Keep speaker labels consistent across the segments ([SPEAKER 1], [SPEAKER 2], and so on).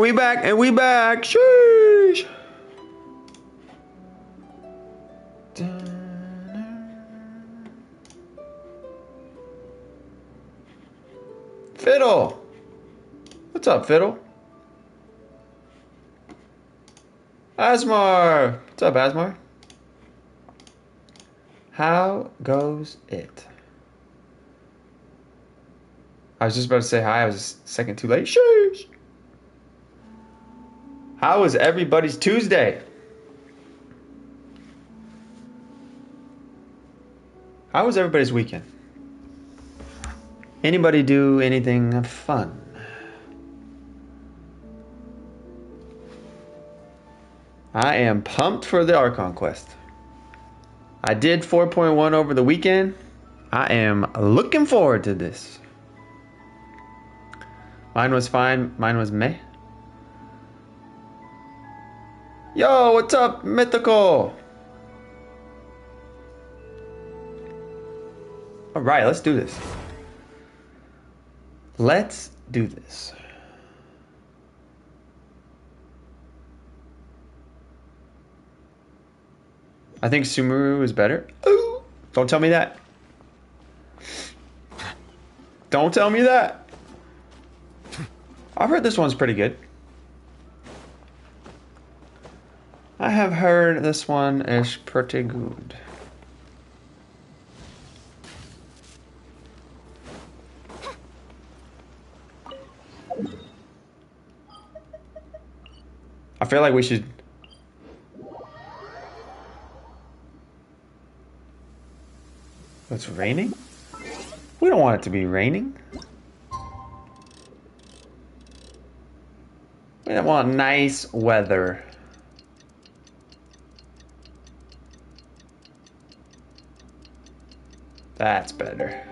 [SPEAKER 1] we back, and we back. Sheesh. Fiddle. What's up, Fiddle? Asmar. What's up, Asmar? How goes it? I was just about to say hi. I was a second too late. Sheesh. How was everybody's Tuesday? How was everybody's weekend? Anybody do anything fun? I am pumped for the Archon quest. I did 4.1 over the weekend. I am looking forward to this. Mine was fine. Mine was meh. Yo, what's up, Mythical? All right, let's do this. Let's do this. I think Sumeru is better. Ooh, don't tell me that. Don't tell me that. I've heard this one's pretty good. I have heard this one is pretty good. I feel like we should... It's raining? We don't want it to be raining. We don't want nice weather. That's better.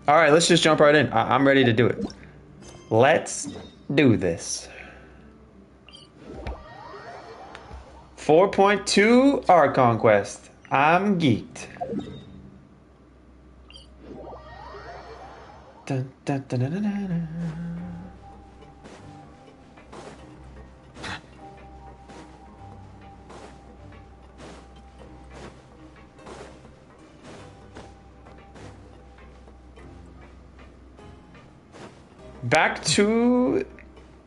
[SPEAKER 1] All right, let's just jump right in. I'm ready to do it. Let's do this. 4.2 Archon quest. I'm geeked. Dun, dun, dun, dun, dun, dun. Back to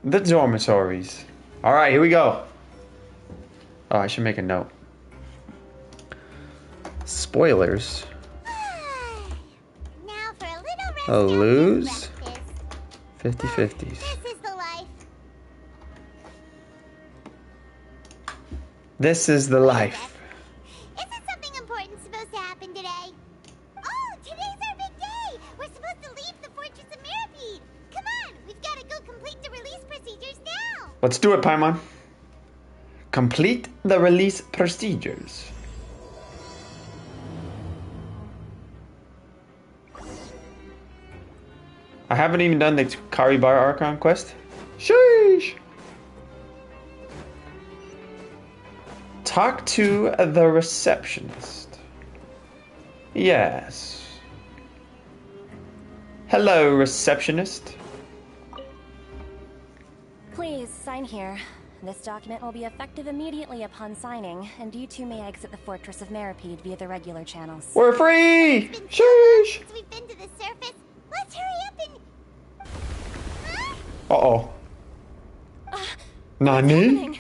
[SPEAKER 1] the dormitories. All right, here we go. Oh, I should make a note. Spoilers.
[SPEAKER 2] Now for a little rest.
[SPEAKER 1] A lose. 50-50s.
[SPEAKER 2] This is the life.
[SPEAKER 1] This is the life.
[SPEAKER 2] Isn't something important supposed to happen today? Oh, today's our big day. We're supposed to leave the Fortress of Mirapede. Come on, we've got to go complete the release procedures now.
[SPEAKER 1] Let's do it, Paimon. Complete the release procedures. I haven't even done the Karibar Archon quest. Sheesh! Talk to the receptionist. Yes. Hello, receptionist.
[SPEAKER 3] Please, sign here. This document will be effective immediately upon signing, and you two may exit the Fortress of Mirapede via the regular channels.
[SPEAKER 1] We're free!
[SPEAKER 2] It's been so long
[SPEAKER 1] Sheesh!
[SPEAKER 2] since we've been to the surface. Let's hurry up and... Huh?
[SPEAKER 1] Uh-oh.
[SPEAKER 3] What's
[SPEAKER 1] Nani?
[SPEAKER 3] happening?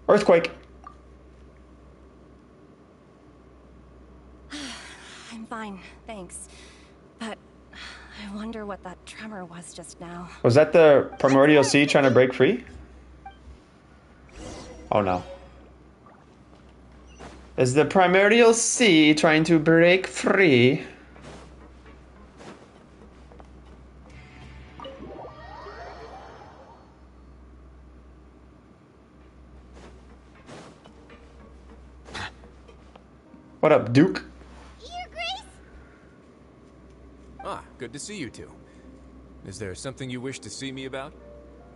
[SPEAKER 1] Earthquake.
[SPEAKER 3] I'm fine, thanks. But I wonder what that tremor was just now.
[SPEAKER 1] Was that the primordial sea trying to break free? Oh no. Is the primordial sea trying to break free? What up, Duke?
[SPEAKER 2] Your Grace?
[SPEAKER 4] Ah, good to see you two. Is there something you wish to see me about?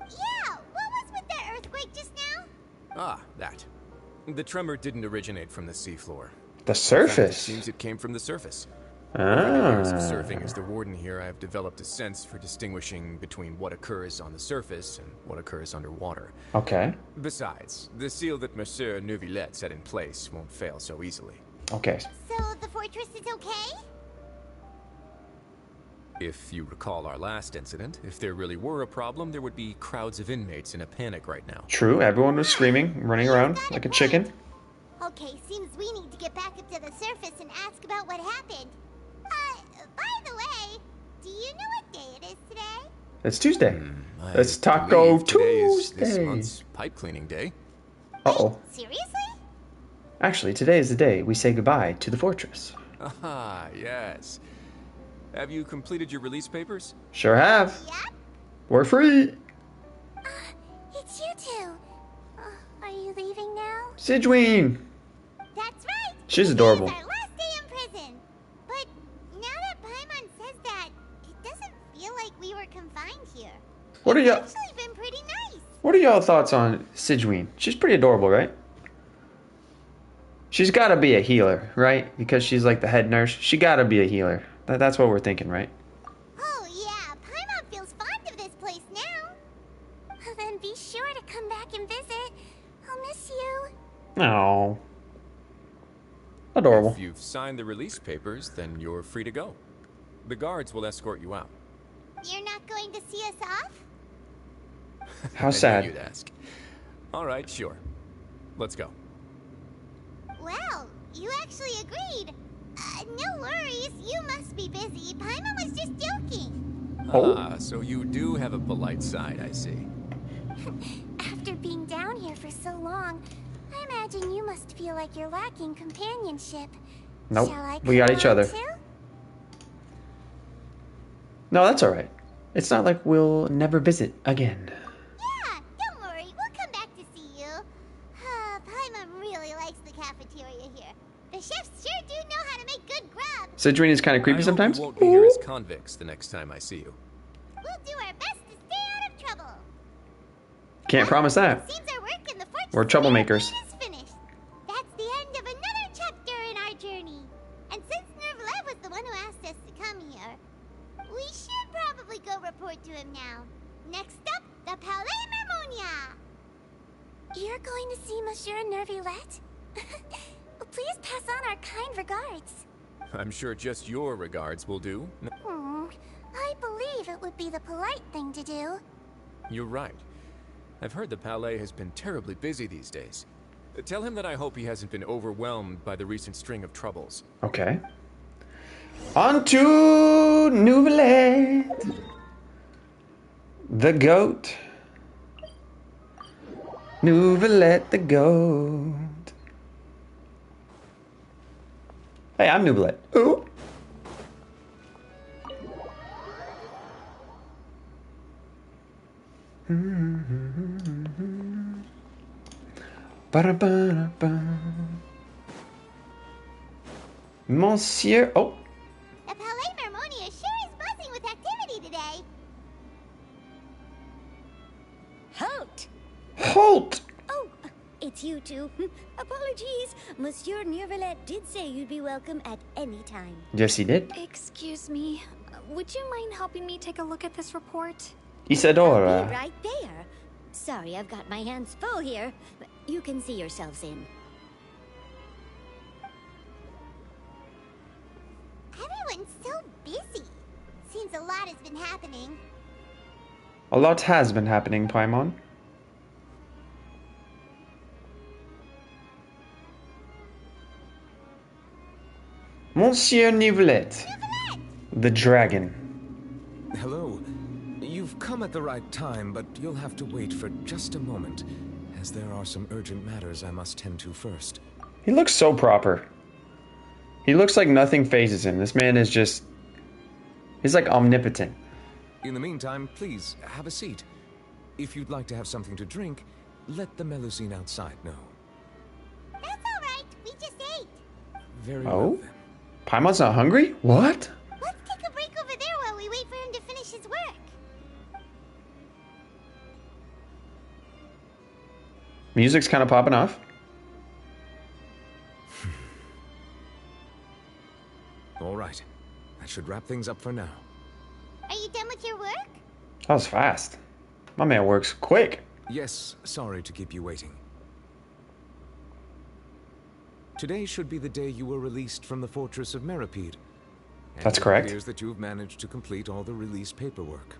[SPEAKER 2] Yeah, what was with the earthquake just now?
[SPEAKER 4] Ah, that. The tremor didn't originate from the seafloor.
[SPEAKER 1] The
[SPEAKER 4] In fact,
[SPEAKER 1] surface?
[SPEAKER 4] it seems it came from the surface. Over the years of
[SPEAKER 1] Ah.
[SPEAKER 4] serving as the warden here, I have developed a sense for distinguishing between what occurs on the surface and what occurs underwater.
[SPEAKER 1] Okay.
[SPEAKER 4] Besides, the seal that Monsieur Neuvillette set in place won't fail so easily.
[SPEAKER 1] Okay.
[SPEAKER 2] So the fortress is okay?
[SPEAKER 4] If you recall our last incident, if there really were a problem, there would be crowds of inmates in a panic right now.
[SPEAKER 1] True. Everyone was screaming, running around like a chicken.
[SPEAKER 2] Okay, seems we need to get back up to the surface and ask about what happened. By the way, do you know what day it is today?
[SPEAKER 1] It's Tuesday.
[SPEAKER 4] I
[SPEAKER 1] It's Taco
[SPEAKER 4] believe today is this
[SPEAKER 1] Tuesday.
[SPEAKER 4] month's pipe cleaning day.
[SPEAKER 1] Uh-oh.
[SPEAKER 2] Seriously?
[SPEAKER 1] Actually, today is the day we say goodbye to the fortress.
[SPEAKER 4] Ah, yes. Have you completed your release papers?
[SPEAKER 1] Sure have.
[SPEAKER 2] Yep.
[SPEAKER 1] We're free.
[SPEAKER 2] It's you two. Are you leaving now?
[SPEAKER 1] Sidgeween.
[SPEAKER 2] That's right.
[SPEAKER 1] She's
[SPEAKER 2] Today
[SPEAKER 1] adorable.
[SPEAKER 2] is our last day in prison. But now that Paimon says that, it doesn't feel like we were confined here.
[SPEAKER 1] What are
[SPEAKER 2] It's
[SPEAKER 1] y'all?
[SPEAKER 2] actually been pretty nice.
[SPEAKER 1] What are y'all thoughts on Sidgeween? She's pretty adorable, right? She's got to be a healer, right? Because she's like the head nurse. She got to be a healer. That's what we're thinking, right?
[SPEAKER 2] Oh yeah, Paimon feels fond of this place now. Then be sure to come back and visit. I'll miss you.
[SPEAKER 1] Oh, adorable.
[SPEAKER 4] If you've signed the release papers, then you're free to go. The guards will escort you out.
[SPEAKER 2] You're not going to see us off?
[SPEAKER 1] How
[SPEAKER 4] I knew
[SPEAKER 1] sad.
[SPEAKER 4] you'd ask. All right, sure. Let's go.
[SPEAKER 2] Well, you actually agreed. No worries, you must be busy. Paimon was just joking.
[SPEAKER 1] Oh.
[SPEAKER 4] Ah, so you do have a polite side, I see.
[SPEAKER 2] After being down here for so long, I imagine you must feel like you're lacking companionship.
[SPEAKER 1] Nope,
[SPEAKER 2] Shall I
[SPEAKER 1] we got
[SPEAKER 2] come
[SPEAKER 1] each
[SPEAKER 2] along
[SPEAKER 1] other.
[SPEAKER 2] too?
[SPEAKER 1] No, that's all right. It's not like we'll never visit again.
[SPEAKER 2] Yeah, don't worry, we'll come back to see you. Paimon really likes the cafeteria here. The chefs sure do know how to make good grub.
[SPEAKER 1] Sidgeween is kind of creepy
[SPEAKER 4] I hope
[SPEAKER 1] sometimes.
[SPEAKER 4] you won't be here as convicts the next time I see you.
[SPEAKER 2] We'll do our best to stay out of trouble.
[SPEAKER 1] Can't promise that.
[SPEAKER 2] It seems our work in the fortress
[SPEAKER 1] We're troublemakers.
[SPEAKER 2] is finished. That's the end of another chapter in our journey. And since Nervlev was the one who asked us to come here, we should probably go report to him now. Next up, the Palais Mermonia. You're going to see Monsieur Nervillette? Please pass on our kind regards.
[SPEAKER 4] I'm sure just your regards will do.
[SPEAKER 2] I believe it would be the polite thing to do.
[SPEAKER 4] You're right. I've heard the Palais has been terribly busy these days. Tell him that I hope he hasn't been overwhelmed by the recent string of troubles.
[SPEAKER 1] Okay. On to Nouvellette. The goat. Nouvellette the goat. Hey, I'm Nouvellette. Ooh. Ba-da-ba-da-ba. Monsieur. Oh.
[SPEAKER 2] The Palais Mermonia sure is buzzing with activity today.
[SPEAKER 5] Halt!
[SPEAKER 1] Halt!
[SPEAKER 5] Oh, it's you two. Apologies. Monsieur Neuvillette did say you'd be welcome at any time.
[SPEAKER 1] Yes, he did.
[SPEAKER 6] Excuse me. Would you mind helping me take a look at this report?
[SPEAKER 1] Isadora.
[SPEAKER 5] Be right there. Sorry, I've got my hands full here. But you can see yourselves in.
[SPEAKER 2] Everyone's so busy. Seems a lot has been happening.
[SPEAKER 1] A lot has been happening, Paimon. Monsieur Neuvillette. The dragon.
[SPEAKER 7] Hello. You've come at the right time, but you'll have to wait for just a moment, as there are some urgent matters I must tend to first.
[SPEAKER 1] He looks so proper. He looks like nothing phases him. This man is just... He's like omnipotent.
[SPEAKER 7] In the meantime, please, have a seat. If you'd like to have something to drink, let the Melusine outside know.
[SPEAKER 2] That's all right. We just ate.
[SPEAKER 7] Very
[SPEAKER 1] Oh?
[SPEAKER 7] well then.
[SPEAKER 1] Paimon's not hungry? What?
[SPEAKER 2] Let's take a break over there while we wait for him to finish his work.
[SPEAKER 1] Music's kind of popping off.
[SPEAKER 7] All right. should wrap things up for now.
[SPEAKER 2] Are you done with your work?
[SPEAKER 1] That was fast. My man works quick.
[SPEAKER 7] Yes, sorry to keep you waiting. Today should be the day you were released from the Fortress of Meripede.
[SPEAKER 1] That's
[SPEAKER 7] It
[SPEAKER 1] correct.
[SPEAKER 7] appears that you've managed to complete all the release paperwork.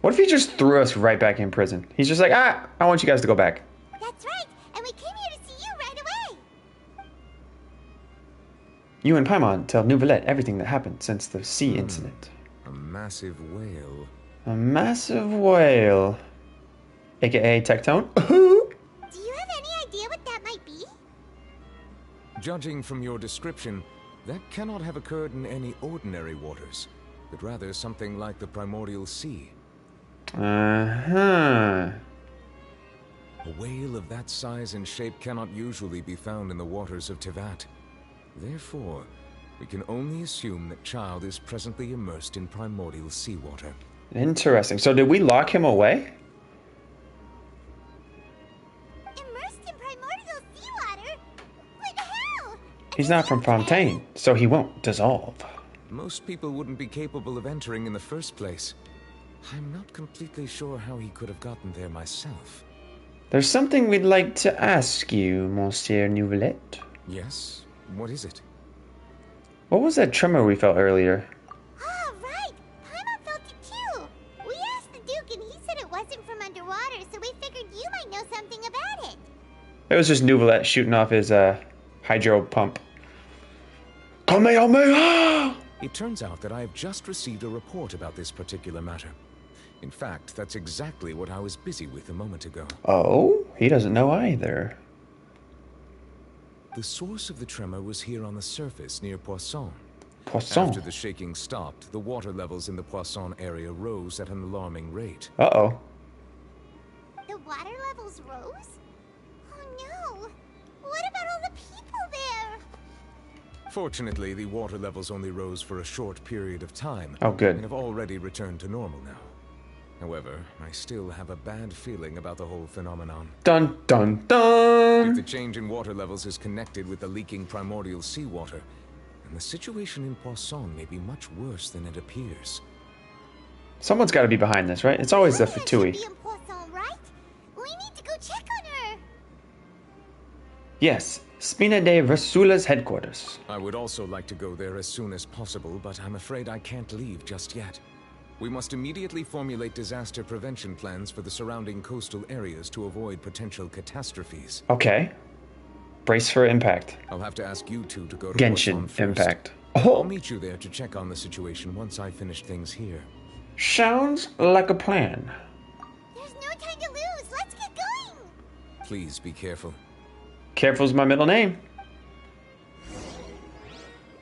[SPEAKER 1] What if he just threw us right back in prison? He's just like, I want you guys to go back.
[SPEAKER 2] That's right, and we came here to see you right away.
[SPEAKER 1] You and Paimon tell Nouvellette everything that happened since the sea incident.
[SPEAKER 7] A massive whale.
[SPEAKER 1] A massive whale. AKA Tectone.
[SPEAKER 2] Do you have any idea what that might be?
[SPEAKER 7] Judging from your description, that cannot have occurred in any ordinary waters, but rather something like the primordial sea.
[SPEAKER 1] Uh-huh.
[SPEAKER 7] A whale of that size and shape cannot usually be found in the waters of Tevat. Therefore, we can only assume that Child is presently immersed in primordial seawater.
[SPEAKER 1] Interesting. So did we lock him away?
[SPEAKER 2] Immersed in primordial seawater? But how?
[SPEAKER 1] He's not from Fontaine, so he won't dissolve.
[SPEAKER 7] Most people wouldn't be capable of entering in the first place. I'm not completely sure how he could have gotten there myself.
[SPEAKER 1] There's something we'd like to ask you, Monsieur Nouvellette.
[SPEAKER 7] Yes? What is it?
[SPEAKER 1] What was that tremor we felt earlier?
[SPEAKER 2] Ah, right. Paimon felt it too. We asked the Duke and he said it wasn't from underwater, so we figured you might know something about it.
[SPEAKER 1] It was just Nouvellette shooting off his hydro pump. Kamehameha!
[SPEAKER 7] It turns out that I have just received a report about this particular matter. In fact, that's exactly what I was busy with a moment ago.
[SPEAKER 1] Oh, he doesn't know either.
[SPEAKER 7] The source of the tremor was here on the surface near Poisson.
[SPEAKER 1] Poisson.
[SPEAKER 7] After the shaking stopped, the water levels in the Poisson area rose at an alarming rate.
[SPEAKER 1] Uh-oh.
[SPEAKER 2] The water levels rose? Oh no! What about all the people there?
[SPEAKER 7] Fortunately, the water levels only rose for a short period of time.
[SPEAKER 1] Oh, good.
[SPEAKER 7] And have already returned to normal now. However, I still have a bad feeling about the whole phenomenon.
[SPEAKER 1] Dun, dun,
[SPEAKER 7] If
[SPEAKER 1] dun!
[SPEAKER 7] the change in water levels is connected with the leaking primordial seawater, then the situation in Poisson may be much worse than it appears.
[SPEAKER 1] Someone's got to be behind this, right? It's always the
[SPEAKER 2] Julia
[SPEAKER 1] Fatui.
[SPEAKER 2] should be in Poisson, right? We need to go check on her.
[SPEAKER 1] Yes, Spina de Versula's headquarters.
[SPEAKER 7] I would also like to go there as soon as possible, but I'm afraid I can't leave just yet. We must immediately formulate disaster prevention plans for the surrounding coastal areas to avoid potential catastrophes.
[SPEAKER 1] Okay. Brace for impact.
[SPEAKER 7] I'll have to ask you two to go to
[SPEAKER 1] Genshin
[SPEAKER 7] Poisson first.
[SPEAKER 1] impact.
[SPEAKER 7] I'll
[SPEAKER 1] Oh,
[SPEAKER 7] meet you there to check on the situation once I finish things here.
[SPEAKER 1] sounds like a plan.
[SPEAKER 2] There's no time to lose. Let's get going.
[SPEAKER 7] Please be careful.
[SPEAKER 1] Careful's my middle name.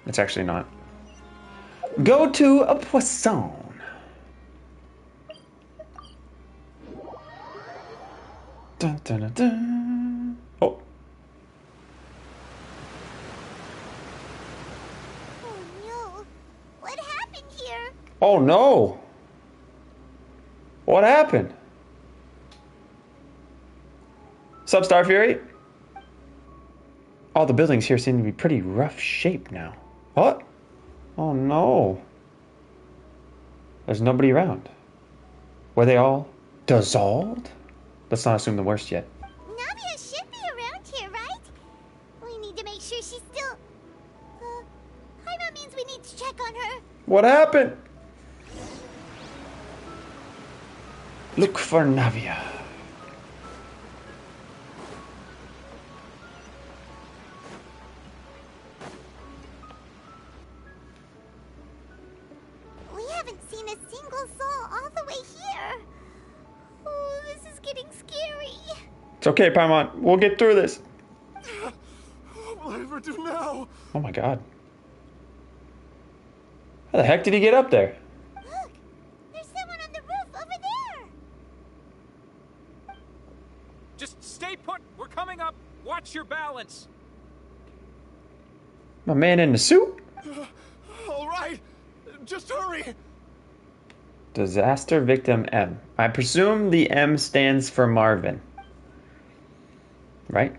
[SPEAKER 1] It's actually not. Go to a Poisson. Dun, dun, dun, dun. Oh,
[SPEAKER 2] Oh no. What happened here?
[SPEAKER 1] oh no. What happened? Sup, Star Fury? All the buildings here seem to be pretty rough shape now. What? Oh no. There's nobody around. Were they all dissolved? Let's not assume the worst yet.
[SPEAKER 2] Navia should be around here, right? We need to make sure she's still... Paimon means we need to check on her.
[SPEAKER 1] What happened? Look for Navia.
[SPEAKER 2] We haven't seen a single soul all the way here. Oh, this is getting scary.
[SPEAKER 1] It's okay, Paimon. We'll get through this.
[SPEAKER 4] What will I ever do now?
[SPEAKER 1] Oh my god. How the heck did he get up there?
[SPEAKER 2] Look, there's someone on the roof over there.
[SPEAKER 8] Just stay put. We're coming up. Watch your balance.
[SPEAKER 1] My man in the suit?
[SPEAKER 4] All right, just hurry.
[SPEAKER 1] Disaster Victim M. I presume the M stands for Marvin. Right?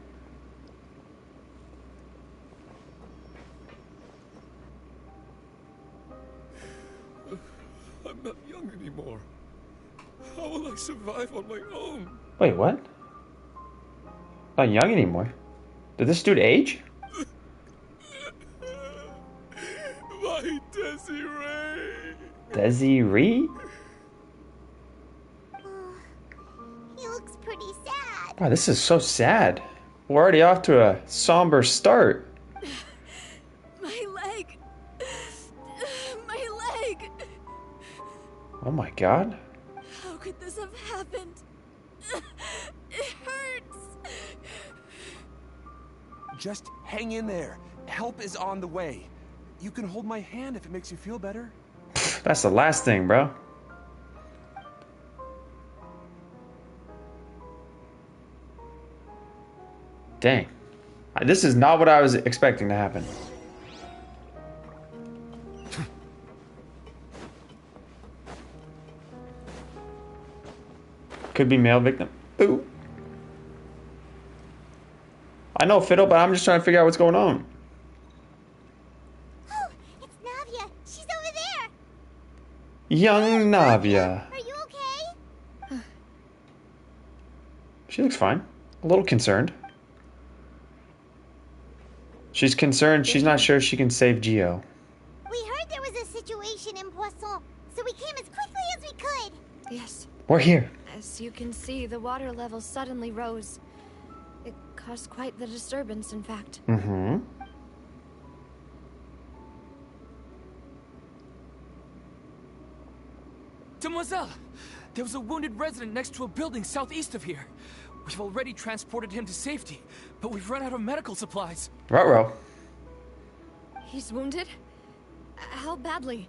[SPEAKER 7] I survive on my own?
[SPEAKER 1] Wait, what? Not young anymore. Did this dude age?
[SPEAKER 7] My Desiree!
[SPEAKER 1] Desiree?
[SPEAKER 2] He looks pretty sad.
[SPEAKER 1] Wow, this is so sad. We're already off to a somber start.
[SPEAKER 6] My leg! My leg!
[SPEAKER 1] Oh my god.
[SPEAKER 6] How could this have happened? It hurts!
[SPEAKER 8] Just hang in there. Help is on the way. You can hold my hand if it makes you feel better.
[SPEAKER 1] That's the last thing, bro. Dang. This is not what I was expecting to happen. Could be male victim. Boo. I know Fiddle, but I'm just trying to figure out what's going on.
[SPEAKER 2] Oh, it's Navia. She's over there.
[SPEAKER 1] Young Navia.
[SPEAKER 2] Are you okay?
[SPEAKER 1] She looks fine. A little concerned. She's concerned. She's not sure she can save Geo.
[SPEAKER 2] We heard there was a situation in Poisson, so we came as quickly as we could.
[SPEAKER 6] Yes,
[SPEAKER 1] We're here.
[SPEAKER 6] as you can see, the water level suddenly rose. It caused quite the disturbance, in fact.
[SPEAKER 1] Mm-hmm.
[SPEAKER 8] Demoiselle! There was a wounded resident next to a building southeast of here. We've already transported him to safety, but we've run out of medical supplies.
[SPEAKER 1] Ruh-roh.
[SPEAKER 6] He's wounded? How badly?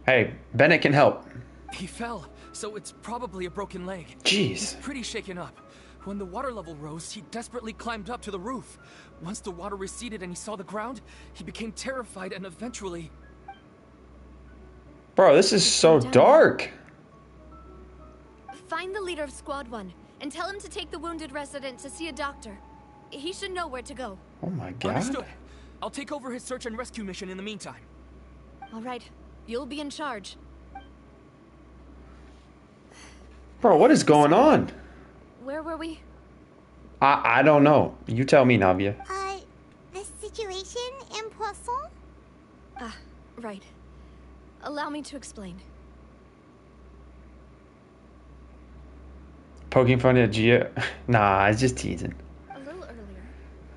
[SPEAKER 1] Hey, Bennett can help.
[SPEAKER 8] He fell, so it's probably a broken leg.
[SPEAKER 1] Jeez.
[SPEAKER 8] He's pretty shaken up. When the water level rose, he desperately climbed up to the roof. Once the water receded and he saw the ground, he became terrified and eventually...
[SPEAKER 1] Bro, this is so dark.
[SPEAKER 6] Find the leader of Squad 1 and tell him to take the wounded resident to see a doctor. He should know where to go.
[SPEAKER 1] Oh my god.
[SPEAKER 8] Understood. I'll take over his search and rescue mission in the meantime.
[SPEAKER 6] All right, you'll be in charge.
[SPEAKER 1] Bro, what is going on?
[SPEAKER 6] Where were we?
[SPEAKER 1] I don't know. You tell me, Navia.
[SPEAKER 2] The situation in Poisson?
[SPEAKER 6] Ah, right. Allow me to explain.
[SPEAKER 1] Poking fun at Geo. Nah, I was just teasing.
[SPEAKER 6] A little earlier,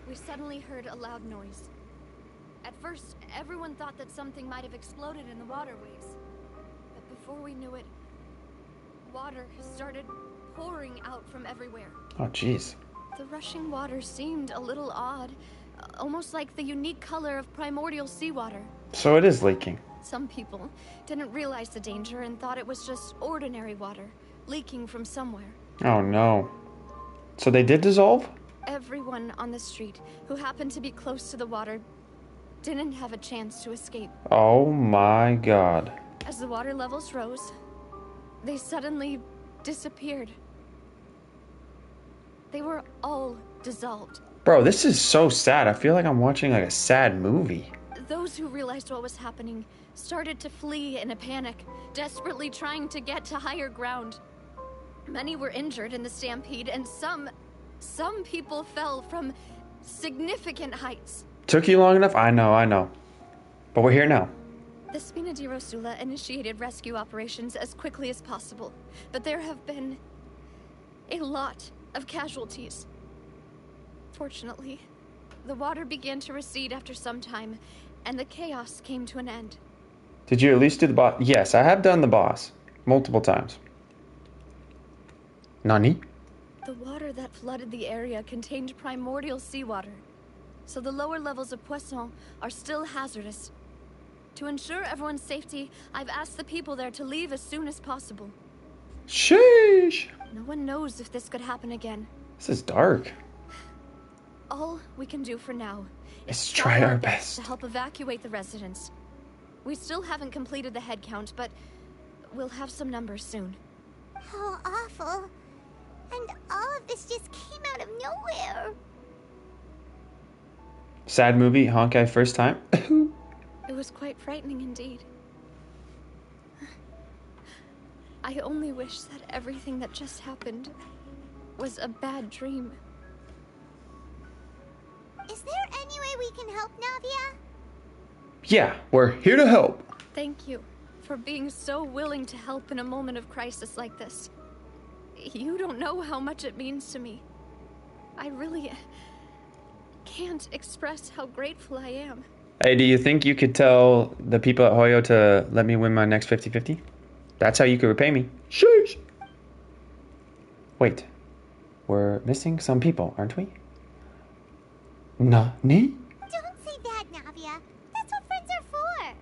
[SPEAKER 6] we suddenly heard a loud noise. At first, everyone thought that something might have exploded in the waterways. But before we knew it, water started pouring out from everywhere.
[SPEAKER 1] Oh, jeez.
[SPEAKER 6] The rushing water seemed a little odd, almost like the unique color of primordial seawater.
[SPEAKER 1] So it is leaking.
[SPEAKER 6] Some people didn't realize the danger and thought it was just ordinary water, leaking from somewhere.
[SPEAKER 1] Oh no. So they did dissolve?
[SPEAKER 6] Everyone on the street who happened to be close to the water didn't have a chance to escape.
[SPEAKER 1] Oh my god.
[SPEAKER 6] As the water levels rose, they suddenly disappeared. They were all dissolved.
[SPEAKER 1] Bro, this is so sad. I feel like I'm watching like a sad movie.
[SPEAKER 6] Those who realized what was happening started to flee in a panic, desperately trying to get to higher ground. Many were injured in the stampede, and some people fell from significant heights.
[SPEAKER 1] Took you long enough? I know. But we're here now.
[SPEAKER 6] The Spina di Rosula initiated rescue operations as quickly as possible, but there have been a lot of casualties. Fortunately, the water began to recede after some time, and the chaos came to an end.
[SPEAKER 1] Did you at least do the boss? Yes, I have done the boss. Multiple times. Nani?
[SPEAKER 6] The water that flooded the area contained primordial seawater, so the lower levels of Poisson are still hazardous. To ensure everyone's safety, I've asked the people there to leave as soon as possible.
[SPEAKER 1] Sheesh.
[SPEAKER 6] No one knows if this could happen again.
[SPEAKER 1] This is dark.
[SPEAKER 6] All we can do for now
[SPEAKER 1] Let's
[SPEAKER 6] is
[SPEAKER 1] try our best.
[SPEAKER 6] to help evacuate the residents. We still haven't completed the head count, but we'll have some numbers soon.
[SPEAKER 2] How awful. And all of this just came out of nowhere.
[SPEAKER 1] Sad movie, Honkai first time.
[SPEAKER 6] It was quite frightening indeed. I only wish that everything that just happened was a bad dream.
[SPEAKER 2] Is there any way we can help, Navia?
[SPEAKER 1] Yeah, we're here to help.
[SPEAKER 6] Thank you for being so willing to help in a moment of crisis like this. You don't know how much it means to me. I really can't express how grateful I am.
[SPEAKER 1] Hey, do you think you could tell the people at Hoyo to let me win my next 50-50? That's how you could repay me. Sheesh. Wait, we're missing some people, aren't we? Nani?
[SPEAKER 2] Don't say that, Navia. That's what friends are for.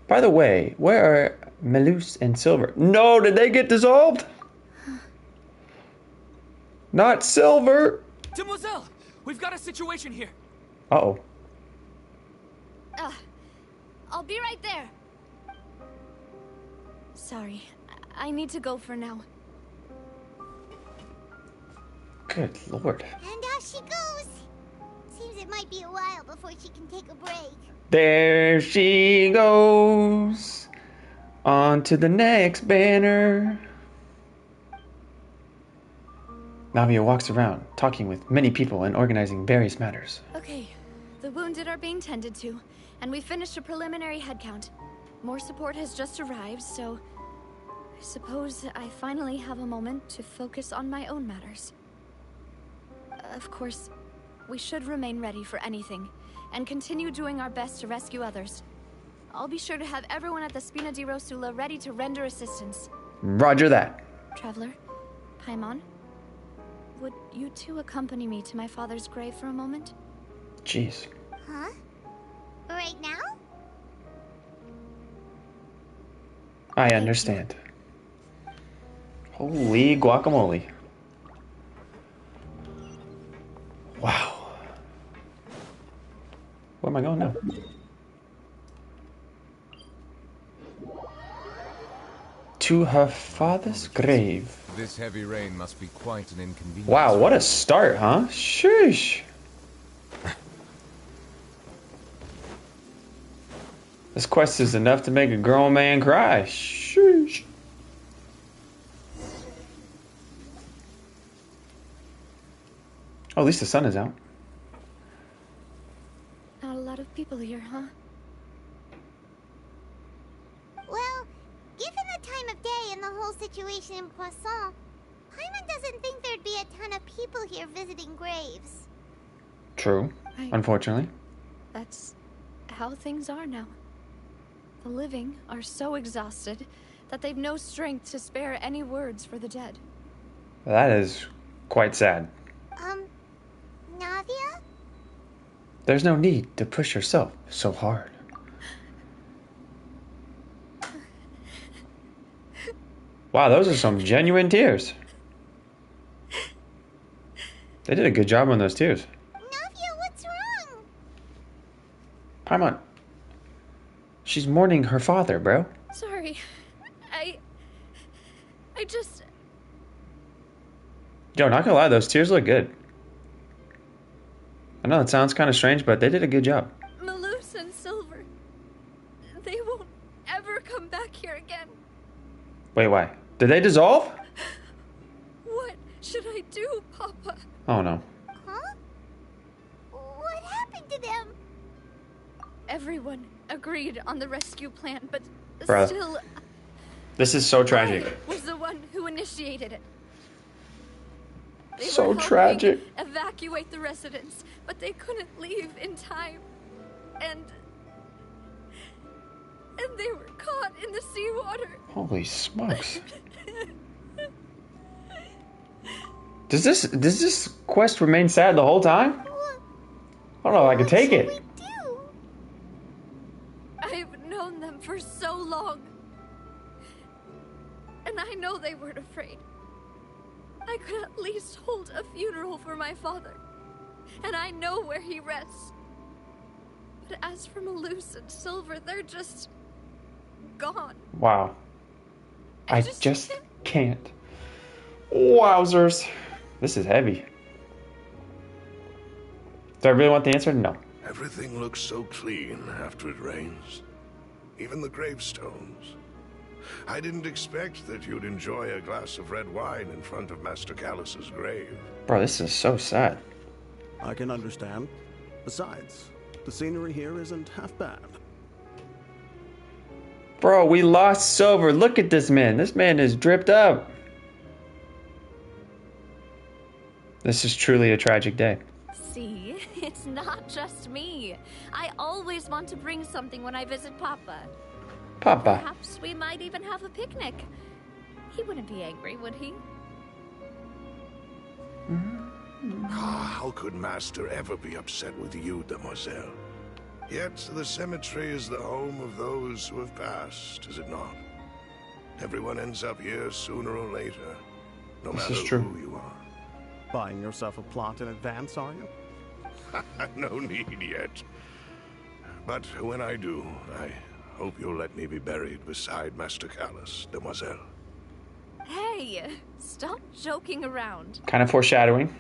[SPEAKER 1] By the way, where are Melus and Silver? No, did they get dissolved? Not Silver.
[SPEAKER 8] Demoiselle, we've got a situation here.
[SPEAKER 1] Uh-oh.
[SPEAKER 6] I'll be right there. Sorry, I need to go for now.
[SPEAKER 1] Good lord.
[SPEAKER 2] And out she goes. Seems it might be a while before she can take a break.
[SPEAKER 1] There she goes. On to the next banner. Navia walks around, talking with many people and organizing various matters.
[SPEAKER 6] Okay, the wounded are being tended to, and we finished a preliminary head count. More support has just arrived, so I suppose I finally have a moment to focus on my own matters. Of course, we should remain ready for anything, and continue doing our best to rescue others. I'll be sure to have everyone at the Spina di Rosula ready to render assistance.
[SPEAKER 1] Roger that.
[SPEAKER 6] Traveler, Paimon, would you two accompany me to my father's grave for a moment?
[SPEAKER 1] Jeez.
[SPEAKER 2] Huh? Right now?
[SPEAKER 1] I understand. Holy guacamole. Wow. Where am I going now? To her father's grave.
[SPEAKER 7] This heavy rain must be quite an inconvenience.
[SPEAKER 1] Wow, what a start, huh? Sheesh. This quest is enough to make a grown man cry. Sheesh. Oh, at least the sun is out.
[SPEAKER 6] Not a lot of people here, huh?
[SPEAKER 2] Well, given the time of day and the whole situation in Poisson, Paimon doesn't think there'd be a ton of people here visiting graves.
[SPEAKER 1] True, unfortunately.
[SPEAKER 6] That's how things are now. The living are so exhausted that they've no strength to spare any words for the dead.
[SPEAKER 1] That is quite sad.
[SPEAKER 2] Navia?
[SPEAKER 1] There's no need to push yourself so hard. Wow, those are some genuine tears. They did a good job on those tears.
[SPEAKER 2] Navia, what's wrong?
[SPEAKER 1] Paimon. She's mourning her father, bro.
[SPEAKER 6] Sorry. I just...
[SPEAKER 1] Yo, not gonna lie, those tears look good. I know it sounds kind of strange, but they did a good job.
[SPEAKER 6] Melus and Silver, they won't ever come back here again.
[SPEAKER 1] Wait, why? Did they dissolve?
[SPEAKER 6] What should I do, Papa?
[SPEAKER 1] Oh no.
[SPEAKER 2] Huh? What happened to them?
[SPEAKER 6] Everyone agreed on the rescue plan, but
[SPEAKER 1] Bruh.
[SPEAKER 6] still...
[SPEAKER 1] This is so tragic.
[SPEAKER 6] I was the one who initiated it. They
[SPEAKER 1] So
[SPEAKER 6] were helping
[SPEAKER 1] tragic.
[SPEAKER 6] evacuate the residents, but they couldn't leave in time. And they were caught in the seawater.
[SPEAKER 1] Holy smokes. Does this quest remain sad the whole time? I don't know if I can take it.
[SPEAKER 2] What should we do?
[SPEAKER 6] I've known them for so long. And I know they weren't afraid. I could at least hold a funeral for my father. And I know where he rests. But as for Melus and Silver, they're just... gone.
[SPEAKER 1] Wow. I just can't. Wowzers. This is heavy. Do I really want the answer? No.
[SPEAKER 9] Everything looks so clean after it rains. Even the gravestones. I didn't expect that you'd enjoy a glass of red wine in front of Master Callus's grave.
[SPEAKER 1] Bro, this is so sad.
[SPEAKER 10] I can understand. Besides, the scenery here isn't half bad.
[SPEAKER 1] Bro, we lost Silver. Look at this man. This man is dripped up. This is truly a tragic day.
[SPEAKER 11] See, it's not just me. I always want to bring something when I visit Papa.
[SPEAKER 1] Papa.
[SPEAKER 11] Perhaps we might even have a picnic. He wouldn't be angry, would he?
[SPEAKER 9] How could Master ever be upset with you, demoiselle? Yet the cemetery is the home of those who have passed, is it not? Everyone ends up here sooner or later, no matter who you are.
[SPEAKER 10] Buying yourself a plot in advance, are you?
[SPEAKER 9] No need yet. But when I do, I hope you'll let me be buried beside Master Callus, demoiselle.
[SPEAKER 11] Hey, stop joking around.
[SPEAKER 1] Kind of foreshadowing.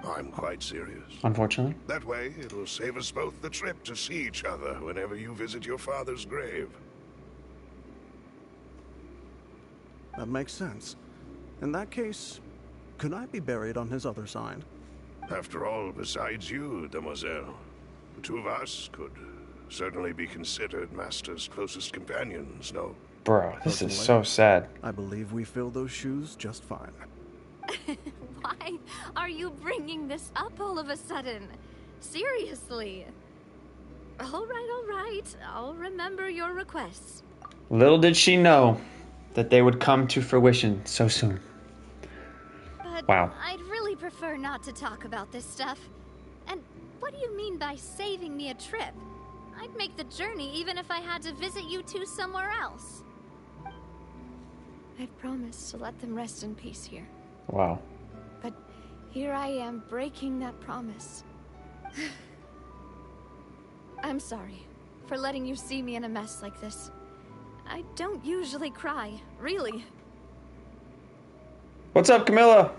[SPEAKER 9] I'm quite serious.
[SPEAKER 1] Unfortunately.
[SPEAKER 9] That way, it'll save us both the trip to see each other whenever you visit your father's grave.
[SPEAKER 10] That makes sense. In that case, could I be buried on his other side?
[SPEAKER 9] After all, besides you, demoiselle, the two of us could certainly be considered Master's closest companions, no?
[SPEAKER 1] Bro, this is so sad.
[SPEAKER 10] I believe we fill those shoes just fine.
[SPEAKER 11] Why are you bringing this up all of a sudden? Seriously. All right. I'll remember your requests.
[SPEAKER 1] Little did she know that they would come to fruition so soon.
[SPEAKER 11] But
[SPEAKER 1] wow.
[SPEAKER 11] I'd really prefer not to talk about this stuff. And what do you mean by saving me a trip? I'd make the journey even if I had to visit you two somewhere else. I've promised to let them rest in peace here.
[SPEAKER 1] Wow.
[SPEAKER 11] But here I am breaking that promise. I'm sorry for letting you see me in a mess like this. I don't usually cry, really.
[SPEAKER 1] What's up, Camilla?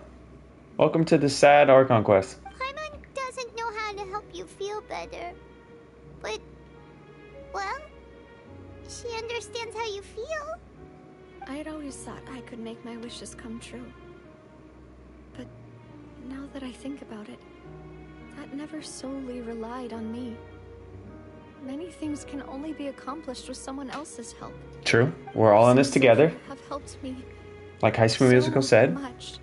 [SPEAKER 1] Welcome to the sad Archon quest.
[SPEAKER 2] Paimon doesn't know how to help you feel better. But, well, she understands how you feel.
[SPEAKER 11] I had always thought I could make my wishes come true. But now that I think about it, that never solely relied on me. Many things can only be accomplished with someone else's help.
[SPEAKER 1] True. We're all in this together.
[SPEAKER 11] Have helped me.
[SPEAKER 1] Like High School Musical said.
[SPEAKER 11] Much.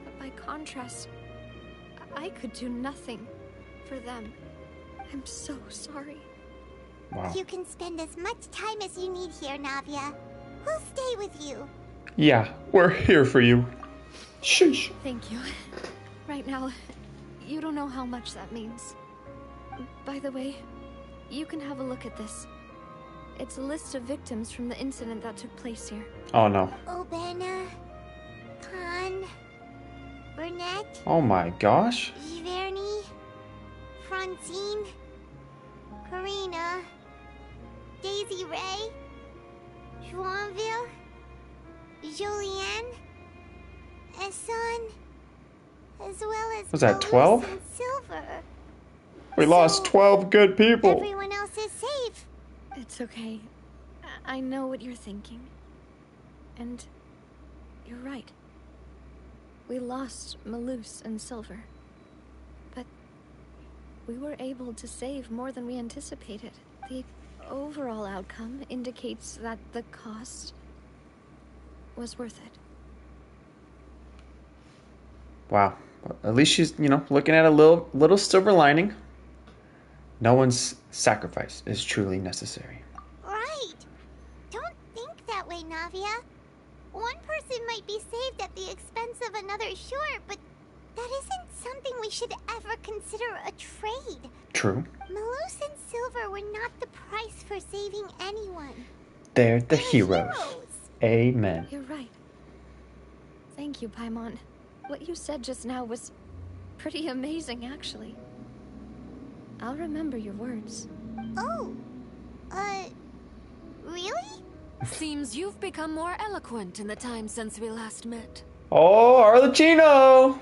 [SPEAKER 11] But by contrast, I could do nothing for them. I'm so sorry.
[SPEAKER 1] Wow.
[SPEAKER 2] You can spend as much time as you need here, Navia. We'll stay with you.
[SPEAKER 1] Yeah, we're here for you. Sheesh.
[SPEAKER 11] Thank you. Right now, you don't know how much that means. By the way, you can have a look at this. It's a list of victims from the incident that took place here.
[SPEAKER 1] Oh no.
[SPEAKER 2] Obena, Khan, Burnett.
[SPEAKER 1] Oh my gosh.
[SPEAKER 2] Giverny, Francine, Karina, Daisy Ray, Joinville, Julianne, Esson, as well as
[SPEAKER 1] Was that
[SPEAKER 2] Belus
[SPEAKER 1] 12?
[SPEAKER 2] and Silver.
[SPEAKER 1] We lost 12 good people.
[SPEAKER 2] Everyone else is safe.
[SPEAKER 11] It's okay. I know what you're thinking. And you're right. We lost Malus and Silver. But we were able to save more than we anticipated. The overall outcome indicates that the cost was worth it.
[SPEAKER 1] Wow. At least she's, looking at a little silver lining. No one's sacrifice is truly necessary.
[SPEAKER 2] Right. Don't think that way, Navia. One person might be saved at the expense of another, sure, but that isn't something we should ever consider a trade.
[SPEAKER 1] True.
[SPEAKER 2] Malus and Silver were not the price for saving anyone.
[SPEAKER 1] They're the heroes. Amen.
[SPEAKER 11] You're right. Thank you, Paimon. What you said just now was pretty amazing, actually. I'll remember your words.
[SPEAKER 2] Oh, really?
[SPEAKER 12] Seems you've become more eloquent in the time since we last met.
[SPEAKER 1] Oh, Arlecchino!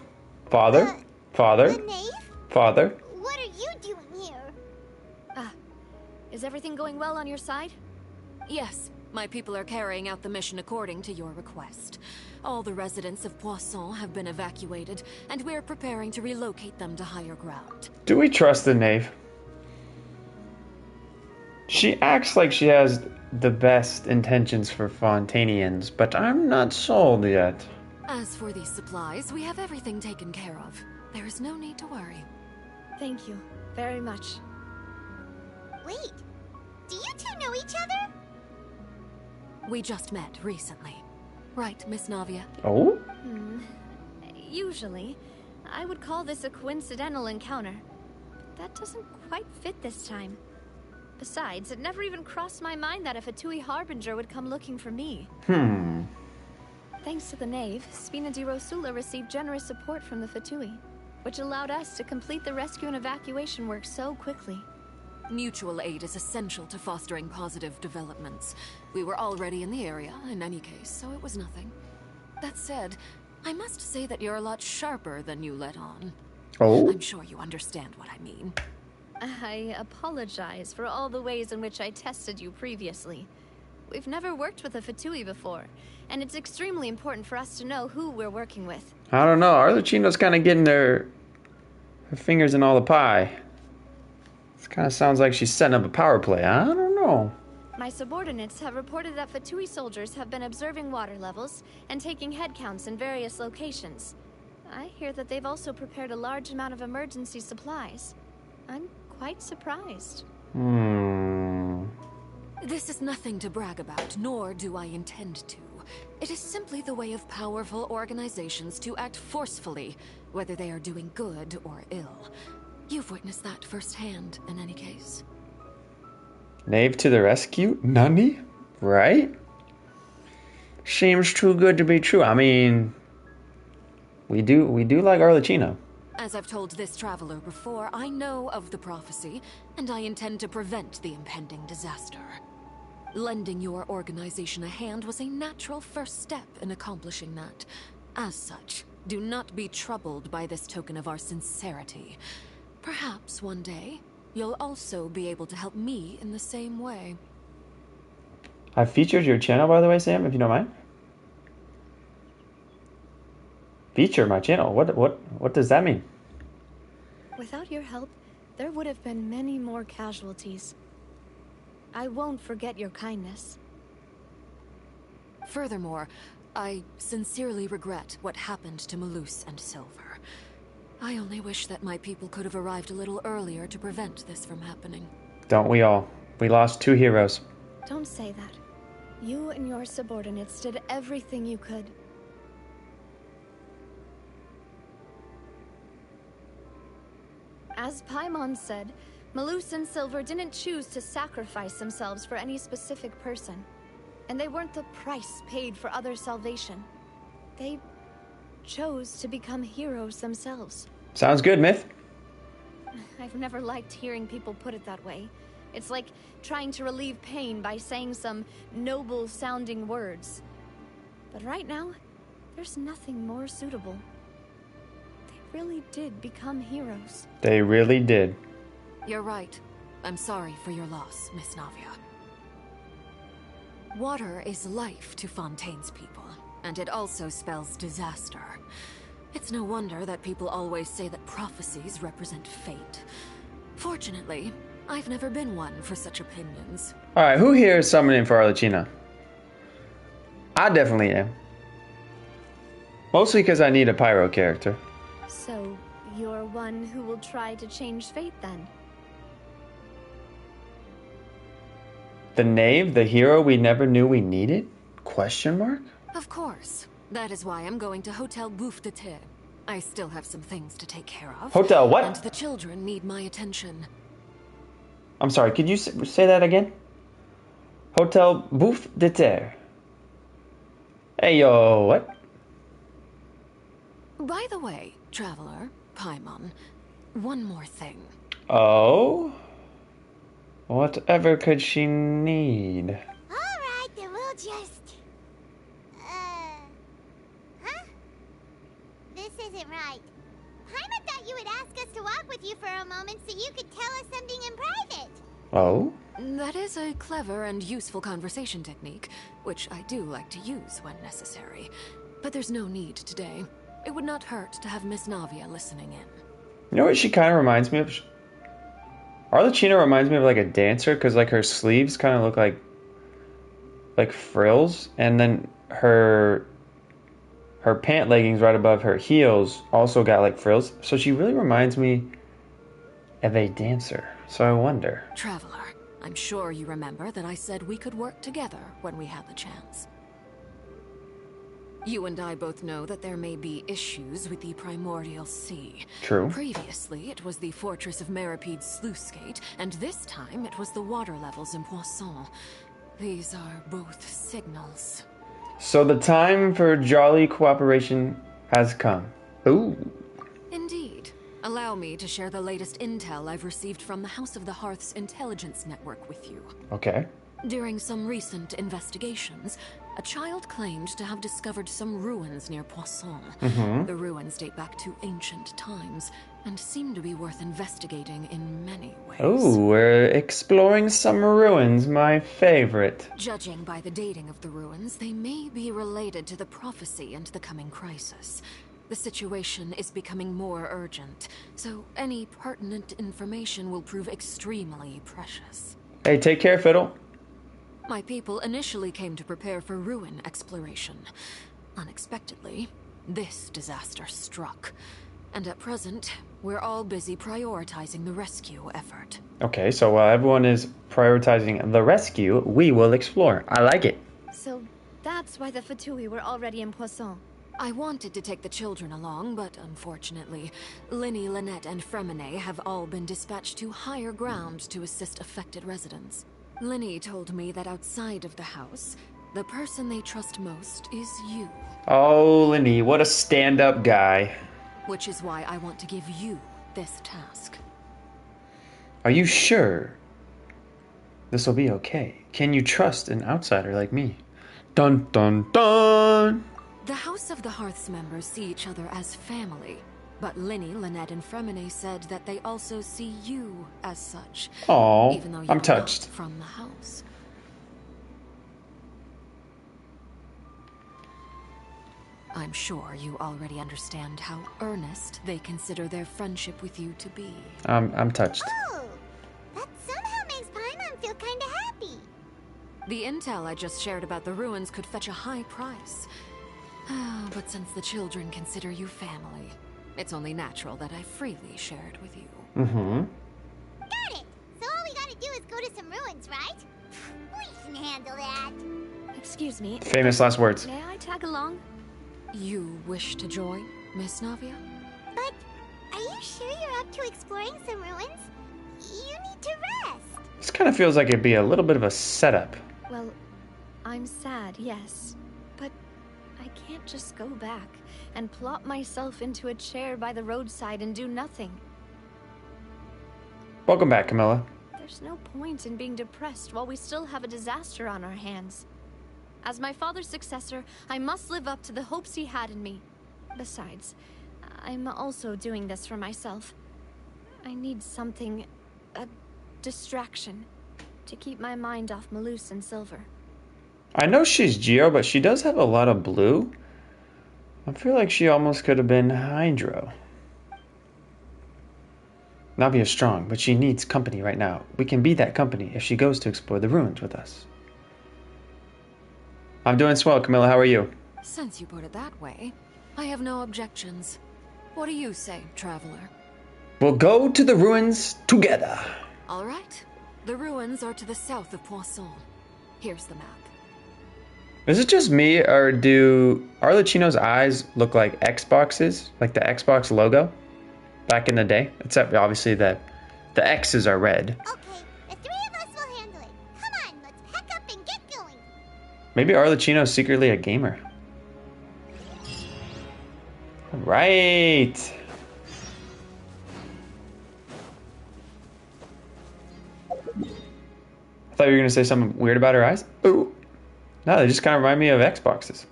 [SPEAKER 1] Father?
[SPEAKER 2] The knave?
[SPEAKER 1] Father?
[SPEAKER 2] What are you doing here?
[SPEAKER 11] Is everything going well on your side?
[SPEAKER 12] Yes, My people are carrying out the mission according to your request. All the residents of Poisson have been evacuated, and we're preparing to relocate them to higher ground.
[SPEAKER 1] Do we trust the knave? She acts like she has the best intentions for Fontanians, but I'm not sold yet.
[SPEAKER 12] As for these supplies, we have everything taken care of. There is no need to worry.
[SPEAKER 11] Thank you very much.
[SPEAKER 2] Wait, do you two know each other?
[SPEAKER 12] We just met recently. Right, Miss Navia?
[SPEAKER 1] Oh?
[SPEAKER 11] Usually, I would call this a coincidental encounter. But that doesn't quite fit this time. Besides, it never even crossed my mind that a Fatui Harbinger would come looking for me. Thanks to the Knave, Spina di Rosula received generous support from the Fatui, which allowed us to complete the rescue and evacuation work so quickly.
[SPEAKER 12] Mutual aid is essential to fostering positive developments. We were already in the area, in any case, so it was nothing. That said, I must say that you're a lot sharper than you let on.
[SPEAKER 1] Oh?
[SPEAKER 12] I'm sure you understand what I mean.
[SPEAKER 11] I apologize for all the ways in which I tested you previously. We've never worked with a Fatui before, and it's extremely important for us to know who we're working with.
[SPEAKER 1] I don't know. Arlecchino's kind of getting her fingers in all the pie. This kind of sounds like she's setting up a power play. I don't know.
[SPEAKER 11] My subordinates have reported that Fatui soldiers have been observing water levels and taking head counts in various locations. I hear that they've also prepared a large amount of emergency supplies. I'm quite surprised.
[SPEAKER 12] This is nothing to brag about, nor do I intend to. It is simply the way of powerful organizations to act forcefully, whether they are doing good or ill. You've witnessed that firsthand, in any case.
[SPEAKER 1] Knave to the rescue? Nani? Right? Seems too good to be true. I mean, we do like Arlecchino.
[SPEAKER 12] As I've told this traveler before, I know of the prophecy, and I intend to prevent the impending disaster. Lending your organization a hand was a natural first step in accomplishing that. As such, do not be troubled by this token of our sincerity. Perhaps one day, you'll also be able to help me in the same way.
[SPEAKER 1] I featured your channel, by the way, Sam, if you don't mind. Feature my channel? What does that mean?
[SPEAKER 11] Without your help, there would have been many more casualties. I won't forget your kindness.
[SPEAKER 12] Furthermore, I sincerely regret what happened to Malus and Silver. I only wish that my people could have arrived a little earlier to prevent this from happening.
[SPEAKER 1] Don't we all? We lost 2 heroes.
[SPEAKER 11] Don't say that. You and your subordinates did everything you could. As Paimon said, Malus and Silver didn't choose to sacrifice themselves for any specific person. And they weren't the price paid for other salvation. They chose to become heroes themselves.
[SPEAKER 1] Sounds good, Myth.
[SPEAKER 11] I've never liked hearing people put it that way. It's like trying to relieve pain by saying some noble-sounding words. But right now, there's nothing more suitable. They really did become heroes.
[SPEAKER 1] They really did.
[SPEAKER 12] You're right. I'm sorry for your loss, Miss Navia. Water is life to Fontaine's people, and it also spells disaster. It's no wonder that people always say that prophecies represent fate. Fortunately, I've never been one for such opinions.
[SPEAKER 1] Alright, who here is summoning for Arlecchino? I definitely am. Mostly because I need a pyro character.
[SPEAKER 11] So, you're one who will try to change fate then?
[SPEAKER 1] The knave, the hero we never knew we needed? Question mark?
[SPEAKER 12] Of course. That is why I'm going to Hotel Bouffe de Thé. I still have some things to take care of.
[SPEAKER 1] Hotel what?
[SPEAKER 12] And the children need my attention.
[SPEAKER 1] I'm sorry, could you say that again? Hotel Bouffe de Terre. Hey, yo, what?
[SPEAKER 12] By the way, traveler, Paimon, one more thing.
[SPEAKER 1] Oh? Whatever could she need?
[SPEAKER 2] Alright, then we'll just... Huh? This isn't right. Paimon thought you would ask us to walk with you for a moment so you could tell us something in private.
[SPEAKER 1] Oh?
[SPEAKER 12] That is a clever and useful conversation technique, which I do like to use when necessary. But there's no need today. It would not hurt to have Miss Navia listening in.
[SPEAKER 1] You know what she kind of reminds me of? Arlecchino reminds me of like a dancer because like her sleeves kind of look like frills, and then her pant leggings right above her heels also got like frills. So she really reminds me of a dancer. So I wonder.
[SPEAKER 12] Traveler, I'm sure you remember that I said we could work together when we had the chance. You and I both know that there may be issues with the Primordial Sea.
[SPEAKER 1] True.
[SPEAKER 12] Previously, it was the Fortress of Meripede's sluice gate, and this time it was the water levels in Poisson. These are both signals.
[SPEAKER 1] So the time for jolly cooperation has come. Ooh.
[SPEAKER 12] Indeed. Allow me to share the latest intel I've received from the House of the Hearth's intelligence network with you.
[SPEAKER 1] Okay.
[SPEAKER 12] During some recent investigations, a child claimed to have discovered some ruins near Poisson. The ruins date back to ancient times and seem to be worth investigating in many ways.
[SPEAKER 1] Ooh, we're exploring some ruins, my favorite.
[SPEAKER 12] Judging by the dating of the ruins, they may be related to the prophecy and the coming crisis. The situation is becoming more urgent, so any pertinent information will prove extremely precious.
[SPEAKER 1] Hey, take care, Fiddle.
[SPEAKER 12] My people initially came to prepare for ruin exploration. Unexpectedly, this disaster struck. And at present, we're all busy prioritizing the rescue effort.
[SPEAKER 1] Okay, so while everyone is prioritizing the rescue, we will explore. I like it.
[SPEAKER 11] So that's why the Fatui were already in Poisson.
[SPEAKER 12] I wanted to take the children along, but unfortunately, Linny, Lynette, and Fremine have all been dispatched to higher ground to assist affected residents. Linny told me that outside of the house, the person they trust most is you.
[SPEAKER 1] Oh, Linny, what a stand-up guy.
[SPEAKER 12] Which is why I want to give you this task.
[SPEAKER 1] Are you sure this will be okay? Can you trust an outsider like me? Dun dun dun!
[SPEAKER 12] The House of the Hearth's members see each other as family, but Linny, Lynette, and Fremine said that they also see you as such.
[SPEAKER 1] Aw,
[SPEAKER 12] even though you're
[SPEAKER 1] I'm touched.
[SPEAKER 12] not from the house. I'm sure you already understand how earnest they consider their friendship with you to be.
[SPEAKER 1] I'm touched.
[SPEAKER 2] Oh, that somehow makes Paimon feel kinda happy.
[SPEAKER 12] The intel I just shared about the ruins could fetch a high price. But since the children consider you family, it's only natural that I freely share it with you.
[SPEAKER 1] Mm-hmm.
[SPEAKER 2] Got it! So all we gotta do is go to some ruins, right? We can handle that.
[SPEAKER 11] Excuse me.
[SPEAKER 1] Famous last words.
[SPEAKER 11] May I tag along?
[SPEAKER 12] You wish to join, Miss Navia?
[SPEAKER 2] But are you sure you're up to exploring some ruins? You need to rest.
[SPEAKER 1] This kind of feels like it'd be a little bit of a setup.
[SPEAKER 11] Well, I'm sad, yes. But I can't just go back and plop myself into a chair by the roadside and do nothing.
[SPEAKER 1] Welcome back, Camilla.
[SPEAKER 11] There's no point in being depressed while we still have a disaster on our hands. As my father's successor, I must live up to the hopes he had in me. Besides, I'm also doing this for myself. I need something, a distraction, to keep my mind off Malus and Silver.
[SPEAKER 1] I know she's Geo, but she does have a lot of blue. I feel like she almost could have been Hydro. Navia's strong, but she needs company right now. We can be that company if she goes to explore the ruins with us. I'm doing swell, Camilla. How are you?
[SPEAKER 12] Since you put it that way, I have no objections. What do you say, traveler?
[SPEAKER 1] We'll go to the ruins together.
[SPEAKER 12] All right. The ruins are to the south of Poisson. Here's the map.
[SPEAKER 1] Is it just me, or do Arlecchino's eyes look like Xboxes? Like the Xbox logo? Back in the day? Except, obviously, the X's are red.
[SPEAKER 2] Okay, the three of us will handle it. Come on, let's pack up and get going.
[SPEAKER 1] Maybe Arlecchino's secretly a gamer. Right. I thought you were going to say something weird about her eyes. Ooh. No, they just kind of remind me of Xboxes.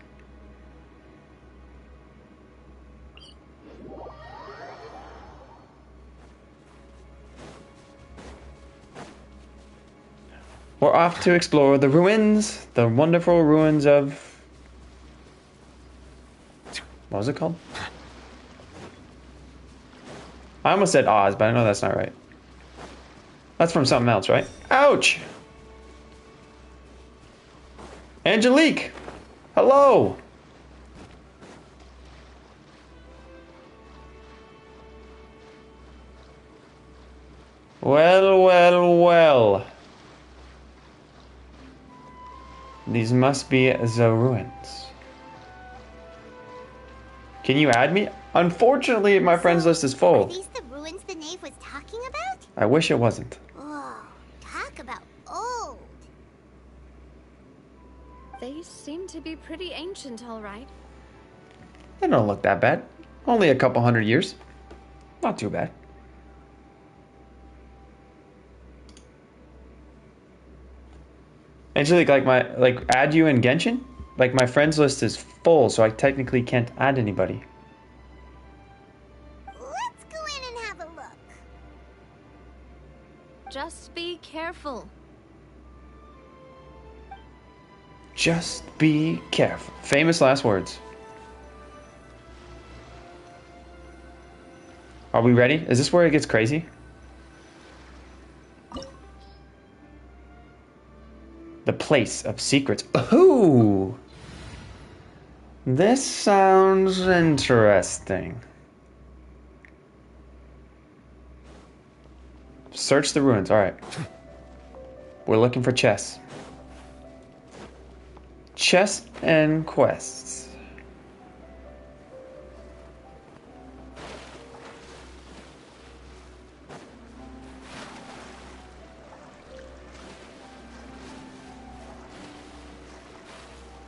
[SPEAKER 1] We're off to explore the ruins, the wonderful ruins of... What was it called? I almost said Oz, but I know that's not right. That's from something else, right? Ouch! Angelique! Hello! Well, well, well. These must be the ruins. Can you add me? Unfortunately, my friends list is full.
[SPEAKER 2] Are these the ruins the knave was talking about?
[SPEAKER 1] I wish it wasn't.
[SPEAKER 2] Oh, talk about old.
[SPEAKER 6] They seem to be pretty ancient, all right.
[SPEAKER 1] They don't look that bad. Only a couple hundred years. Not too bad. Angelique, add you in Genshin? Like, my friends list is full, so I technically can't add anybody.
[SPEAKER 2] Let's go in and have a look.
[SPEAKER 6] Just be careful.
[SPEAKER 1] Just be careful. Famous last words. Are we ready? Is this where it gets crazy? The place of secrets. Ooh! This sounds interesting. Search the ruins. Alright. We're looking for chests. Chests and quests.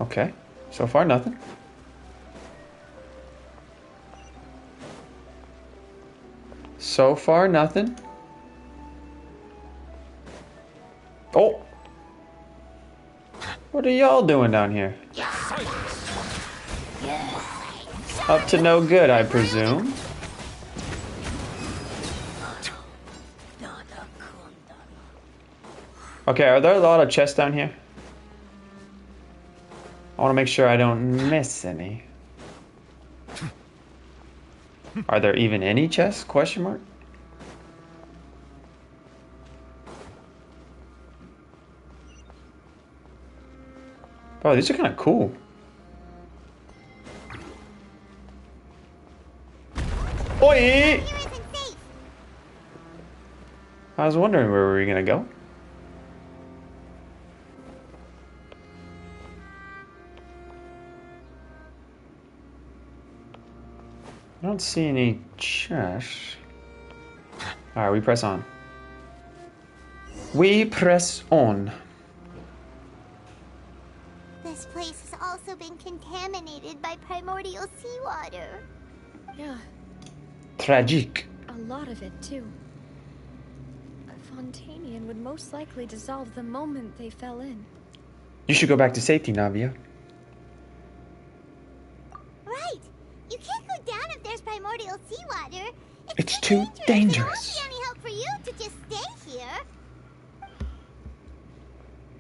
[SPEAKER 1] Okay, so far nothing. So far nothing. Oh! What are y'all doing down here? Up to no good, I presume. Okay, are there a lot of chests down here? I want to make sure I don't miss any. Are there even any chests? Question mark. Oh, these are kind of cool. Oi! I was wondering where we were gonna go. I don't see any chests. Alright, we press on. We press on.
[SPEAKER 2] This place has also been contaminated by primordial seawater.
[SPEAKER 6] Yeah.
[SPEAKER 1] Tragic.
[SPEAKER 6] A lot of it, too. A Fontanian would most likely dissolve the moment they fell in.
[SPEAKER 1] You should go back to safety, Navia.
[SPEAKER 2] Right. You can't go down if there's primordial seawater.
[SPEAKER 1] It's too dangerous.
[SPEAKER 2] It won't be any help for you to just stay here.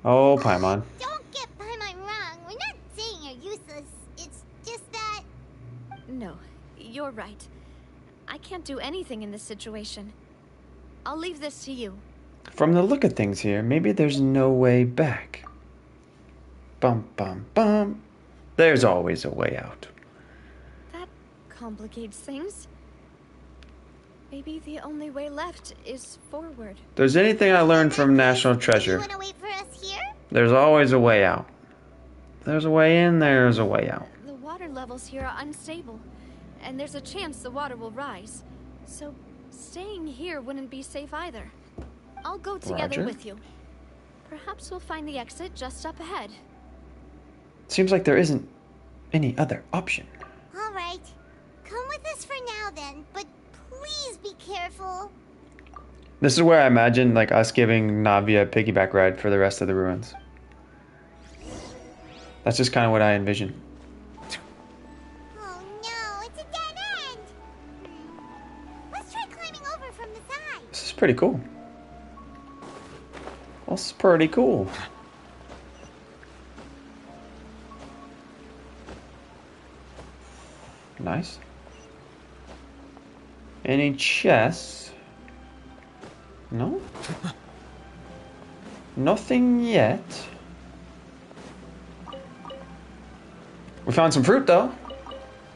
[SPEAKER 1] Oh, Paimon.
[SPEAKER 2] Don't get Paimon wrong. We're not saying you're useless. It's just that...
[SPEAKER 6] No, you're right. I can't do anything in this situation. I'll leave this to you.
[SPEAKER 1] From the look of things here, maybe there's no way back. Bum, bum, bum. There's always a way out.
[SPEAKER 6] That complicates things. Maybe the only way left is forward.
[SPEAKER 1] If there's anything I learned from National Treasure,
[SPEAKER 2] You wanna wait for us here?
[SPEAKER 1] there's always a way out. There's a way in, there's a way out.
[SPEAKER 6] The water levels here are unstable, and there's a chance the water will rise. So staying here wouldn't be safe either. I'll go together
[SPEAKER 1] Roger.
[SPEAKER 6] with you. Perhaps we'll find the exit just up ahead.
[SPEAKER 1] Seems like there isn't any other option.
[SPEAKER 2] All right. Come with us for now then, but please be careful.
[SPEAKER 1] This is where I imagine like us giving Navia a piggyback ride for the rest of the ruins. That's just kind of what I envision.
[SPEAKER 2] Oh no, it's a dead end. Let's try climbing over from the side.
[SPEAKER 1] This is pretty cool. That's pretty cool. Nice. Any chests? No? Nothing yet. We found some fruit though.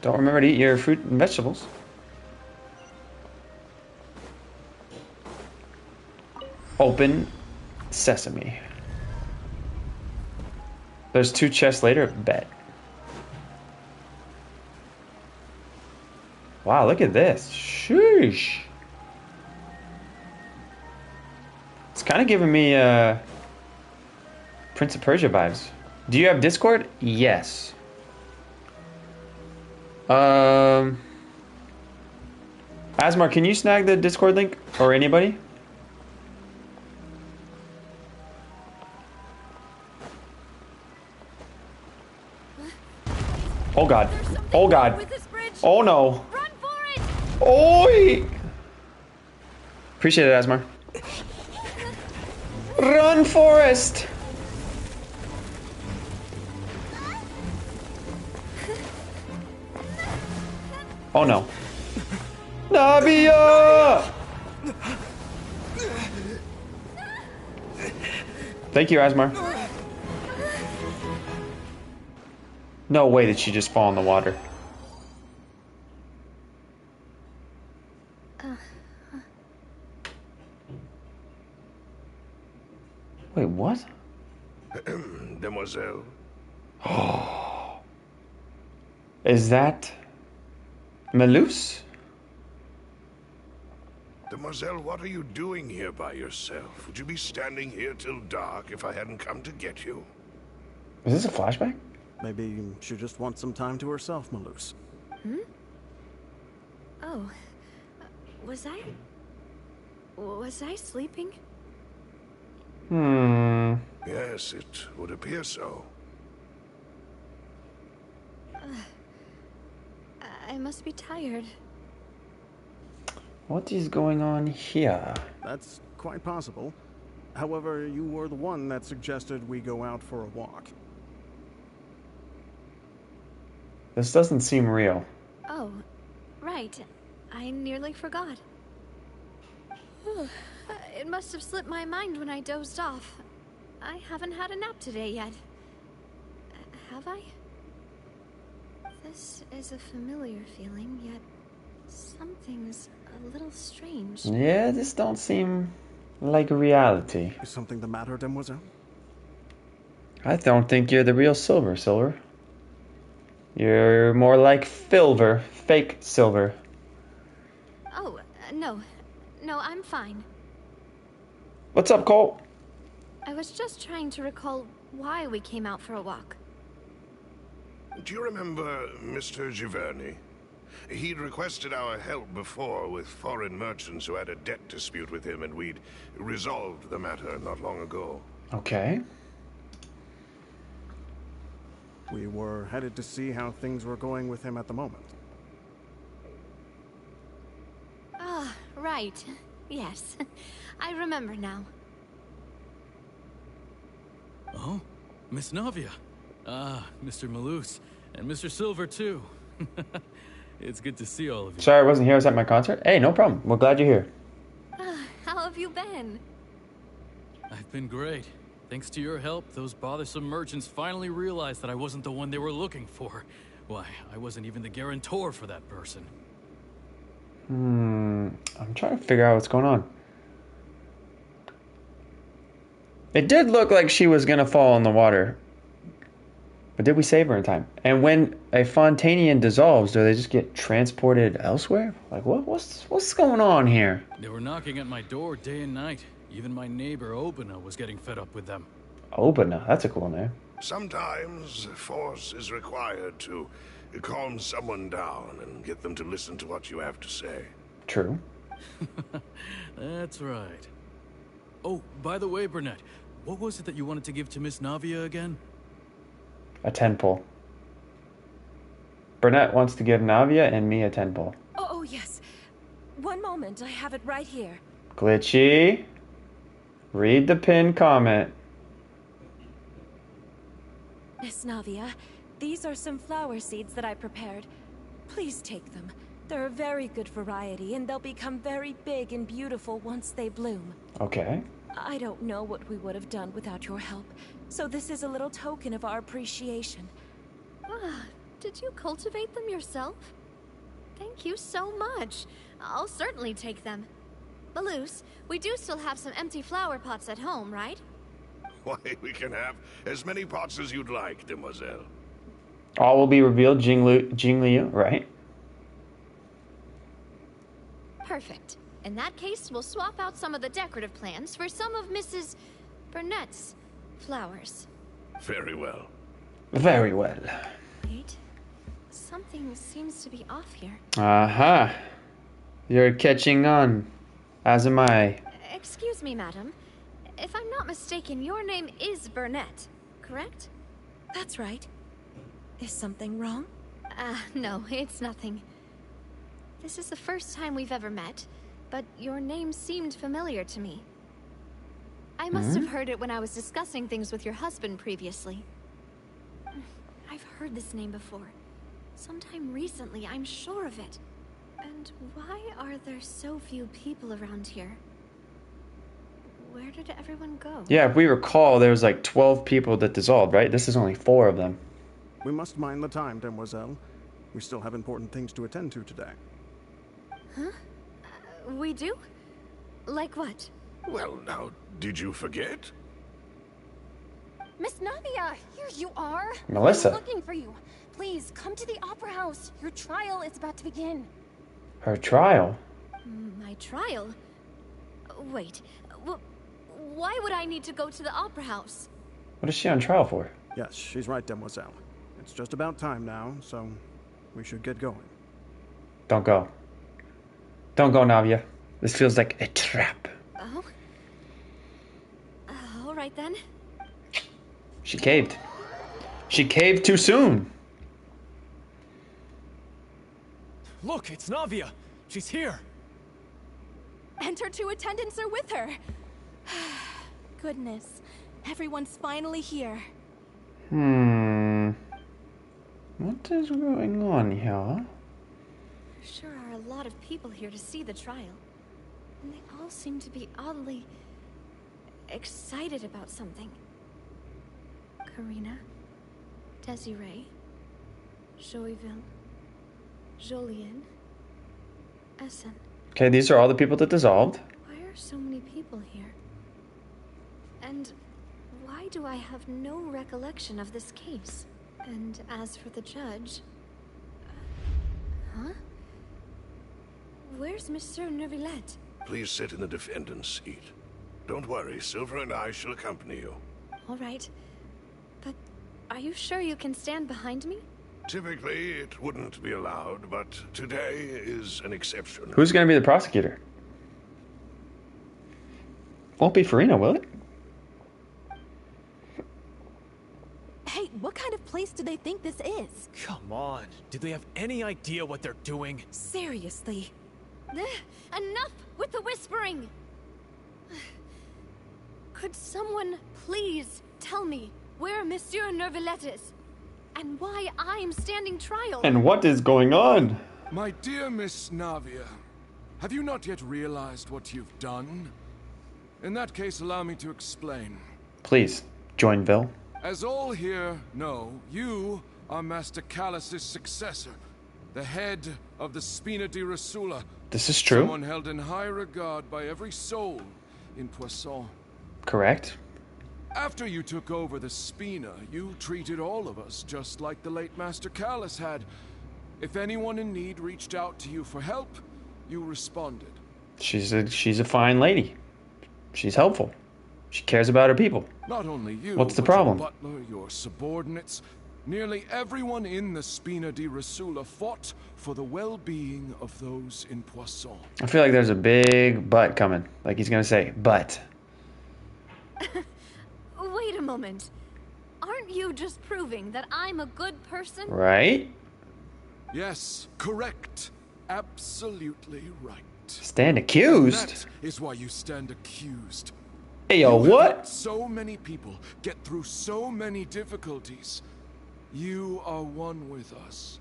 [SPEAKER 1] Don't remember to eat your fruit and vegetables. Open sesame. There's 2 chests later. Bet. Wow, look at this. Sheesh. It's kind of giving me Prince of Persia vibes. Do you have Discord? Yes. Asmar, can you snag the Discord link? Or anybody? Oh god. Oh god. Oh no.
[SPEAKER 2] Run for it!
[SPEAKER 1] Oi! Appreciate it, Asmar. Run, Forest! Oh no. Nabia! Thank you, Asmar. No way did she just fall in the water. Wait, what?
[SPEAKER 9] Demoiselle.
[SPEAKER 1] Oh. Is that Melus?
[SPEAKER 9] Demoiselle, what are you doing here by yourself? Would you be standing here till dark if I hadn't come to get you?
[SPEAKER 1] Is this a flashback?
[SPEAKER 10] Maybe she just wants some time to herself, Melus.
[SPEAKER 11] Hmm? Oh. Was I sleeping?
[SPEAKER 9] Yes, it would appear so.
[SPEAKER 11] I must be tired.
[SPEAKER 1] What is going on here?
[SPEAKER 10] That's quite possible. However, you were the one that suggested we go out for a walk.
[SPEAKER 1] This doesn't seem real.
[SPEAKER 11] Oh, right. I nearly forgot. It must have slipped my mind when I dozed off. I haven't had a nap today yet. Have I? This is a familiar feeling, yet something's a little strange.
[SPEAKER 1] Yeah, this don't seem like reality.
[SPEAKER 10] Is something the matter, Demoiselle?
[SPEAKER 1] I don't think you're the real Silver. You're more like Filver, fake Silver.
[SPEAKER 11] Oh, no. No, I'm fine.
[SPEAKER 1] What's up, Cole?
[SPEAKER 11] I was just trying to recall why we came out for a walk.
[SPEAKER 9] Do you remember Mr. Giverny? He'd requested our help before with foreign merchants who had a debt dispute with him, and we'd resolved the matter not long ago.
[SPEAKER 1] Okay.
[SPEAKER 10] We were headed to see how things were going with him at the moment.
[SPEAKER 11] Ah, right. Yes. I remember now.
[SPEAKER 8] Oh? Miss Navia. Ah, Mr. Melus. And Mr. Silver, too. It's good to see all of you.
[SPEAKER 1] Sorry I wasn't here. I was at my concert. Hey, no problem. We're glad you're here.
[SPEAKER 11] How have you been?
[SPEAKER 8] I've been great. Thanks to your help, those bothersome merchants finally realized that I wasn't the one they were looking for. Why, I wasn't even the guarantor for that person.
[SPEAKER 1] I'm trying to figure out what's going on. It did look like she was gonna fall in the water. But did we save her in time? And when a Fontanian dissolves, do they just get transported elsewhere? Like, what's going on here?
[SPEAKER 8] They were knocking at my door day and night. Even my neighbor Obina was getting fed up with them.
[SPEAKER 1] Obina, that's a cool name.
[SPEAKER 9] Sometimes force is required to calm someone down and get them to listen to what you have to say.
[SPEAKER 1] True.
[SPEAKER 8] That's right. Oh, by the way, Burnett, what was it that you wanted to give to Miss Navia again?
[SPEAKER 1] A 10 pull. Burnett wants to give Navia and me a 10 pull.
[SPEAKER 3] Oh, yes. One moment, I have it right here.
[SPEAKER 1] Glitchy. Read the pinned comment.
[SPEAKER 13] Miss Navia, these are some flower seeds that I prepared. Please take them. They're a very good variety, and they'll become very big and beautiful once they bloom.
[SPEAKER 1] Okay.
[SPEAKER 13] I don't know what we would have done without your help, so this is a little token of our appreciation.
[SPEAKER 6] Ah, did you cultivate them yourself? Thank you so much. I'll certainly take them. Malus, we do still have some empty flower pots at home, right?
[SPEAKER 9] Why, we can have as many pots as you'd like, demoiselle.
[SPEAKER 1] All will be revealed, Jingliu, right?
[SPEAKER 6] Perfect. In that case, we'll swap out some of the decorative plants for some of Mrs. Burnett's flowers.
[SPEAKER 9] Very well.
[SPEAKER 1] Very well.
[SPEAKER 6] Wait. Something seems to be off here.
[SPEAKER 1] Uh-huh. You're catching on. As am I.
[SPEAKER 6] Excuse me, madam. If I'm not mistaken, your name is Burnett, correct?
[SPEAKER 13] That's right. Is something wrong?
[SPEAKER 6] No, it's nothing. This is the first time we've ever met, but your name seemed familiar to me. I must have heard it when I was discussing things with your husband previously. I've heard this name before. Sometime recently, I'm sure of it. And why are there so few people around here? Where did everyone go?
[SPEAKER 1] Yeah, if we recall, there was like 12 people that dissolved, right? This is only 4 of them.
[SPEAKER 10] We must mind the time, demoiselle. We still have important things to attend to today.
[SPEAKER 6] Huh? We do? Like what?
[SPEAKER 9] Well, now, did you forget?
[SPEAKER 3] Miss Navia, here you are.
[SPEAKER 1] Melissa.
[SPEAKER 3] I'm looking for you. Please, come to the Opera House. Your trial is about to begin.
[SPEAKER 1] Her trial?
[SPEAKER 6] My trial? Wait, why would I need to go to the Opera House?
[SPEAKER 1] What is she on trial for?
[SPEAKER 10] Yes, she's right, demoiselle. It's just about time now, so we should get going.
[SPEAKER 1] Don't go. Don't go, Navia. This feels like a trap.
[SPEAKER 6] Oh? All right then.
[SPEAKER 1] She caved. She caved too soon.
[SPEAKER 4] Look, it's Navia. She's here.
[SPEAKER 13] And her 2 attendants are with her. Goodness. Everyone's finally here.
[SPEAKER 1] What is going on here?
[SPEAKER 6] Sure are a lot of people here to see the trial. And they all seem to be oddly excited about something. Karina, Desiree, Joyville, Jolien, Essen.
[SPEAKER 1] Okay, these are all the people that dissolved.
[SPEAKER 6] Why are so many people here? And why do I have no recollection of this case? And as for the judge... huh? Where's Monsieur Neuvillette?
[SPEAKER 9] Please sit in the defendant's seat. Don't worry, Silver and I shall accompany you.
[SPEAKER 6] All right. But are you sure you can stand behind me?
[SPEAKER 9] Typically, it wouldn't be allowed, but today is an exception.
[SPEAKER 1] Who's going to be the prosecutor? Won't be Farina, will it?
[SPEAKER 13] Hey, what kind of place do they think this is?
[SPEAKER 4] Come on. Do they have any idea what they're doing?
[SPEAKER 13] Seriously.
[SPEAKER 6] Enough with the whispering! Could someone please tell me where Monsieur Neuvillette is? And why I'm standing trial?
[SPEAKER 1] And what is going on?
[SPEAKER 14] My dear Miss Navia, have you not yet realized what you've done? In that case, allow me to explain.
[SPEAKER 1] Please, Joinville.
[SPEAKER 14] As all here know, you are Master Callus's successor, the head of the Spina di Rosula.
[SPEAKER 1] This is true.
[SPEAKER 14] Someone held in high regard by every soul in Poisson.
[SPEAKER 1] Correct.
[SPEAKER 14] After you took over the Spina, you treated all of us just like the late Master Callus had. If anyone in need reached out to you for help, you responded.
[SPEAKER 1] She's a fine lady. She's helpful. She cares about her people.
[SPEAKER 14] Not only you,
[SPEAKER 1] What's the
[SPEAKER 14] but
[SPEAKER 1] problem?
[SPEAKER 14] Your butler, your subordinates, nearly everyone in the Spina di Rosula fought for the well-being of those in Poisson.
[SPEAKER 1] I feel like there's a big but coming. Like he's going to say, but.
[SPEAKER 6] Wait a moment. Aren't you just proving that I'm a good person?
[SPEAKER 1] Right?
[SPEAKER 14] Yes, correct. Absolutely right.
[SPEAKER 1] Stand accused?
[SPEAKER 14] That is why you stand accused.
[SPEAKER 1] Hey, yo,
[SPEAKER 14] You have
[SPEAKER 1] what?
[SPEAKER 14] helped so many people get through so many difficulties. You are one with us.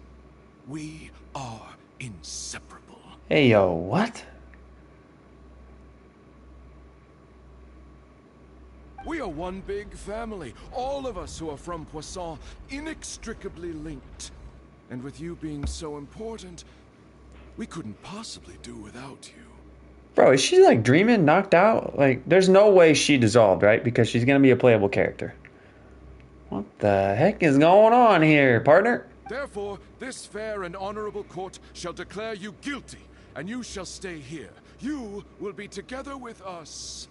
[SPEAKER 14] We are inseparable.
[SPEAKER 1] Hey, yo, what?
[SPEAKER 14] We are one big family, all of us who are from Poisson, inextricably linked. And with you being so important, we couldn't possibly do without you.
[SPEAKER 1] Bro, is she like dreaming, knocked out? Like, there's no way she dissolved, right? Because she's gonna be a playable character. What the heck is going on here, partner?
[SPEAKER 14] Therefore, this fair and honorable court shall declare you guilty, and you shall stay here. You will be together with us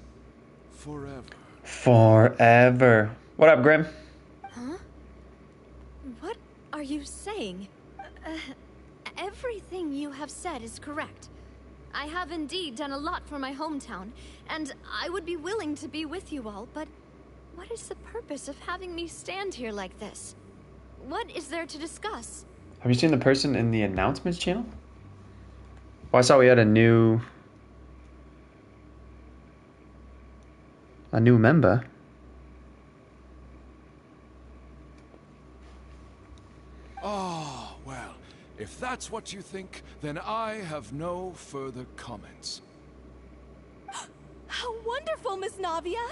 [SPEAKER 14] forever.
[SPEAKER 1] Forever. What up, Grim?
[SPEAKER 11] Huh? What are you saying? Everything you have said is correct. I have indeed done a lot for my hometown, and I would be willing to be with you all, but what is the purpose of having me stand here like this? What is there to discuss?
[SPEAKER 1] Have you seen the person in the announcements channel? Well, I saw we had a new member.
[SPEAKER 14] Oh, well, if that's what you think, then I have no further comments.
[SPEAKER 13] How wonderful, Miss Navia!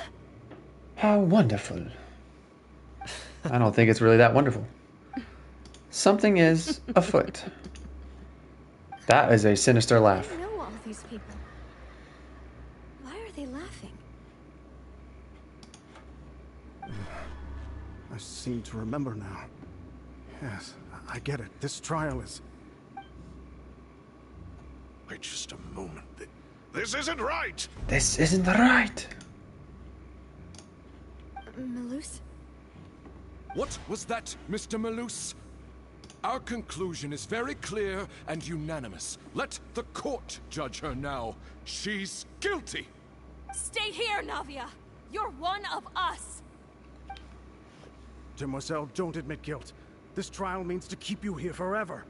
[SPEAKER 1] How wonderful. I don't think it's really that wonderful. Something is afoot. That is a sinister laugh.
[SPEAKER 11] I know all these people. Why are they laughing?
[SPEAKER 10] I seem to remember now. Yes, I get it. This trial is...
[SPEAKER 9] Wait just a moment. This isn't right!
[SPEAKER 1] This isn't right.
[SPEAKER 11] Malus?
[SPEAKER 14] What was that, Mr. Malus? Our conclusion is very clear and unanimous. Let the court judge her now. She's guilty!
[SPEAKER 13] Stay here, Navia! You're one of us!
[SPEAKER 10] Demoiselle, don't admit guilt. This trial means to keep you here forever.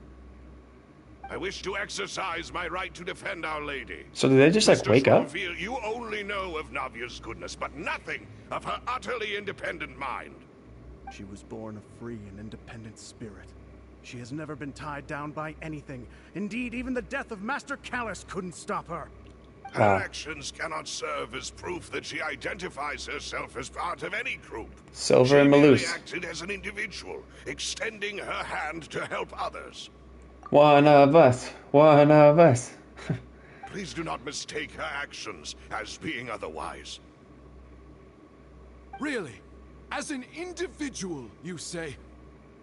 [SPEAKER 9] I wish to exercise my right to defend Our Lady.
[SPEAKER 1] So did they just like
[SPEAKER 9] Mr.
[SPEAKER 1] wake up?
[SPEAKER 9] Schonfield, you only know of Navia's goodness, but nothing of her utterly independent mind.
[SPEAKER 10] She was born a free and independent spirit. She has never been tied down by anything. Indeed, even the death of Master Callus couldn't stop her.
[SPEAKER 9] Her actions cannot serve as proof that she identifies herself as part of any group.
[SPEAKER 1] Silver and
[SPEAKER 9] She merely
[SPEAKER 1] Malus.
[SPEAKER 9] acted as an individual, extending her hand to help others.
[SPEAKER 1] One of us. One of us.
[SPEAKER 9] Please do not mistake her actions as being otherwise.
[SPEAKER 14] Really? As an individual, you say?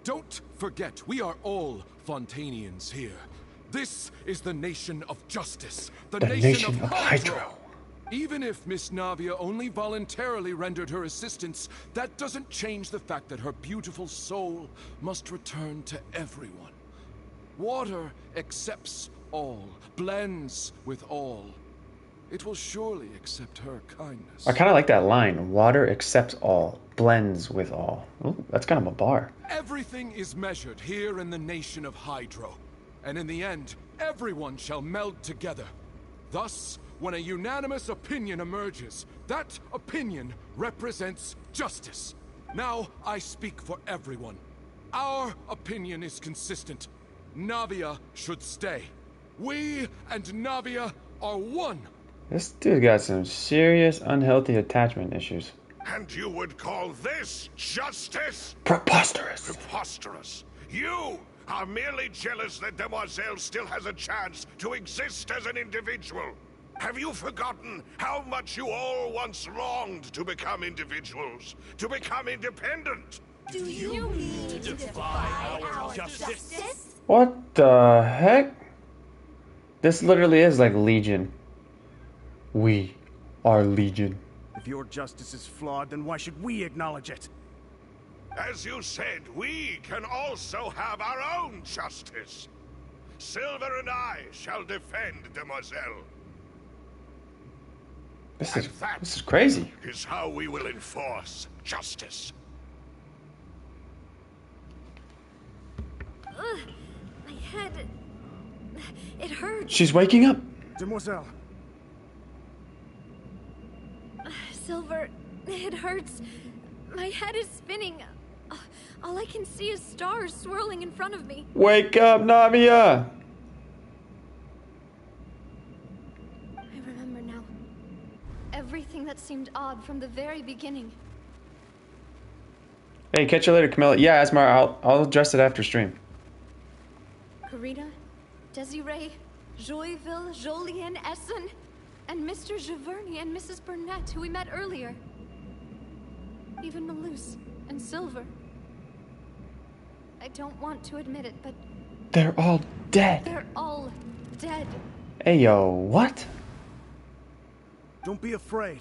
[SPEAKER 14] Don't forget, we are all Fontanians here. This is the nation of justice. The nation of Hydro. Even if Miss Navia only voluntarily rendered her assistance, that doesn't change the fact that her beautiful soul must return to everyone. Water accepts all, blends with all. It will surely accept her kindness.
[SPEAKER 1] I kind of like that line. Water accepts all, blends with all. Ooh, that's kind of a bar.
[SPEAKER 14] Everything is measured here in the nation of Hydro. And in the end, everyone shall meld together. Thus, when a unanimous opinion emerges, that opinion represents justice. Now I speak for everyone. Our opinion is consistent. Navia should stay. We and Navia are one.
[SPEAKER 1] This dude got some serious unhealthy attachment issues.
[SPEAKER 9] And you would call this justice?
[SPEAKER 1] Preposterous.
[SPEAKER 9] Preposterous. You are merely jealous that Demoiselle still has a chance to exist as an individual. Have you forgotten how much you all once longed to become individuals, to become independent?
[SPEAKER 2] Do you mean to defy our justice?
[SPEAKER 1] What the heck? This literally is like Legion. We are Legion.
[SPEAKER 10] If your justice is flawed, then why should we acknowledge it?
[SPEAKER 9] As you said, we can also have our own justice. Silver and I shall defend Demoiselle.
[SPEAKER 1] This is crazy.
[SPEAKER 9] Is how we will enforce justice.
[SPEAKER 11] My head... It hurts.
[SPEAKER 1] She's waking up.
[SPEAKER 10] Demoiselle.
[SPEAKER 11] Silver, it hurts. My head is spinning. All I can see is stars swirling in front of me.
[SPEAKER 1] Wake up, Navia!
[SPEAKER 11] I remember now. Everything that seemed odd from the very beginning.
[SPEAKER 1] Hey, catch you later, Camilla. Yeah, Asmar, I'll address it after stream.
[SPEAKER 11] Karina, Desiree, Joyville, Jolien, Essen, and Mr. Giverny and Mrs. Burnett, who we met earlier. Even Malus and Silver. I don't want to admit it, but...
[SPEAKER 1] They're all dead.
[SPEAKER 11] They're all dead.
[SPEAKER 1] Hey, yo, what?
[SPEAKER 10] Don't be afraid,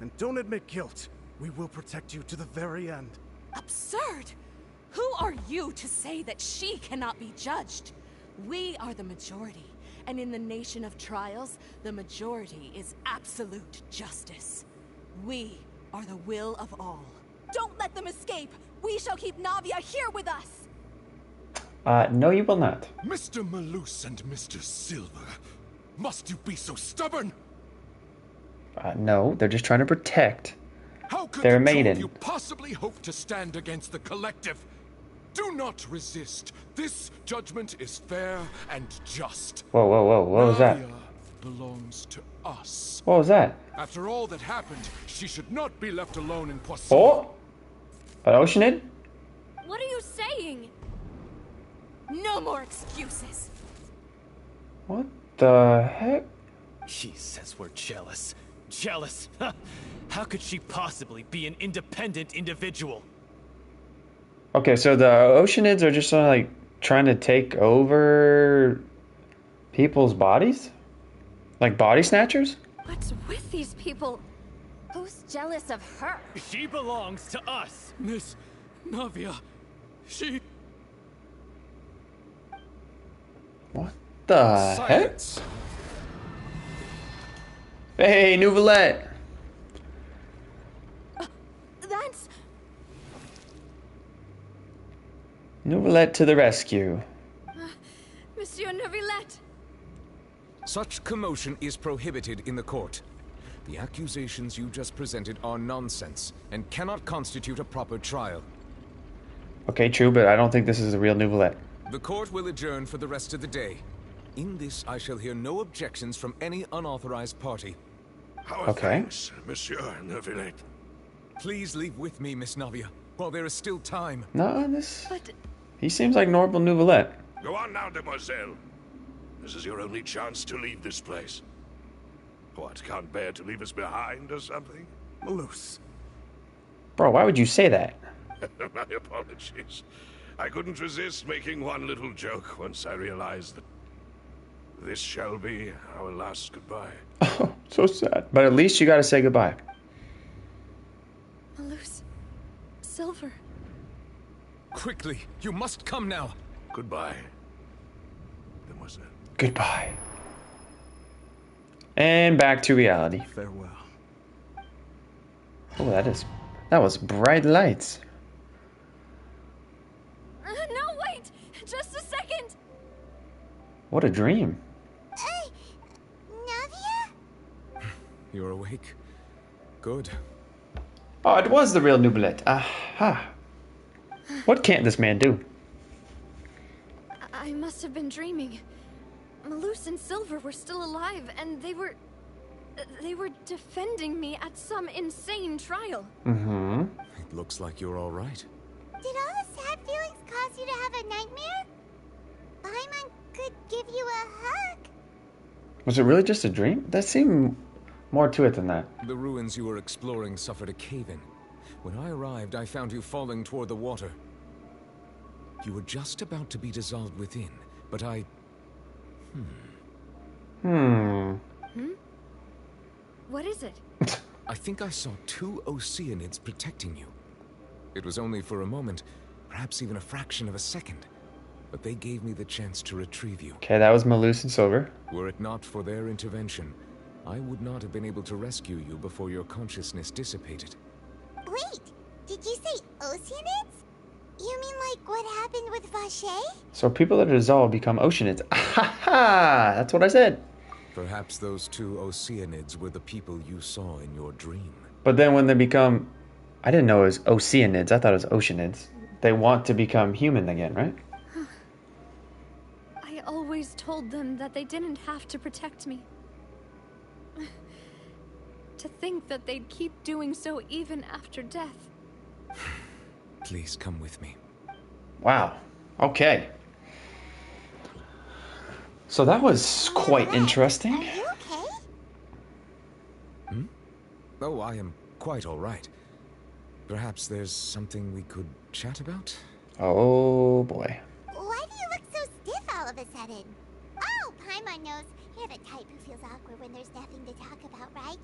[SPEAKER 10] and don't admit guilt. We will protect you to the very end.
[SPEAKER 15] Absurd! Who are you to say that she cannot be judged? We are the majority, and in the nation of trials, the majority is absolute justice. We are the will of all. Don't let them escape! We shall keep Navia here with us!
[SPEAKER 1] No, you will not.
[SPEAKER 14] Mr. Malus and Mr. Silver, must you be so stubborn?
[SPEAKER 1] No, they're just trying to protect
[SPEAKER 14] How could
[SPEAKER 1] their
[SPEAKER 14] the two
[SPEAKER 1] maiden.
[SPEAKER 14] of you possibly hope to stand against the collective? Do not resist. This judgment is fair and just.
[SPEAKER 1] Whoa, whoa, whoa, what was that?
[SPEAKER 14] Navia belongs to us.
[SPEAKER 1] What was that?
[SPEAKER 14] After all that happened, she should not be left alone in Poisson.
[SPEAKER 1] Oh? An Oceanid?
[SPEAKER 11] What are you saying?
[SPEAKER 15] No more excuses!
[SPEAKER 1] What the heck?
[SPEAKER 16] She says we're jealous. Jealous? How could she possibly be an independent individual?
[SPEAKER 1] Okay, so the Oceanids are just like trying to take over people's bodies? Like body snatchers?
[SPEAKER 11] What's with these people?
[SPEAKER 3] Who's jealous of her?
[SPEAKER 16] She belongs to us.
[SPEAKER 8] Miss Navia, she...
[SPEAKER 1] What the
[SPEAKER 7] Silence.
[SPEAKER 1] heck? Hey, Nouvelette!
[SPEAKER 11] That's...
[SPEAKER 1] Nouvelette to the rescue.
[SPEAKER 11] Monsieur Neuvillette.
[SPEAKER 7] Such commotion is prohibited in the court. The accusations you just presented are nonsense and cannot constitute a proper trial.
[SPEAKER 1] Okay, true, but I don't think this is the real Nouvelette.
[SPEAKER 7] The court will adjourn for the rest of the day. In this, I shall hear no objections from any unauthorized party.
[SPEAKER 9] Our thanks, Monsieur Neuvillette.
[SPEAKER 7] Please leave with me, Miss Navia, while there is still time.
[SPEAKER 1] No, this... He seems like normal Nouvelette.
[SPEAKER 9] Go on now, demoiselle. This is your only chance to leave this place. What, can't bear to leave us behind or something?
[SPEAKER 10] Malus.
[SPEAKER 1] Bro, why would you say that?
[SPEAKER 9] My apologies. I couldn't resist making one little joke once I realized that this shall be our last goodbye.
[SPEAKER 1] Oh, so sad. But at least you gotta say goodbye.
[SPEAKER 11] Malus. Silver.
[SPEAKER 7] Quickly, you must come now.
[SPEAKER 9] Goodbye, demoiselle.
[SPEAKER 1] Goodbye. And back to reality.
[SPEAKER 10] Farewell.
[SPEAKER 1] Oh, that was bright lights.
[SPEAKER 11] No, wait! Just a second!
[SPEAKER 1] What a dream.
[SPEAKER 2] Navia?
[SPEAKER 7] You're awake. Good.
[SPEAKER 1] Oh, it was the real Nouvelette. Aha. What can't this man do?
[SPEAKER 11] I must have been dreaming. Malus and Silver were still alive, and they were defending me at some insane trial.
[SPEAKER 1] Mm-hmm.
[SPEAKER 7] It looks like you're all right.
[SPEAKER 2] Did all the sad feelings cause you to have a nightmare? Paimon could give you a hug.
[SPEAKER 1] Was it really just a dream? That seemed more to it than that.
[SPEAKER 7] The ruins you were exploring suffered a cave-in. When I arrived, I found you falling toward the water. You were just about to be dissolved within, but I...
[SPEAKER 11] What is it?
[SPEAKER 7] I think I saw 2 Oceanids protecting you. It was only for a moment, perhaps even a fraction of a second, but they gave me the chance to retrieve you.
[SPEAKER 1] Okay, that was Malus and Silver.
[SPEAKER 7] Were it not for their intervention, I would not have been able to rescue you before your consciousness dissipated.
[SPEAKER 2] Wait, did you say Oceanids? You mean like what happened with Vache?
[SPEAKER 1] So people that are dissolved become Oceanids. Ha! That's what I said.
[SPEAKER 7] Perhaps those 2 Oceanids were the people you saw in your dream.
[SPEAKER 1] But then when they become, I didn't know it was Oceanids. I thought it was Oceanids. They want to become human again, right?
[SPEAKER 6] I always told them that they didn't have to protect me. To think that they'd keep doing so even after death.
[SPEAKER 7] Please come with me.
[SPEAKER 1] Wow. Okay. So that was quite interesting.
[SPEAKER 2] Are you okay?
[SPEAKER 7] Hmm? Oh, I am quite all right. Perhaps there's something we could chat about?
[SPEAKER 1] Oh, boy.
[SPEAKER 2] Why do you look so stiff all of a sudden? Oh, Paimon knows. You're the type who feels awkward when there's nothing to talk about, right?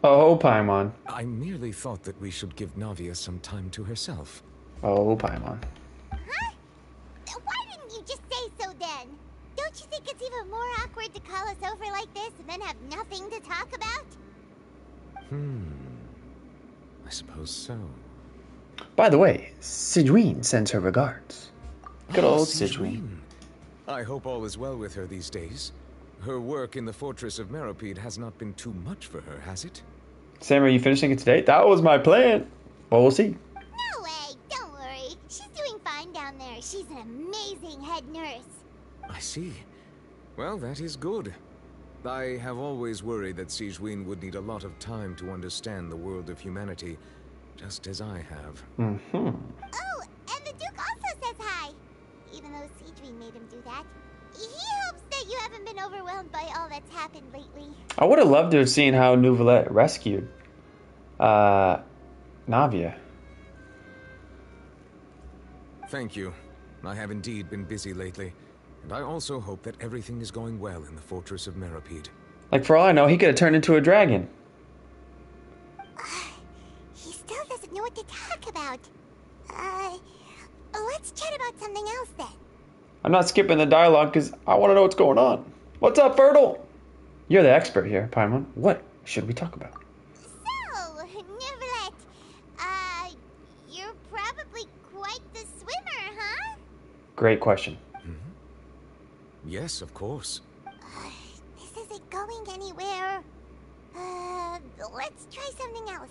[SPEAKER 1] Oh, Paimon.
[SPEAKER 7] I merely thought that we should give Navia some time to herself.
[SPEAKER 1] Oh, Paimon.
[SPEAKER 2] Huh? Why didn't you just say so then? Don't you think it's even more awkward to call us over like this and then have nothing to talk about?
[SPEAKER 7] I suppose so.
[SPEAKER 1] By the way, Sigewinne sends her regards. Good old Sigewinne.
[SPEAKER 7] I hope all is well with her these days. Her work in the Fortress of Meropide has not been too much for her, has it?
[SPEAKER 1] Sam, are you finishing it today? That was my plan. Well, we'll see.
[SPEAKER 2] No way, don't worry. She's doing fine down there. She's an amazing head nurse.
[SPEAKER 7] I see. Well, that is good. I have always worried that Sigewinne would need a lot of time to understand the world of humanity, just as I have.
[SPEAKER 1] Mm-hmm.
[SPEAKER 2] Oh, and the Duke also says hi. Even though Sigewinne made him do that. He hopes that you haven't been overwhelmed by all that's happened lately.
[SPEAKER 1] I would have loved to have seen how Neuvillette rescued Navia.
[SPEAKER 7] Thank you. I have indeed been busy lately, and I also hope that everything is going well in the Fortress of Meropide.
[SPEAKER 1] Like, for all I know, he could have turned into a dragon.
[SPEAKER 2] He still doesn't know what to talk about. Let's chat about something else then.
[SPEAKER 1] I'm not skipping the dialogue because I want to know what's going on. What's up, Fertile? You're the expert here, Paimon. What should we talk about?
[SPEAKER 2] So, Neuvillette, you're probably quite the swimmer, huh?
[SPEAKER 1] Great question.
[SPEAKER 7] Yes, of course.
[SPEAKER 2] This isn't going anywhere. Let's try something else.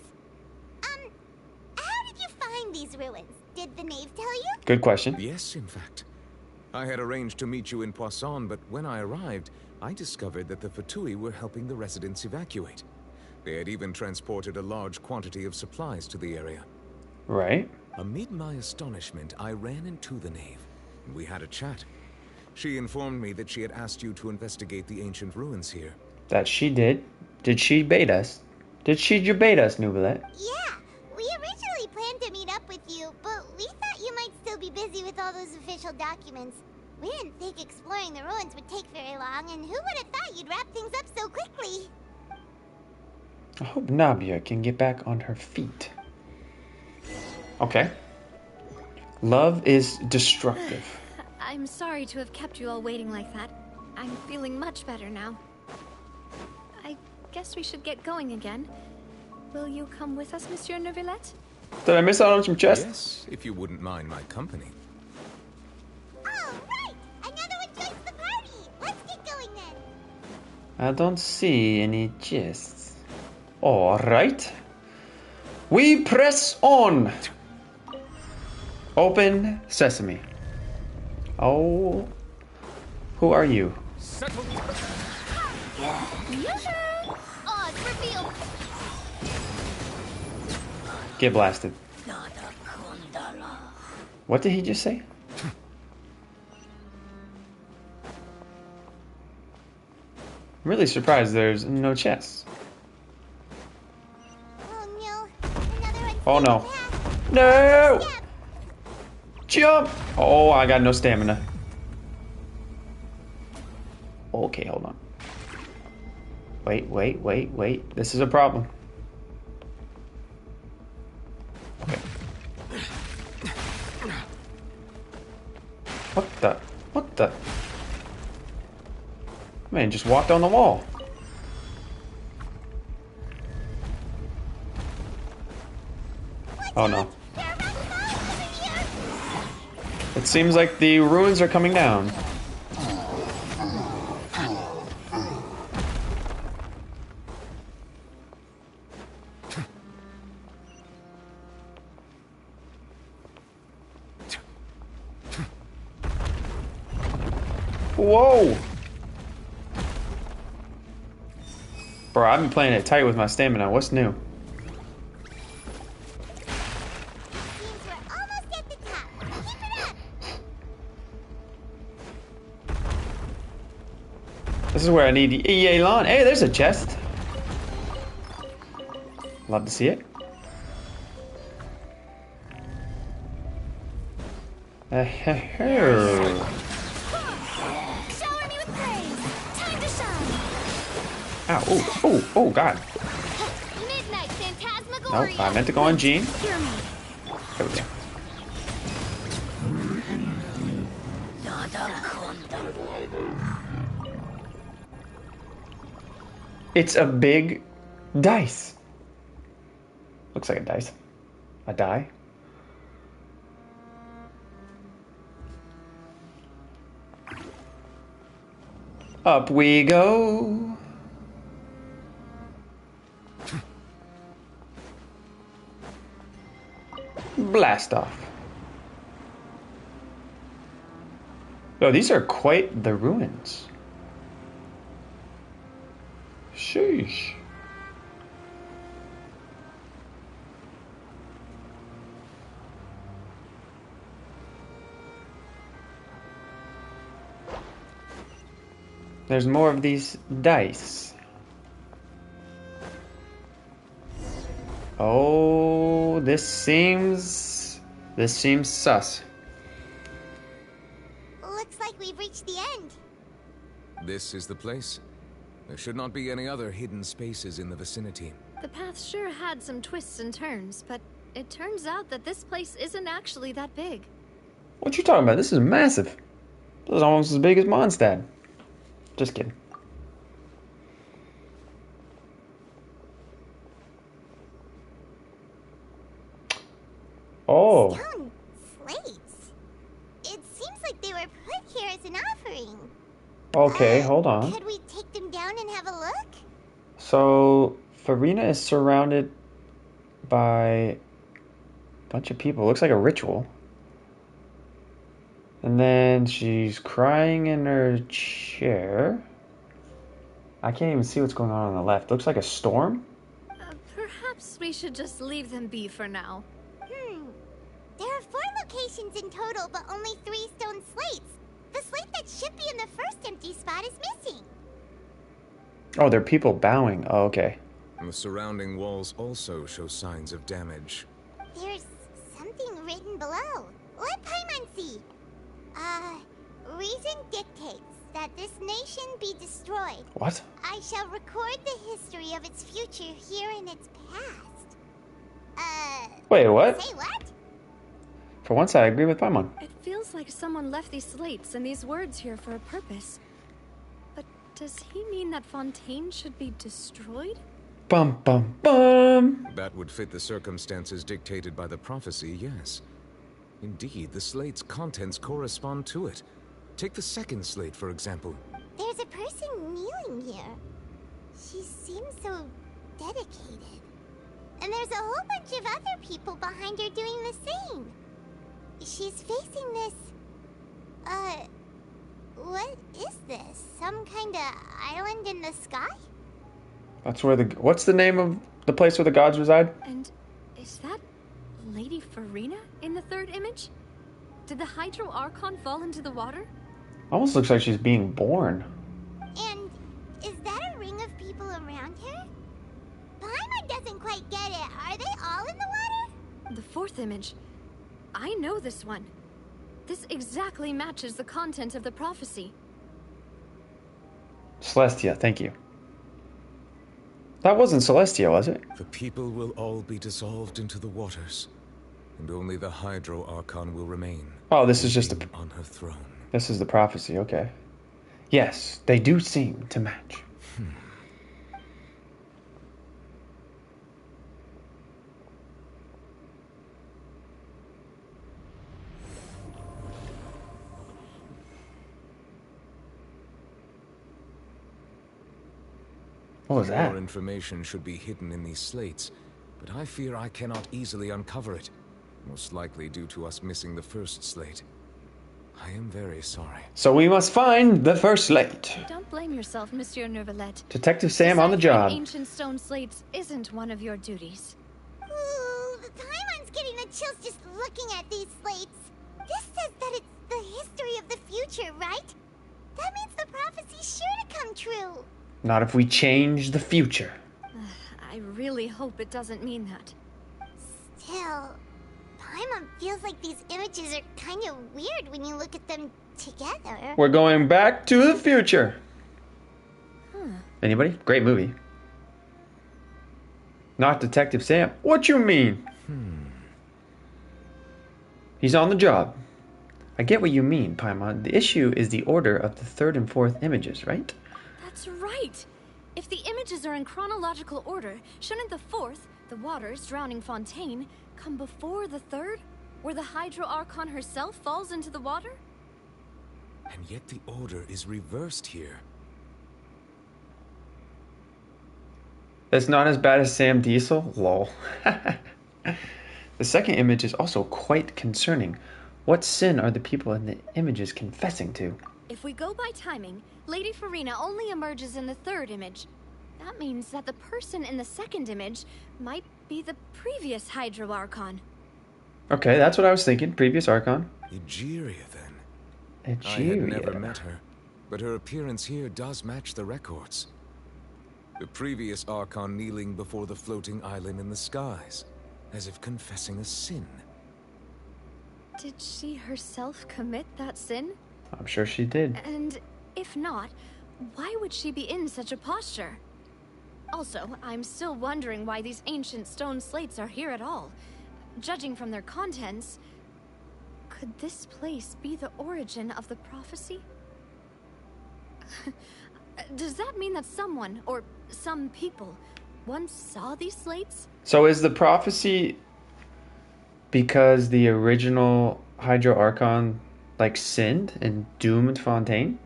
[SPEAKER 2] How did you find these ruins? Did the knave tell you?
[SPEAKER 1] Good question.
[SPEAKER 7] Yes, in fact. I had arranged to meet you in Poisson, but when I arrived, I discovered that the Fatui were helping the residents evacuate. They had even transported a large quantity of supplies to the area.
[SPEAKER 1] Right.
[SPEAKER 7] Amid my astonishment, I ran into the knave, and we had a chat. She informed me that she had asked you to investigate the ancient ruins here.
[SPEAKER 1] That she did. Did she bait us? Did she bait us, Neuvillette?
[SPEAKER 2] Yeah, we originally planned to meet up with you, but we thought you might still be busy with all those official documents. We didn't think exploring the ruins would take very long, and who would have thought you'd wrap things up so quickly?
[SPEAKER 1] I hope Navia can get back on her feet. Okay. Love is destructive.
[SPEAKER 6] I'm sorry to have kept you all waiting like that. I'm feeling much better now. I guess we should get going again. Will you come with us, Monsieur Neuvillette?
[SPEAKER 1] Did I miss out on some chests?
[SPEAKER 7] Yes, if you wouldn't mind my company.
[SPEAKER 2] Oh, right! Another one joins the party! Let's get going then!
[SPEAKER 1] I don't see any chests. Alright. We press on! Open sesame. Oh. Who are you?
[SPEAKER 2] Oh, it's revealed!
[SPEAKER 1] Get blasted. What did he just say? I'm really surprised there's no chests. Oh no. No! Jump! Oh, I got no stamina. Okay, hold on. Wait. This is a problem. Okay. What the? Man, just walked on the wall. Oh no. It seems like the ruins are coming down. Whoa! Bro, I've been playing it tight with my stamina. What's new? This is where I need the EA lawn. Hey, there's a chest. Love to see it. Ow, oh, God. Nope, I meant to go on Jean. There we go. It's a big dice. Looks like a dice. A die. Up we go. Blast off. Oh, these are quite the ruins. Sheesh. There's more of these dice. Oh, this seems sus.
[SPEAKER 2] Looks like we've reached the end.
[SPEAKER 7] This is the place. There should not be any other hidden spaces in the vicinity.
[SPEAKER 6] The path sure had some twists and turns, but it turns out that this place isn't actually that big.
[SPEAKER 1] What you talking about? This is massive. This is almost as big as Mondstadt. Just kidding. Oh.
[SPEAKER 2] Stone slates. It seems like they were put here as an offering.
[SPEAKER 1] Okay, hold on.
[SPEAKER 2] Could we take them down and have a look?
[SPEAKER 1] So, Farina is surrounded by a bunch of people. It looks like a ritual. And then she's crying in her chair. I can't even see what's going on the left. Looks like a storm.
[SPEAKER 6] Perhaps we should just leave them be for now.
[SPEAKER 2] There are 4 locations in total, but only 3 stone slates. The slate that should be in the first empty spot is missing.
[SPEAKER 1] Oh, they're people bowing. Oh, okay.
[SPEAKER 7] And the surrounding walls also show signs of damage.
[SPEAKER 2] There's something written below. Let Paimon see. Reason dictates that this nation be destroyed.
[SPEAKER 1] What?
[SPEAKER 2] I shall record the history of its future here in its past.
[SPEAKER 1] Wait, what?
[SPEAKER 2] Say what?
[SPEAKER 1] For once, I agree with Paimon.
[SPEAKER 6] It feels like someone left these slates and these words here for a purpose. But does he mean that Fontaine should be destroyed?
[SPEAKER 1] Bum, bum, bum.
[SPEAKER 7] That would fit the circumstances dictated by the prophecy, yes. Indeed, the slate's contents correspond to it. Take the second slate, for example.
[SPEAKER 2] There's a person kneeling here. She seems so dedicated. And there's a whole bunch of other people behind her doing the same. She's facing this... what is this? Some kind of island in the sky?
[SPEAKER 1] That's where what's the name of the place where the gods reside?
[SPEAKER 6] And is that Lady Farina in the third image? Did the Hydro Archon fall into the water?
[SPEAKER 1] Almost looks like she's being born.
[SPEAKER 2] And is that a ring of people around her? Paimon doesn't quite get it. Are they all in the water?
[SPEAKER 6] The fourth image. I know this one. This exactly matches the content of the prophecy.
[SPEAKER 1] Celestia, thank you. That wasn't Celestia, was it?
[SPEAKER 7] The people will all be dissolved into the waters, and only the Hydro Archon will remain.
[SPEAKER 1] Oh, this is just
[SPEAKER 7] on her throne.
[SPEAKER 1] This is the prophecy, okay. Yes, they do seem to match. What was that?
[SPEAKER 7] More information should be hidden in these slates, but I fear I cannot easily uncover it. Most likely due to us missing the first slate. I am very sorry.
[SPEAKER 1] So we must find the first slate.
[SPEAKER 6] Don't blame yourself, Monsieur Neuvillette.
[SPEAKER 1] Detective Sam on the job.
[SPEAKER 6] Ancient stone slates isn't one of your duties.
[SPEAKER 2] Ooh, Paimon's getting the chills just looking at these slates. This says that it's the history of the future, right? That means the prophecy's sure to come true.
[SPEAKER 1] Not if we change the future.
[SPEAKER 6] I really hope it doesn't mean that.
[SPEAKER 2] Still, Paimon feels like these images are kind of weird when you look at them together.
[SPEAKER 1] We're going back to the future. Anybody? Great movie. Not Detective Sam. What you mean? He's on the job. I get what you mean, Paimon. The issue is the order of the third and fourth images, right?
[SPEAKER 6] That's right. If the images are in chronological order, shouldn't the fourth, the waters drowning Fontaine, come before the third, where the Hydro Archon herself falls into the water?
[SPEAKER 7] And yet the order is reversed here.
[SPEAKER 1] That's not as bad as Sam Diesel? Lol. The second image is also quite concerning. What sin are the people in the images confessing to?
[SPEAKER 6] If we go by timing, Lady Farina only emerges in the third image. That means that the person in the second image might be the previous Hydro Archon.
[SPEAKER 1] Okay, that's what I was thinking. Previous Archon.
[SPEAKER 7] Egeria, then.
[SPEAKER 1] Egeria.
[SPEAKER 7] I had never met her, but her appearance here does match the records. The previous Archon kneeling before the floating island in the skies, as if confessing a sin.
[SPEAKER 6] Did she herself commit that sin?
[SPEAKER 1] I'm sure she did.
[SPEAKER 6] And if not, why would she be in such a posture? Also, I'm still wondering why these ancient stone slates are here at all. Judging from their contents, could this place be the origin of the prophecy? Does that mean that someone, or some people, once saw these slates?
[SPEAKER 1] So is the prophecy because the original Hydro Archon like sinned and doomed Fontaine?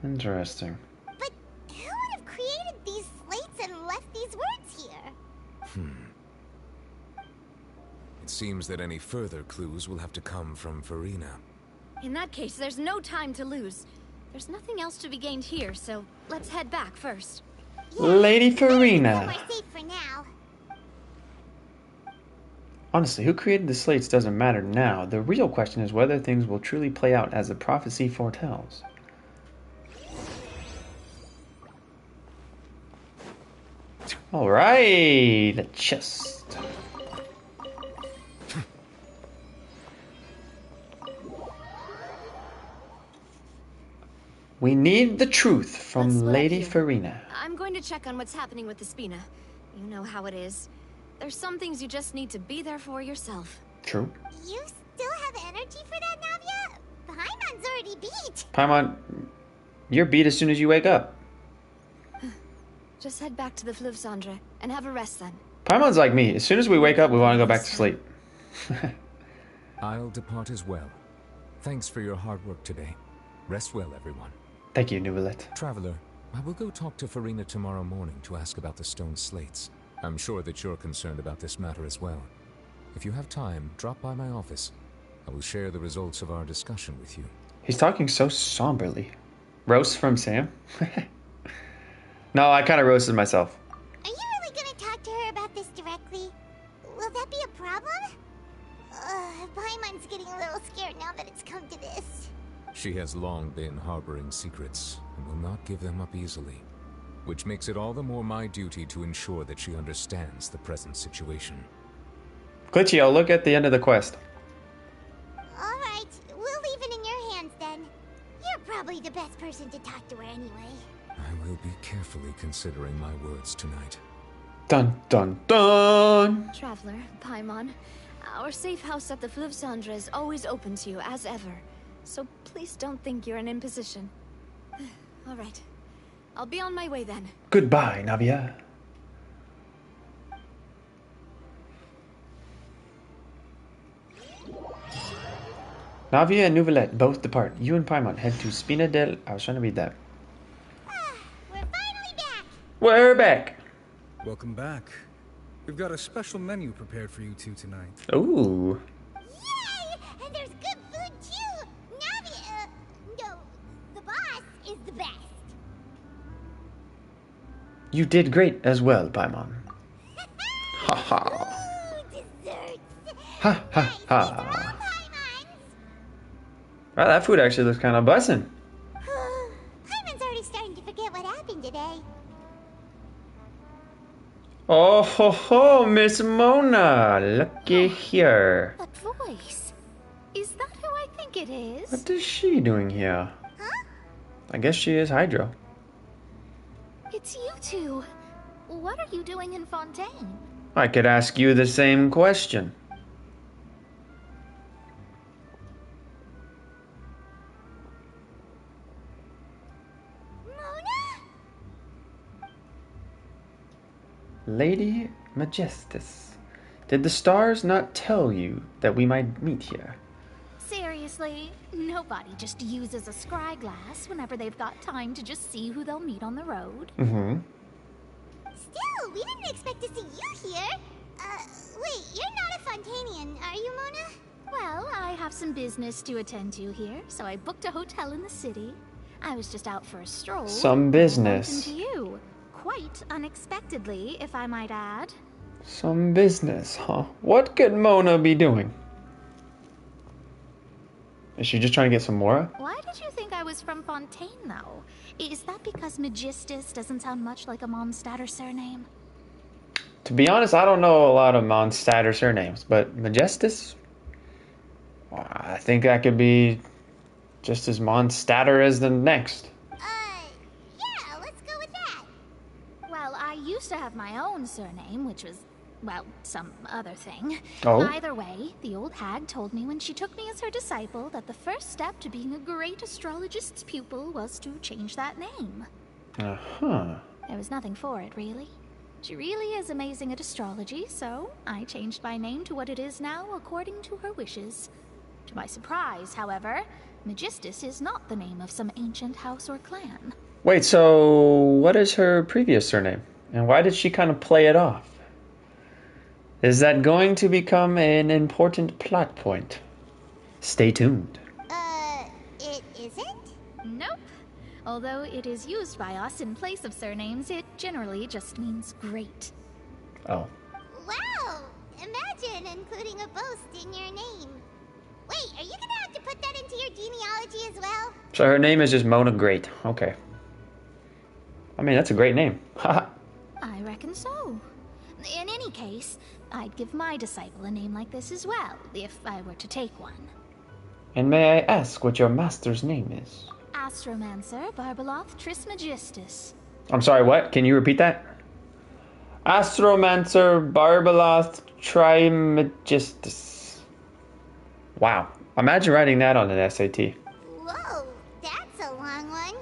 [SPEAKER 1] Interesting.
[SPEAKER 2] But who would have created these slates and left these words here?
[SPEAKER 7] It seems that any further clues will have to come from Farina.
[SPEAKER 6] In that case, there's no time to lose. There's nothing else to be gained here, so let's head back first.
[SPEAKER 1] Lady Farina.
[SPEAKER 2] We're safe for now.
[SPEAKER 1] Honestly, who created the slates doesn't matter now. The real question is whether things will truly play out as the prophecy foretells. Alright, the chest. We need the truth from Lady Farina.
[SPEAKER 6] I'm going to check on what's happening with the Spina. You know how it is. There's some things you just need to be there for yourself.
[SPEAKER 1] True.
[SPEAKER 2] You still have energy for that, Navia? Paimon's already beat.
[SPEAKER 1] Paimon, you're beat as soon as you wake up.
[SPEAKER 6] Just head back to the Fleuve Cendre and have a rest then.
[SPEAKER 1] Paimon's like me. As soon as we wake up, we want to go back to sleep.
[SPEAKER 7] I'll depart as well. Thanks for your hard work today. Rest well, everyone.
[SPEAKER 1] Thank you, Neuvillette.
[SPEAKER 7] Traveler, I will go talk to Farina tomorrow morning to ask about the stone slates. I'm sure that you're concerned about this matter as well. If you have time, drop by my office. I will share the results of our discussion with you.
[SPEAKER 1] He's talking so somberly. Roast from Sam? No, I kind of roasted myself.
[SPEAKER 2] Are you really going to talk to her about this directly? Will that be a problem? Paimon's getting a little scared now that it's come to this.
[SPEAKER 7] She has long been harboring secrets and will not give them up easily, which makes it all the more my duty to ensure that she understands the present situation.
[SPEAKER 1] Glitchy, I'll look at the end of the quest.
[SPEAKER 2] Alright, we'll leave it in your hands then. You're probably the best person to talk to her anyway.
[SPEAKER 7] I will be carefully considering my words tonight.
[SPEAKER 1] Dun dun dun!
[SPEAKER 6] Traveler, Paimon, our safe house at the Fleuve Cendre is always open to you as ever. So please don't think you're an imposition. Alright. I'll be on my way then.
[SPEAKER 1] Goodbye, Navia. Navia and Neuvillette both depart. You and Paimon head to Spina del... I was trying to read that.
[SPEAKER 2] We're finally back!
[SPEAKER 1] We're back!
[SPEAKER 17] Welcome back. We've got a special menu prepared for you two tonight.
[SPEAKER 1] Ooh.
[SPEAKER 2] Yay! And there's good food
[SPEAKER 1] You did great as well, Paimon. Ha ha. Ha ha ha. Wow, that food actually looks kind of bussin'.
[SPEAKER 2] Paimon's already starting to forget what happened today.
[SPEAKER 1] Oh ho ho, Miss Mona. Looky here.
[SPEAKER 11] That voice. Is that who I think it is?
[SPEAKER 1] What is she doing here?
[SPEAKER 2] Huh?
[SPEAKER 1] I guess she is Hydro.
[SPEAKER 11] It's you two. What are you doing in Fontaine?
[SPEAKER 1] I could ask you the same question. Lady Majestus, did the stars not tell you that we might meet here?
[SPEAKER 11] Seriously, nobody just uses a scry glass whenever they've got time to just see who they'll meet on the road.
[SPEAKER 1] Mm-hmm.
[SPEAKER 2] Still, we didn't expect to see you here. Wait, you're not a Fontanian, are you, Mona?
[SPEAKER 11] Well, I have some business to attend to here, so I booked a hotel in the city. I was just out for a stroll.
[SPEAKER 1] Some business.
[SPEAKER 11] Bumped into you. Quite unexpectedly, if I might add.
[SPEAKER 1] Some business, huh? What could Mona be doing? Is she just trying to get some Mora?
[SPEAKER 11] Why did you think I was from Fontaine, though? Is that because Magistus doesn't sound much like a Mondstatter surname?
[SPEAKER 1] To be honest, I don't know a lot of Mondstatter surnames, but Majestus? I think that could be just as Mondstatter as the next.
[SPEAKER 2] Yeah, let's go with that.
[SPEAKER 11] Well, I used to have my own surname, which was, well, some other thing.
[SPEAKER 1] Oh?
[SPEAKER 11] Either way, the old hag told me when she took me as her disciple that the first step to being a great astrologist's pupil was to change that name.
[SPEAKER 1] Uh-huh.
[SPEAKER 11] There was nothing for it, really. She really is amazing at astrology, so I changed my name to what it is now according to her wishes. To my surprise, however, Magistus is not the name of some ancient house or clan.
[SPEAKER 1] Wait, so what is her previous surname? And why did she kind of play it off? Is that going to become an important plot point? Stay tuned.
[SPEAKER 2] It isn't?
[SPEAKER 11] Nope. Although it is used by us in place of surnames, it generally just means great.
[SPEAKER 1] Oh.
[SPEAKER 2] Wow! Imagine including a boast in your name. Wait, are you gonna have to put that into your genealogy as well?
[SPEAKER 1] So her name is just Mona Great. Okay. I mean, that's a great name. Haha.
[SPEAKER 11] I reckon so. In any case, I'd give my disciple a name like this as well, if I were to take one.
[SPEAKER 1] And may I ask what your master's name is?
[SPEAKER 11] Astromancer Barbeloth Trismegistus.
[SPEAKER 1] I'm sorry, what? Can you repeat that? Astromancer Barbeloth Trimegistus. Wow. Imagine writing that on an SAT.
[SPEAKER 2] Whoa, that's a long one.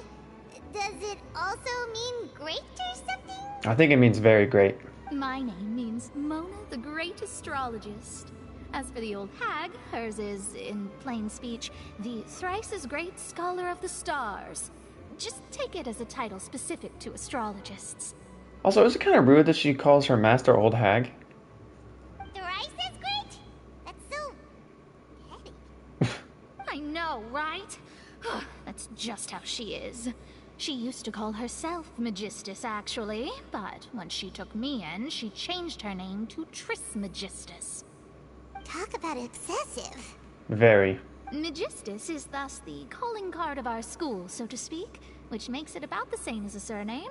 [SPEAKER 2] Does it also mean great or something?
[SPEAKER 1] I think it means very great.
[SPEAKER 11] My name means Mona the Great Astrologist. As for the old hag, hers is, in plain speech, the thrice as great Scholar of the Stars. Just take it as a title specific to astrologists.
[SPEAKER 1] Also, is it kind of rude that she calls her master Old Hag?
[SPEAKER 2] Thrice as great? That's so petty.
[SPEAKER 11] I know, right? That's just how she is. She used to call herself Magistus, actually, but when she took me in, she changed her name to Trismegistus.
[SPEAKER 2] Talk about excessive.
[SPEAKER 1] Very.
[SPEAKER 11] Magistus is thus the calling card of our school, so to speak, which makes it about the same as a surname.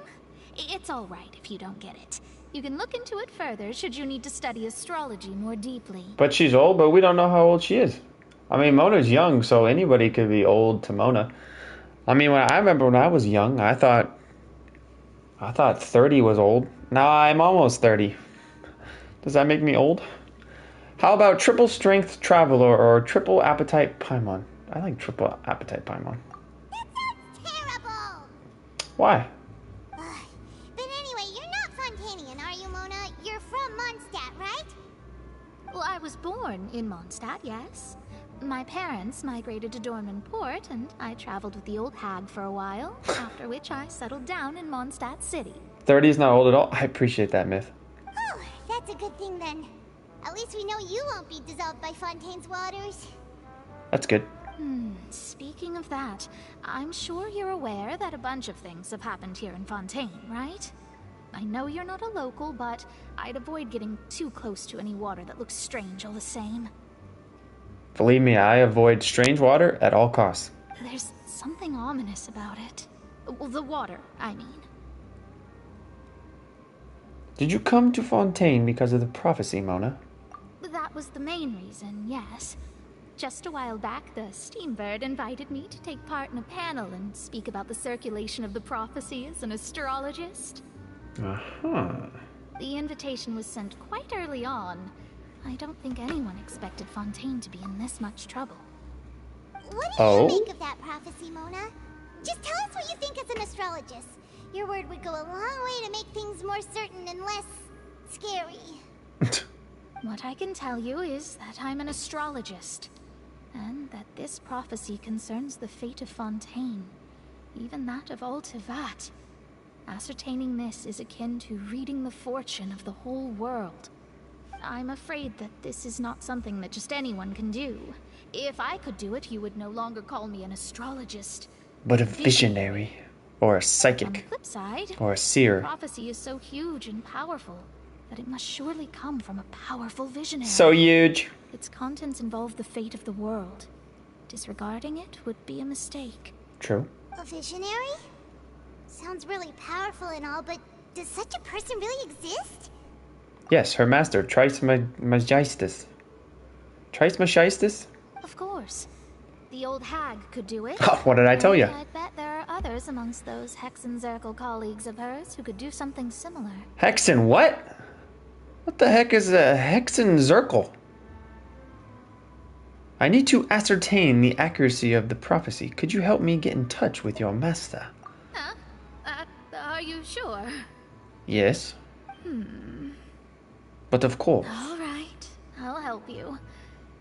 [SPEAKER 11] It's all right if you don't get it. You can look into it further should you need to study astrology more deeply.
[SPEAKER 1] But she's old, but we don't know how old she is. I mean, Mona's young, so anybody could be old to Mona. I mean, I remember when I was young, I thought 30 was old. Now I'm almost 30. Does that make me old? How about triple strength traveler or triple appetite Paimon? I like triple appetite Paimon.
[SPEAKER 2] That sounds terrible!
[SPEAKER 1] Why?
[SPEAKER 2] But anyway, you're not Fontanian, are you, Mona? You're from Mondstadt, right?
[SPEAKER 11] Well, I was born in Mondstadt, yes. My parents migrated to Dorman Port, and I traveled with the old hag for a while, after which I settled down in Mondstadt City.
[SPEAKER 1] 30 is not old at all? I appreciate that, Myth.
[SPEAKER 2] Oh, that's a good thing then. At least we know you won't be dissolved by Fontaine's waters.
[SPEAKER 1] That's good.
[SPEAKER 11] Speaking of that, I'm sure you're aware that a bunch of things have happened here in Fontaine, right?
[SPEAKER 18] I know you're not a local, but I'd avoid getting too close to any water that looks strange all the same.
[SPEAKER 1] Believe me, I avoid strange water at all costs.
[SPEAKER 18] There's something ominous about it. Well, the water, I mean.
[SPEAKER 1] Did you come to Fontaine because of the prophecy, Mona?
[SPEAKER 18] That was the main reason, yes. Just a while back, the Steambird invited me to take part in a panel and speak about the circulation of the prophecy as an astrologist.
[SPEAKER 1] Uh-huh.
[SPEAKER 18] The invitation was sent quite early on. I don't think anyone expected Fontaine to be in this much trouble.
[SPEAKER 2] What do you make of that prophecy, Mona? Just tell us what you think as an astrologist. Your word would go a long way to make things more certain and less scary.
[SPEAKER 18] What I can tell you is that I'm an astrologist, and that this prophecy concerns the fate of Fontaine, even that of all Tevat. Ascertaining this is akin to reading the fortune of the whole world. I'm afraid that this is not something that just anyone can do. If I could do it, you would no longer call me an astrologist,
[SPEAKER 1] but a visionary, or a psychic,
[SPEAKER 18] on the flip side,
[SPEAKER 1] or a seer.
[SPEAKER 18] Prophecy is so huge and powerful that it must surely come from a powerful visionary.
[SPEAKER 1] So huge.
[SPEAKER 18] Its contents involve the fate of the world. Disregarding it would be a mistake.
[SPEAKER 1] True.
[SPEAKER 2] A visionary? Sounds really powerful and all, but does such a person really exist?
[SPEAKER 1] Yes, her master, Trismegistus. Trismegistus?
[SPEAKER 18] Of course. The old hag could do it.
[SPEAKER 1] What did I tell you?
[SPEAKER 18] I bet there are others amongst those Hexenzirkel colleagues of hers who could do something similar.
[SPEAKER 1] Hexen what? What the heck is a Hexenzirkel? I need to ascertain the accuracy of the prophecy. Could you help me get in touch with your master?
[SPEAKER 18] Huh? Are you sure?
[SPEAKER 1] Yes. But of course.
[SPEAKER 18] All right, I'll help you.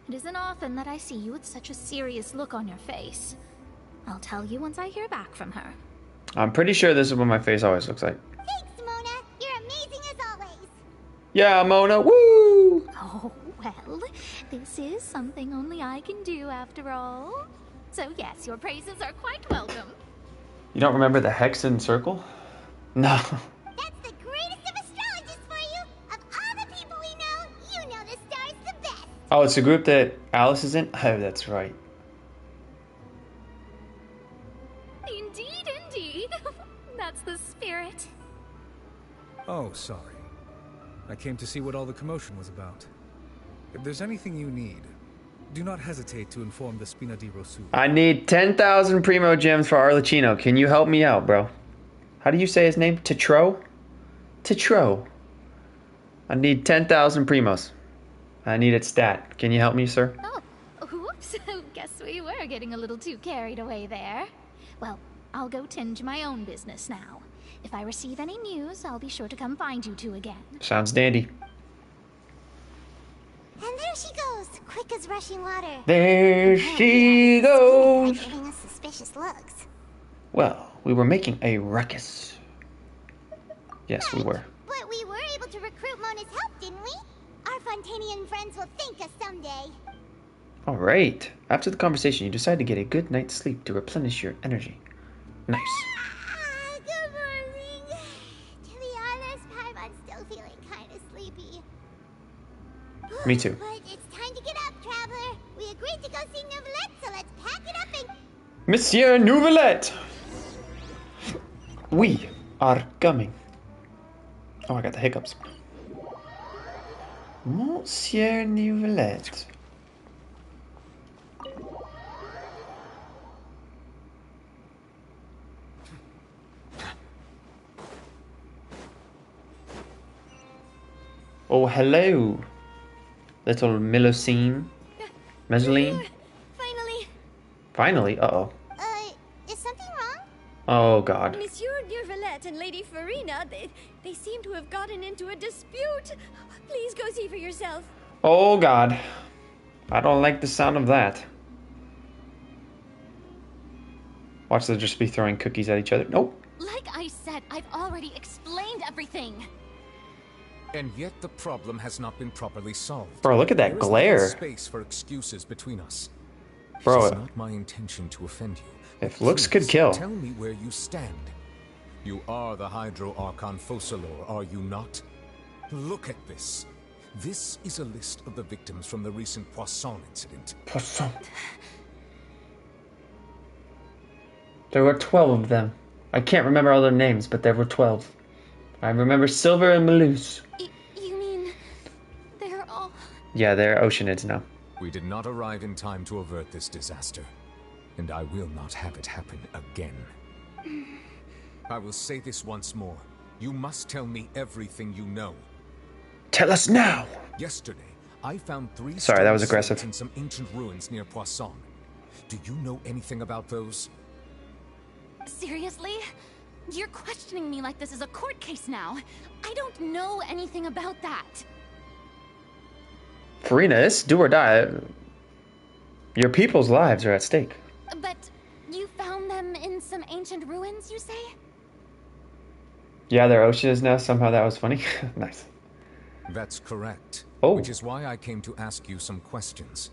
[SPEAKER 18] It isn't often that I see you with such a serious look on your face. I'll tell you once I hear back from her.
[SPEAKER 1] I'm pretty sure this is what my face always looks like.
[SPEAKER 2] Thanks, Mona. You're amazing as always.
[SPEAKER 1] Yeah, Mona. Woo!
[SPEAKER 18] Oh, well, this is something only I can do after all. So yes, your praises are quite welcome.
[SPEAKER 1] You don't remember the Hexen Circle? No.
[SPEAKER 2] That's the greatest of astrologists for you. Of all the people we know, you know the star's the best.
[SPEAKER 1] Oh, it's a group that Alice is in? Oh, that's right.
[SPEAKER 18] Indeed. That's the spirit.
[SPEAKER 17] Oh, sorry. I came to see what all the commotion was about. If there's anything you need, do not hesitate to inform the Spina di Rosu.
[SPEAKER 1] I need 10,000 Primo Gems for Arlecchino. Can you help me out, bro? How do you say his name? Tetro? Tetro. I need 10,000 Primos. I need it stat. Can you help me, sir?
[SPEAKER 18] Oh, whoops. Guess we were getting a little too carried away there. Well, I'll go tend to my own business now. If I receive any news, I'll be sure to come find you two again.
[SPEAKER 1] Sounds dandy.
[SPEAKER 2] And there she goes, quick as rushing water.
[SPEAKER 1] There she goes.
[SPEAKER 2] Giving us suspicious looks.
[SPEAKER 1] Well, we were making a ruckus. Yes, we were.
[SPEAKER 2] But we were able to recruit Mona's help, didn't we? Our Fontanian friends will thank us someday.
[SPEAKER 1] All right. After the conversation, you decide to get a good night's sleep to replenish your energy. Nice.
[SPEAKER 2] Good morning. To be honest, I'm still feeling kind of sleepy.
[SPEAKER 1] Me too.
[SPEAKER 2] But it's time to get up, traveler. We agreed to go see Novelette, so let's pack it up and...
[SPEAKER 1] Monsieur Novelette! We are coming. Oh, I got the hiccups. Monsieur Novelette. Oh, hello, little Melusine. Melusine? Finally? Uh-oh.
[SPEAKER 2] Is something wrong?
[SPEAKER 1] Oh, God.
[SPEAKER 5] Monsieur Neurvalette and Lady Farina, they seem to have gotten into a dispute. Please go see for yourself.
[SPEAKER 1] Oh, God. I don't like the sound of that. Watch, they'll just be throwing cookies at each other. Nope.
[SPEAKER 12] Like I said, I've already explained everything.
[SPEAKER 7] And yet the problem has not been properly solved.
[SPEAKER 1] Bro, look at that glare.
[SPEAKER 7] There is no space for excuses between us.
[SPEAKER 1] Bro,
[SPEAKER 7] It is not my intention to offend you.
[SPEAKER 1] if looks could kill.
[SPEAKER 7] Tell me where you stand. You are the Hydro Archon Focalor, are you not? Look at this. This is a list of the victims from the recent Poisson incident.
[SPEAKER 1] Poisson. There were 12 of them. I can't remember all their names, but there were 12. I remember Silver and Malus.
[SPEAKER 3] You mean they're all...
[SPEAKER 1] Yeah, they're Oceanids now.
[SPEAKER 7] We did not arrive in time to avert this disaster, and I will not have it happen again. I will say this once more. You must tell me everything you know.
[SPEAKER 1] Tell us now!
[SPEAKER 7] Yesterday, I found 3
[SPEAKER 1] Sorry, that was aggressive.
[SPEAKER 7] in some ancient ruins near Poisson. Do you know anything about those?
[SPEAKER 3] Seriously? You're questioning me like this is a court case now. I don't know anything about that.
[SPEAKER 1] Farina, it's do or die. Your people's lives are at stake.
[SPEAKER 3] But you found them in some ancient ruins, you say?
[SPEAKER 1] Yeah, they're Oceanids now. Somehow that was funny. Nice.
[SPEAKER 7] That's correct.
[SPEAKER 1] Oh.
[SPEAKER 7] Which is why I came to ask you some questions.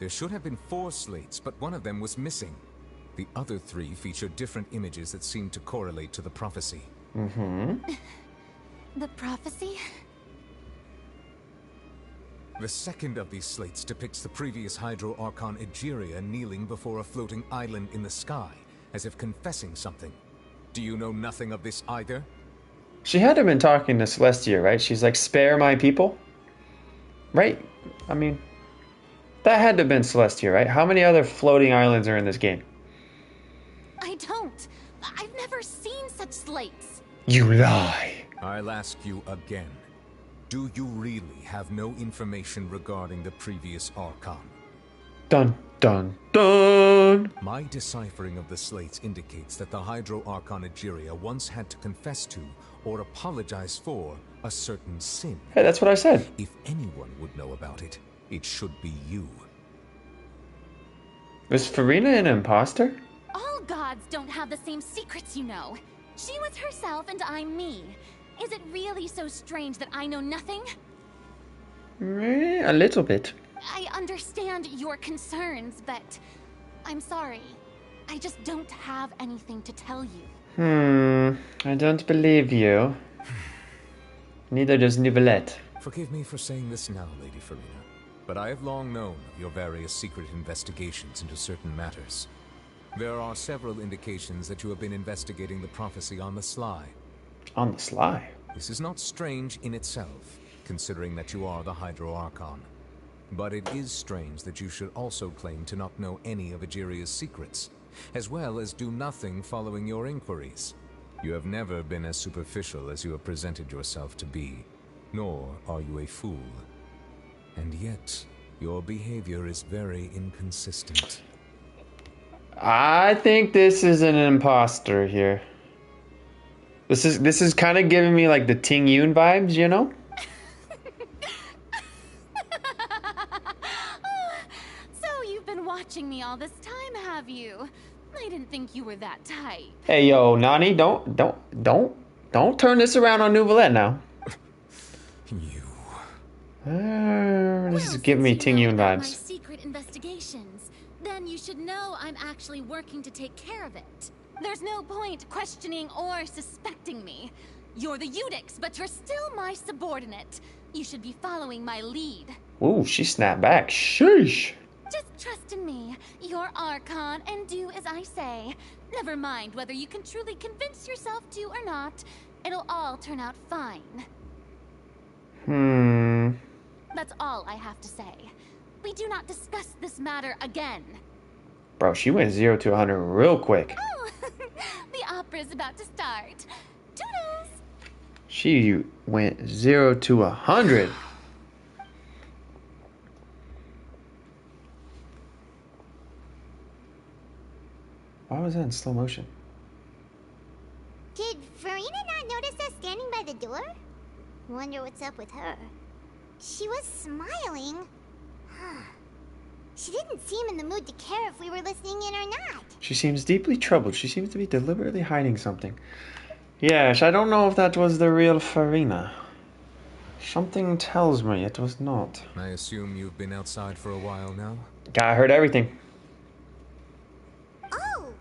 [SPEAKER 7] There should have been 4 slates, but one of them was missing. The other 3 feature different images that seem to correlate to the prophecy.
[SPEAKER 1] Mm-hmm.
[SPEAKER 3] The prophecy?
[SPEAKER 7] The second of these slates depicts the previous Hydro Archon Egeria kneeling before a floating island in the sky, as if confessing something. Do you know nothing of this either?
[SPEAKER 1] She had to have been talking to Celestia, right? She's like, spare my people? Right? I mean, that had to have been Celestia, right? How many other floating islands are in this game?
[SPEAKER 3] I don't. I've never seen such slates.
[SPEAKER 1] You lie.
[SPEAKER 7] I'll ask you again. Do you really have no information regarding the previous Archon?
[SPEAKER 1] Dun, dun, dun!
[SPEAKER 7] My deciphering of the slates indicates that the Hydro Archon Egeria once had to confess to, or apologize for, a certain sin.
[SPEAKER 1] Hey, that's what I said.
[SPEAKER 7] If anyone would know about it, it should be you.
[SPEAKER 1] Was Farina an imposter?
[SPEAKER 3] All gods don't have the same secrets, you know. She was herself and I'm me. Is it really so strange that I know nothing?
[SPEAKER 1] A little bit.
[SPEAKER 3] I understand your concerns, but I'm sorry. I just don't have anything to tell you.
[SPEAKER 1] I don't believe you. Neither does Nouvellette.
[SPEAKER 7] Forgive me for saying this now, Lady Farina, but I have long known of your various secret investigations into certain matters. There are several indications that you have been investigating the prophecy on the sly.
[SPEAKER 1] On the sly?
[SPEAKER 7] This is not strange in itself, considering that you are the Hydro Archon. But it is strange that you should also claim to not know any of Egeria's secrets, as well as do nothing following your inquiries. You have never been as superficial as you have presented yourself to be, nor are you a fool. And yet, your behavior is very inconsistent.
[SPEAKER 1] I think this is an imposter here. This is kind of giving me like the Ting Yun vibes, you know?
[SPEAKER 3] So you've been watching me all this time, have you? I didn't think you were that type.
[SPEAKER 1] Hey, yo, Nani, don't turn this around on Nouvellette now. This is giving me Ting Yun
[SPEAKER 3] My
[SPEAKER 1] vibes.
[SPEAKER 3] secret investigations. Then you should know I'm actually working to take care of it. There's no point questioning or suspecting me. You're the Eudix, but you're still my subordinate. You should be following my lead.
[SPEAKER 1] Ooh, she snapped back. Sheesh.
[SPEAKER 3] Just trust in me. You're Archon, and do as I say. Never mind whether you can truly convince yourself to or not. It'll all turn out fine. That's all I have to say. We do not discuss this matter again.
[SPEAKER 1] Bro, she went 0 to 100 real quick.
[SPEAKER 3] Oh, the opera's about to start. Toodles!
[SPEAKER 1] She went 0 to 100. Why was that in slow motion?
[SPEAKER 2] Did Farina not notice us standing by the door? Wonder what's up with her. She was smiling. She didn't seem in the mood to care if we were listening in or not.
[SPEAKER 1] She seems deeply troubled. She seems to be deliberately hiding something. Yes, I don't know if that was the real Farina. Something tells me it was not.
[SPEAKER 7] I assume you've been outside for a while now?
[SPEAKER 1] I heard everything.
[SPEAKER 2] Oh,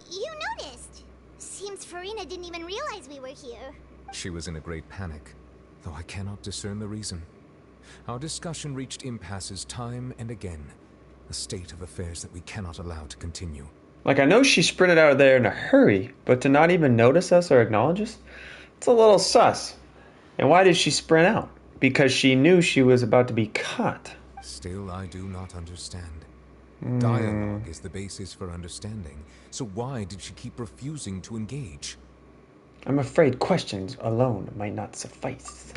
[SPEAKER 2] you noticed. Seems Farina Farina didn't even realize we were here.
[SPEAKER 7] She was in a great panic, though I cannot discern the reason. Our discussion reached impasses time and again, a state of affairs that we cannot allow to continue.
[SPEAKER 1] Like, I know she sprinted out of there in a hurry, but to not even notice us or acknowledge us? It's a little sus. And why did she sprint out? Because she knew she was about to be caught.
[SPEAKER 7] Still, I do not understand. Dialogue is the basis for understanding, so why did she keep refusing to engage?
[SPEAKER 1] I'm afraid questions alone might not suffice.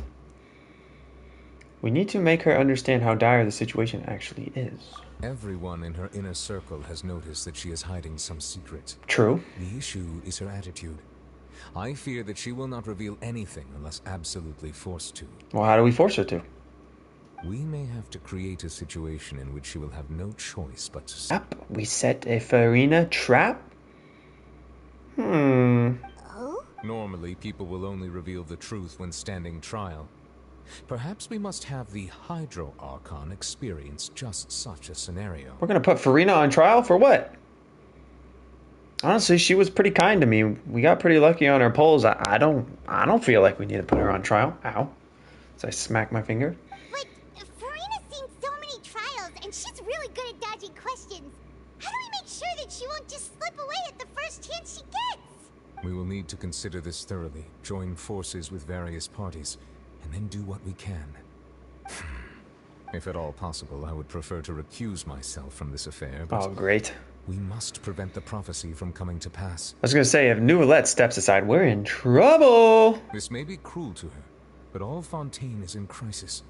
[SPEAKER 1] We need to make her understand how dire the situation actually is.
[SPEAKER 7] Everyone in her inner circle has noticed that she is hiding some secret.
[SPEAKER 1] True.
[SPEAKER 7] The issue is her attitude. I fear that she will not reveal anything unless absolutely forced to.
[SPEAKER 1] Well, how do we force her to?
[SPEAKER 7] We may have to create a situation in which she will have no choice but to...
[SPEAKER 1] Trap? We set a Farina trap?
[SPEAKER 7] Normally, people will only reveal the truth when standing trial. Perhaps we must have the Hydro Archon experience just such a scenario.
[SPEAKER 1] We're gonna put Farina on trial for what? Honestly, she was pretty kind to me. We got pretty lucky on her polls. I don't feel like we need to put her on trial. Ow. So I smack my finger.
[SPEAKER 2] But Farina's seen so many trials, and she's really good at dodging questions. How do we make sure that she won't just slip away at the first chance she gets?
[SPEAKER 7] We will need to consider this thoroughly, join forces with various parties, and then do what we can. If at all possible, I would prefer to recuse myself from this affair, but...
[SPEAKER 1] Oh, great.
[SPEAKER 7] We must prevent the prophecy from coming to pass.
[SPEAKER 1] I was gonna say, if Nouvellette steps aside, we're in trouble!
[SPEAKER 7] This may be cruel to her, but all Fontaine is in crisis.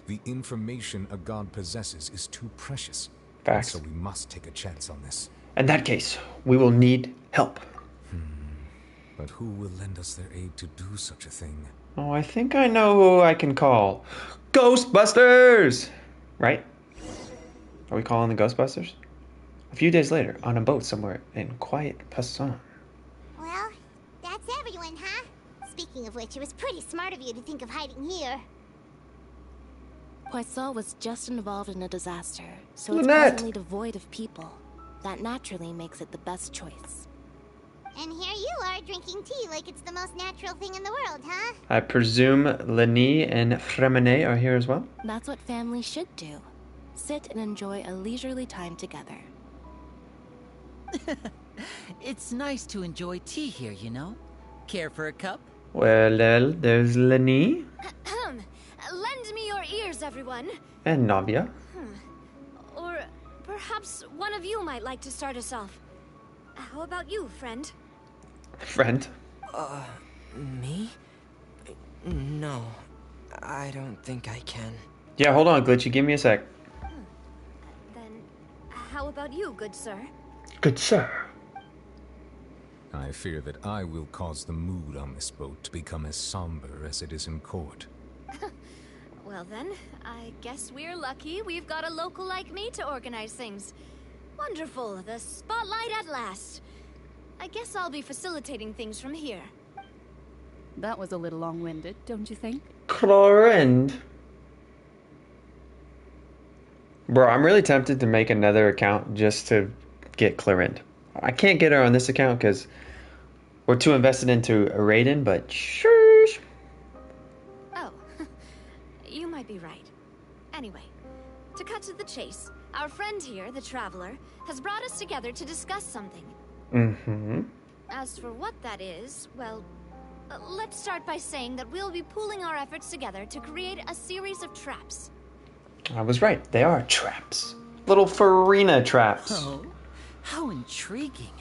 [SPEAKER 7] The information a god possesses is too precious.
[SPEAKER 1] Facts.
[SPEAKER 7] So we must take a chance on this.
[SPEAKER 1] In that case, we will need help.
[SPEAKER 7] But who will lend us their aid to do such a thing?
[SPEAKER 1] Oh, I think I know who I can call. Ghostbusters! Right? Are we calling the Ghostbusters? A few days later, on a boat somewhere in quiet Passan.
[SPEAKER 2] Well, that's everyone, huh? Speaking of which, it was pretty smart of you to think of hiding here.
[SPEAKER 19] Poisson was just involved in a disaster, so
[SPEAKER 1] Lynette!
[SPEAKER 19] it's presently devoid of people. That naturally makes it the best choice.
[SPEAKER 2] And here you are drinking tea like it's the most natural thing in the world, huh?
[SPEAKER 1] I presume Lenny and Fremene are here as well?
[SPEAKER 19] That's what family should do. Sit and enjoy a leisurely time together.
[SPEAKER 20] It's nice to enjoy tea here, you know? Care for a cup?
[SPEAKER 1] Well, there's Lenny.
[SPEAKER 5] Lend me your ears, everyone.
[SPEAKER 1] And Navia.
[SPEAKER 5] Or perhaps one of you might like to start us off. How about you, friend?
[SPEAKER 1] Friend?
[SPEAKER 21] Me? No, I don't think I can.
[SPEAKER 1] Yeah, hold on, Glitchy. Give me a sec.
[SPEAKER 5] Then, how about you, good sir?
[SPEAKER 1] Good sir.
[SPEAKER 7] I fear that I will cause the mood on this boat to become as somber as it is in court.
[SPEAKER 5] Well then, I guess we're lucky we've got a local like me to organize things. Wonderful, the spotlight at last. I guess I'll be facilitating things from here.
[SPEAKER 22] That was a little long-winded, don't you think?
[SPEAKER 1] Chlorind. Bro, I'm really tempted to make another account just to get Chlorind. I can't get her on this account because we're too invested into Raiden, but shush.
[SPEAKER 5] Oh, you might be right. Anyway, to cut to the chase, our friend here, the Traveler, has brought us together to discuss something.
[SPEAKER 1] Mm-hmm.
[SPEAKER 5] As for what that is, well, let's start by saying that we'll be pooling our efforts together to create a series of traps.
[SPEAKER 1] I was right. They are traps. Little Farina traps.
[SPEAKER 20] Oh, how intriguing.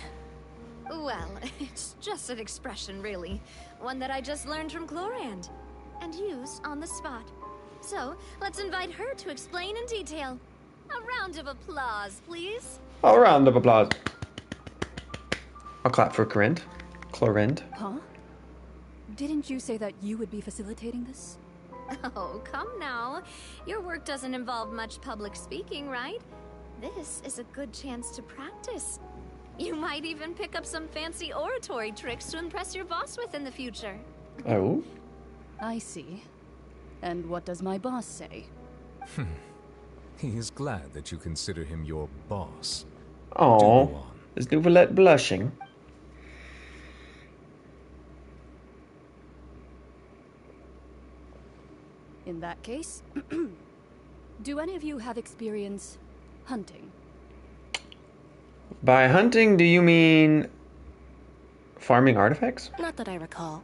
[SPEAKER 5] Well, it's just an expression, really. One that I just learned from Chlorand. And used on the spot. So, let's invite her to explain in detail. A round of applause, please.
[SPEAKER 1] A round of applause. I'll clap for Chlorind. Chlorind.
[SPEAKER 22] Huh? Didn't you say that you would be facilitating this?
[SPEAKER 5] Oh, come now. Your work doesn't involve much public speaking, right? This is a good chance to practice. You might even pick up some fancy oratory tricks to impress your boss with in the future.
[SPEAKER 1] Oh?
[SPEAKER 22] I see. And what does my boss say?
[SPEAKER 7] He is glad that you consider him your boss.
[SPEAKER 1] Oh, is Nouvellette blushing?
[SPEAKER 22] In that case, do any of you have experience hunting?
[SPEAKER 1] By hunting, do you mean farming artifacts?
[SPEAKER 19] Not that I recall.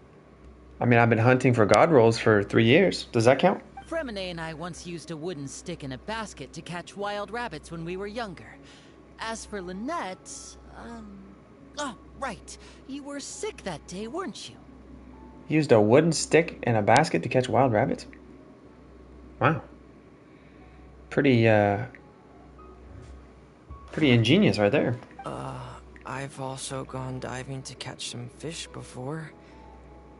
[SPEAKER 1] I mean, I've been hunting for god rolls for 3 years. Does that count?
[SPEAKER 20] Fremine and I once used a wooden stick in a basket to catch wild rabbits when we were younger. As for Lynette, oh, right. You were sick that day, weren't you?
[SPEAKER 1] Used a wooden stick in a basket to catch wild rabbits? Wow. Pretty ingenious right there.
[SPEAKER 21] I've also gone diving to catch some fish before.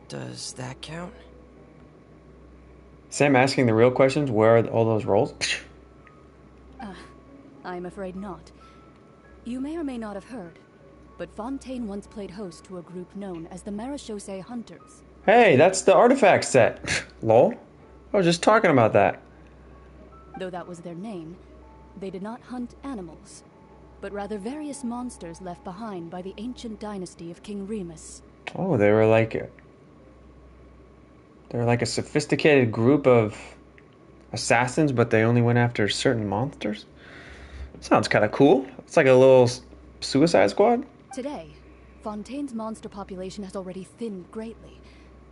[SPEAKER 21] Does that count?
[SPEAKER 1] Sam asking the real questions, where are all those rolls?
[SPEAKER 22] I'm afraid not. You may or may not have heard, but Fontaine once played host to a group known as the Marechaussee Hunters.
[SPEAKER 1] Hey, that's the artifact set. Lol. I was just talking about that.
[SPEAKER 22] Though that was their name, they did not hunt animals, but rather various monsters left behind by the ancient dynasty of King Remus.
[SPEAKER 1] Oh, they were like a sophisticated group of assassins, but they only went after certain monsters? Sounds kind of cool. It's like a little Suicide Squad.
[SPEAKER 22] Today, Fontaine's monster population has already thinned greatly,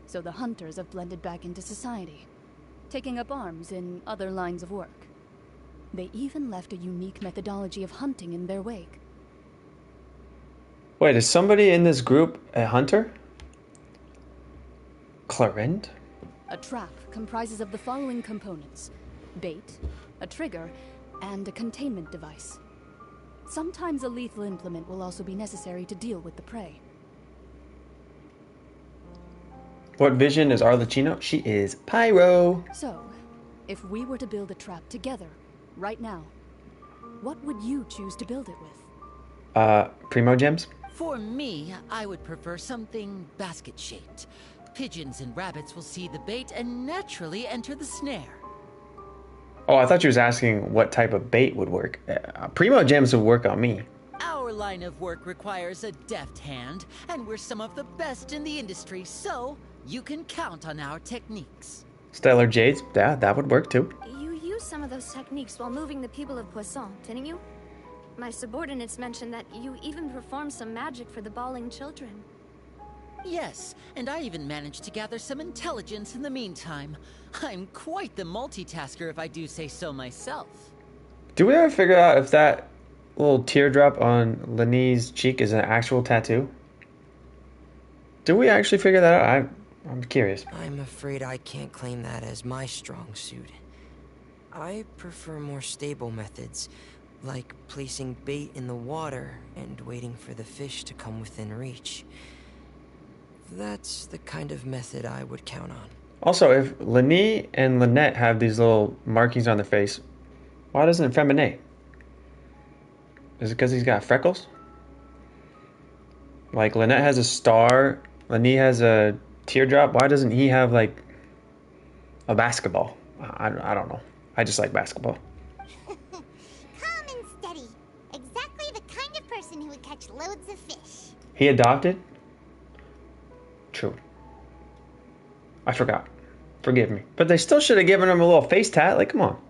[SPEAKER 22] so the hunters have blended back into society, taking up arms in other lines of work. They even left a unique methodology of hunting in their wake.
[SPEAKER 1] Wait, is somebody in this group a hunter? Clarend?
[SPEAKER 22] A trap comprises of the following components: bait, a trigger, and a containment device. Sometimes a lethal implement will also be necessary to deal with the prey.
[SPEAKER 1] What vision is Arlecchino? She is Pyro.
[SPEAKER 22] So, if we were to build a trap together, right now, what would you choose to build it with?
[SPEAKER 1] Primo gems?
[SPEAKER 20] For me, I would prefer something basket-shaped. Pigeons and rabbits will see the bait and naturally enter the snare.
[SPEAKER 1] Oh, I thought you was asking what type of bait would work. Primo gems would work on me.
[SPEAKER 20] Our line of work requires a deft hand, and we're some of the best in the industry, so you can count on our techniques.
[SPEAKER 1] Stellar jades? Yeah, that would work too.
[SPEAKER 11] You used some of those techniques while moving the people of Poisson, didn't you? My subordinates mentioned that you even performed some magic for the bawling children.
[SPEAKER 20] Yes, and I even managed to gather some intelligence in the meantime. I'm quite the multitasker if I do say so myself.
[SPEAKER 1] Do we ever figure out if that little teardrop on Lenny's cheek is an actual tattoo? Did we actually figure that out? I'm curious.
[SPEAKER 21] I'm afraid I can't claim that as my strong suit. I prefer more stable methods, like placing bait in the water and waiting for the fish to come within reach. That's the kind of method I would count on.
[SPEAKER 1] Also, if Lenny and Lynette have these little markings on their face, why doesn't Femine? Is it because he's got freckles? Like, Lynette has a star, Lenny has a teardrop. Why doesn't he have, like, a basketball? I don't know. I just like basketball.
[SPEAKER 2] Calm and steady. Exactly the kind of person who would catch loads of fish.
[SPEAKER 1] He adopted? True. I forgot. Forgive me. But they still should have given him a little face tat. Like, come on.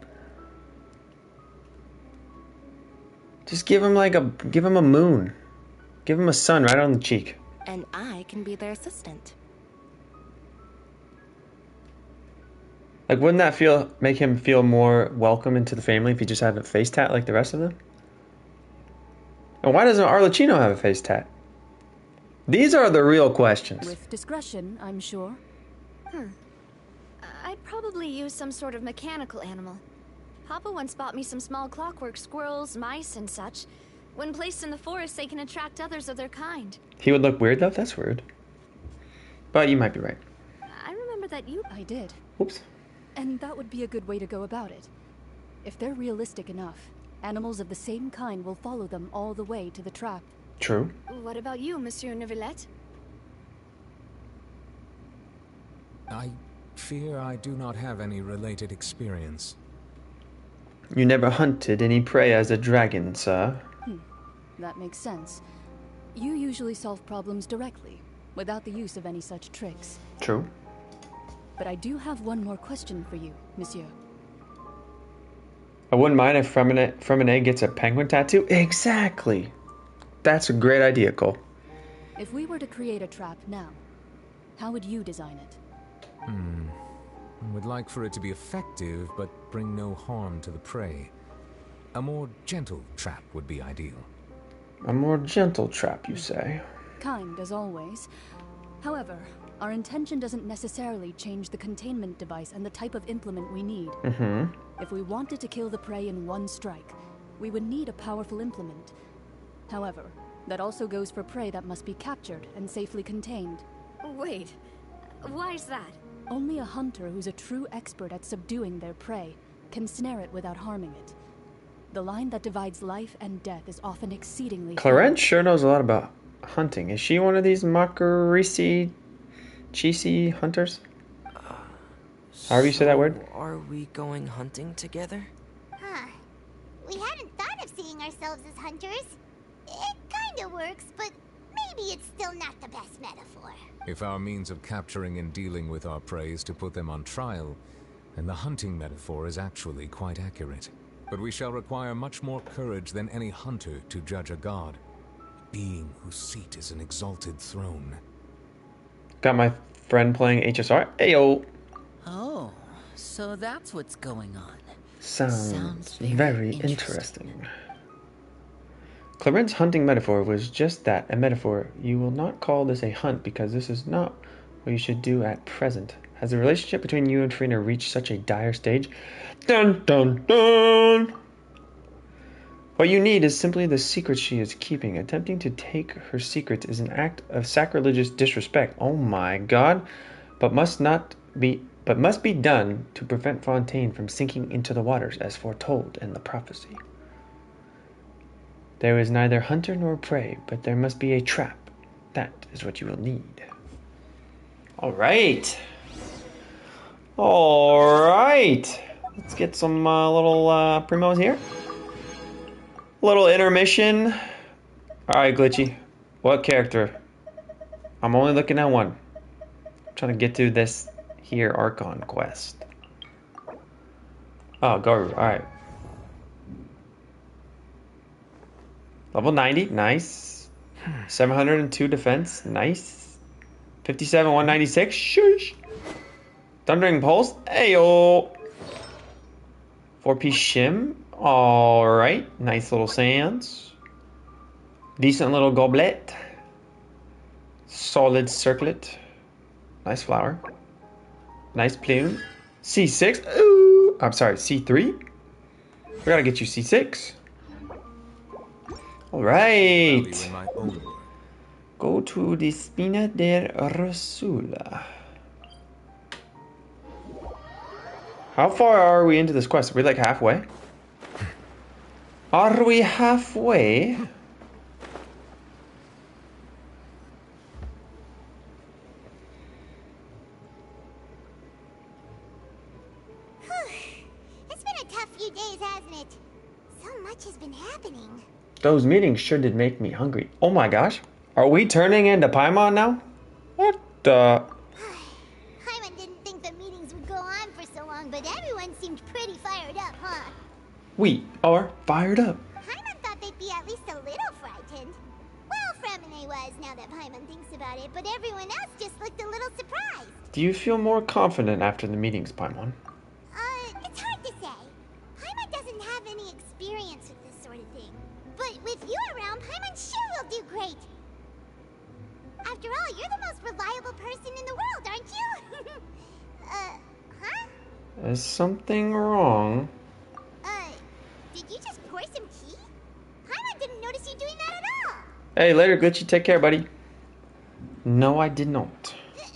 [SPEAKER 1] Just give him a moon. Give him a sun right on the cheek.
[SPEAKER 19] And I can be their assistant.
[SPEAKER 1] Like, wouldn't that make him feel more welcome into the family if he just had a face tat like the rest of them? And why doesn't Arlecchino have a face tat? These are the real questions.
[SPEAKER 22] With discretion, I'm sure.
[SPEAKER 11] I'd probably use some sort of mechanical animal. Papa once bought me some small clockwork squirrels, mice, and such. When placed in the forest, they can attract others of their kind.
[SPEAKER 1] He would look weird, though? That's weird. But you might be right.
[SPEAKER 11] I remember that you...
[SPEAKER 22] I did.
[SPEAKER 1] Oops.
[SPEAKER 22] And that would be a good way to go about it. If they're realistic enough, animals of the same kind will follow them all the way to the trap.
[SPEAKER 1] True.
[SPEAKER 11] What about you, Monsieur Neuvillette?
[SPEAKER 7] I fear I do not have any related experience.
[SPEAKER 1] You never hunted any prey as a dragon, sir.
[SPEAKER 22] That makes sense. You usually solve problems directly, without the use of any such tricks.
[SPEAKER 1] True.
[SPEAKER 22] But I do have one more question for you, monsieur.
[SPEAKER 1] I wouldn't mind if Fremenet gets a penguin tattoo. Exactly. That's a great idea, Cole.
[SPEAKER 22] If we were to create a trap now, how would you design it?
[SPEAKER 7] I would like for it to be effective, but bring no harm to the prey. A more gentle trap would be ideal.
[SPEAKER 1] A more gentle trap, you say?
[SPEAKER 22] Kind, as always. However, our intention doesn't necessarily change the containment device and the type of implement we need. If we wanted to kill the prey in one strike, we would need a powerful implement. However, that also goes for prey that must be captured and safely contained.
[SPEAKER 5] Wait, why's that?
[SPEAKER 22] Only a hunter who's a true expert at subduing their prey can snare it without harming it. The line that divides life and death is often exceedingly
[SPEAKER 1] Clarence sure knows a lot about hunting. Is she one of these Makarisi Chisi hunters? However you say that word?
[SPEAKER 21] Are we going hunting together?
[SPEAKER 2] Huh. We hadn't thought of seeing ourselves as hunters. It kinda works, but maybe it's still not the best metaphor.
[SPEAKER 7] If our means of capturing and dealing with our prey is to put them on trial, then the hunting metaphor is actually quite accurate. But we shall require much more courage than any hunter to judge a god, a being whose seat is an exalted throne.
[SPEAKER 1] Got my friend playing HSR. Ayo!
[SPEAKER 20] Oh, so that's what's going on.
[SPEAKER 1] Sounds very interesting. Clarence's hunting metaphor was just that, a metaphor. You will not call this a hunt because this is not what you should do at present. Has the relationship between you and Trina reached such a dire stage? Dun dun dun! What you need is simply the secret she is keeping. Attempting to take her secrets is an act of sacrilegious disrespect. Oh my god. But must be done to prevent Fontaine from sinking into the waters as foretold in the prophecy. There is neither hunter nor prey, but there must be a trap. That is what you will need. Alright. Alright. Let's get some little primos here. Little intermission. Alright, Glitchy. What character? I'm only looking at one. I'm trying to get to this here Archon quest. Oh, Garu. Alright. Level 90. Nice. 702 defense. Nice. 57, 196. Shush. Thundering Pulse. Ayo. 4-piece shim. Alright. Nice little sands. Decent little goblet. Solid circlet. Nice flower. Nice plume. C6. Ooh. I'm sorry, C3. We gotta get you C6. Alright. Go to the Spina del Rosula. How far are we into this quest? Are we like halfway? Are we halfway?
[SPEAKER 2] It's been a tough few days, hasn't it? So much has been happening.
[SPEAKER 1] Those meetings sure did make me hungry. Oh my gosh. Are we turning into Paimon now? What the?
[SPEAKER 2] Paimon didn't think the meetings would go on for so long, but everyone seemed pretty fired up, huh?
[SPEAKER 1] We are fired up.
[SPEAKER 2] Paimon thought they'd be at least a little frightened. Well, Fremine was, now that Paimon thinks about it, but everyone else just looked a little surprised.
[SPEAKER 1] Do you feel more confident after the meetings, Paimon?
[SPEAKER 2] It's hard to say. Paimon doesn't have any experience with this sort of thing. But with you around, Paimon sure will do great. After all, you're the most reliable person in the world, aren't you? Huh?
[SPEAKER 1] Is something wrong?
[SPEAKER 2] Did you just pour some tea? Paimon didn't notice you doing that at all.
[SPEAKER 1] Hey, later, Glitchy. Take care, buddy. No, I did not.
[SPEAKER 2] Then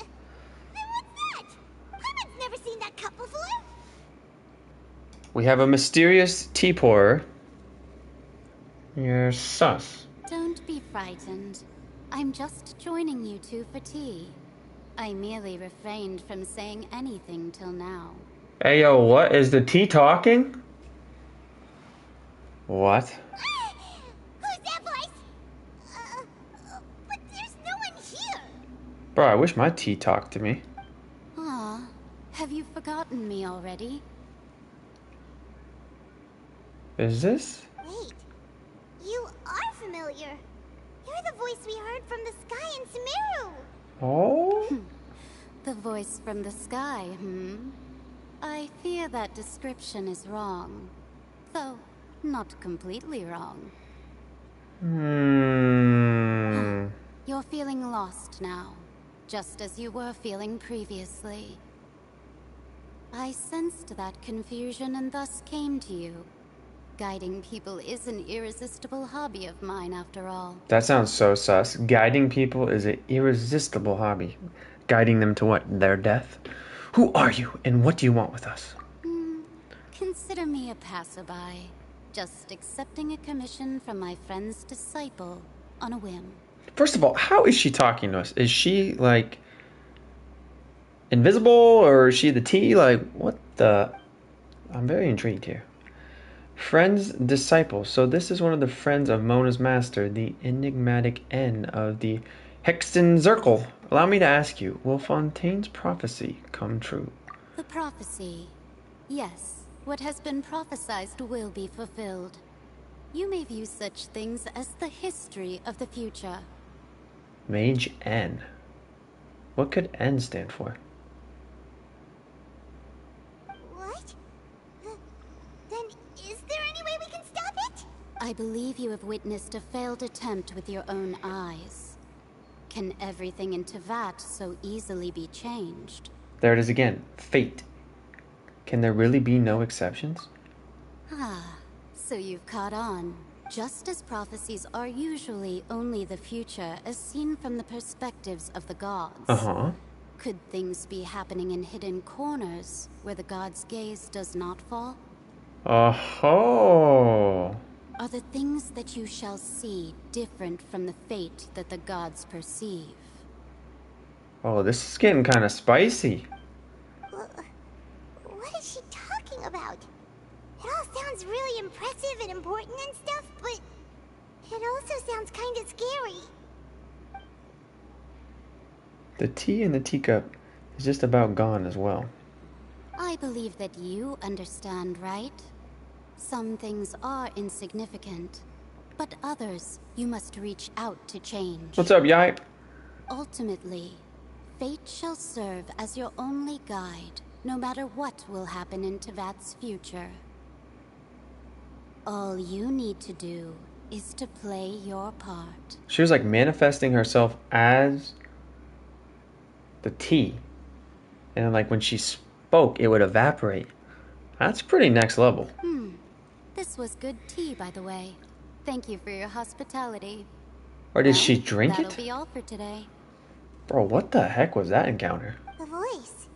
[SPEAKER 2] what's that? Paimon's never seen that cup before.
[SPEAKER 1] We have a mysterious tea pourer. You're sus.
[SPEAKER 4] Don't be frightened. I'm just joining you two for tea. I merely refrained from saying anything till now.
[SPEAKER 1] Hey, yo, what? Is the tea talking? What?
[SPEAKER 2] Who's that voice? But there's no one here.
[SPEAKER 1] Bro, I wish my tea talked to me.
[SPEAKER 4] Ah, Have you forgotten me already?
[SPEAKER 1] Is this?
[SPEAKER 2] Wait, you are familiar. You're the voice we heard from the sky in Sumeru.
[SPEAKER 1] Oh?
[SPEAKER 4] The voice from the sky, I fear that description is wrong. Though, not completely wrong. You're feeling lost now, just as you were feeling previously. I sensed that confusion and thus came to you. Guiding people is an irresistible hobby of mine, after all.
[SPEAKER 1] That sounds so sus. Guiding people is an irresistible hobby. Guiding them to what? Their death? Who are you, and what do you want with us?
[SPEAKER 4] Consider me a passerby. Just accepting a commission from my friend's disciple on a whim.
[SPEAKER 1] First of all, how is she talking to us? Is she, like, invisible, or is she the T? Like, what the... I'm very intrigued here. Friend's disciple. So this is one of the friends of Mona's master, the enigmatic N of the Hexen Circle. Allow me to ask you, will Fontaine's prophecy come true?
[SPEAKER 4] The prophecy. Yes, what has been prophesied will be fulfilled. You may view such things as the history of the future.
[SPEAKER 1] Mage N. What could N stand for?
[SPEAKER 2] What? Then is there any way we can stop it?
[SPEAKER 4] I believe you have witnessed a failed attempt with your own eyes. Can everything in Tevat so easily be changed?
[SPEAKER 1] There it is again. Fate. Can there really be no exceptions?
[SPEAKER 4] So you've caught on. Just as prophecies are usually only the future as seen from the perspectives of the gods. Could things be happening in hidden corners where the gods' gaze does not fall?
[SPEAKER 1] Oh.
[SPEAKER 4] Are the things that you shall see different from the fate that the gods perceive?
[SPEAKER 1] Oh, this is getting kind of spicy.
[SPEAKER 2] What is she talking about? It all sounds really impressive and important and stuff, but it also sounds kind of scary.
[SPEAKER 1] The tea in the teacup is just about gone as well.
[SPEAKER 4] I believe that you understand, right? Some things are insignificant, but others you must reach out to change.
[SPEAKER 1] What's up, Yai?
[SPEAKER 4] Ultimately, fate shall serve as your only guide, no matter what will happen in Tevat's future. All you need to do is to play your part.
[SPEAKER 1] She was like manifesting herself as the tea. And like when she spoke, it would evaporate. That's pretty next level.
[SPEAKER 4] This was good tea, by the way. Thank you for your hospitality.
[SPEAKER 1] Or did she drink
[SPEAKER 4] That'll
[SPEAKER 1] it?
[SPEAKER 4] be all for today.
[SPEAKER 1] Bro, what the heck was that encounter?
[SPEAKER 2] The voice.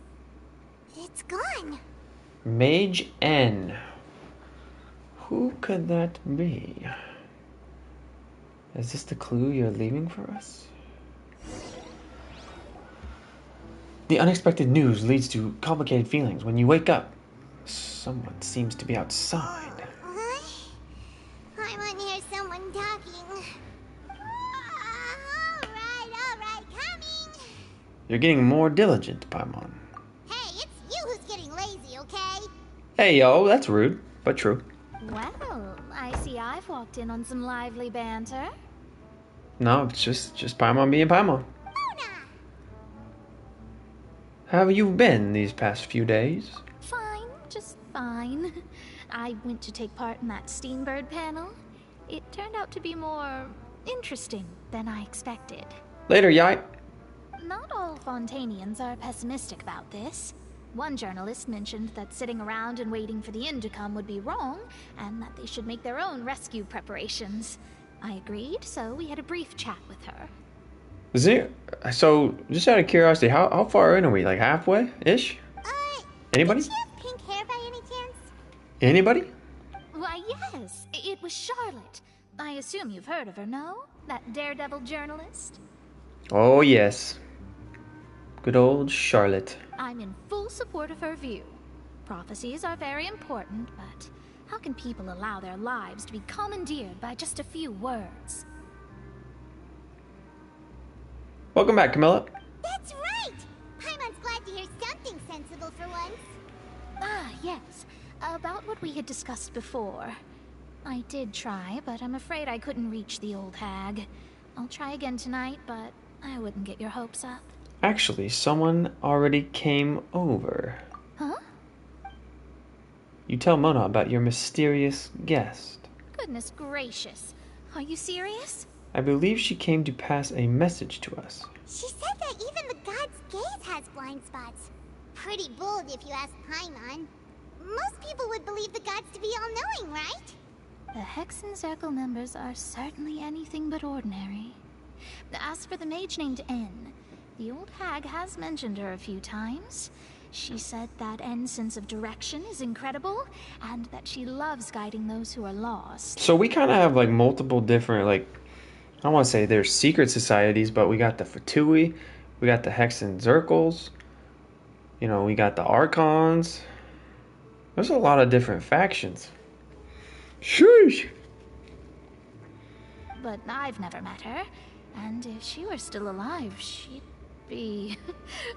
[SPEAKER 2] It's gone.
[SPEAKER 1] Mage N. Who could that be? Is this the clue you're leaving for us? The unexpected news leads to complicated feelings. When you wake up, someone seems to be outside.
[SPEAKER 2] I want to hear someone talking. Alright, coming.
[SPEAKER 1] You're getting more diligent, Paimon.
[SPEAKER 2] Hey, it's you who's getting lazy, okay?
[SPEAKER 1] Hey, yo, that's rude, but true.
[SPEAKER 18] Well, I see I've walked in on some lively banter.
[SPEAKER 1] No, it's just Paimon being Paimon. How have you been these past few days?
[SPEAKER 18] Fine, just fine. I went to take part in that Steambird panel. It turned out to be more interesting than I expected.
[SPEAKER 1] Later, Yai.
[SPEAKER 18] Not all Fontainians are pessimistic about this. One journalist mentioned that sitting around and waiting for the end to come would be wrong, and that they should make their own rescue preparations. I agreed, so we had a brief chat with her.
[SPEAKER 1] So, just out of curiosity, how far in are we? Like halfway-ish? Anybody?
[SPEAKER 2] Did she have pink hair by any chance?
[SPEAKER 1] Anybody?
[SPEAKER 18] Why, yes, it was Charlotte. I assume you've heard of her, no? That daredevil journalist?
[SPEAKER 1] Oh, yes. Good old Charlotte.
[SPEAKER 18] I'm in full support of her view. Prophecies are very important, but how can people allow their lives to be commandeered by just a few words?
[SPEAKER 1] Welcome back, Camilla.
[SPEAKER 2] That's right! Paimon's glad to hear something sensible for once.
[SPEAKER 18] Ah, yes. About what we had discussed before. I did try, but I'm afraid I couldn't reach the old hag. I'll try again tonight, but I wouldn't get your hopes up.
[SPEAKER 1] Actually, someone already came over.
[SPEAKER 18] Huh?
[SPEAKER 1] You tell Mona about your mysterious guest.
[SPEAKER 18] Goodness gracious. Are you serious?
[SPEAKER 1] I believe she came to pass a message to us.
[SPEAKER 2] She said that even the god's gaze has blind spots. Pretty bold if you ask Paimon. Most people would believe the gods to be all-knowing, right?
[SPEAKER 18] The Hexen Circle members are certainly anything but ordinary. As for the mage named N, the old hag has mentioned her a few times. She said that N's sense of direction is incredible, and that she loves guiding those who are lost.
[SPEAKER 1] So we kind of have like multiple different, like, I don't want to say there's secret societies, but we got the Fatui, we got the Hexen Circles, you know, we got the Archons. There's a lot of different factions. Sheesh!
[SPEAKER 18] But I've never met her, and if she were still alive, she'd be...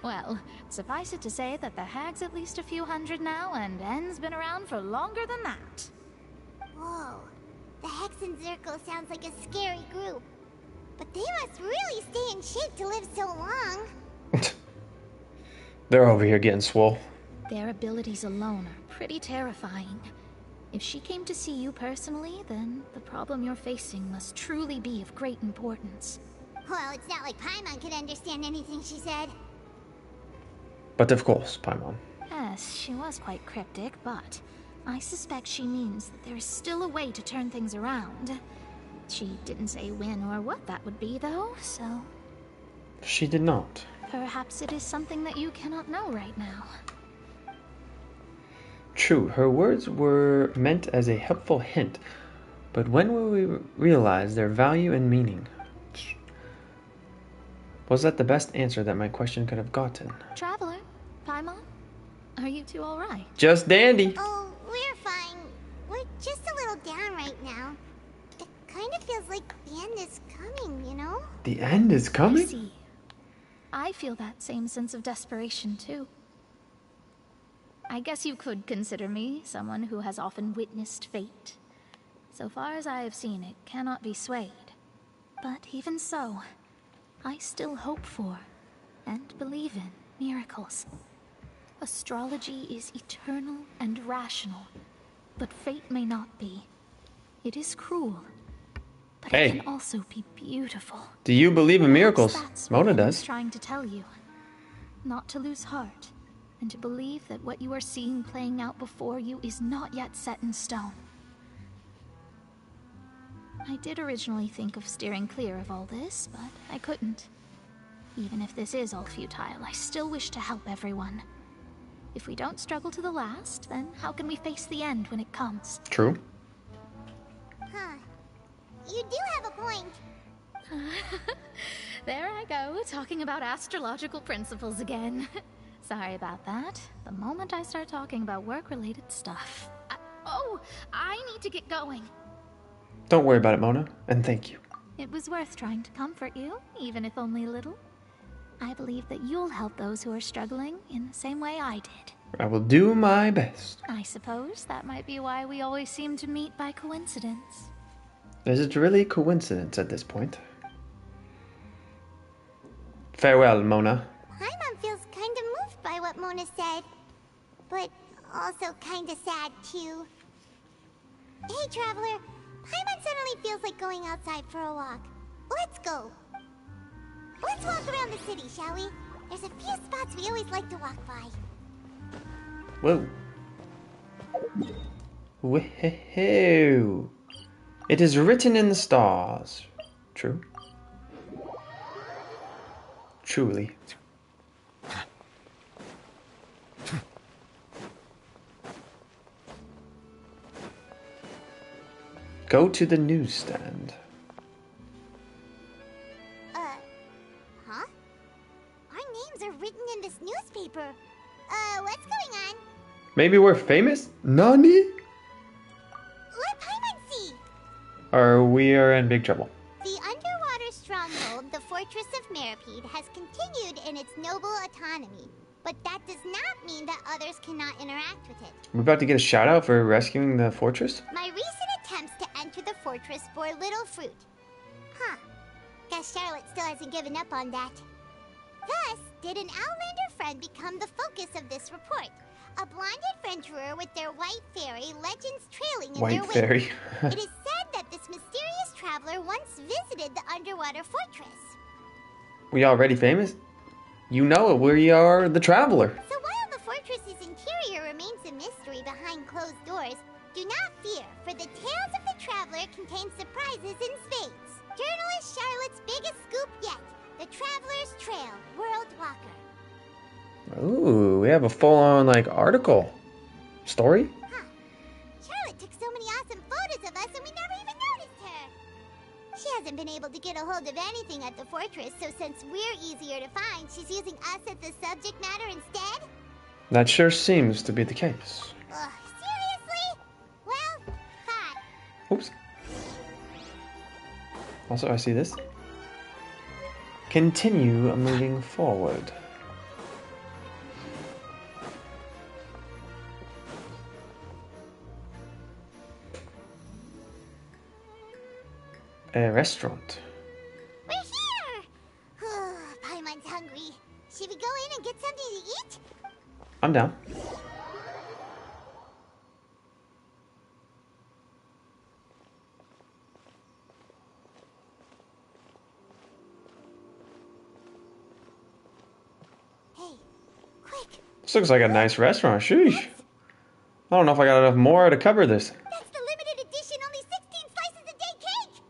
[SPEAKER 18] Well, suffice it to say that the hag's at least a few hundred now, and N's been around for longer than that.
[SPEAKER 2] Whoa. The Hexen Circle sounds like a scary group. But they must really stay in shape to live so long.
[SPEAKER 1] They're over here getting swole.
[SPEAKER 18] Their abilities alone are pretty terrifying. If she came to see you personally, then the problem you're facing must truly be of great importance.
[SPEAKER 2] Well, it's not like Paimon could understand anything she said.
[SPEAKER 1] But of course, Paimon.
[SPEAKER 18] Yes, she was quite cryptic, but I suspect she means that there is still a way to turn things around. She didn't say when or what that would be, though, so...
[SPEAKER 1] She did not.
[SPEAKER 18] Perhaps it is something that you cannot know right now.
[SPEAKER 1] True, her words were meant as a helpful hint, but when will we realize their value and meaning? Was that the best answer that my question could have gotten?
[SPEAKER 18] Traveler, Paimon, are you two alright?
[SPEAKER 1] Just dandy.
[SPEAKER 2] Oh, we're fine. We're just a little down right now. It kind of feels like the end is coming, you know?
[SPEAKER 1] The end is coming?
[SPEAKER 18] I see. I feel that same sense of desperation, too. I guess you could consider me someone who has often witnessed fate. So far as I have seen, it cannot be swayed. But even so, I still hope for, and believe in, miracles. Astrology is eternal and rational, but fate may not be. It is cruel, but it can also be beautiful.
[SPEAKER 1] Do you believe in miracles?
[SPEAKER 18] That's
[SPEAKER 1] Mona
[SPEAKER 18] what I was
[SPEAKER 1] does.
[SPEAKER 18] trying to tell you. Not to lose heart, and to believe that what you are seeing playing out before you is not yet set in stone. I did originally think of steering clear of all this, but I couldn't. Even if this is all futile, I still wish to help everyone. If we don't struggle to the last, then how can we face the end when it comes?
[SPEAKER 1] True.
[SPEAKER 2] Huh. You do have a point.
[SPEAKER 18] There I go, talking about astrological principles again. Sorry about that. The moment I start talking about work-related stuff... I need to get going.
[SPEAKER 1] Don't worry about it, Mona, and thank you.
[SPEAKER 18] It was worth trying to comfort you, even if only a little. I believe that you'll help those who are struggling in the same way I did.
[SPEAKER 1] I will do my best.
[SPEAKER 18] I suppose that might be why we always seem to meet by coincidence.
[SPEAKER 1] Is it really coincidence at this point? Farewell, Mona.
[SPEAKER 2] Paimon feels kind of moved by what Mona said, but also kind of sad too. Hey, Traveler, Paimon suddenly feels like going outside for a walk. Let's go. Let's walk around the city, shall we? There's a few spots we always like to walk by.
[SPEAKER 1] Whoa. Woohoo. It is written in the stars. True. Truly. Go to the newsstand.
[SPEAKER 2] Huh? Our names are written in this newspaper. What's going on?
[SPEAKER 1] Maybe we're famous? Nani?
[SPEAKER 2] Let Paimon see!
[SPEAKER 1] Or we are in big trouble.
[SPEAKER 2] The underwater stronghold, the Fortress of Meripede, has continued in its noble autonomy. But that does not mean that others cannot interact with it.
[SPEAKER 1] We're about to get a shout out for rescuing the fortress?
[SPEAKER 2] My recent attempts to enter the fortress bore little fruit. Huh. Guess Charlotte still hasn't given up on that. Thus, did an Outlander friend become the focus of this report? A blonde adventurer with their white fairy, legends trailing in
[SPEAKER 1] White
[SPEAKER 2] their
[SPEAKER 1] fairy.
[SPEAKER 2] wake. It is said that this mysterious traveler once visited the underwater fortress.
[SPEAKER 1] We already famous? You know it, we are the traveler.
[SPEAKER 2] So while the fortress's interior remains a mystery behind closed doors, do not fear, for the tales of the traveler contain surprises in spades. Journalist Charlotte's biggest scoop yet, the Traveler's Trail, World Walker.
[SPEAKER 1] Ooh, we have a full-on, like, article. Story?
[SPEAKER 2] Huh. Charlotte took so many awesome photos of us and we never even noticed her. She hasn't been able to get a hold of anything at the fortress, so since we're easier to find, she's using us as the subject matter instead?
[SPEAKER 1] That sure seems to be the case.
[SPEAKER 2] Ugh, seriously? Well, fine.
[SPEAKER 1] Oops. Also, I see this. Continue moving forward. A restaurant.
[SPEAKER 2] We're here! Paimon's hungry. Should we go in and get something to eat?
[SPEAKER 1] I'm down.
[SPEAKER 2] Hey, quick!
[SPEAKER 1] This looks like a nice restaurant. Sheesh. I don't know if I got enough more to cover this.
[SPEAKER 2] That's the limited edition, only 16 slices a day cake!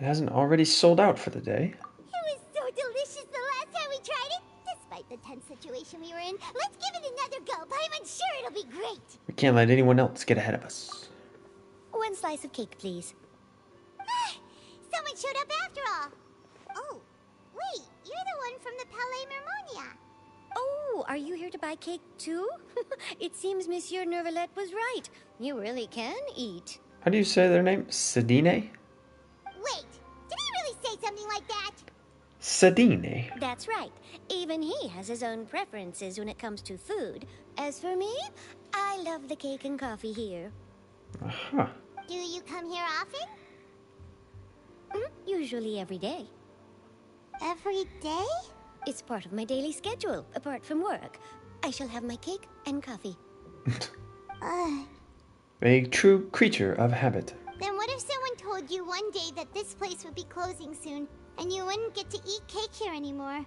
[SPEAKER 1] It hasn't already sold out for the day.
[SPEAKER 2] It was so delicious the last time we tried it. Despite the tense situation we were in, let's give it another go. Paimon's sure it'll be great.
[SPEAKER 1] We can't let anyone else get ahead of us.
[SPEAKER 2] One slice of cake, please. Someone showed up after all. Oh, wait, you're the one from the Palais Mermonia.
[SPEAKER 13] Oh, are you here to buy cake too? It seems Monsieur Nervalet was right. You really can eat.
[SPEAKER 1] How do you say their name? Sedine?
[SPEAKER 2] Wait, did he really say something like that?
[SPEAKER 1] Sedine.
[SPEAKER 13] That's right. Even he has his own preferences when it comes to food. As for me, I love the cake and coffee here.
[SPEAKER 1] Uh-huh.
[SPEAKER 2] Do you come here often?
[SPEAKER 13] Usually every day.
[SPEAKER 2] Every day?
[SPEAKER 13] It's part of my daily schedule, apart from work. I shall have my cake and coffee.
[SPEAKER 1] A true creature of habit.
[SPEAKER 2] Then what if someone told you one day that this place would be closing soon, and you wouldn't get to eat cake here anymore?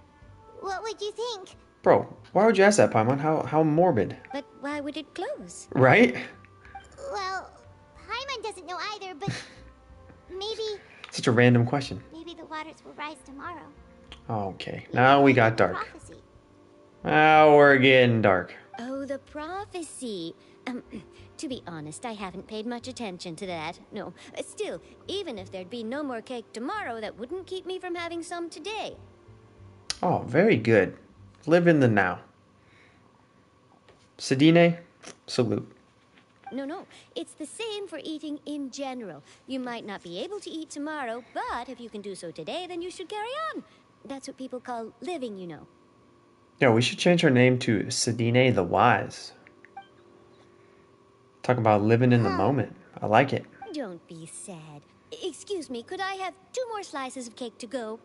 [SPEAKER 2] What would you think?
[SPEAKER 1] Bro, why would you ask that, Paimon? How morbid.
[SPEAKER 13] But why would it close?
[SPEAKER 1] Right?
[SPEAKER 2] Well, Paimon doesn't know either, but maybe...
[SPEAKER 1] Such a random question.
[SPEAKER 2] Maybe the waters will rise tomorrow.
[SPEAKER 1] Okay, now we got dark. Now we're getting dark.
[SPEAKER 13] Oh, the prophecy. To be honest, I haven't paid much attention to that. No, still, even if there'd be no more cake tomorrow, that wouldn't keep me from having some today.
[SPEAKER 1] Oh, very good. Live in the now. Sedine, salute.
[SPEAKER 13] No, it's the same for eating in general. You might not be able to eat tomorrow, but if you can do so today, then you should carry on. That's what people call living, you know.
[SPEAKER 1] Yeah, we should change our name to Sedine the Wise. Talk about living in the moment. I like it.
[SPEAKER 13] Don't be sad. Excuse me, could I have 2 more slices of cake to go?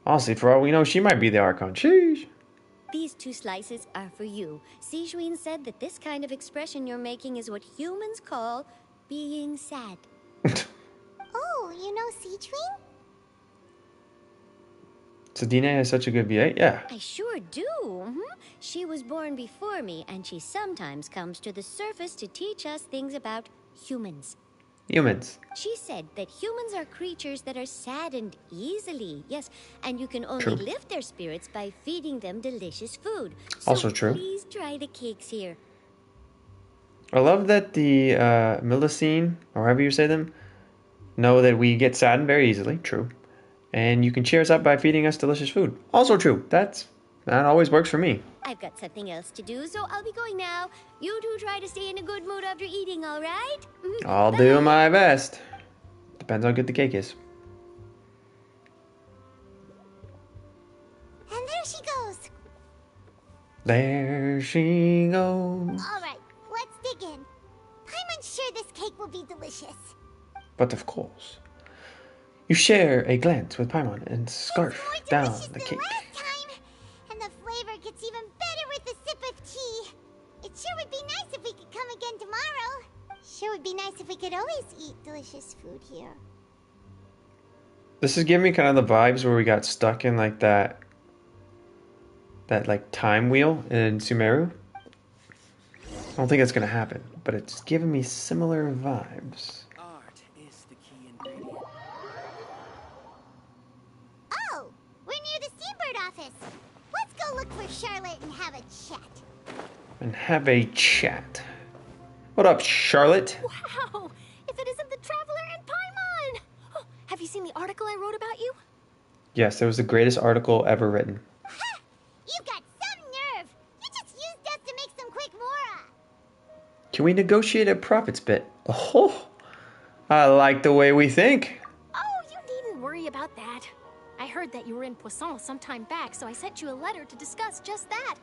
[SPEAKER 1] Honestly, for all we know, she might be the Archon. Sheesh.
[SPEAKER 13] These 2 slices are for you. Sijuin said that this kind of expression you're making is what humans call being sad.
[SPEAKER 2] Oh, you know Sijuin?
[SPEAKER 1] Sedine has such a good V8? Yeah.
[SPEAKER 13] I sure do. She was born before me, and she sometimes comes to the surface to teach us things about humans.
[SPEAKER 1] Humans.
[SPEAKER 13] She said that humans are creatures that are saddened easily. Yes, and you can only
[SPEAKER 1] True.
[SPEAKER 13] lift their spirits by feeding them delicious food.
[SPEAKER 1] Also true.
[SPEAKER 13] Please try the cakes here.
[SPEAKER 1] I love that the Millicene, or however you say them, know that we get saddened very easily. True. And you can cheer us up by feeding us delicious food. Also true. That always works for me.
[SPEAKER 13] I've got something else to do, so I'll be going now. You two try to stay in a good mood after eating, all right?
[SPEAKER 1] I'll do my best. Depends how good the cake is.
[SPEAKER 2] And there she goes.
[SPEAKER 1] There she goes.
[SPEAKER 2] Alright, let's dig in. I'm unsure this cake will be delicious.
[SPEAKER 1] But of course. You share a glance with Paimon and scarf down the cake.
[SPEAKER 2] Last time, and the flavor gets even better with a sip of tea. It sure would be nice if we could come again tomorrow. Sure would be nice if we could always eat delicious food here.
[SPEAKER 1] This is giving me kind of the vibes where we got stuck in like that like time wheel in Sumeru. I don't think that's gonna happen, but it's giving me similar vibes.
[SPEAKER 2] Oh, we're near the Steambird office. Let's go look for Charlotte and have a chat.
[SPEAKER 1] What up, Charlotte?
[SPEAKER 3] Wow! If it isn't the Traveler and Paimon! Oh, have you seen the article I wrote about you?
[SPEAKER 1] Yes, it was the greatest article ever written.
[SPEAKER 2] Ha! You got some nerve! You just used us to make some quick mora!
[SPEAKER 1] Can we negotiate a profit split? Oh, I like the way we think.
[SPEAKER 3] Oh, you needn't worry about that. I heard that you were in Poisson some time back, so I sent you a letter to discuss just that.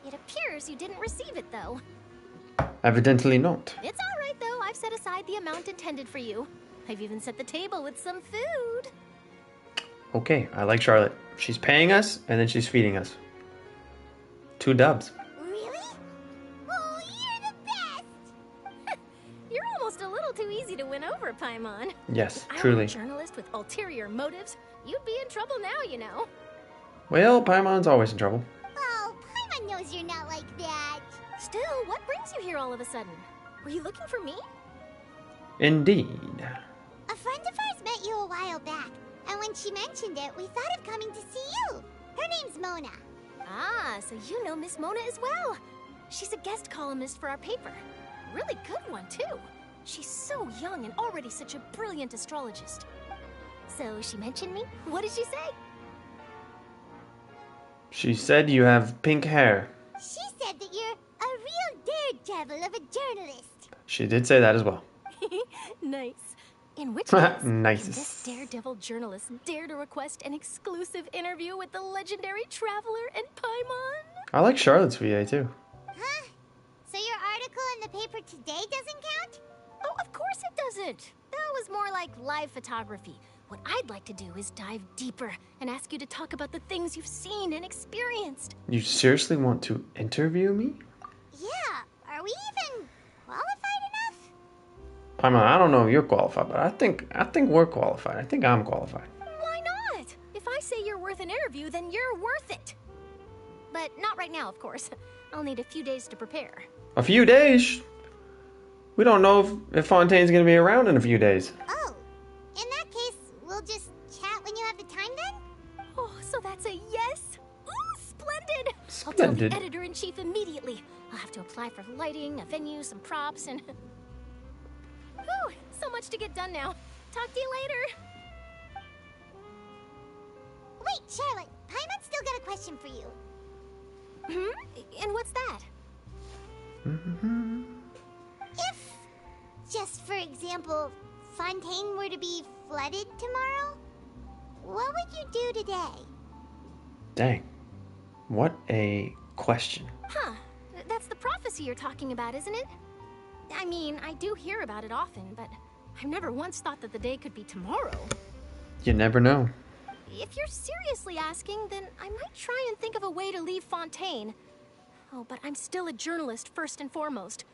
[SPEAKER 3] It appears you didn't receive it, though.
[SPEAKER 1] Evidently not.
[SPEAKER 3] It's all right, though. I've set aside the amount intended for you. I've even set the table with some food.
[SPEAKER 1] Okay, I like Charlotte. She's paying us, and then she's feeding us. 2 dubs.
[SPEAKER 2] Really? Oh, you're the best!
[SPEAKER 3] You're almost a little too easy to win over, Paimon.
[SPEAKER 1] Yes,
[SPEAKER 3] if
[SPEAKER 1] truly.
[SPEAKER 3] I were a journalist with ulterior motives, you'd be in trouble now, you know.
[SPEAKER 1] Well, Paimon's always in trouble.
[SPEAKER 2] Oh, Paimon knows you're not like that.
[SPEAKER 3] Still, what brings you here all of a sudden? Were you looking for me?
[SPEAKER 1] Indeed.
[SPEAKER 2] A friend of ours met you a while back, and when she mentioned it, we thought of coming to see you. Her name's Mona.
[SPEAKER 3] Ah, so you know Miss Mona as well. She's a guest columnist for our paper. Really good one, too. She's so young and already such a brilliant astrologist. So she mentioned me? What did she say?
[SPEAKER 1] She said you have pink hair.
[SPEAKER 2] She said that you're a real daredevil of a journalist.
[SPEAKER 1] She did say that as well.
[SPEAKER 3] Nice. In which case,
[SPEAKER 1] nice.
[SPEAKER 3] can this daredevil journalist dare to request an exclusive interview with the legendary Traveler and Paimon?
[SPEAKER 1] I like Charlotte's VA too.
[SPEAKER 2] Huh? So your article in the paper today doesn't count?
[SPEAKER 3] Oh, of course it doesn't. That was more like live photography. What I'd like to do is dive deeper and ask you to talk about the things you've seen and experienced.
[SPEAKER 1] You seriously want to interview me?
[SPEAKER 2] Yeah, are we even qualified enough?
[SPEAKER 1] Paimon, I don't know if you're qualified, but I think we're qualified. I think I'm qualified.
[SPEAKER 3] Why not? If I say you're worth an interview, then you're worth it. But not right now, of course. I'll need a few days to prepare.
[SPEAKER 1] A few days? We don't know if Fontaine's gonna be around in a few days.
[SPEAKER 2] Oh, in that case, we'll just chat when you have the time then?
[SPEAKER 3] Oh, so that's a yes? Ooh, splendid! I'll
[SPEAKER 1] Splendid.
[SPEAKER 3] tell the editor-in-chief immediately. I'll have to apply for lighting, a venue, some props, and... Whew, so much to get done now. Talk to you later.
[SPEAKER 2] Wait, Charlotte, Paimon's still got a question for you.
[SPEAKER 3] And what's that?
[SPEAKER 2] If, just for example, Fontaine were to be flooded tomorrow, what would you do today?
[SPEAKER 1] Dang. What a question.
[SPEAKER 3] Huh. That's the prophecy you're talking about, isn't it? I mean, I do hear about it often, but I've never once thought that the day could be tomorrow.
[SPEAKER 1] You never know.
[SPEAKER 3] If you're seriously asking, then I might try and think of a way to leave Fontaine. Oh, but I'm still a journalist, first and foremost.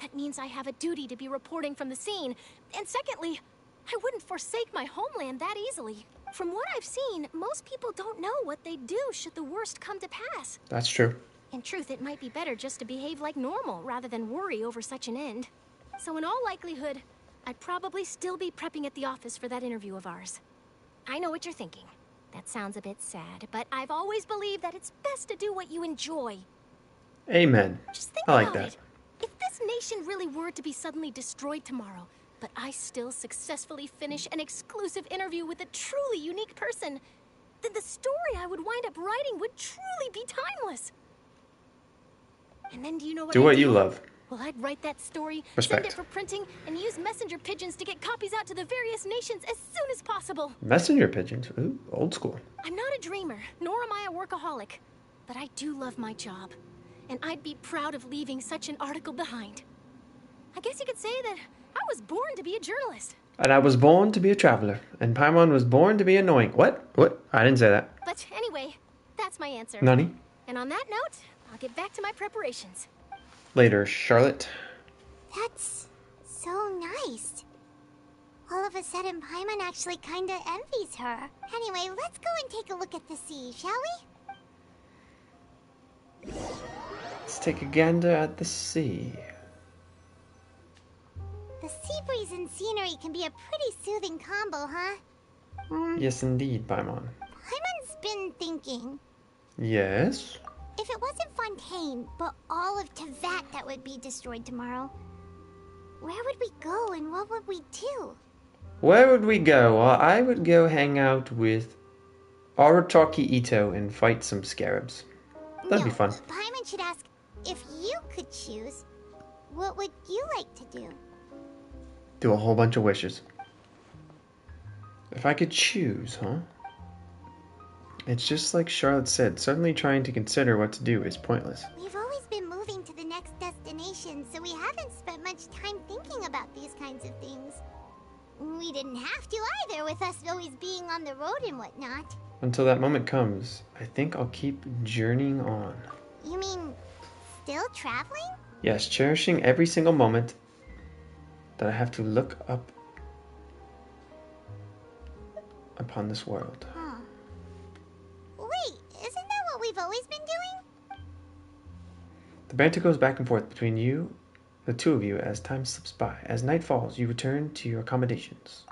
[SPEAKER 3] That means I have a duty to be reporting from the scene. And secondly, I wouldn't forsake my homeland that easily. From what I've seen, most people don't know what they'd do should the worst come to pass.
[SPEAKER 1] That's true.
[SPEAKER 3] In truth, it might be better just to behave like normal rather than worry over such an end. So in all likelihood, I'd probably still be prepping at the office for that interview of ours. I know what you're thinking. That sounds a bit sad, but I've always believed that it's best to do what you enjoy.
[SPEAKER 1] Amen.
[SPEAKER 3] Just think
[SPEAKER 1] I like
[SPEAKER 3] about
[SPEAKER 1] that.
[SPEAKER 3] it. If this nation really were to be suddenly destroyed tomorrow, but I still successfully finish an exclusive interview with a truly unique person, then the story I would wind up writing would truly be timeless. And then do you know what
[SPEAKER 1] Do
[SPEAKER 3] I'd
[SPEAKER 1] what you love.
[SPEAKER 3] Well, I'd write that story,
[SPEAKER 1] Respect.
[SPEAKER 3] send it for printing, and use messenger pigeons to get copies out to the various nations as soon as possible.
[SPEAKER 1] Messenger pigeons. Ooh, old school.
[SPEAKER 3] I'm not a dreamer, nor am I a workaholic.
[SPEAKER 14] but I do love my job. And I'd be proud of leaving such an article behind. I guess you could say that I was born to be a journalist.
[SPEAKER 1] And I was born to be a traveler. And Paimon was born to be annoying. What? What? I didn't say that.
[SPEAKER 14] But anyway, that's my answer.
[SPEAKER 1] Nani?
[SPEAKER 14] And on that note, I'll get back to my preparations.
[SPEAKER 1] Later, Charlotte.
[SPEAKER 2] That's so nice. All of a sudden, Paimon actually kinda envies her. Anyway, let's go and take a look at the sea, shall we?
[SPEAKER 1] Let's take a gander at the sea.
[SPEAKER 2] The sea breeze and scenery can be a pretty soothing combo, huh?
[SPEAKER 1] Yes, indeed, Paimon.
[SPEAKER 2] Paimon's been thinking.
[SPEAKER 1] Yes?
[SPEAKER 2] If it wasn't Fontaine, but all of Tevat that would be destroyed tomorrow, where would we go and what would we do?
[SPEAKER 1] Where would we go? Well, I would go hang out with Arutaki Ito and fight some scarabs. That'd be fun.
[SPEAKER 2] Paimon should ask, if you could choose, what would you like to do?
[SPEAKER 1] Do a whole bunch of wishes. If I could choose, huh? It's just like Charlotte said, suddenly trying to consider what to do is pointless.
[SPEAKER 2] We've always been moving to the next destination, so we haven't spent much time thinking about these kinds of things. We didn't have to either, with us always being on the road and whatnot.
[SPEAKER 1] Until that moment comes, I think I'll keep journeying on.
[SPEAKER 2] You mean, still traveling?
[SPEAKER 1] Yes, cherishing every single moment that I have to look up upon this world.
[SPEAKER 2] Huh. Wait, isn't that what we've always been doing?
[SPEAKER 1] The banter goes back and forth between you, the two of you, as time slips by. As night falls, you return to your accommodations.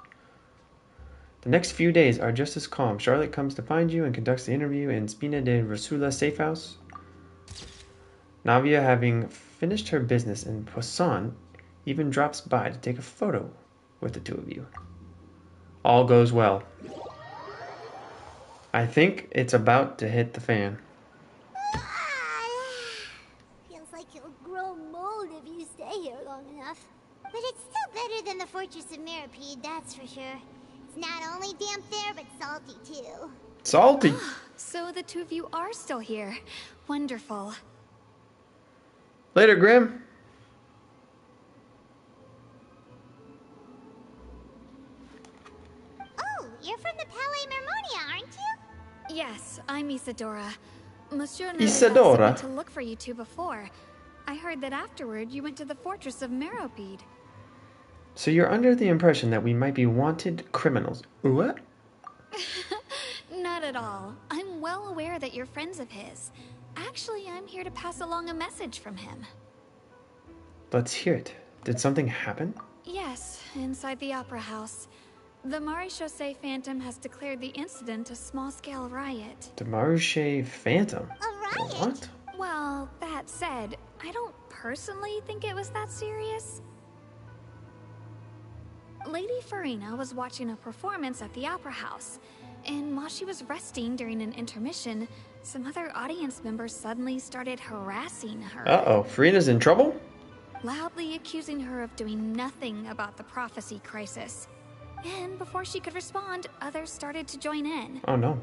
[SPEAKER 1] The next few days are just as calm. Charlotte comes to find you and conducts the interview in Spina de Rosula safe house. Navia, having finished her business in Poisson, even drops by to take a photo with the two of you. All goes well. I think it's about to hit the fan.
[SPEAKER 2] Feels like you'll grow mold if you stay here long enough. But it's still better than the Fortress of Mirapede, that's for sure. It's not only damp there, but salty too.
[SPEAKER 1] Salty?
[SPEAKER 6] So the two of you are still here. Wonderful.
[SPEAKER 1] Later, Grim.
[SPEAKER 2] Oh, you're from the Palais Mermonia, aren't you?
[SPEAKER 6] Yes, I'm Isadora. Monsieur
[SPEAKER 1] Isadora?
[SPEAKER 6] went to look for you two before. I heard that afterward you went to the Fortress of Meropide.
[SPEAKER 1] So you're under the impression that we might be wanted criminals. What?
[SPEAKER 6] Not at all. I'm well aware that you're friends of his. Actually, I'm here to pass along a message from him.
[SPEAKER 1] Let's hear it. Did something happen?
[SPEAKER 6] Yes, inside the Opera House. The Maréchaussée Phantom has declared the incident a small-scale riot.
[SPEAKER 1] The Maréchaussée Phantom?
[SPEAKER 2] A riot?
[SPEAKER 1] What?
[SPEAKER 6] Well, that said, I don't personally think it was that serious. Lady Farina was watching a performance at the Opera House, and while she was resting during an intermission, some other audience members suddenly started harassing her.
[SPEAKER 1] Uh-oh, Farina's in trouble?
[SPEAKER 6] Loudly accusing her of doing nothing about the prophecy crisis. And before she could respond, others started to join in.
[SPEAKER 1] Oh no.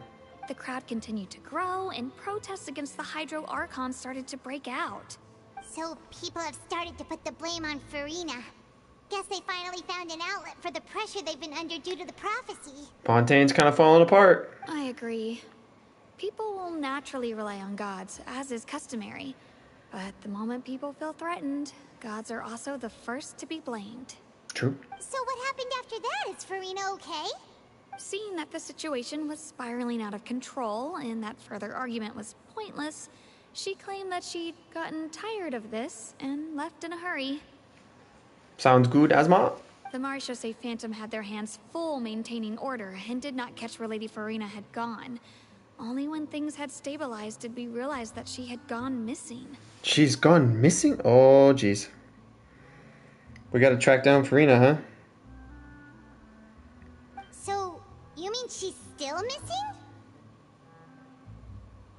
[SPEAKER 6] The crowd continued to grow, and protests against the Hydro Archon started to break out.
[SPEAKER 2] So people have started to put the blame on Farina. Guess they finally found an outlet for the pressure they've been under due to the prophecy.
[SPEAKER 1] Fontaine's kind of falling apart.
[SPEAKER 6] I agree. People will naturally rely on gods, as is customary. But the moment people feel threatened, gods are also the first to be blamed.
[SPEAKER 1] True.
[SPEAKER 2] So what happened after that? Is Farina okay?
[SPEAKER 6] Seeing that the situation was spiraling out of control and that further argument was pointless, she claimed that she'd gotten tired of this and left in a hurry.
[SPEAKER 1] Sounds good, Asma.
[SPEAKER 6] The Maréchaussée Phantom had their hands full maintaining order and did not catch where Lady Farina had gone. Only when things had stabilized did we realize that she had gone missing.
[SPEAKER 1] She's gone missing? Oh, jeez. We gotta track down Farina, huh?
[SPEAKER 2] So, you mean she's still missing?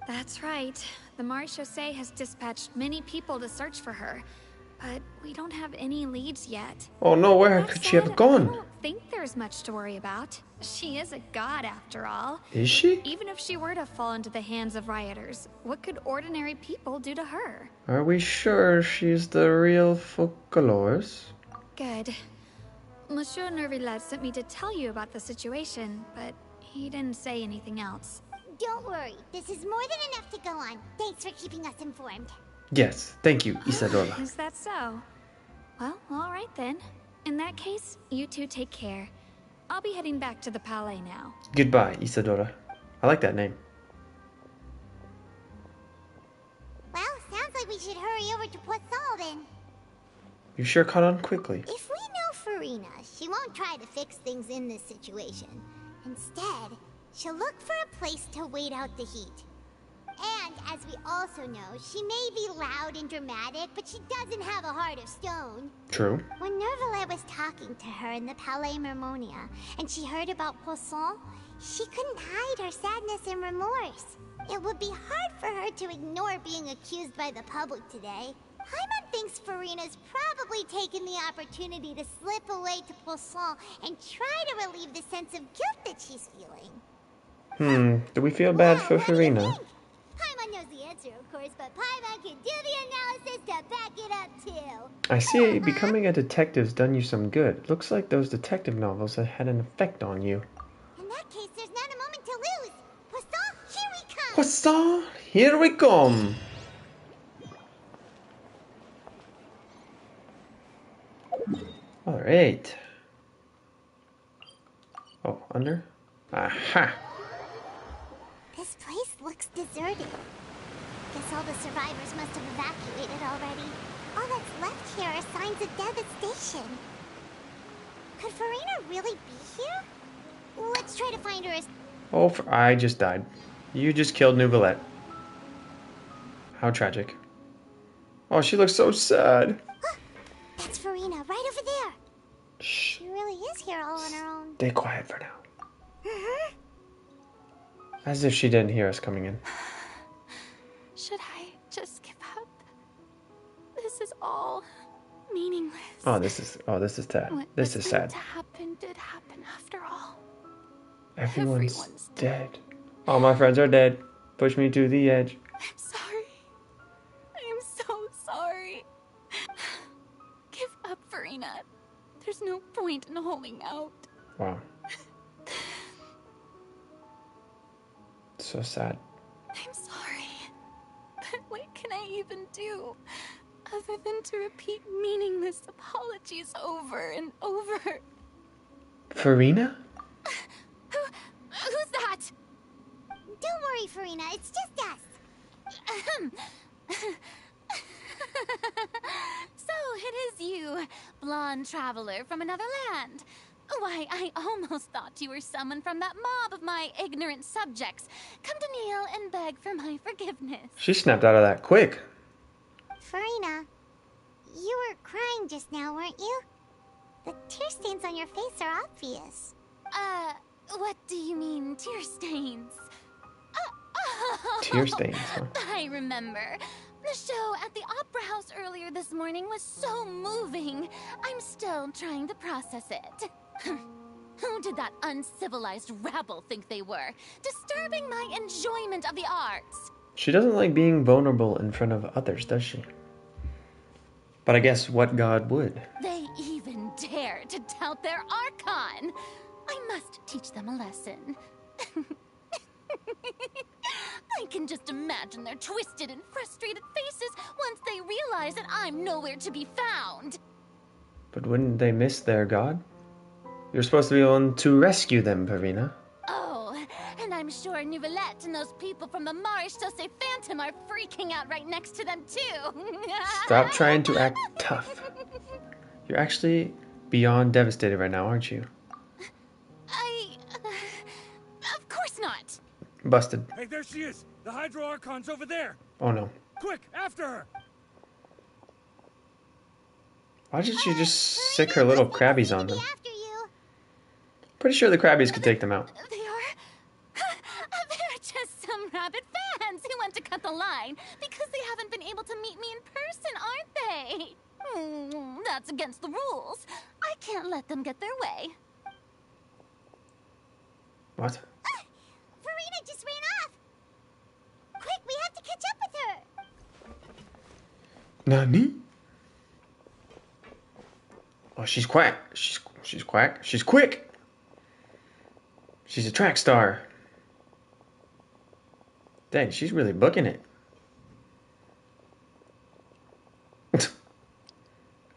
[SPEAKER 6] That's right. The Maréchaussée has dispatched many people to search for her. but we don't have any leads yet.
[SPEAKER 1] Oh no, where
[SPEAKER 6] That
[SPEAKER 1] could she have
[SPEAKER 6] said, I
[SPEAKER 1] gone?
[SPEAKER 6] don't think there's much to worry about. She is a god after all.
[SPEAKER 1] Is she?
[SPEAKER 6] Even if she were to fall into the hands of rioters, what could ordinary people do to her?
[SPEAKER 1] Are we sure she's the real Focalors?
[SPEAKER 6] Good. Monsieur Nervillet sent me to tell you about the situation, but he didn't say anything else.
[SPEAKER 2] Don't worry, this is more than enough to go on. Thanks for keeping us informed.
[SPEAKER 1] Yes, thank you, Isadora.
[SPEAKER 6] Is that so? Well, alright then. In that case, you two take care. I'll be heading back to the Palais now.
[SPEAKER 1] Goodbye, Isadora. I like that name.
[SPEAKER 2] Well, sounds like we should hurry over to Poisson then.
[SPEAKER 1] You sure caught on quickly.
[SPEAKER 2] If we know Farina, she won't try to fix things in this situation. Instead, she'll look for a place to wait out the heat. And, as we also know, she may be loud and dramatic, but she doesn't have a heart of stone.
[SPEAKER 1] True.
[SPEAKER 2] When Nervillet was talking to her in the Palais Mermonia, and she heard about Poisson, she couldn't hide her sadness and remorse. It would be hard for her to ignore being accused by the public today. Paimon thinks Farina's probably taken the opportunity to slip away to Poisson and try to relieve the sense of guilt that she's feeling.
[SPEAKER 1] Do we feel bad for Farina?
[SPEAKER 2] Paimon knows the answer, of course, but Paimon can do the analysis to back it up, too.
[SPEAKER 1] I see becoming a detective's done you some good. Looks like those detective novels have had an effect on you.
[SPEAKER 2] In that case, there's not a moment to lose. Poisson, here we come!
[SPEAKER 1] Poisson, here we come! Alright. Oh, under? Aha!
[SPEAKER 2] This place looks deserted. Guess all the survivors must have evacuated already. All that's left here are signs of devastation. Could Farina really be here? Let's try to find her as...
[SPEAKER 1] Oh, I just died. You just killed Neuvillette. How tragic. Oh, she looks so sad.
[SPEAKER 2] That's Farina, right over there. Shh. She really is here all on her own.
[SPEAKER 1] Stay quiet for now. As if she didn't hear us coming in.
[SPEAKER 18] Should I just give up? This is all meaningless.
[SPEAKER 1] Oh, this is sad. This is sad.
[SPEAKER 18] What happened did happen after all.
[SPEAKER 1] Everyone's dead. All my friends are dead. Push me to the edge.
[SPEAKER 18] I'm sorry. I am so sorry. Give up, Farina. There's no point in holding out.
[SPEAKER 1] Wow. So sad.
[SPEAKER 18] I'm sorry. But what can I even do? Other than to repeat meaningless apologies over and over.
[SPEAKER 1] Farina?
[SPEAKER 18] Who's that?
[SPEAKER 2] Don't worry, Farina. It's just us.
[SPEAKER 3] So it is you, blonde traveler from another land. Why, I almost thought you were someone from that mob of my ignorant subjects. Come to kneel and beg for my forgiveness.
[SPEAKER 1] She snapped out of that quick.
[SPEAKER 2] Farina, you were crying just now, weren't you? The tear stains on your face are obvious.
[SPEAKER 3] What do you mean, tear stains?
[SPEAKER 1] Tear stains, huh?
[SPEAKER 3] I remember. The show at the Opera House earlier this morning was so moving. I'm still trying to process it. Who did that uncivilized rabble think they were? Disturbing my enjoyment of the arts.
[SPEAKER 1] She doesn't like being vulnerable in front of others, does she? But I guess what god would?
[SPEAKER 3] They even dare to tout their Archon. I must teach them a lesson. I can just imagine their twisted and frustrated faces once they realize that I'm nowhere to be found.
[SPEAKER 1] But wouldn't they miss their god? You're supposed to be on to rescue them, Farina.
[SPEAKER 3] Oh, and I'm sure Neuvillette and those people from the Marsh Sauce Phantom are freaking out right next to them, too.
[SPEAKER 1] Stop trying to act tough. You're actually beyond devastated right now, aren't you?
[SPEAKER 3] Of course not.
[SPEAKER 1] Busted.
[SPEAKER 15] Hey, there she is! The Hydro Archon's over there!
[SPEAKER 1] Oh no.
[SPEAKER 15] Quick, after her!
[SPEAKER 1] Why did she just sick her little crabbies on them? Pretty sure the crabbies could take them out.
[SPEAKER 3] They're just some rabid fans who want to cut the line because they haven't been able to meet me in person, aren't they? That's against the rules. I can't let them get their way.
[SPEAKER 1] What?
[SPEAKER 2] Farina just ran off! Quick, we have to catch up with her!
[SPEAKER 1] Nani? Oh, she's quack. She's quack. She's quick. She's a track star. Dang, she's really booking it.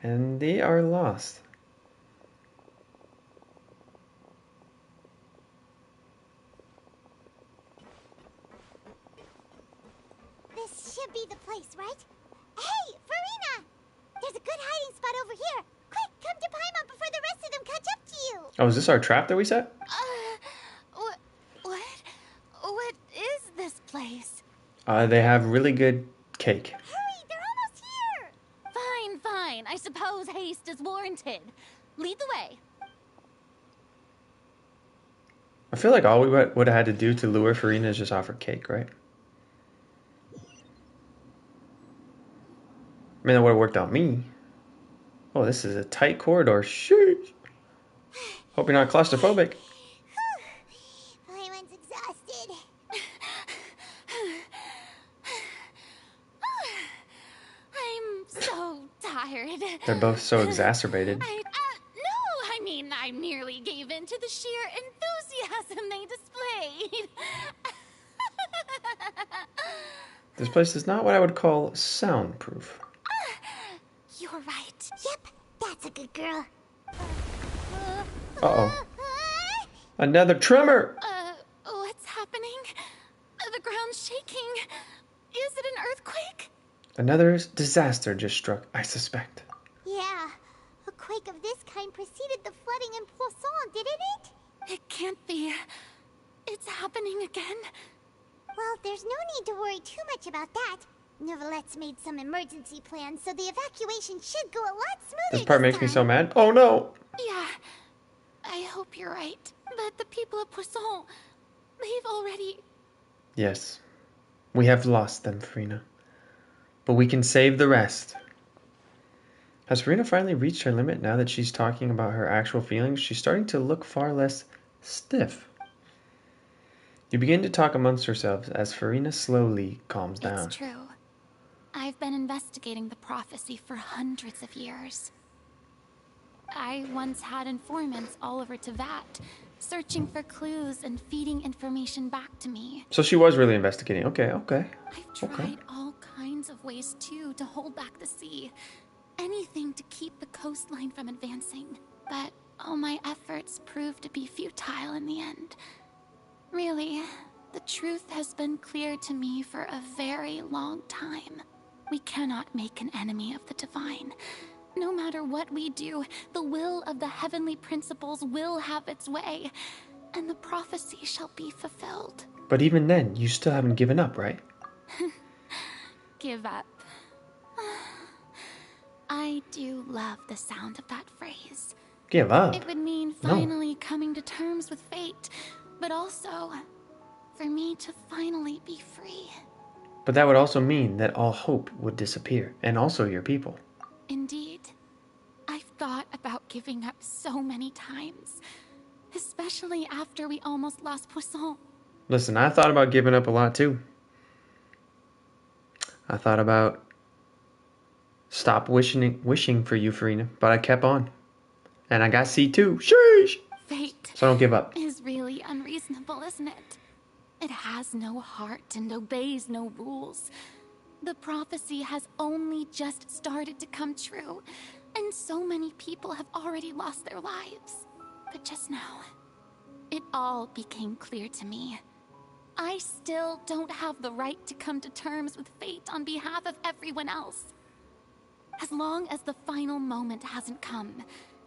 [SPEAKER 1] And they are lost.
[SPEAKER 2] This should be the place, right? Hey, Farina! There's a good hiding spot over here. Quick, come to Paimon before the rest of them catch up to you.
[SPEAKER 1] Oh, is this our trap that we set?
[SPEAKER 3] What is this place?
[SPEAKER 1] They have really good cake.
[SPEAKER 2] Hurry, they're almost here.
[SPEAKER 3] Fine. I suppose haste is warranted. Lead the way.
[SPEAKER 1] I feel like all we would have had to do to lure Farina is just offer cake, right? I mean, that would have worked on me. Oh, this is a tight corridor. Sheesh. Hope you're not claustrophobic.
[SPEAKER 2] Paimon's exhausted.
[SPEAKER 3] I'm so tired.
[SPEAKER 1] They're both so exacerbated.
[SPEAKER 3] I merely gave in to the sheer enthusiasm they displayed.
[SPEAKER 1] This place is not what I would call soundproof.
[SPEAKER 3] You're right.
[SPEAKER 2] Yep, that's a good girl.
[SPEAKER 1] Uh-oh. Another tremor!
[SPEAKER 3] What's happening? The ground's shaking. Is it an earthquake?
[SPEAKER 1] Another disaster just struck, I suspect.
[SPEAKER 2] Yeah, a quake of this kind preceded the flooding in Poisson, didn't it?
[SPEAKER 3] It can't be. It's happening again.
[SPEAKER 2] Well, there's no need to worry too much about that. Neuvillette made some emergency plans, so the evacuation should go a lot smoother
[SPEAKER 1] This part makes me
[SPEAKER 2] time.
[SPEAKER 1] so mad. Oh no!
[SPEAKER 3] Yeah, I hope you're right. But the people of Poisson, they've already...
[SPEAKER 1] Yes, we have lost them, Farina. But we can save the rest. Has Farina finally reached her limit now that she's talking about her actual feelings? She's starting to look far less stiff. You begin to talk amongst yourselves as Farina slowly calms down.
[SPEAKER 18] It's true. I've been investigating the prophecy for hundreds of years. I once had informants all over Tevat, searching for clues and feeding information back to me.
[SPEAKER 1] So she was really investigating. Okay.
[SPEAKER 18] I've tried all kinds of ways, too, to hold back the sea. Anything to keep the coastline from advancing. But all my efforts proved to be futile in the end. Really, the truth has been clear to me for a very long time. We cannot make an enemy of the divine. No matter what we do, the will of the heavenly principles will have its way, and the prophecy shall be fulfilled.
[SPEAKER 1] But even then, you still haven't given up, right?
[SPEAKER 18] Give up. I do love the sound of that phrase.
[SPEAKER 1] Give up?
[SPEAKER 18] It would mean finally coming to terms with fate, but also for me to finally be free.
[SPEAKER 1] But that would also mean that all hope would disappear, and also your people.
[SPEAKER 18] Indeed. I've thought about giving up so many times, especially after we almost lost Poisson.
[SPEAKER 1] Listen, I thought about giving up a lot too. I thought about stop wishing for you, Farina, but I kept on. And I got C2. Sheesh!
[SPEAKER 18] Fate
[SPEAKER 1] So don't give up.
[SPEAKER 18] is really unreasonable, isn't it? It has no heart and obeys no rules. The prophecy has only just started to come true, and so many people have already lost their lives. But just now, it all became clear to me. I still don't have the right to come to terms with fate on behalf of everyone else. As long as the final moment hasn't come,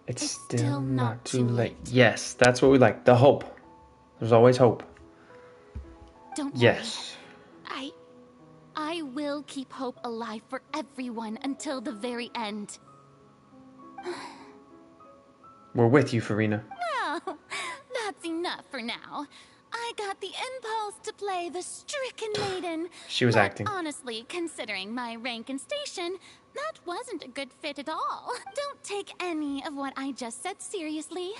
[SPEAKER 1] It's still not too late. Yes, that's what we like. The hope. There's always hope.
[SPEAKER 18] Don't worry.
[SPEAKER 1] Yes.
[SPEAKER 18] I will keep hope alive for everyone until the very end.
[SPEAKER 1] We're with you, Farina.
[SPEAKER 3] Well, that's enough for now. I got the impulse to play the stricken maiden.
[SPEAKER 1] She was
[SPEAKER 3] but
[SPEAKER 1] acting.
[SPEAKER 3] Honestly, considering my rank and station, that wasn't a good fit at all. Don't take any of what I just said seriously.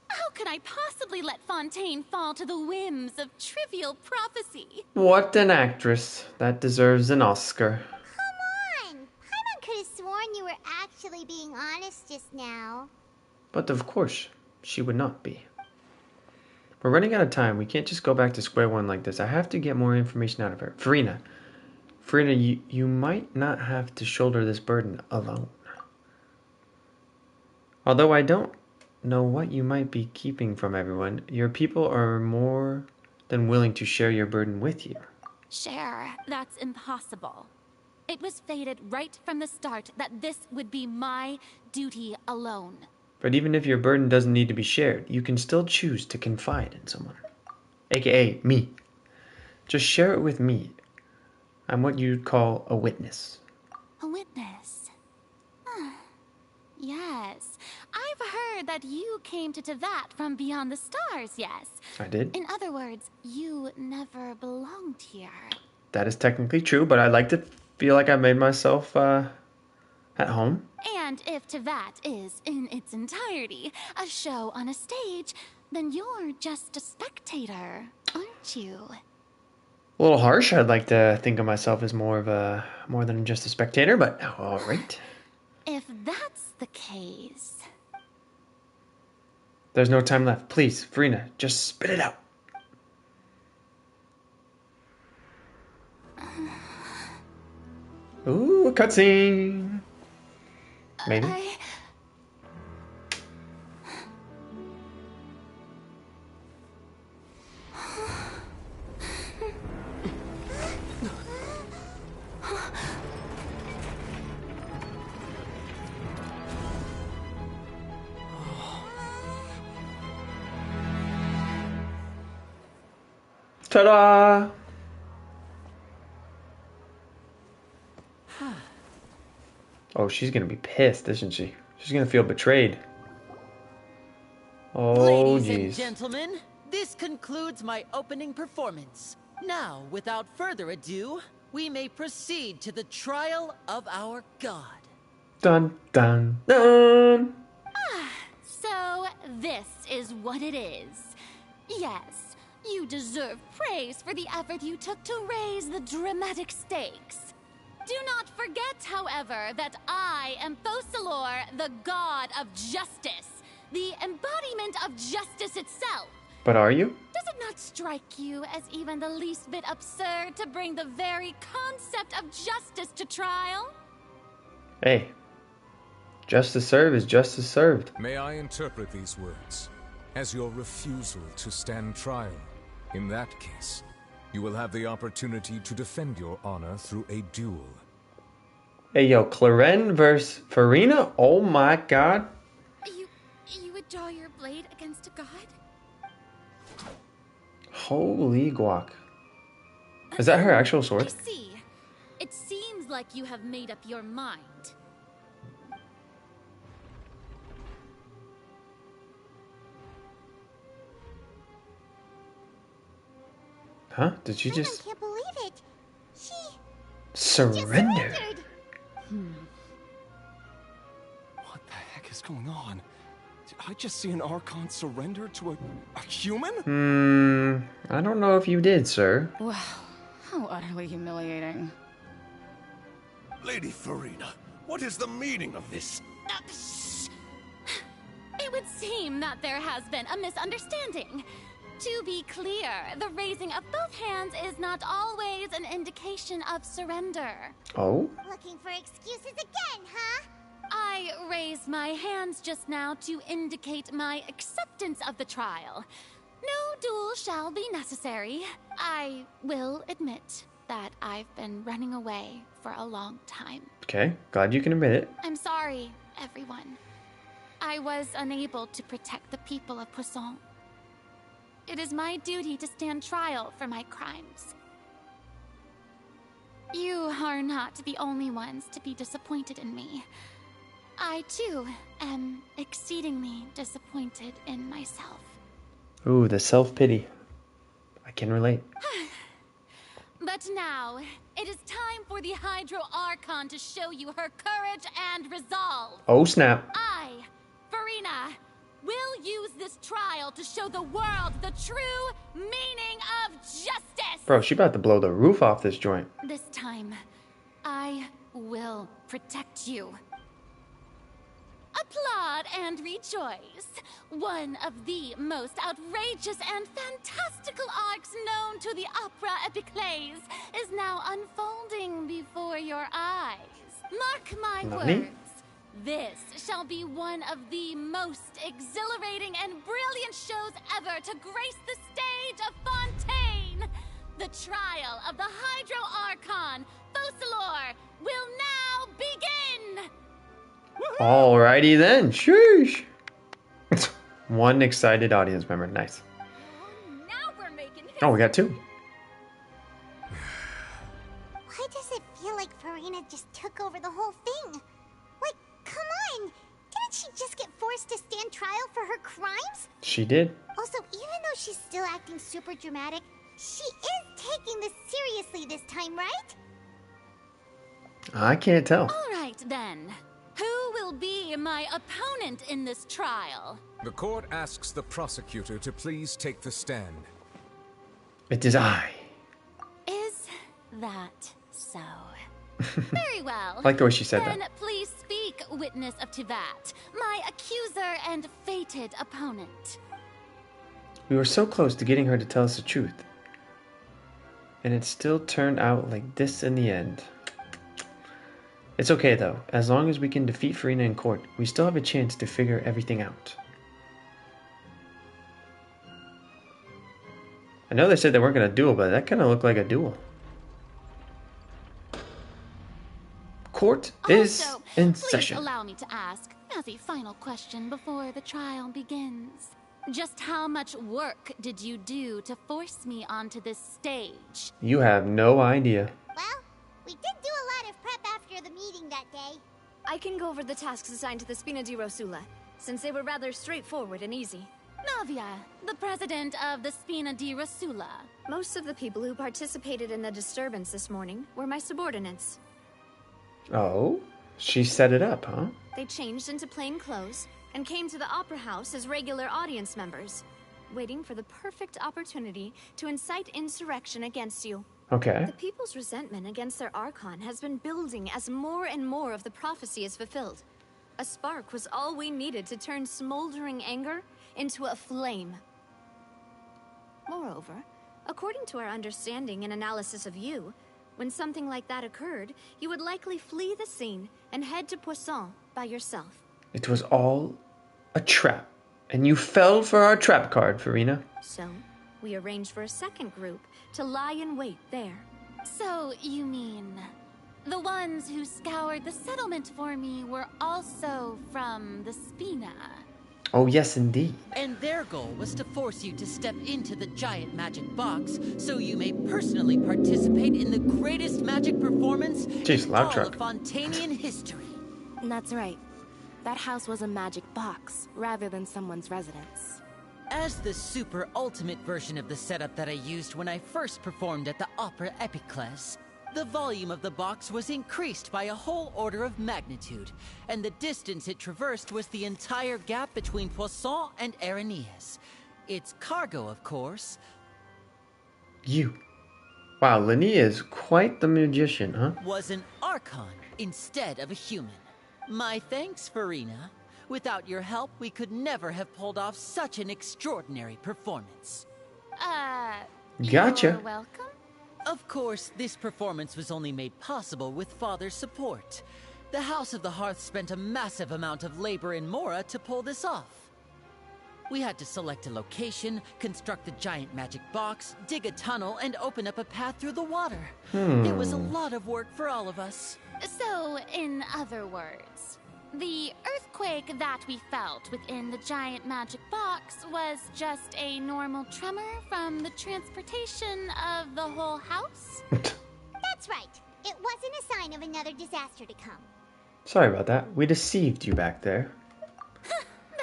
[SPEAKER 3] How could I possibly let Fontaine fall to the whims of trivial prophecy?
[SPEAKER 1] What an actress. That deserves an Oscar.
[SPEAKER 2] Come on! Paimon could have sworn you were actually being honest just now.
[SPEAKER 1] But of course, she would not be. We're running out of time. We can't just go back to square one like this. I have to get more information out of her. Farina, you might not have to shoulder this burden alone. Although I don't know what you might be keeping from everyone, your people are more than willing to share your burden with you.
[SPEAKER 3] Share, that's impossible. It was fated right from the start that this would be my duty alone.
[SPEAKER 1] But even if your burden doesn't need to be shared, you can still choose to confide in someone. AKA me. Just share it with me. I'm what you'd call a witness.
[SPEAKER 3] A witness? Yes. I've heard that you came to Tevat from beyond the stars, yes?
[SPEAKER 1] I did.
[SPEAKER 3] In other words, you never belonged here.
[SPEAKER 1] That is technically true, but I like to feel like I made myself at home.
[SPEAKER 3] And if Tevat is, in its entirety, a show on a stage, then you're just a spectator, aren't you?
[SPEAKER 1] A little harsh. I'd like to think of myself as more than just a spectator, but all right.
[SPEAKER 3] If that's the case...
[SPEAKER 1] There's no time left. Please, Farina, just spit it out. Ooh, cutscene. Maybe. Ta-da! Oh, she's gonna be pissed, isn't she? She's gonna feel betrayed. Oh,
[SPEAKER 20] Ladies and
[SPEAKER 1] jeez.
[SPEAKER 20] gentlemen, this concludes my opening performance. Now, without further ado, we may proceed to the trial of our god.
[SPEAKER 1] Dun, dun, dun!
[SPEAKER 3] So, this is what it is. Yes, you deserve praise for the effort you took to raise the dramatic stakes. Do not forget, however, that I am Fosalor, the god of justice, the embodiment of justice itself.
[SPEAKER 1] But are you?
[SPEAKER 3] Does it not strike you as even the least bit absurd to bring the very concept of justice to trial?
[SPEAKER 1] Hey. Justice served is justice served.
[SPEAKER 7] May I interpret these words as your refusal to stand trial? In that case, you will have the opportunity to defend your honor through a duel.
[SPEAKER 1] Hey, yo, Claren versus Farina? Oh my god.
[SPEAKER 3] You would draw your blade against a god?
[SPEAKER 1] Holy guac. Is that her actual sword?
[SPEAKER 3] I see. It seems like you have made up your mind.
[SPEAKER 1] Huh? Did she just...
[SPEAKER 2] I can't believe it. She...
[SPEAKER 1] surrendered?
[SPEAKER 8] What the heck is going on? Did I just see an Archon surrender to a human?
[SPEAKER 1] I don't know if you did, sir.
[SPEAKER 22] Wow, how utterly humiliating.
[SPEAKER 9] Lady Farina, what is the meaning of this?
[SPEAKER 3] It would seem that there has been a misunderstanding. To be clear, the raising of both hands is not always an indication of surrender.
[SPEAKER 1] Oh?
[SPEAKER 2] Looking for excuses again, huh?
[SPEAKER 3] I raised my hands just now to indicate my acceptance of the trial. No duel shall be necessary. I will admit that I've been running away for a long time.
[SPEAKER 1] Okay, glad you can admit it.
[SPEAKER 3] I'm sorry, everyone. I was unable to protect the people of Poisson. It is my duty to stand trial for my crimes. You are not the only ones to be disappointed in me. I, too, am exceedingly disappointed in myself.
[SPEAKER 1] Ooh, the self-pity. I can relate.
[SPEAKER 3] But now, it is time for the Hydro Archon to show you her courage and resolve.
[SPEAKER 1] Oh, snap.
[SPEAKER 3] I, Farina, will use this trial to show the world the true meaning of justice.
[SPEAKER 1] Bro, she about to blow the roof off this joint.
[SPEAKER 3] This time, I will protect you. Applaud and rejoice. One of the most outrageous and fantastical arcs known to the opera epiclese is now unfolding before your eyes. Mark my
[SPEAKER 1] Nani?
[SPEAKER 3] words. This shall be one of the most exhilarating and brilliant shows ever to grace the stage of Fontaine. The trial of the Hydro Archon, Focalor, will now begin.
[SPEAKER 1] Alrighty then. Sheesh. One excited audience member. Nice.
[SPEAKER 2] Now we're making history.
[SPEAKER 1] Oh, we got 2.
[SPEAKER 2] Why does it feel like Farina just took over the whole thing? Like, come on! Didn't she just get forced to stand trial for her crimes?
[SPEAKER 1] She did.
[SPEAKER 2] Also, even though she's still acting super dramatic, she is taking this seriously this time, right?
[SPEAKER 1] I can't tell.
[SPEAKER 3] All right then. Who will be my opponent in this trial?
[SPEAKER 7] The court asks the prosecutor to please take the stand.
[SPEAKER 1] It is I.
[SPEAKER 3] Is that so? Very well.
[SPEAKER 1] I like the way she said
[SPEAKER 3] then
[SPEAKER 1] that.
[SPEAKER 3] Please speak, witness of Tivat, my accuser and fated opponent.
[SPEAKER 1] We were so close to getting her to tell us the truth. And it still turned out like this in the end. It's okay though. As long as we can defeat Farina in court, we still have a chance to figure everything out. I know they said they weren't going to duel, but that kind of looked like a duel. Court is
[SPEAKER 3] Also,
[SPEAKER 1] in
[SPEAKER 3] please
[SPEAKER 1] session.
[SPEAKER 3] allow me to ask, as a final question before the trial begins. Just how much work did you do to force me onto this stage?
[SPEAKER 1] You have no idea.
[SPEAKER 2] Well, we did do a lot of prep after the meeting that day.
[SPEAKER 5] I can go over the tasks assigned to the Spina di Rosula, since they were rather straightforward and easy.
[SPEAKER 3] Navia, the president of the Spina di Rosula.
[SPEAKER 5] Most of the people who participated in the disturbance this morning were my subordinates.
[SPEAKER 1] Oh? She set it up, huh?
[SPEAKER 5] They changed into plain clothes and came to the Opera House as regular audience members, waiting for the perfect opportunity to incite insurrection against you.
[SPEAKER 1] Okay.
[SPEAKER 5] The people's resentment against their Archon has been building as more and more of the prophecy is fulfilled. A spark was all we needed to turn smoldering anger into a flame. Moreover, according to our understanding and analysis of you, when something like that occurred, you would likely flee the scene and head to Poisson by yourself.
[SPEAKER 1] It was all a trap. And you fell for our trap card, Farina.
[SPEAKER 5] So, we arranged for a second group to lie in wait there.
[SPEAKER 3] So, you mean... the ones who scoured the settlement for me were also from the Spina?
[SPEAKER 1] Oh, yes, indeed.
[SPEAKER 20] And their goal was to force you to step into the giant magic box so you may personally participate in the greatest magic performance
[SPEAKER 1] Jeez,
[SPEAKER 20] in
[SPEAKER 1] loud
[SPEAKER 20] all
[SPEAKER 1] truck.
[SPEAKER 20] of Fontainian history.
[SPEAKER 19] That's right. That house was a magic box, rather than someone's residence.
[SPEAKER 20] As the super ultimate version of the setup that I used when I first performed at the Opera Epiclese, the volume of the box was increased by a whole order of magnitude, and the distance it traversed was the entire gap between Poisson and Aranias. Its cargo, of course.
[SPEAKER 1] You. Wow, Linnea is quite the magician, huh?
[SPEAKER 20] Was an Archon instead of a human. My thanks, Farina. Without your help, we could never have pulled off such an extraordinary performance.
[SPEAKER 1] Gotcha.
[SPEAKER 3] You're welcome.
[SPEAKER 20] Of course, this performance was only made possible with Father's support. The House of the Hearth spent a massive amount of labor in Mora to pull this off. We had to select a location, construct the giant magic box, dig a tunnel, and open up a path through the water. It was a lot of work for all of us.
[SPEAKER 3] So, in other words, the earthquake that we felt within the giant magic box was just a normal tremor from the transportation of the whole house?
[SPEAKER 2] That's right. It wasn't a sign of another disaster to come.
[SPEAKER 1] Sorry about that. We deceived you back there.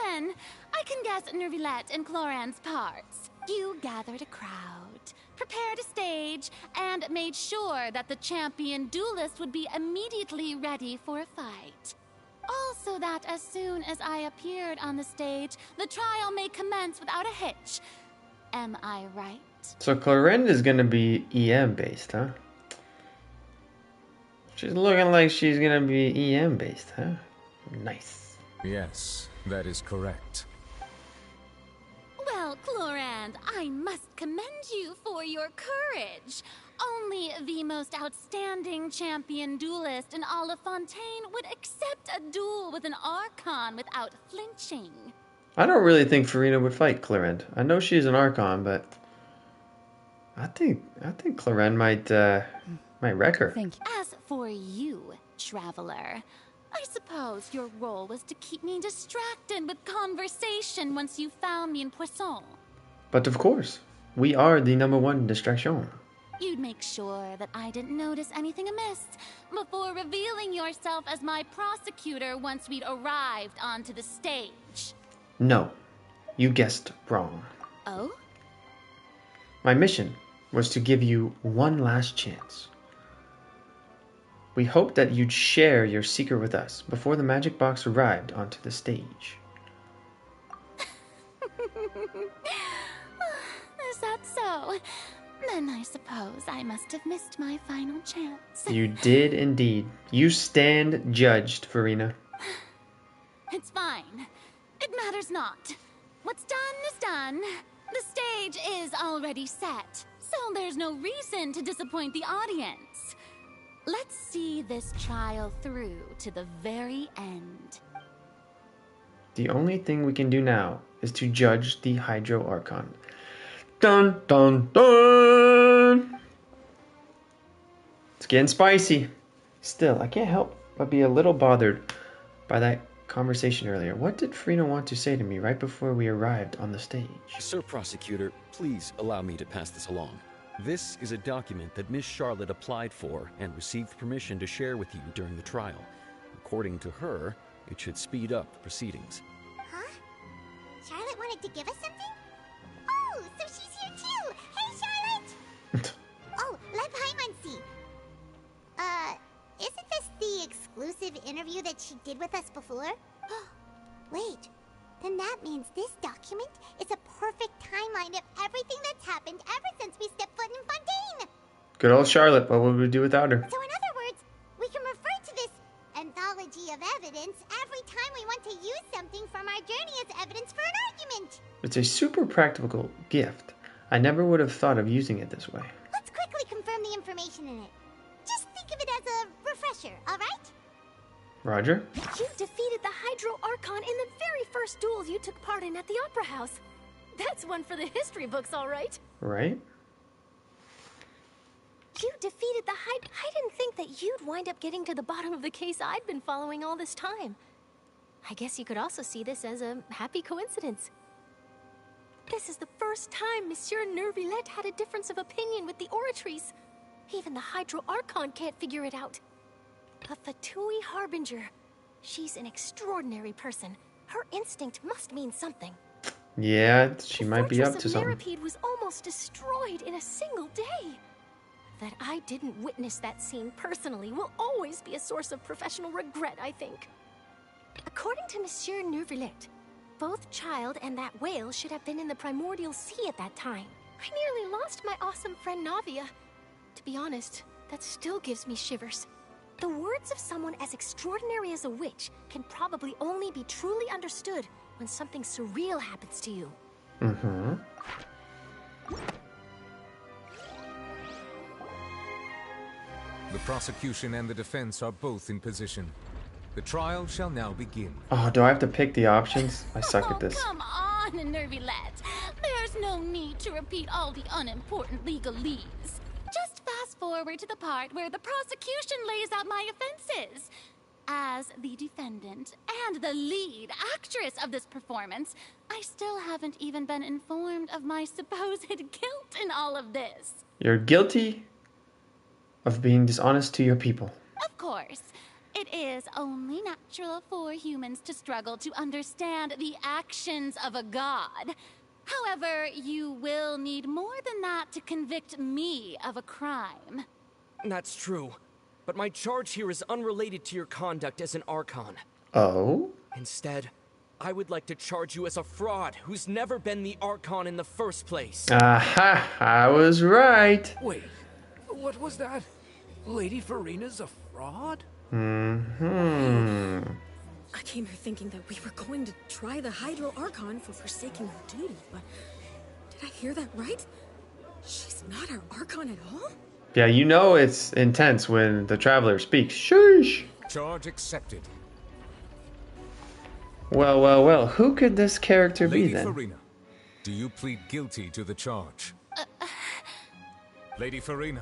[SPEAKER 3] Then, I can guess Nervilette and Cloran's parts. You gathered a crowd, prepared a stage, and made sure that the champion duelist would be immediately ready for a fight. Also that as soon as I appeared on the stage, the trial may commence without a hitch. Am I right?
[SPEAKER 1] So Clorinda is gonna be EM based, huh? She's looking like she's gonna be EM based, huh? Nice.
[SPEAKER 7] Yes, that is correct.
[SPEAKER 3] Well, Clorand, I must commend you for your courage. Only the most outstanding champion duelist in all of Fontaine would accept a duel with an Archon without flinching.
[SPEAKER 1] I don't really think Farina would fight Clorinde. I know she's an Archon, but I think Clorinde might wreck her.
[SPEAKER 3] Thank you. As for you, traveler, I suppose your role was to keep me distracted with conversation once you found me in Poisson.
[SPEAKER 1] But of course, we are the #1 distraction.
[SPEAKER 3] You'd make sure that I didn't notice anything amiss before revealing yourself as my prosecutor once we'd arrived onto the stage.
[SPEAKER 1] No, you guessed wrong.
[SPEAKER 3] Oh?
[SPEAKER 1] My mission was to give you one last chance. We hoped that you'd share your secret with us before the magic box arrived onto the stage.
[SPEAKER 3] Is that so? Then I suppose I must have missed my final chance.
[SPEAKER 1] You did indeed. You stand judged, Farina.
[SPEAKER 3] It's fine. It matters not. What's done is done. The stage is already set, so there's no reason to disappoint the audience. Let's see this trial through to the very end.
[SPEAKER 1] The only thing we can do now is to judge the Hydro Archon. Dun dun dun! It's getting spicy. Still, I can't help but be a little bothered by that conversation earlier. What did Farina want to say to me right before we arrived on the stage?
[SPEAKER 10] Sir Prosecutor, please allow me to pass this along. This is a document that Miss Charlotte applied for and received permission to share with you during the trial. According to her, it should speed up the proceedings.
[SPEAKER 2] Huh? Charlotte wanted to give us something? Oh, so she's here too! Hey, Charlotte! Oh, Lev Hymansi! Isn't this the exclusive interview that she did with us before? Wait, then that means this document is a perfect timeline of everything that's happened ever since we stepped foot in Fontaine!
[SPEAKER 1] Good old Charlotte, what would we do without her?
[SPEAKER 2] So in other words, we can refer to this anthology of evidence every time we want to use something from our journey as evidence for an argument!
[SPEAKER 1] It's a super practical gift. I never would have thought of using it this way.
[SPEAKER 2] Let's quickly confirm the information in it. Just think of it as a refresher, alright?
[SPEAKER 1] Roger?
[SPEAKER 14] You defeated the Hydro Archon in the very first duel you took part in at the Opera House. That's one for the history books, all right.
[SPEAKER 1] Right?
[SPEAKER 14] You defeated the I didn't think that you'd wind up getting to the bottom of the case I'd been following all this time. I guess you could also see this as a happy coincidence. This is the first time Monsieur Neuvillette had a difference of opinion with the Oratrice. Even the Hydro Archon can't figure it out. A Fatui Harbinger. She's an extraordinary person. Her instinct must mean something.
[SPEAKER 1] Yeah, she might be up to
[SPEAKER 14] The
[SPEAKER 1] something.
[SPEAKER 14] Fortress of Meropide was almost destroyed in a single day. That I didn't witness that scene personally will always be a source of professional regret, I think. According to Monsieur Neuvillette, both Child and that whale should have been in the Primordial Sea at that time. I nearly lost my awesome friend Navia. To be honest, that still gives me shivers. The words of someone as extraordinary as a witch can probably only be truly understood when something surreal happens to you.
[SPEAKER 1] Mm-hmm.
[SPEAKER 7] The prosecution and the defense are both in position. The trial shall now begin.
[SPEAKER 1] Oh, do I have to pick the options? I suck at this.
[SPEAKER 3] Come on, Neuvillette. There's no need to repeat all the unimportant legalese. Just fast forward to the part where the prosecution lays out my offenses. As the defendant and the lead actress of this performance, I still haven't even been informed of my supposed guilt in all of this.
[SPEAKER 1] You're guilty of being dishonest to your people.
[SPEAKER 3] Of course. It is only natural for humans to struggle to understand the actions of a god. However, you will need more than that to convict me of a crime.
[SPEAKER 16] That's true. But my charge here is unrelated to your conduct as an Archon.
[SPEAKER 1] Oh?
[SPEAKER 16] Instead, I would like to charge you as a fraud who's never been the Archon in the first place.
[SPEAKER 1] Aha! I was right.
[SPEAKER 17] Wait, what was that? Lady Farina's a fraud?
[SPEAKER 1] Hmm.
[SPEAKER 23] I came here thinking that we were going to try the Hydro Archon for forsaking her duty, but did I hear that right? She's not our Archon at all?
[SPEAKER 1] Yeah, you know it's intense when the Traveler speaks. Sheesh!
[SPEAKER 7] Charge accepted.
[SPEAKER 1] Well, well, well. Who could this character be
[SPEAKER 7] Lady
[SPEAKER 1] then?
[SPEAKER 7] Farina, do you plead guilty to the charge? Lady Farina.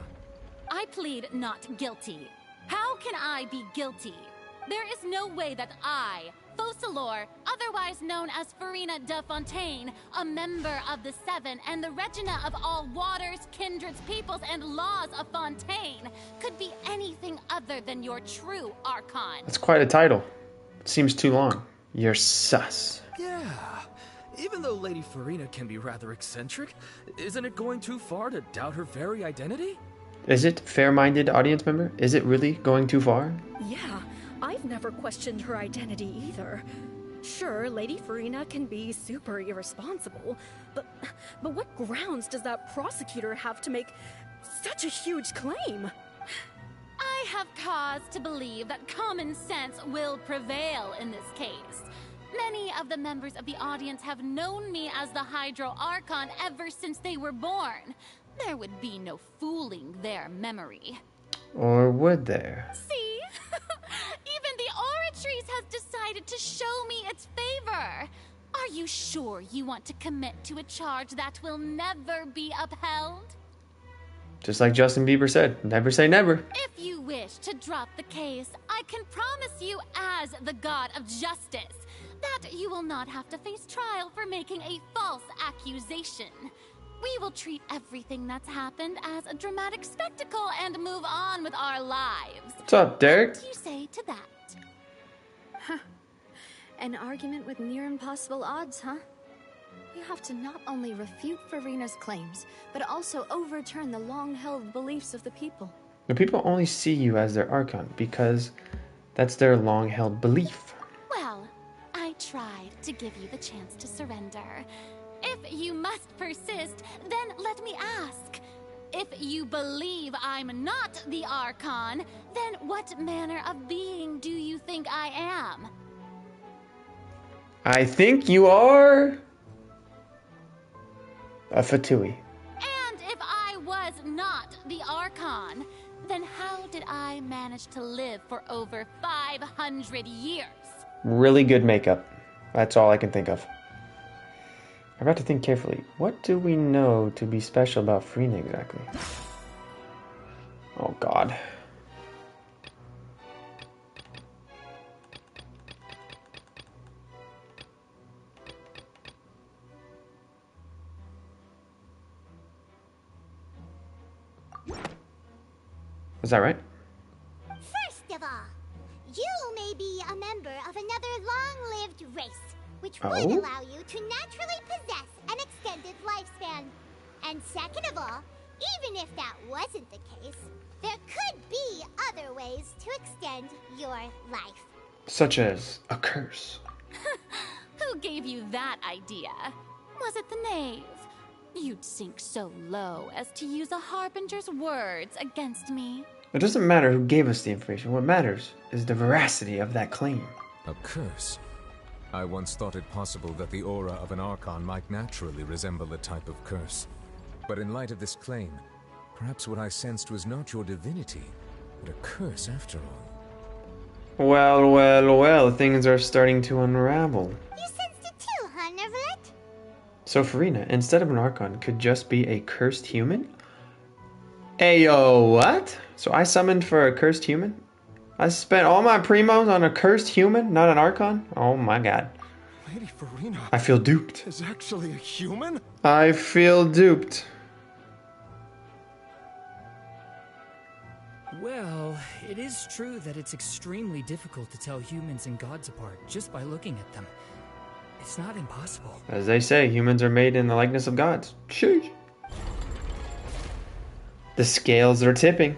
[SPEAKER 3] I plead not guilty. How can I be guilty? There is no way that I, Focalor, otherwise known as Farina de Fontaine, a member of the Seven and the Regina of all waters, kindreds, peoples, and laws of Fontaine, could be anything other than your true Archon.
[SPEAKER 1] That's quite a title. It seems too long. You're sus.
[SPEAKER 17] Yeah. Even though Lady Farina can be rather eccentric, isn't it going too far to doubt her very identity?
[SPEAKER 1] Is it fair-minded audience member? Is it really going too far?
[SPEAKER 23] Yeah, I've never questioned her identity either. Sure, Lady Farina can be super irresponsible, but what grounds does that prosecutor have to make such a huge claim?
[SPEAKER 3] I have cause to believe that common sense will prevail in this case. Many of the members of the audience have known me as the Hydro Archon ever since they were born. There would be no fooling their memory.
[SPEAKER 1] Or would there?
[SPEAKER 3] See? Even the Oratrice has decided to show me its favor. Are you sure you want to commit to a charge that will never be upheld?
[SPEAKER 1] Just like Justin Bieber said, never say never.
[SPEAKER 3] If you wish to drop the case, I can promise you as the god of justice that you will not have to face trial for making a false accusation. We will treat everything that's happened as a dramatic spectacle and move on with our lives.
[SPEAKER 1] What's up, Derek?
[SPEAKER 3] What do you say to that?
[SPEAKER 6] Huh. An argument with near impossible odds, huh? You have to not only refute Farina's claims, but also overturn the long-held beliefs of the people.
[SPEAKER 1] The people only see you as their Archon because that's their long-held belief.
[SPEAKER 3] Well, I tried to give you the chance to surrender. If you must persist, then let me ask. If you believe I'm not the Archon, then what manner of being do you think I am?
[SPEAKER 1] I think you are a Fatui.
[SPEAKER 3] And if I was not the Archon, then how did I manage to live for over 500 years?
[SPEAKER 1] Really good makeup. That's all I can think of. I've got to think carefully. What do we know to be special about Farina exactly? Oh God. Was that right?
[SPEAKER 2] First of all, you may be a member of another long-lived race, which would
[SPEAKER 1] Oh?
[SPEAKER 2] allow you to naturally possess an extended lifespan. And second of all, even if that wasn't the case, there could be other ways to extend your life.
[SPEAKER 1] Such as a curse.
[SPEAKER 3] Who gave you that idea? Was it the knave? You'd sink so low as to use a harbinger's words against me.
[SPEAKER 1] It doesn't matter who gave us the information. What matters is the veracity of that claim.
[SPEAKER 7] A curse? I once thought it possible that the aura of an Archon might naturally resemble a type of curse. But in light of this claim, perhaps what I sensed was not your divinity, but a curse after all.
[SPEAKER 1] Well, well, well, things are starting to unravel.
[SPEAKER 2] You sensed it too, huh, Nervalet?
[SPEAKER 1] So Farina, instead of an Archon, could just be a cursed human? Ayo, what? So I summoned for a cursed human? I spent all my primos on a cursed human, not an Archon? Oh my God.
[SPEAKER 8] Lady Farina
[SPEAKER 1] I feel duped.
[SPEAKER 8] is actually a human?
[SPEAKER 1] I feel duped.
[SPEAKER 24] Well, it is true that it's extremely difficult to tell humans and gods apart just by looking at them.
[SPEAKER 11] It's not impossible.
[SPEAKER 1] As they say, humans are made in the likeness of gods. Sheesh. The scales are tipping.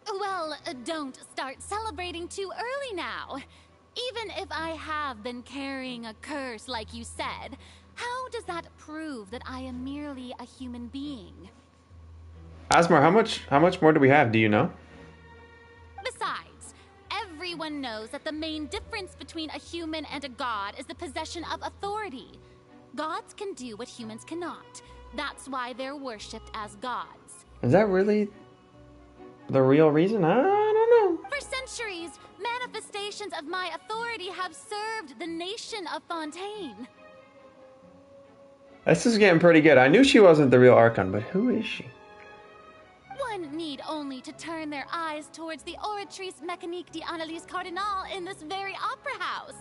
[SPEAKER 3] Well, don't start celebrating too early now. Even if I have been carrying a curse like you said, how does that prove that I am merely a human being?
[SPEAKER 1] Asmar, how much more do we have? Do you know?
[SPEAKER 3] Besides, everyone knows that the main difference between a human and a god is the possession of authority. Gods can do what humans cannot. That's why they're worshipped as gods.
[SPEAKER 1] Is that really the real reason? I don't know.
[SPEAKER 3] For centuries, manifestations of my authority have served the nation of Fontaine.
[SPEAKER 1] This is getting pretty good. I knew she wasn't the real Archon, but who is she?
[SPEAKER 3] One need only to turn their eyes towards the Oratrice Mécanique d'Analyse Cardinal in this very opera house,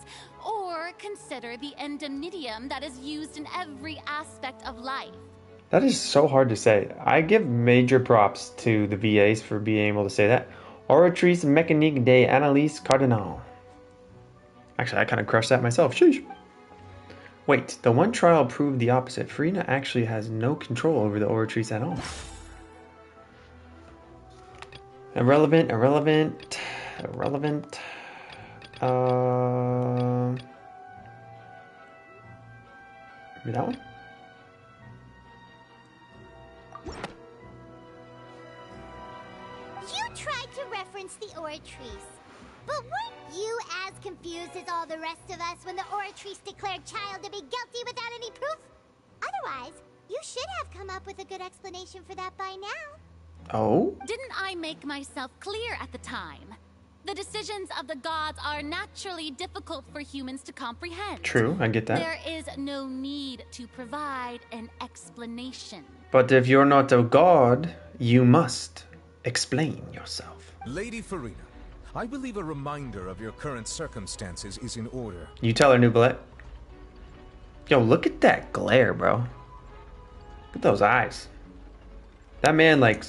[SPEAKER 3] or consider the endemnitium that is used in every aspect of life.
[SPEAKER 1] That is so hard to say. I give major props to the VAs for being able to say that. Oratrice Mécanique d'Analyse Cardinal. Actually, I kind of crushed that myself. Sheesh. Wait, the one trial proved the opposite. Farina actually has no control over the Oratrice at all. Irrelevant. Maybe that one?
[SPEAKER 2] You tried to reference the Oratrice, but weren't you as confused as all the rest of us when the Oratrice declared Child to be guilty without any proof? Otherwise, you should have come up with a good explanation for that by now.
[SPEAKER 1] Oh?
[SPEAKER 3] Didn't I make myself clear at the time? The decisions of the gods are naturally difficult for humans to comprehend.
[SPEAKER 1] True, I get that.
[SPEAKER 3] There is no need to provide an explanation.
[SPEAKER 1] But if you're not a god, you must explain yourself.
[SPEAKER 7] Lady Farina, I believe a reminder of your current circumstances is in order.
[SPEAKER 1] You tell her, Noublet. Yo, look at that glare, bro. Look at those eyes. That man, like,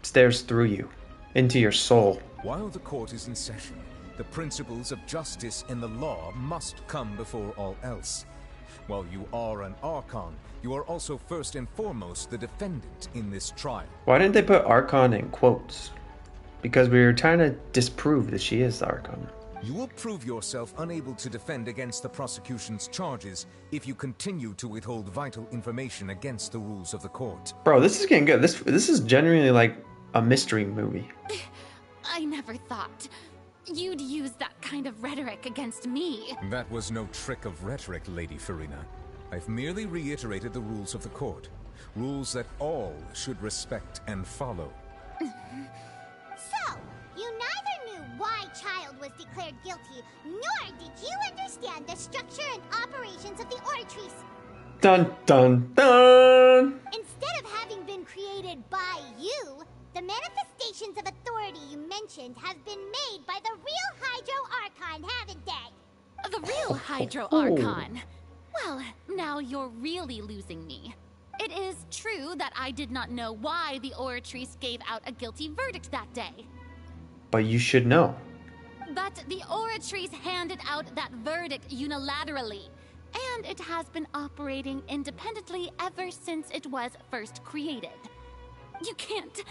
[SPEAKER 1] stares through you, into your soul.
[SPEAKER 7] While the court is in session, the principles of justice and the law must come before all else. While you are an Archon, you are also first and foremost the defendant in this trial.
[SPEAKER 1] Why didn't they put Archon in quotes? Because we were trying to disprove that she is the Archon.
[SPEAKER 7] You will prove yourself unable to defend against the prosecution's charges if you continue to withhold vital information against the rules of the court.
[SPEAKER 1] Bro, this is getting good. This is genuinely like a mystery movie.
[SPEAKER 3] I never thought you'd use that kind of rhetoric against me.
[SPEAKER 7] That was no trick of rhetoric, Lady Farina. I've merely reiterated the rules of the court. Rules that all should respect and follow.
[SPEAKER 2] So, you neither knew why Child was declared guilty, nor did you understand the structure and operations of the Oratrice.
[SPEAKER 1] Dun dun dun!
[SPEAKER 2] Instead of having been created by you, the manifestations of authority you mentioned have been made by the real Hydro Archon, haven't they?
[SPEAKER 3] The real Hydro Archon? Well, now you're really losing me. It is true that I did not know why the Oratrice gave out a guilty verdict that day.
[SPEAKER 1] But you should know.
[SPEAKER 3] But the Oratrice handed out that verdict unilaterally, and it has been operating independently ever since it was first created. You can't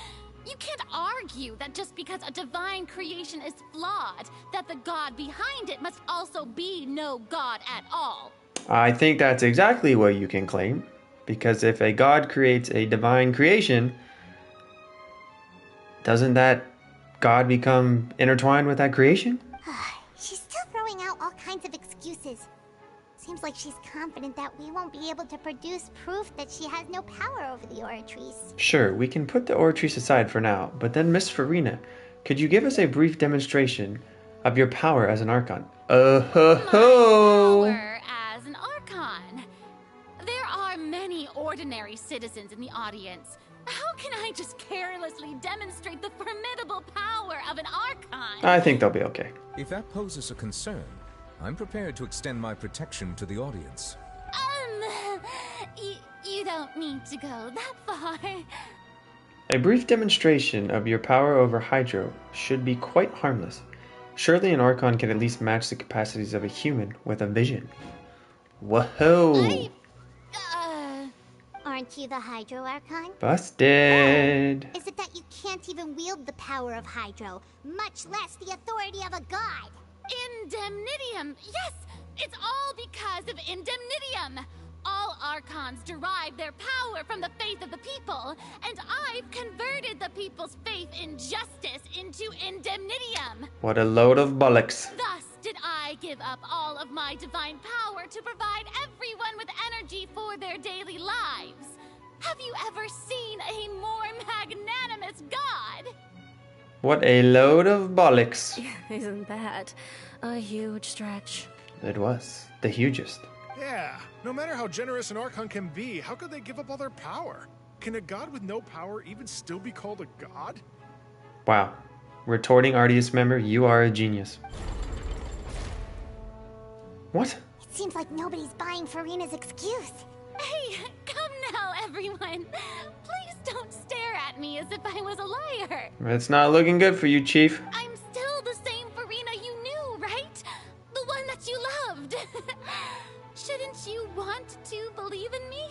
[SPEAKER 3] argue that just because a divine creation is flawed, that the god behind it must also be no god at all.
[SPEAKER 1] I think that's exactly what you can claim. Because if a god creates a divine creation, doesn't that god become intertwined with that creation?
[SPEAKER 2] She's still throwing out all kinds of excuses. Seems like she's confident that we won't be able to produce proof that she has no power over the Oratrice.
[SPEAKER 1] Sure, we can put the Oratrice aside for now, but then Miss Farina, could you give us a brief demonstration of your power as an Archon?
[SPEAKER 3] Power as an Archon? There are many ordinary citizens in the audience. How can I just carelessly demonstrate the formidable power of an Archon?
[SPEAKER 1] I think they'll be okay.
[SPEAKER 7] If that poses a concern, I'm prepared to extend my protection to the audience.
[SPEAKER 3] You don't need to go that far.
[SPEAKER 1] A brief demonstration of your power over Hydro should be quite harmless. Surely an Archon can at least match the capacities of a human with a vision. Whoa!
[SPEAKER 2] Aren't you the Hydro Archon?
[SPEAKER 1] Busted!
[SPEAKER 2] Is it that you can't even wield the power of Hydro, much less the authority of a god?
[SPEAKER 3] Indemnitium! Yes! It's all because of Indemnitium! All Archons derive their power from the faith of the people, and I've converted the people's faith in justice into Indemnitium!
[SPEAKER 1] What a load of bollocks.
[SPEAKER 3] Thus did I give up all of my divine power to provide everyone with energy for their daily lives. Have you ever seen a more magnanimous god?
[SPEAKER 1] What a load of bollocks.
[SPEAKER 19] Isn't that a huge stretch?
[SPEAKER 1] It was. The hugest.
[SPEAKER 11] Yeah, no matter how generous an Archon can be, how could they give up all their power? Can a god with no power even still be called a god?
[SPEAKER 1] Wow. Retorting Arceus member, you are a genius. What?
[SPEAKER 2] It seems like nobody's buying Furina's excuse.
[SPEAKER 3] Hey, come now, everyone. Please don't stare at me as if I was a liar.
[SPEAKER 1] It's not looking good for you, Chief.
[SPEAKER 3] I'm still the same Furina you knew, right? The one that you loved. Shouldn't you want to believe in me?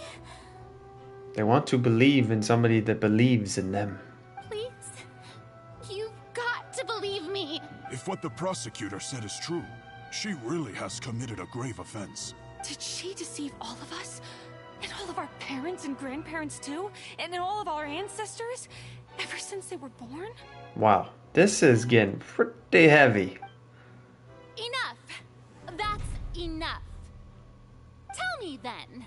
[SPEAKER 1] They want to believe in somebody that believes in them.
[SPEAKER 3] Please? You've got to believe me.
[SPEAKER 12] If what the prosecutor said is true, she really has committed a grave offense.
[SPEAKER 6] Did she deceive all of us? And all of our parents and grandparents too? And all of our ancestors? Ever since they were born?
[SPEAKER 1] Wow. This is getting pretty heavy.
[SPEAKER 3] Enough. That's enough. Tell me then,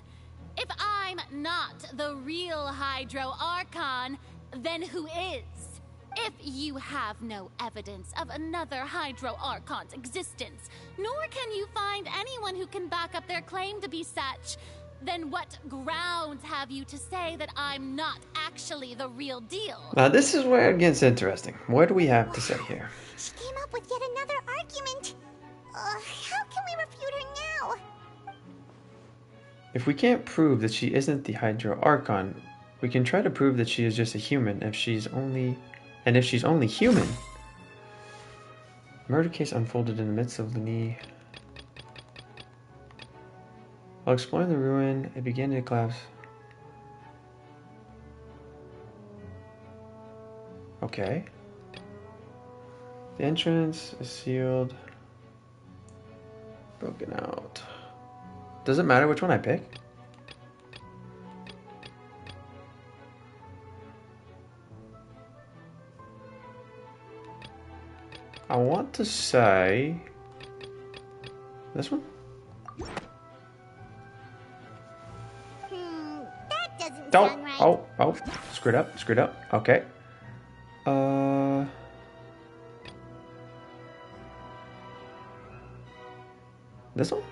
[SPEAKER 3] if I'm not the real Hydro Archon, then who is? If you have no evidence of another Hydro Archon's existence, nor can you find anyone who can back up their claim to be such, then what grounds have you to say that I'm not actually the real deal?
[SPEAKER 1] Now this is where it gets interesting. What do we have to say here?
[SPEAKER 2] She came up with yet another argument. How can we refute her now?
[SPEAKER 1] If we can't prove that she isn't the Hydro Archon, we can try to prove that she is just a human if she's only human. Murder case unfolded in the midst of Luni. While exploring the ruin, it began to collapse. Okay. The entrance is sealed. Broken out. Does it matter which one I pick? I want to say this one.
[SPEAKER 2] That doesn't
[SPEAKER 1] Oh,
[SPEAKER 2] sound right.
[SPEAKER 1] oh, screwed up. Okay. This one?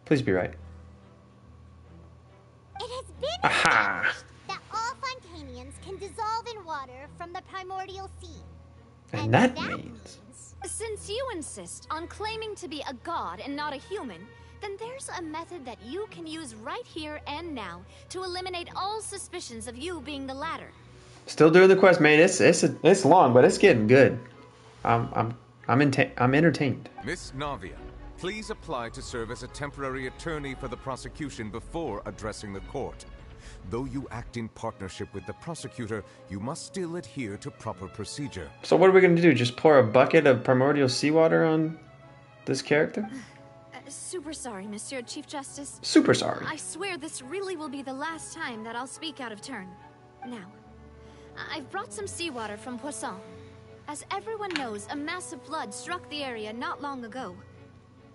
[SPEAKER 1] Please be right.
[SPEAKER 2] It has been
[SPEAKER 1] Aha!
[SPEAKER 2] established that all Fontanians can dissolve in water from the primordial sea.
[SPEAKER 1] And that means...
[SPEAKER 5] Since you insist on claiming to be a god and not a human, then there's a method that you can use right here and now to eliminate all suspicions of you being the latter.
[SPEAKER 1] Still doing the quest, man. It's long, but it's getting good. I'm entertained.
[SPEAKER 7] Miss Navia, please apply to serve as a temporary attorney for the prosecution before addressing the court. Though you act in partnership with the prosecutor, you must still adhere to proper procedure.
[SPEAKER 1] So what are we going to do? Just pour a bucket of primordial seawater on this character?
[SPEAKER 5] Super sorry, Monsieur Chief Justice.
[SPEAKER 1] Super sorry.
[SPEAKER 5] I swear this really will be the last time that I'll speak out of turn. Now, I've brought some seawater from Poisson. As everyone knows, a massive flood struck the area not long ago,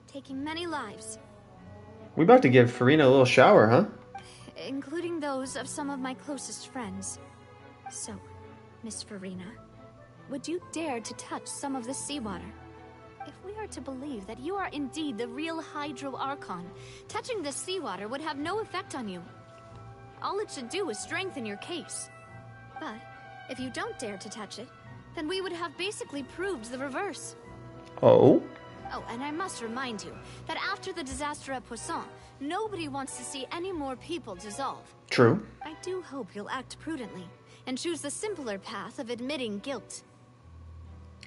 [SPEAKER 5] taking many lives.
[SPEAKER 1] We about to give Furina a little shower, huh?
[SPEAKER 5] Including those of some of my closest friends. So, Miss Furina, would you dare to touch some of this seawater? If we are to believe that you are indeed the real Hydro Archon, touching this seawater would have no effect on you. All it should do is strengthen your case. But, if you don't dare to touch it, then we would have basically proved the reverse.
[SPEAKER 1] Oh?
[SPEAKER 5] Oh, and I must remind you that after the disaster at Poisson, nobody wants to see any more people dissolve.
[SPEAKER 1] True.
[SPEAKER 5] I do hope you'll act prudently and choose the simpler path of admitting guilt.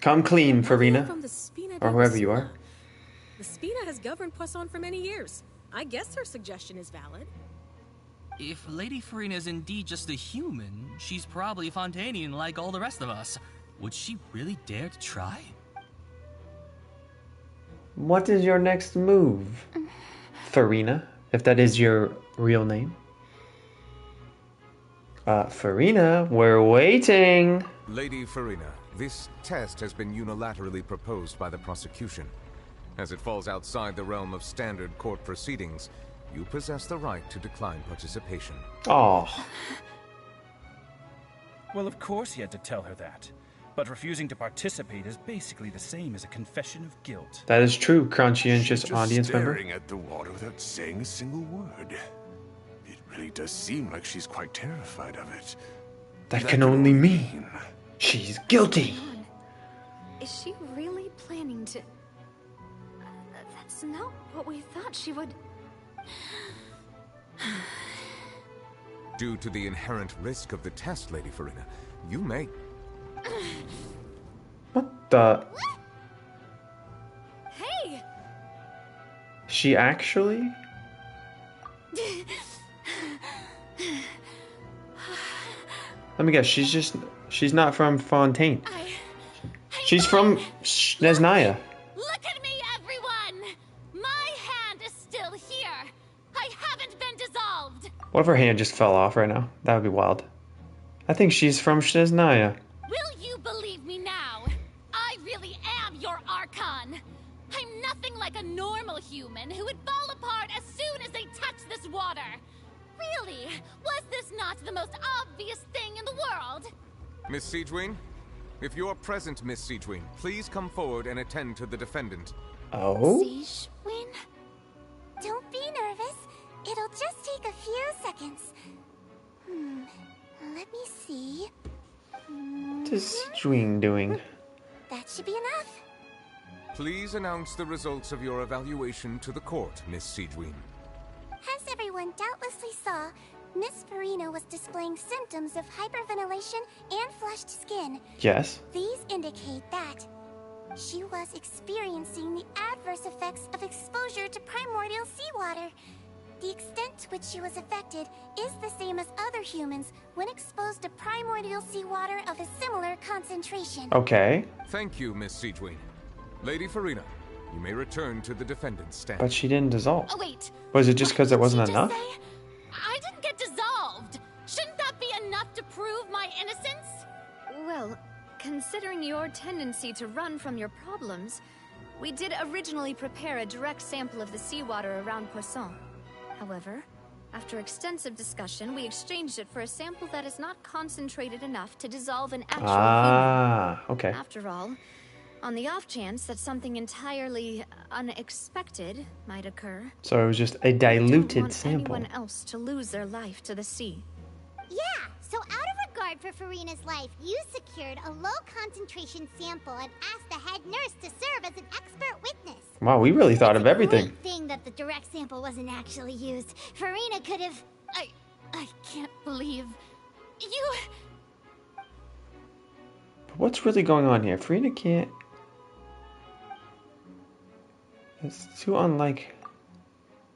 [SPEAKER 1] Come clean, Farina.
[SPEAKER 23] From the Spina
[SPEAKER 1] Or whoever you are.
[SPEAKER 23] The Spina has governed Poisson for many years. I guess her suggestion is valid.
[SPEAKER 4] If Lady Farina is indeed just a human, she's probably Fontanian like all the rest of us. Would she really dare to try?
[SPEAKER 1] What is your next move? Farina, if that is your real name. Farina, we're waiting.
[SPEAKER 7] Lady Farina, this test has been unilaterally proposed by the prosecution. As it falls outside the realm of standard court proceedings, you possess the right to decline participation.
[SPEAKER 1] Oh.
[SPEAKER 15] Well, of course he had to tell her that. But refusing to participate is basically the same as a confession of guilt.
[SPEAKER 1] That is true, conscientious
[SPEAKER 9] Just
[SPEAKER 1] audience member.
[SPEAKER 9] staring at the water without saying a single word. It really does seem like she's quite terrified of it.
[SPEAKER 1] That can only mean she's guilty.
[SPEAKER 5] Is she really planning to... That's not what we thought she would...
[SPEAKER 7] Due to the inherent risk of the test, Lady Farina, you may...
[SPEAKER 1] What the?
[SPEAKER 5] Hey!
[SPEAKER 1] She actually? Let me guess, she's not from Fontaine. She's from Nesnaya.
[SPEAKER 3] Look at me, everyone! My hand is still here. I haven't been dissolved.
[SPEAKER 1] What if her hand just fell off right now? That would be wild. I think she's from Nesnaya.
[SPEAKER 3] Will you believe me now? I really am your Archon. I'm nothing like a normal human who would fall apart as soon as they touch this water. Really? Was this not the most obvious thing in the world?
[SPEAKER 7] Miss Siegewin? If you're present, Miss Siegewin, please come forward and attend to the defendant.
[SPEAKER 1] Oh?
[SPEAKER 2] Siegewin? Don't be nervous. It'll just take a few seconds. Let me see.
[SPEAKER 1] What is Siegewin doing?
[SPEAKER 2] That should be enough.
[SPEAKER 7] Please announce the results of your evaluation to the court, Miss Siegewin.
[SPEAKER 2] As everyone doubtlessly saw, Miss Farina was displaying symptoms of hyperventilation and flushed skin.
[SPEAKER 1] Yes.
[SPEAKER 2] These indicate that she was experiencing the adverse effects of exposure to primordial seawater. The extent to which she was affected is the same as other humans when exposed to primordial seawater of a similar concentration.
[SPEAKER 1] Okay.
[SPEAKER 7] Thank you, Miss Siegewin. Lady Farina, you may return to the defendant's stand.
[SPEAKER 1] But she didn't dissolve.
[SPEAKER 3] Oh, wait.
[SPEAKER 1] Was it just because it wasn't enough?
[SPEAKER 3] I didn't get dissolved. Shouldn't that be enough to prove my innocence?
[SPEAKER 5] Well, considering your tendency to run from your problems, we did originally prepare a direct sample of the seawater around Poisson. However, after extensive discussion, we exchanged it for a sample that is not concentrated enough to dissolve an actual human.
[SPEAKER 1] Okay.
[SPEAKER 5] After all, on the off chance that something entirely unexpected might occur,
[SPEAKER 1] So it was just a
[SPEAKER 5] I don't
[SPEAKER 1] diluted
[SPEAKER 5] want
[SPEAKER 1] sample.
[SPEAKER 5] anyone else to lose their life to the sea.
[SPEAKER 2] Yeah, so out of regard for Farina's life, you secured a low-concentration sample and asked the head nurse to serve as an expert witness.
[SPEAKER 1] Wow, we really thought of everything.
[SPEAKER 2] Great thing that the direct sample wasn't actually used. Farina could have...
[SPEAKER 3] I can't believe... You...
[SPEAKER 1] But what's really going on here? Farina can't... It's too unlike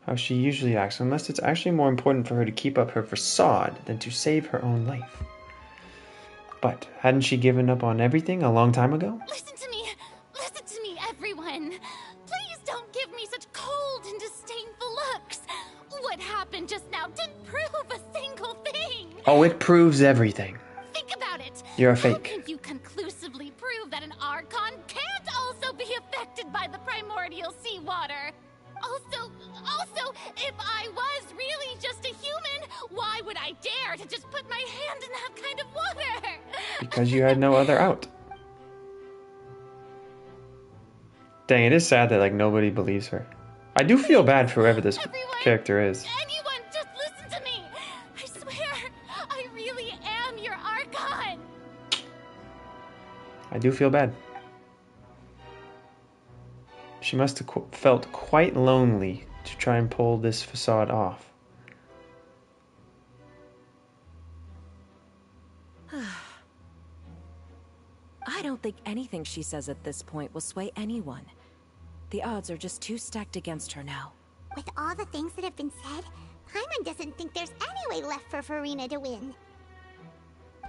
[SPEAKER 1] how she usually acts, unless it's actually more important for her to keep up her facade than to save her own life. But hadn't she given up on everything a long time ago?
[SPEAKER 3] Listen to me, everyone. Please don't give me such cold and disdainful looks. What happened just now didn't prove a single thing.
[SPEAKER 1] Oh, it proves everything.
[SPEAKER 3] Think about it.
[SPEAKER 1] You're a
[SPEAKER 3] How
[SPEAKER 1] fake.
[SPEAKER 3] can you conclusively prove that an Archon can't also be affected by the primordial seawater? Also, if I was really just a human, why would I dare to just put my hand in that kind of water?
[SPEAKER 1] Because you had no other out. Dang, it is sad that like nobody believes her. I do feel bad for whoever this character is.
[SPEAKER 3] Anyone, just listen to me. I swear, I really am your Archon.
[SPEAKER 1] I do feel bad. She must have felt quite lonely to try and pull this facade off.
[SPEAKER 13] I don't think anything she says at this point will sway anyone. The odds are just too stacked against her now.
[SPEAKER 2] With all the things that have been said, Paimon doesn't think there's any way left for Furina to win.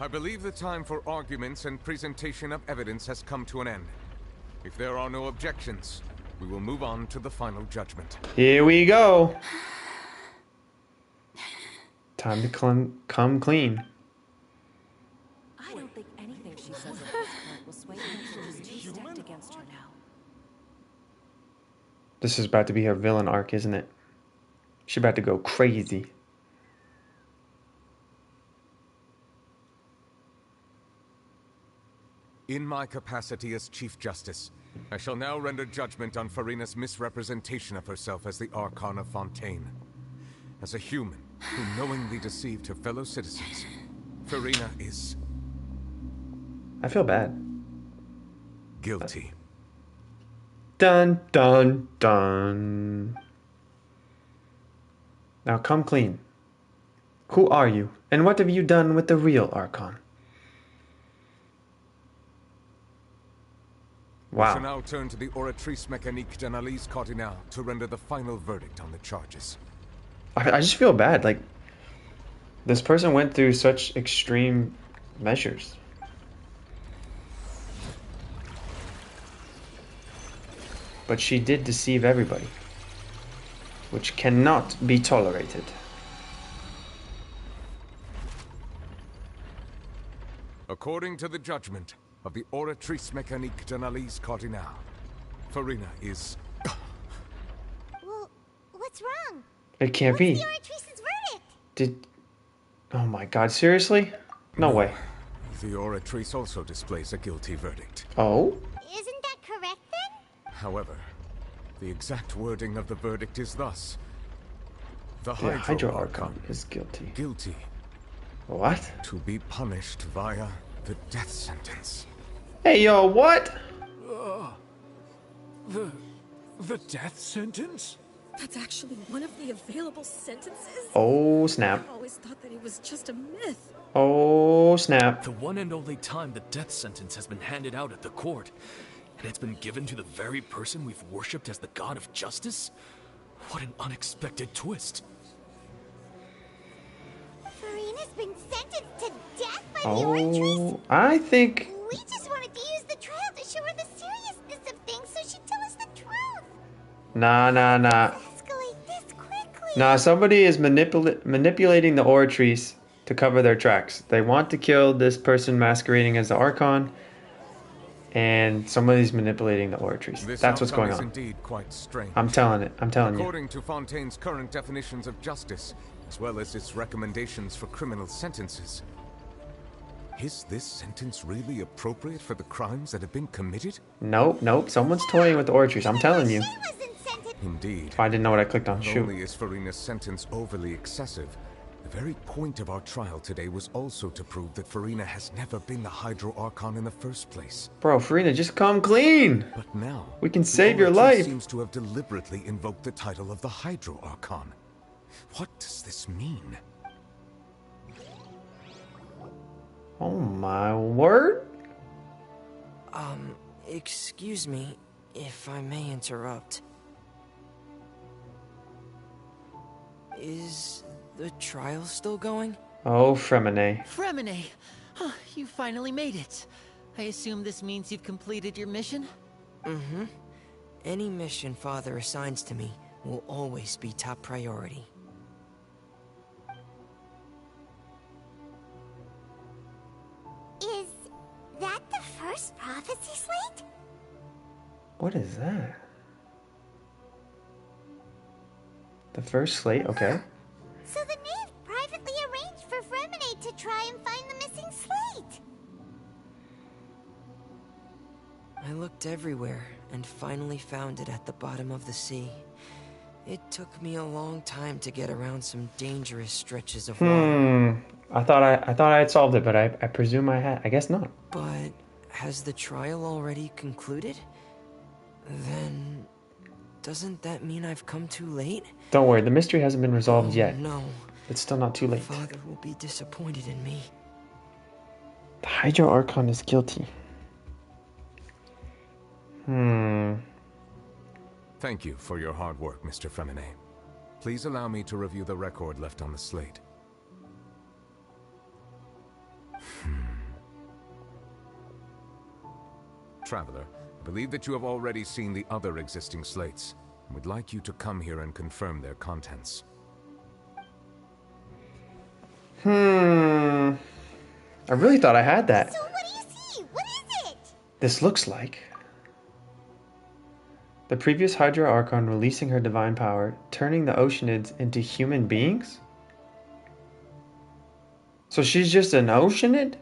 [SPEAKER 7] I believe the time for arguments and presentation of evidence has come to an end. If there are no objections, we will move on to the final judgment.
[SPEAKER 1] Here we go. Time to come clean.
[SPEAKER 13] I don't think anything she says at this point will sway anyone. She's too stacked against her now.
[SPEAKER 1] This is about to be her villain arc, isn't it? She's about to go crazy.
[SPEAKER 7] In my capacity as Chief Justice, I shall now render judgment on Furina's misrepresentation of herself as the Archon of Fontaine. As a human who knowingly deceived her fellow citizens, Furina is...
[SPEAKER 1] I feel bad.
[SPEAKER 7] Guilty.
[SPEAKER 1] Dun, dun, dun. Now come clean. Who are you, and what have you done with the real Archon?
[SPEAKER 7] We shall now turn to the Oratrice Mécanique d'Analyse Cardinale to render the final verdict on the charges.
[SPEAKER 1] I just feel bad. Like, this person went through such extreme measures. But she did deceive everybody, which cannot be tolerated.
[SPEAKER 7] According to the judgment of the Oratrice Mécanique d'Analyse Cardinale, Furina is...
[SPEAKER 2] Well, what's wrong?
[SPEAKER 1] It can't be.
[SPEAKER 2] What's the Oratrice's verdict?
[SPEAKER 1] Oh my god, seriously? No way.
[SPEAKER 7] The Oratrice also displays a guilty verdict.
[SPEAKER 1] Oh?
[SPEAKER 2] Isn't that correct then?
[SPEAKER 7] However, the exact wording of the verdict is thus. The
[SPEAKER 1] Hydro Archon is guilty.
[SPEAKER 7] Guilty.
[SPEAKER 1] What?
[SPEAKER 7] To be punished via the death sentence.
[SPEAKER 1] Hey, yo, what?
[SPEAKER 8] The death sentence?
[SPEAKER 23] That's actually one of the available sentences?
[SPEAKER 1] Oh, snap.
[SPEAKER 23] I always thought that it was just a myth.
[SPEAKER 1] Oh, snap.
[SPEAKER 17] The one and only time the death sentence has been handed out at the court. And it's been given to the very person we've worshipped as the god of justice? What an unexpected twist.
[SPEAKER 2] Furina's been sentenced to death by the Oratrice?
[SPEAKER 1] I think...
[SPEAKER 2] We just wanted to use the trial to show her the seriousness of things so she'd tell us the truth.
[SPEAKER 1] Nah.
[SPEAKER 2] Escalate this quickly.
[SPEAKER 1] Nah, somebody is manipulating the Oratrice to cover their tracks. They want to kill this person masquerading as the Archon, and somebody's manipulating the Oratrice. That's what's going on.
[SPEAKER 7] Indeed quite strange.
[SPEAKER 1] I'm telling you.
[SPEAKER 7] According to Fontaine's current definitions of justice, as well as its recommendations for criminal sentences, is this sentence really appropriate for the crimes that have been committed?
[SPEAKER 1] Nope. Someone's toying with the Oratrice. I'm telling you.
[SPEAKER 7] Indeed.
[SPEAKER 1] I didn't know what I clicked on.
[SPEAKER 7] Not
[SPEAKER 1] Shoot.
[SPEAKER 7] only is Furina's sentence overly excessive, the very point of our trial today was also to prove that Furina has never been the Hydro Archon in the first place.
[SPEAKER 1] Bro, Furina, just come clean.
[SPEAKER 7] But now,
[SPEAKER 1] we can save your life.
[SPEAKER 7] Seems to have deliberately invoked the title of the Hydro Archon. What does this mean?
[SPEAKER 1] Oh my word.
[SPEAKER 18] Excuse me, if I may interrupt. Is the trial still going?
[SPEAKER 1] Oh, Fremine.
[SPEAKER 20] Fremine! Oh, you finally made it. I assume this means you've completed your mission?
[SPEAKER 18] Mm-hmm. Any mission Father assigns to me will always be top priority.
[SPEAKER 2] Is that the first prophecy slate?
[SPEAKER 1] What is that? The first slate, okay.
[SPEAKER 2] So the knave privately arranged for Fremine to try and find the missing slate.
[SPEAKER 18] I looked everywhere and finally found it at the bottom of the sea. It took me a long time to get around some dangerous stretches of water.
[SPEAKER 1] I thought I had solved it, but I presume I had. I guess not.
[SPEAKER 18] But has the trial already concluded? Then Doesn't that mean I've come too late?
[SPEAKER 1] Don't worry, the mystery hasn't been resolved yet.
[SPEAKER 18] No.
[SPEAKER 1] It's still not too late.
[SPEAKER 18] Father will be disappointed in me.
[SPEAKER 1] The Hydro Archon is guilty.
[SPEAKER 7] Thank you for your hard work, Mr. Fremine. Please allow me to review the record left on the slate. Traveler, I believe that you have already seen the other existing slates, and would like you to come here and confirm their contents.
[SPEAKER 1] I really thought I had that.
[SPEAKER 2] So what do you see? What is it?
[SPEAKER 1] This looks like the previous Hydra Archon releasing her divine power, turning the Oceanids into human beings? So she's just an Oceanid?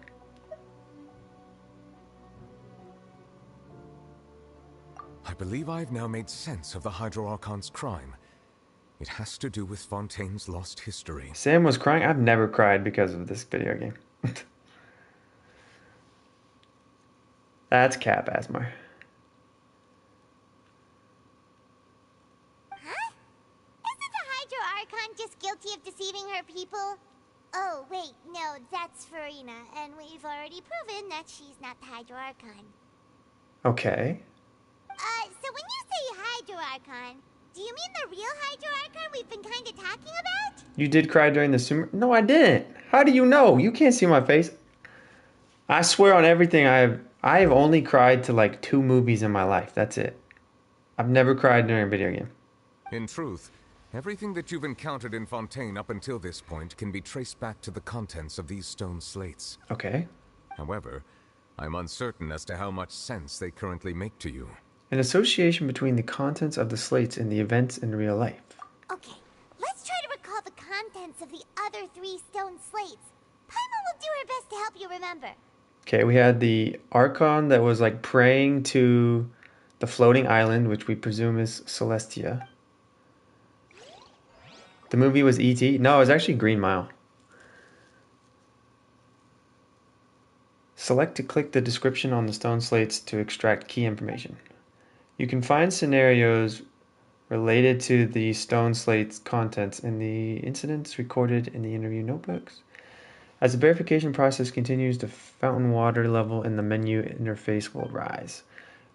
[SPEAKER 7] I believe I've now made sense of the Hydro Archon's crime. It has to do with Fontaine's lost history.
[SPEAKER 1] Sam was crying? I've never cried because of this video game. That's cap, Asmar.
[SPEAKER 2] Huh? Isn't the Hydro Archon just guilty of deceiving her people? Oh, wait, no, that's Farina, and we've already proven that she's not the Hydro Archon.
[SPEAKER 1] Okay.
[SPEAKER 2] So when you say Hydro Archon, do you mean the real Hydro Archon we've been kind of talking about?
[SPEAKER 1] You did cry during the Sumer? No, I didn't. How do you know? You can't see my face. I swear on everything, I have only cried to like 2 movies in my life. That's it. I've never cried during a video game.
[SPEAKER 7] In truth, everything that you've encountered in Fontaine up until this point can be traced back to the contents of these stone slates.
[SPEAKER 1] Okay.
[SPEAKER 7] However, I'm uncertain as to how much sense they currently make to you.
[SPEAKER 1] An association between the contents of the slates and the events in real life.
[SPEAKER 2] Okay, let's try to recall the contents of the other 3 stone slates. Paimon will do her best to help you remember.
[SPEAKER 1] Okay, we had the Archon that was like praying to the floating island, which we presume is Celestia. The movie was E.T. No, it was actually Green Mile. Select to click the description on the stone slates to extract key information. You can find scenarios related to the stone slate's contents in the incidents recorded in the interview notebooks. As the verification process continues, the fountain water level in the menu interface will rise.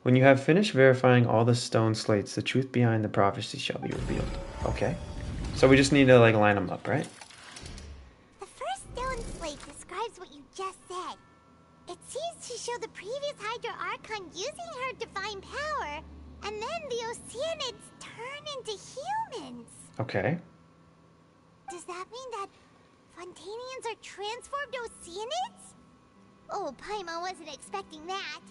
[SPEAKER 1] When you have finished verifying all the stone slates, the truth behind the prophecy shall be revealed. Okay. So we just need to like line them up, right?
[SPEAKER 2] The first stone slate describes what you just said. It seems to show the previous Hydro Archon using her divine power, and then the Oceanids turn into humans.
[SPEAKER 1] Okay.
[SPEAKER 2] Does that mean that Fontanians are transformed Oceanids? Oh, Paimon wasn't expecting that.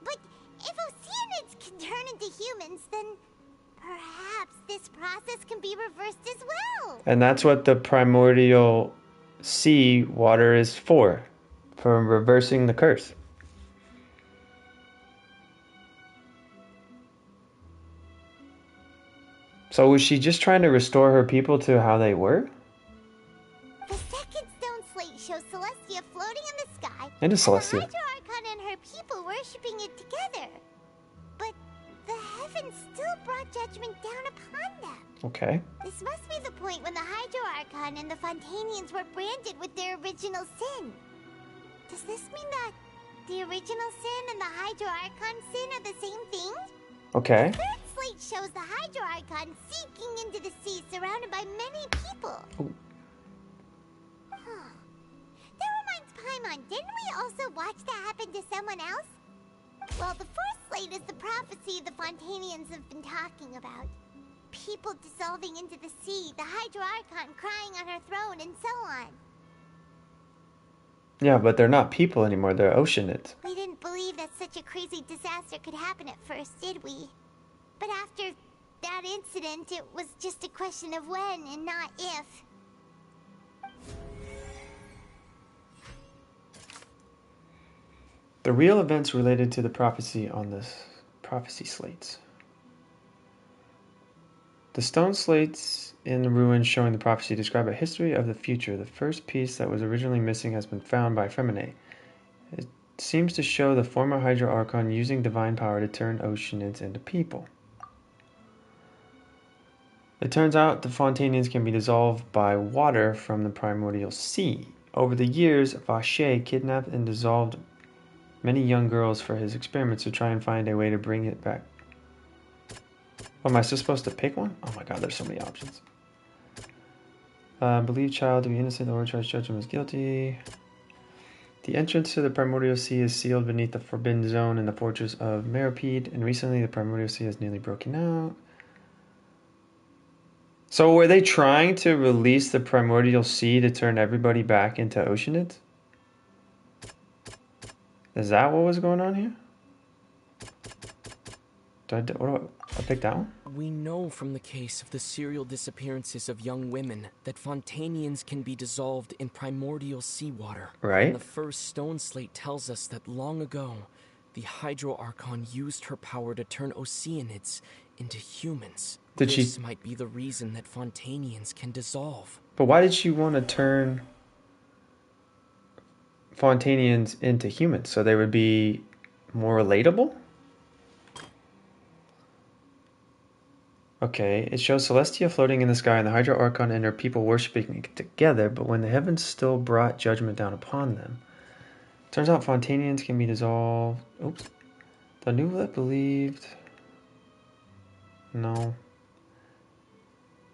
[SPEAKER 2] But if Oceanids can turn into humans, then perhaps this process can be reversed as well.
[SPEAKER 1] And that's what the primordial sea water is for reversing the curse. So was she just trying to restore her people to how they were?
[SPEAKER 2] The second stone slate shows Celestia floating in the sky,
[SPEAKER 1] And a Celestia.
[SPEAKER 2] the Hydro Archon and her people worshipping it together. But the heavens still brought judgment down upon them.
[SPEAKER 1] Okay.
[SPEAKER 2] This must be the point when the Hydro Archon and the Fontanians were branded with their original sin. Does this mean that the original sin and the Hydro Archon sin are the same thing?
[SPEAKER 1] Okay.
[SPEAKER 2] The third slate shows the Hydro Archon sinking into the sea surrounded by many people.
[SPEAKER 1] Ooh.
[SPEAKER 2] That reminds Paimon, didn't we also watch that happen to someone else? Well, the fourth slate is the prophecy the Fontanians have been talking about. People dissolving into the sea, the Hydro Archon crying on her throne, and so on.
[SPEAKER 1] Yeah, but they're not people anymore. They're Oceanids.
[SPEAKER 2] We didn't believe that such a crazy disaster could happen at first, did we? But after that incident, it was just a question of when and not if.
[SPEAKER 1] The real events related to the prophecy on the prophecy slates. The stone slates in the ruins showing the prophecy describe a history of the future. The first piece that was originally missing has been found by Fremine. It seems to show the former Hydro Archon using divine power to turn Oceanids into people. It turns out the Fontanians can be dissolved by water from the primordial sea. Over the years, Vache kidnapped and dissolved many young girls for his experiments to try and find a way to bring it back. Oh, am I still supposed to pick one? Oh my god, there's so many options. Believe child to be innocent or charge judgment as guilty. The entrance to the primordial sea is sealed beneath the forbidden zone in the fortress of Meropide, and recently the primordial sea has nearly broken out. So were they trying to release the primordial sea to turn everybody back into oceanids? Is that what was going on here? I picked that one?
[SPEAKER 16] We know from the case of the serial disappearances of young women that Fontanians can be dissolved in primordial seawater.
[SPEAKER 1] Right.
[SPEAKER 16] And the first stone slate tells us that long ago, the Hydro Archon used her power to turn Oceanids into humans. This might be the reason that Fontanians can dissolve.
[SPEAKER 1] But why did she want to turn Fontanians into humans? So they would be more relatable? Okay, it shows Celestia floating in the sky and the Hydro Archon and her people worshipping together, but when the heavens still brought judgment down upon them. Turns out Fontanians can be dissolved. Oops. The Nuvalet believed... No.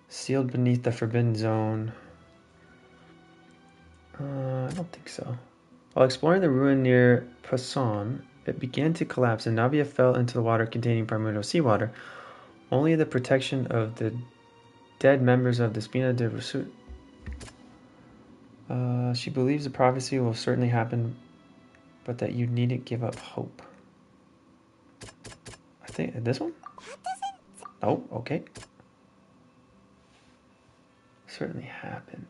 [SPEAKER 1] Sealed beneath the forbidden zone. I don't think so. While exploring the ruin near Poisson, it began to collapse and Navia fell into the water containing primordial seawater. Only the protection of the dead members of the Spina de Resut. She believes the prophecy will certainly happen, but that you needn't give up hope. I think this one? Oh, okay. Certainly happen.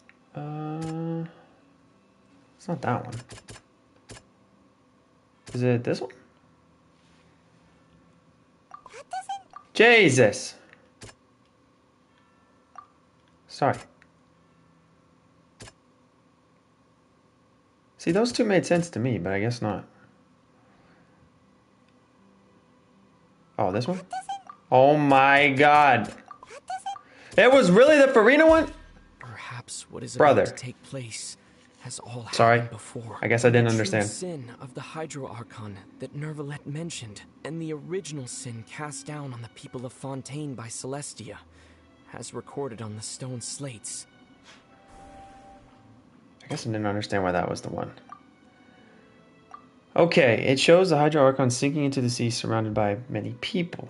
[SPEAKER 1] It's not that one. Is it this one? Jesus! Sorry. See, those two made sense to me, but I guess not. Oh, this one? Oh my god. It was really the Farina one?
[SPEAKER 16] Perhaps what is
[SPEAKER 1] Brother.
[SPEAKER 16] about to take place has all
[SPEAKER 1] Sorry.
[SPEAKER 16] happened before.
[SPEAKER 1] I guess I didn't
[SPEAKER 16] The
[SPEAKER 1] understand.
[SPEAKER 16] true sin of the Hydro Archon that Nervalet mentioned, and the original sin cast down on the people of Fontaine by Celestia, as recorded on the stone slates.
[SPEAKER 1] I guess I didn't understand why that was the one. Okay, it shows the Hydro Archon sinking into the sea surrounded by many people.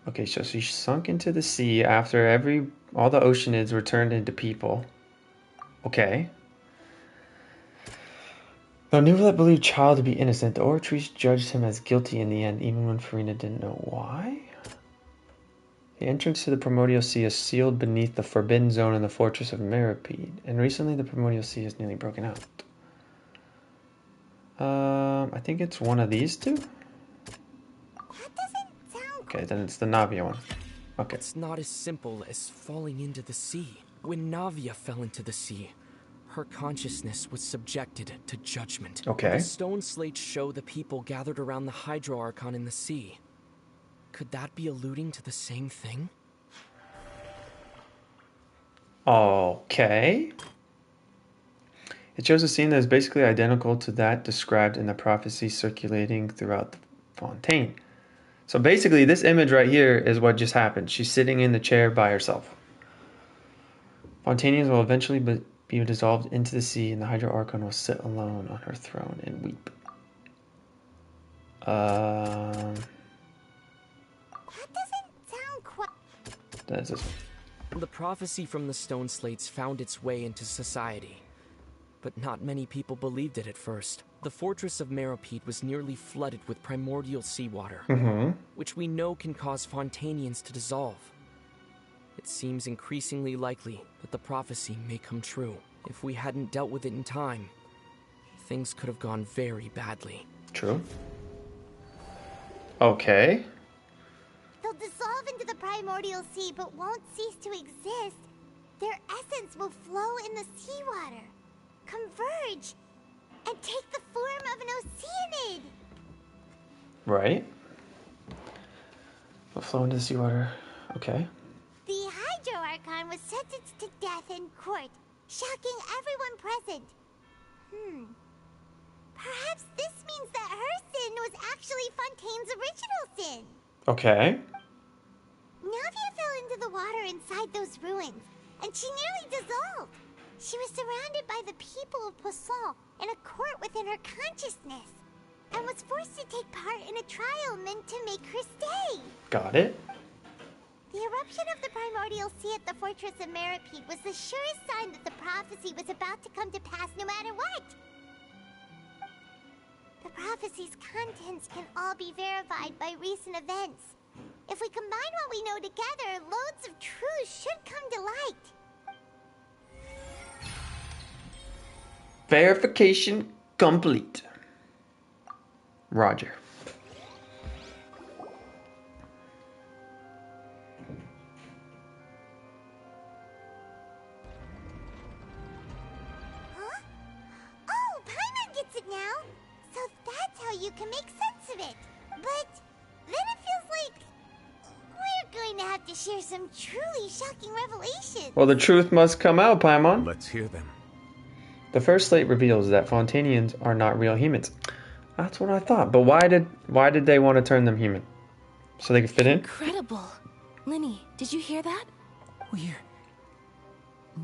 [SPEAKER 1] Okay, so she sunk into the sea after all the Oceanids were turned into people. Okay. Though Nuvalet believed Child to be innocent, the Oratrice judged him as guilty in the end, even when Farina didn't know why. The entrance to the Primordial Sea is sealed beneath the Forbidden Zone in the Fortress of Meropide, and recently the Primordial Sea has nearly broken out. I think it's one of these two? Okay, then it's the Navia one. Okay.
[SPEAKER 16] It's not as simple as falling into the sea. When Navia fell into the sea, her consciousness was subjected to judgment.
[SPEAKER 1] Okay.
[SPEAKER 16] The stone slates show the people gathered around the Hydro Archon in the sea. Could that be alluding to the same thing?
[SPEAKER 1] Okay. It shows a scene that is basically identical to that described in the prophecy circulating throughout the Fontaine. So basically, this image right here is what just happened. She's sitting in the chair by herself. Fontanians will eventually be dissolved into the sea, and the Hydro Archon will sit alone on her throne and weep. That's this one.
[SPEAKER 16] The prophecy from the stone slates found its way into society, but not many people believed it at first. The fortress of Meropide was nearly flooded with primordial seawater, which we know can cause Fontanians to dissolve. It seems increasingly likely that the prophecy may come true. If we hadn't dealt with it in time, things could have gone very badly.
[SPEAKER 1] True. Okay.
[SPEAKER 2] They'll dissolve into the primordial sea but won't cease to exist. Their essence will flow in the seawater, converge, and take the form of an Oceanid.
[SPEAKER 1] Right. Will flow into the seawater. Okay.
[SPEAKER 2] Archon was sentenced to death in court, shocking everyone present. Perhaps this means that her sin was actually Fontaine's original sin.
[SPEAKER 1] Okay.
[SPEAKER 2] Navia fell into the water inside those ruins, and she nearly dissolved. She was surrounded by the people of Poisson in a court within her consciousness, and was forced to take part in a trial meant to make her stay.
[SPEAKER 1] Got it.
[SPEAKER 2] The eruption of the primordial sea at the fortress of Meropide was the surest sign that the prophecy was about to come to pass no matter what. The prophecy's contents can all be verified by recent events. If we combine what we know together, loads of truths should come to light.
[SPEAKER 1] Verification complete. Roger.
[SPEAKER 2] Huh? Oh, Paimon gets it now. So that's how you can make sense of it. But then it feels like we're going to have to share some truly shocking revelations.
[SPEAKER 1] Well, the truth must come out, Paimon.
[SPEAKER 7] Let's hear them.
[SPEAKER 1] The first slate reveals that Fontanians are not real humans. That's what I thought. But why did they want to turn them human? So they could fit in?
[SPEAKER 19] Incredible. Linny, did you hear that?
[SPEAKER 20] We're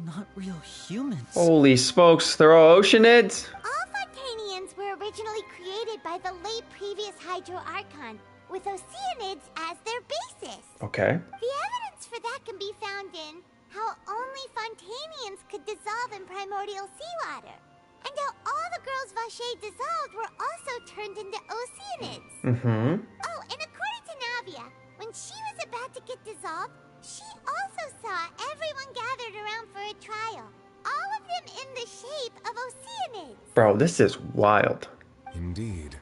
[SPEAKER 20] not real humans.
[SPEAKER 1] Holy smokes, they're all Oceanids?
[SPEAKER 2] All Fontanians were originally created by the late previous Hydro Archon, with Oceanids as their basis.
[SPEAKER 1] Okay.
[SPEAKER 2] The evidence for that can be found in how only Fontanians could dissolve in primordial seawater, and how all the girls Vacher dissolved were also turned into Oceanids.
[SPEAKER 1] Mm-hmm.
[SPEAKER 2] Oh, and according to Navia, when she was about to get dissolved, she also saw everyone gathered around for a trial, all of them in the shape of Oceanids.
[SPEAKER 1] Bro, this is wild.
[SPEAKER 7] Indeed.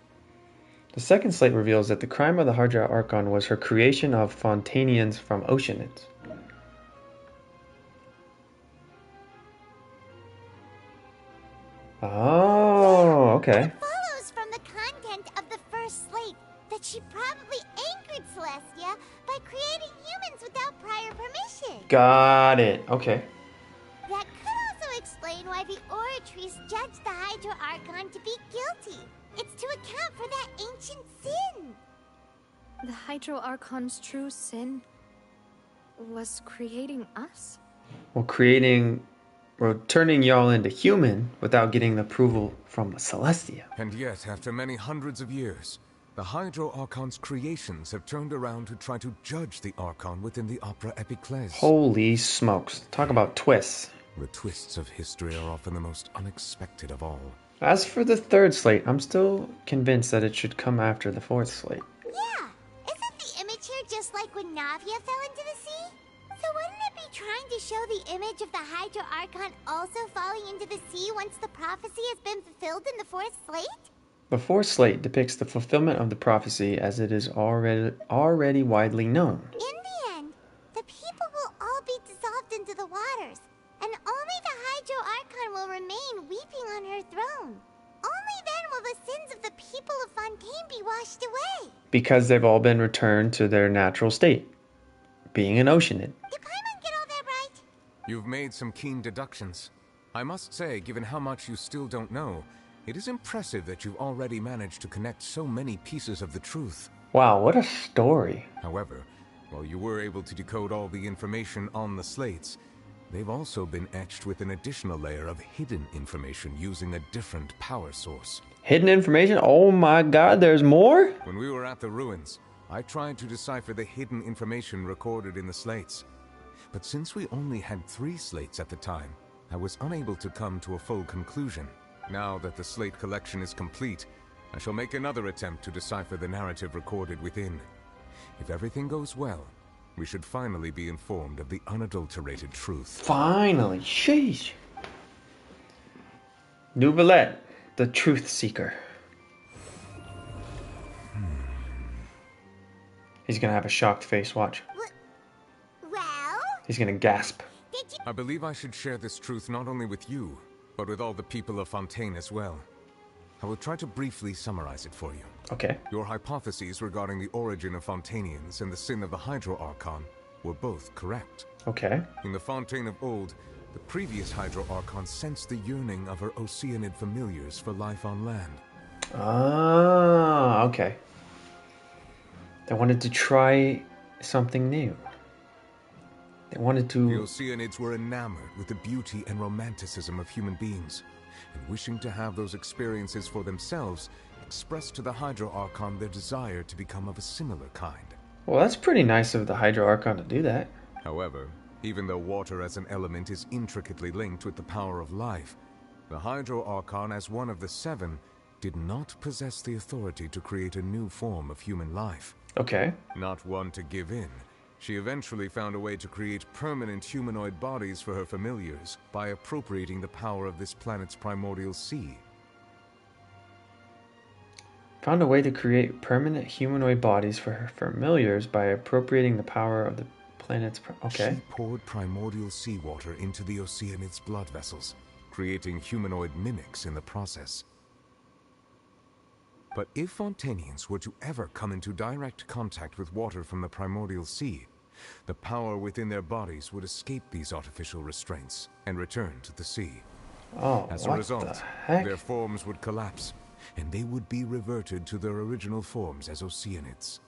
[SPEAKER 1] The second slate reveals that the crime of the Hydra Archon was her creation of Fontanians from Oceanids. Oh, okay.
[SPEAKER 2] It follows from the content of the first slate that she probably angered Celestia by creating humans without prior permission.
[SPEAKER 1] Got it. Okay.
[SPEAKER 2] That could also explain why the Oratrice judged the Hydro Archon to be guilty. It's to account for that ancient sin.
[SPEAKER 6] The Hydro Archon's true sin was creating us?
[SPEAKER 1] Well, turning y'all into human without getting the approval from Celestia.
[SPEAKER 7] And yet, after many hundreds of years, the Hydro Archon's creations have turned around to try to judge the Archon within the Opera Epiclese.
[SPEAKER 1] Holy smokes. Talk about twists.
[SPEAKER 7] The twists of history are often the most unexpected of all.
[SPEAKER 1] As for the third slate, I'm still convinced that it should come after the fourth slate.
[SPEAKER 2] Yeah, isn't the image here just like when Navia fell into the sea? So wouldn't it be trying to show the image of the Hydro Archon also falling into the sea once the prophecy has been fulfilled in the fourth slate?
[SPEAKER 1] The fourth slate depicts the fulfillment of the prophecy as it is already widely known.
[SPEAKER 2] In the end, the people will all be dissolved into the waters, and only the Hydro Archon will remain weeping on her throne. Only then will the sins of the people of Fontaine be washed away.
[SPEAKER 1] Because they've all been returned to their natural state, being an Oceanid.
[SPEAKER 2] Did Paimon get all that right?
[SPEAKER 7] You've made some keen deductions. I must say, given how much you still don't know, it is impressive that you've already managed to connect so many pieces of the truth.
[SPEAKER 1] Wow, what a story.
[SPEAKER 7] However, while you were able to decode all the information on the slates, they've also been etched with an additional layer of hidden information using a different power source.
[SPEAKER 1] Hidden information? Oh my god, there's more?
[SPEAKER 7] When we were at the ruins, I tried to decipher the hidden information recorded in the slates. But since we only had 3 slates at the time, I was unable to come to a full conclusion. Now that the slate collection is complete, I shall make another attempt to decipher the narrative recorded within. If everything goes well, we should finally be informed of the unadulterated truth.
[SPEAKER 1] Finally, sheesh. Nouvellette, the truth seeker. He's gonna have a shocked face, watch.
[SPEAKER 2] Well?
[SPEAKER 1] He's gonna gasp.
[SPEAKER 7] I believe I should share this truth not only with you, but with all the people of Fontaine as well. I will try to briefly summarize it for you.
[SPEAKER 1] Okay.
[SPEAKER 7] Your hypotheses regarding the origin of Fontanians and the sin of the Hydro Archon were both correct.
[SPEAKER 1] Okay.
[SPEAKER 7] In the Fontaine of Old, the previous Hydro Archon sensed the yearning of her Oceanid familiars for life on land.
[SPEAKER 1] Ah, okay. They wanted to try something new. They wanted to...
[SPEAKER 7] The Oceanids were enamored with the beauty and romanticism of human beings, and wishing to have those experiences for themselves, expressed to the Hydro Archon their desire to become of a similar kind.
[SPEAKER 1] Well, that's pretty nice of the Hydro Archon to do that.
[SPEAKER 7] However, even though water as an element is intricately linked with the power of life, the Hydro Archon, as one of the seven, did not possess the authority to create a new form of human life.
[SPEAKER 1] Okay.
[SPEAKER 7] Not one to give in, she eventually found a way to create permanent humanoid bodies for her familiars by appropriating the power of this planet's primordial sea.
[SPEAKER 1] Found a way to create permanent humanoid bodies for her familiars by appropriating the power of the planet's... Okay.
[SPEAKER 7] She poured primordial seawater into the Oceanid's blood vessels, creating humanoid mimics in the process. But if Fontanians were to ever come into direct contact with water from the primordial sea, the power within their bodies would escape these artificial restraints and return to the sea.
[SPEAKER 1] Oh,
[SPEAKER 7] as a result, their forms would collapse, and they would be reverted to their original forms as Oceanids.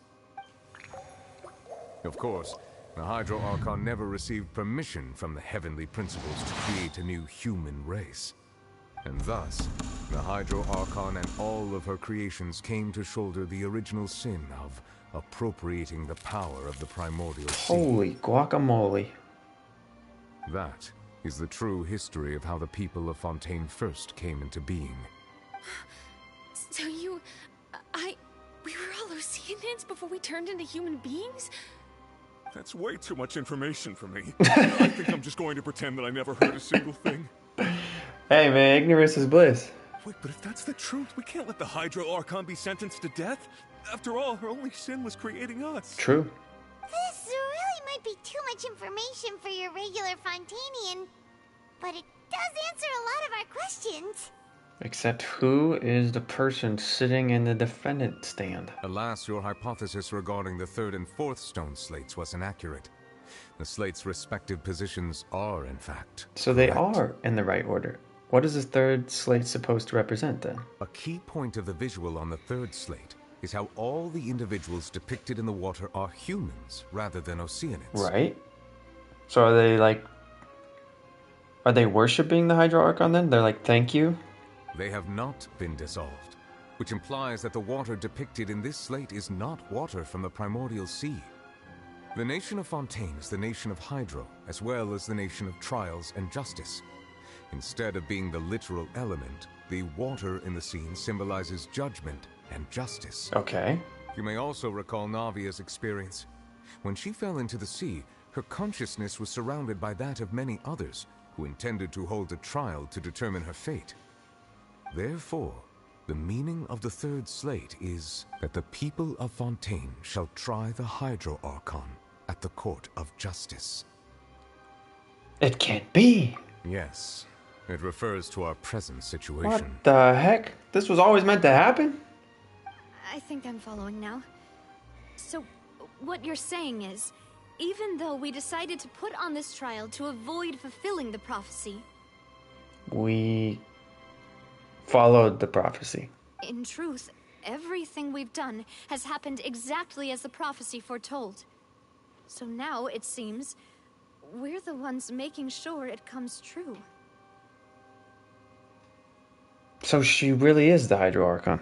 [SPEAKER 7] Of course, the Hydro Archon never received permission from the heavenly principles to create a new human race. And thus, the Hydro Archon and all of her creations came to shoulder the original sin of appropriating the power of the primordial sea.
[SPEAKER 1] Holy guacamole.
[SPEAKER 7] That is the true history of how the people of Fontaine first came into being.
[SPEAKER 6] So we were all Oceanids before we turned into human beings?
[SPEAKER 11] That's way too much information for me. I think I'm just going to pretend that I never heard a single thing.
[SPEAKER 1] Hey man, ignorance is bliss.
[SPEAKER 11] Wait, but if that's the truth, we can't let the Hydro Archon be sentenced to death. After all, her only sin was creating us.
[SPEAKER 1] True.
[SPEAKER 2] This really might be too much information for your regular Fontanian, but it does answer a lot of our questions.
[SPEAKER 1] Except who is the person sitting in the defendant stand?
[SPEAKER 7] Alas, your hypothesis regarding the third and fourth stone slates was inaccurate. The slates' respective positions are, in fact,
[SPEAKER 1] so they are in the right order. What is the third slate supposed to represent then?
[SPEAKER 7] A key point of the visual on the third slate is how all the individuals depicted in the water are humans rather than Oceanids.
[SPEAKER 1] Right. So are they worshipping the Hydro Archon then? They're like, thank you?
[SPEAKER 7] They have not been dissolved, which implies that the water depicted in this slate is not water from the primordial sea. The nation of Fontaine is the nation of Hydro, as well as the nation of trials and justice. Instead of being the literal element, the water in the scene symbolizes judgment and justice.
[SPEAKER 1] Okay.
[SPEAKER 7] You may also recall Navia's experience. When she fell into the sea, her consciousness was surrounded by that of many others who intended to hold a trial to determine her fate. Therefore, the meaning of the third slate is that the people of Fontaine shall try the Hydro Archon at the court of justice.
[SPEAKER 1] It can't be.
[SPEAKER 7] Yes, it refers to our present situation.
[SPEAKER 1] What the heck? This was always meant to happen?
[SPEAKER 6] I think I'm following now. So, what you're saying is, even though we decided to put on this trial to avoid fulfilling the prophecy,
[SPEAKER 1] we followed the prophecy.
[SPEAKER 6] In truth, everything we've done has happened exactly as the prophecy foretold. So now, it seems, we're the ones making sure it comes true.
[SPEAKER 1] So she really is the Hydro Archon.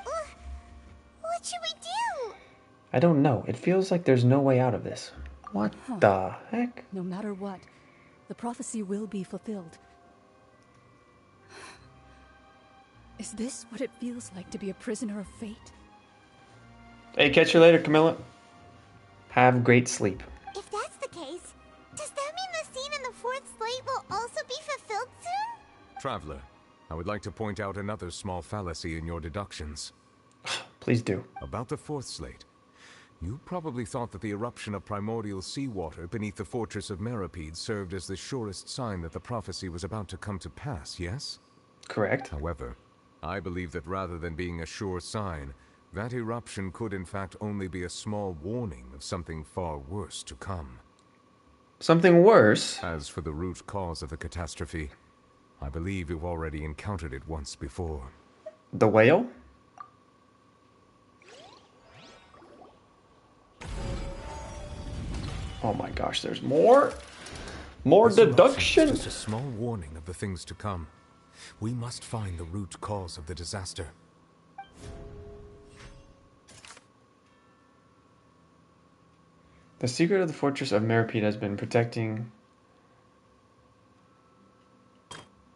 [SPEAKER 2] What should we do?
[SPEAKER 1] I don't know. It feels like there's no way out of this. What the heck?
[SPEAKER 10] No matter what, the prophecy will be fulfilled. Is this what it feels like to be a prisoner of fate?
[SPEAKER 1] Hey, catch you later, Camilla. Have great sleep.
[SPEAKER 2] If that's the case, does that mean the scene in the fourth slate will also be fulfilled soon?
[SPEAKER 7] Traveler, I would like to point out another small fallacy in your deductions.
[SPEAKER 1] Please do.
[SPEAKER 7] About the fourth slate. You probably thought that the eruption of primordial seawater beneath the fortress of Meripede served as the surest sign that the prophecy was about to come to pass, yes?
[SPEAKER 1] Correct.
[SPEAKER 7] However, I believe that rather than being a sure sign, That eruption could in fact only be a small warning of something far worse to come.
[SPEAKER 1] Something worse?
[SPEAKER 7] As for the root cause of the catastrophe, I believe you've already encountered it once before.
[SPEAKER 1] The whale? Oh my gosh, there's more? More deduction?
[SPEAKER 7] Just a small warning of the things to come. We must find the root cause of the disaster.
[SPEAKER 1] The secret of the fortress of Meripede has been protecting...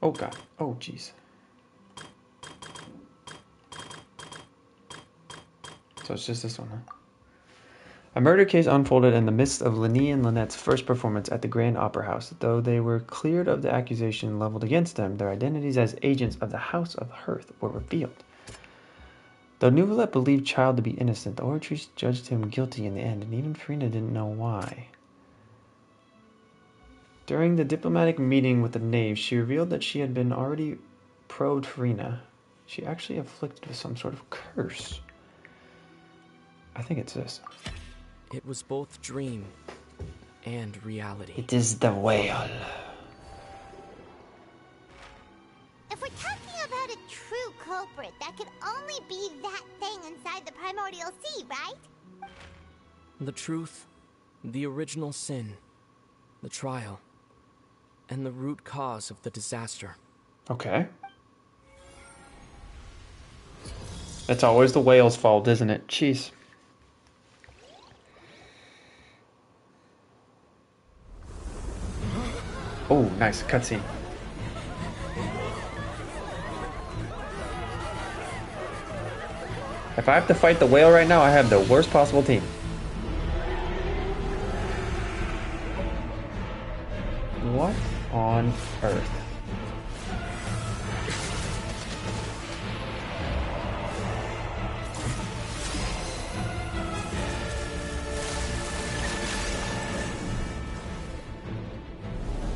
[SPEAKER 1] Oh god. Oh jeez. So it's just this one, huh? A murder case unfolded in the midst of Lenny and Lynette's first performance at the Grand Opera House. Though they were cleared of the accusation leveled against them, their identities as agents of the House of Hearth were revealed. Though Neuvillette believed Child to be innocent, the Oratrice judged him guilty in the end, and even Furina didn't know why. During the diplomatic meeting with the Knave, she revealed that she had been already probed Furina. She actually afflicted with some sort of curse. I think it's this.
[SPEAKER 16] It was both dream and reality.
[SPEAKER 1] It is the whale.
[SPEAKER 2] If we're talking about a true culprit, that could only be that thing inside the primordial sea, right?
[SPEAKER 16] The truth, the original sin, the trial, and the root cause of the disaster.
[SPEAKER 1] Okay. It's always the whale's fault, isn't it? Jeez. Oh, nice cutscene. If I have to fight the whale right now, I have the worst possible team. What on earth?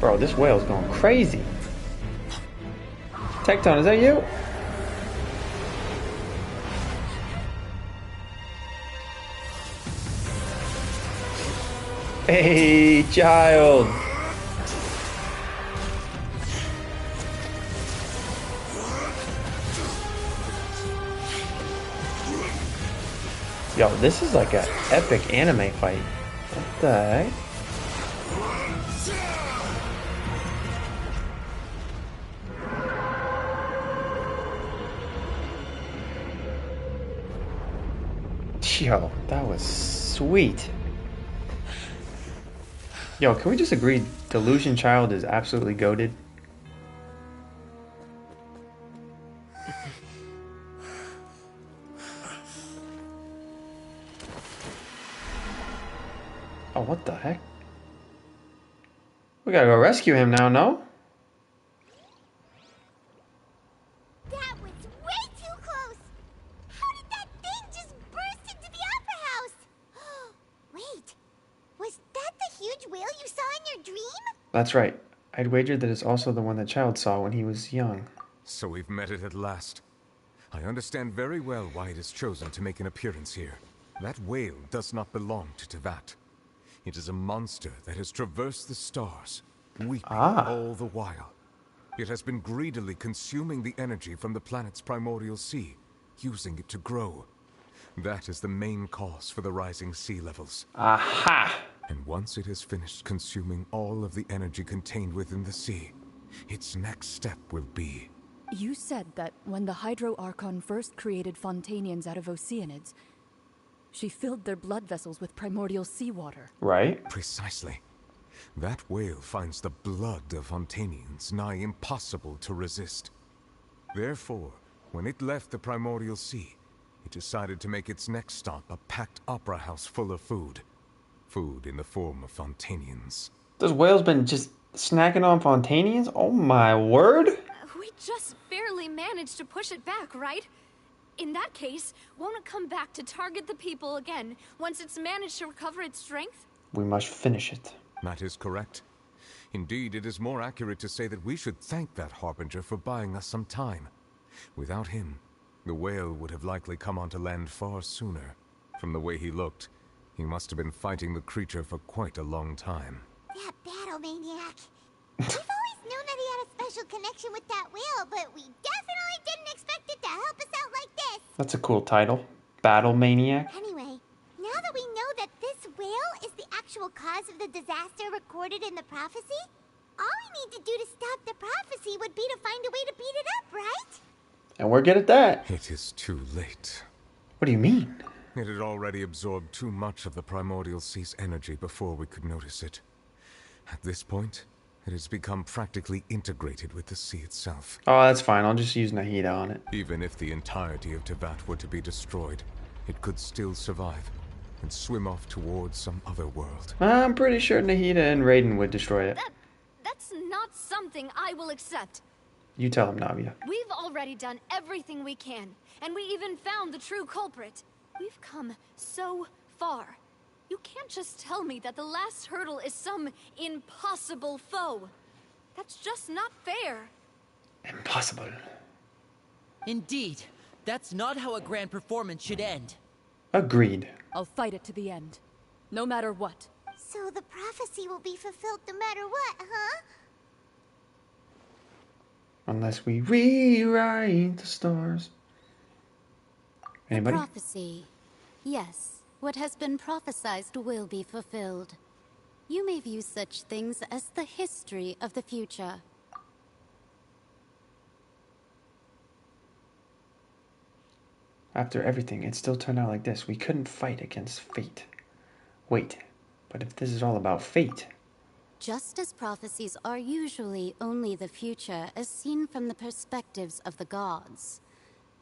[SPEAKER 1] Bro, this whale's going crazy. Tecton, is that you? Hey, child. Yo, this is like an epic anime fight. What the heck? Yo, that was sweet. Yo, can we just agree Delusion Child is absolutely goated? Oh, what the heck? We gotta go rescue him now, no?
[SPEAKER 2] That was way too close! How did that thing just burst into the opera house? Wait, was that the huge whale you saw in your dream?
[SPEAKER 1] That's right. I'd wagered that it's also the one that Child saw when he was young.
[SPEAKER 7] So we've met it at last. I understand very well why it has chosen to make an appearance here. That whale does not belong to Tevat. It is a monster that has traversed the stars, weeping all the while. It has been greedily consuming the energy from the planet's primordial sea, using it to grow. That is the main cause for the rising sea levels.
[SPEAKER 1] Aha!
[SPEAKER 7] And once it has finished consuming all of the energy contained within the sea, its next step will be...
[SPEAKER 10] You said that when the Hydro Archon first created Fontanians out of Oceanids, she filled their blood vessels with primordial seawater.
[SPEAKER 1] Right?
[SPEAKER 7] Precisely. That whale finds the blood of Fontanians nigh impossible to resist. Therefore, when it left the primordial sea, it decided to make its next stop a packed opera house full of food. Food in the form of Fontanians.
[SPEAKER 1] Those whales been just snacking on Fontanians? Oh my word!
[SPEAKER 6] We just barely managed to push it back, right? In that case, won't it come back to target the people again once it's managed to recover its strength?
[SPEAKER 1] We must finish it.
[SPEAKER 7] That is correct. Indeed, it is more accurate to say that we should thank that Harbinger for buying us some time. Without him, The whale would have likely come onto land far sooner. From the way he looked, he must have been fighting the creature for quite a long time.
[SPEAKER 2] That battle maniac. We've always known that he had a special connection with that whale, but we definitely didn't expect it to help us out like this.
[SPEAKER 1] That's a cool title. Battle Maniac.
[SPEAKER 2] Anyway, now that we know that this whale is the actual cause of the disaster recorded in the prophecy, all we need to do to stop the prophecy would be to find a way to beat it up, right?
[SPEAKER 1] And we're good at that.
[SPEAKER 7] It is too late.
[SPEAKER 1] What do you mean?
[SPEAKER 7] It had already absorbed too much of the primordial sea's energy before we could notice it. At this point, it has become practically integrated with the sea itself.
[SPEAKER 1] Oh, that's fine. I'll just use Nahida on it.
[SPEAKER 7] Even if the entirety of Tevat were to be destroyed, it could still survive and swim off towards some other world.
[SPEAKER 1] I'm pretty sure Nahida and Raiden would destroy it.
[SPEAKER 5] That's not something I will accept.
[SPEAKER 1] You tell him, Navia.
[SPEAKER 5] We've already done everything we can, and we even found the true culprit. We've come so far. You can't just tell me that the last hurdle is some impossible foe. That's just not fair.
[SPEAKER 1] Impossible.
[SPEAKER 20] Indeed. That's not how a grand performance should end.
[SPEAKER 1] Agreed.
[SPEAKER 10] I'll fight it to the end. No matter what.
[SPEAKER 2] So the prophecy will be fulfilled no matter what, huh?
[SPEAKER 1] Unless we rewrite the stars. Anybody?
[SPEAKER 14] The prophecy. Yes. What has been prophesied will be fulfilled. You may view such things as the history of the future.
[SPEAKER 1] After everything, it still turned out like this. We couldn't fight against fate. Wait, but if this is all about fate...
[SPEAKER 14] Just as prophecies are usually only the future as seen from the perspectives of the gods,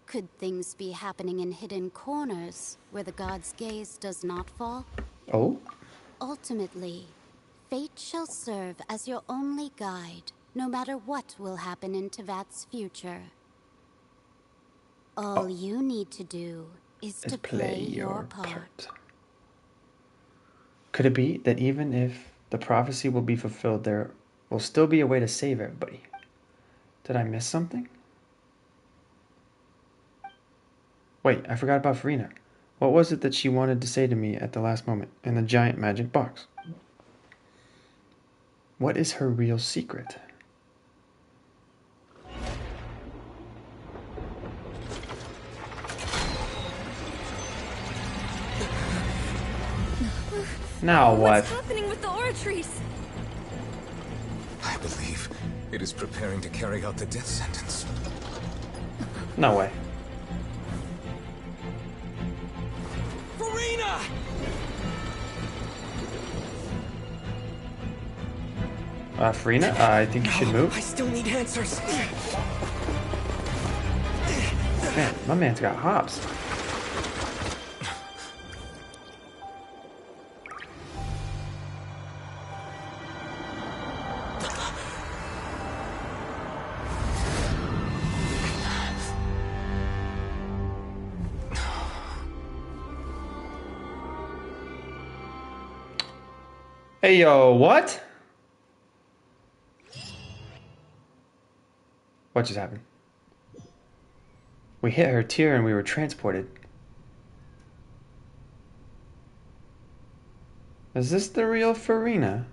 [SPEAKER 14] could things be happening in hidden corners where the god's gaze does not fall?
[SPEAKER 1] Oh?
[SPEAKER 14] Ultimately, fate shall serve as your only guide, no matter what will happen in Tevat's future. All you need to do is to play your part.
[SPEAKER 1] Could it be that even if the prophecy will be fulfilled, there will still be a way to save everybody? Did I miss something? Wait, I forgot about Furina. What was it that she wanted to say to me at the last moment in the giant magic box? What is her real secret? Now what?
[SPEAKER 5] What's happening with the aura trees?
[SPEAKER 7] I believe it is preparing to carry out the death sentence.
[SPEAKER 1] No way.
[SPEAKER 8] Furina!
[SPEAKER 1] Furina, I think you should move.
[SPEAKER 8] I still need answers.
[SPEAKER 1] Man, my man's got hops. Hey, yo, what? What just happened? We hit her tier and we were transported. Is this the real Furina?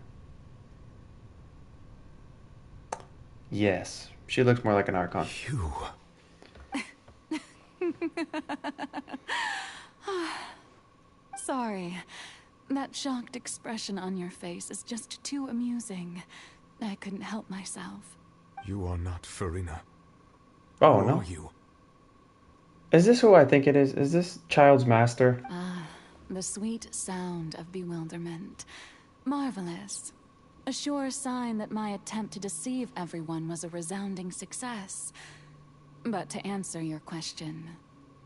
[SPEAKER 1] Yes, she looks more like an Archon.
[SPEAKER 7] You.
[SPEAKER 3] Sorry. That shocked expression on your face is just too amusing. I couldn't help myself.
[SPEAKER 7] You are not Furina.
[SPEAKER 1] Oh,
[SPEAKER 7] Who
[SPEAKER 1] no.
[SPEAKER 7] are you?
[SPEAKER 1] Is this who I think it is? Is this Child's Master?
[SPEAKER 3] Ah, the sweet sound of bewilderment. Marvelous. A sure sign that my attempt to deceive everyone was a resounding success. But to answer your question,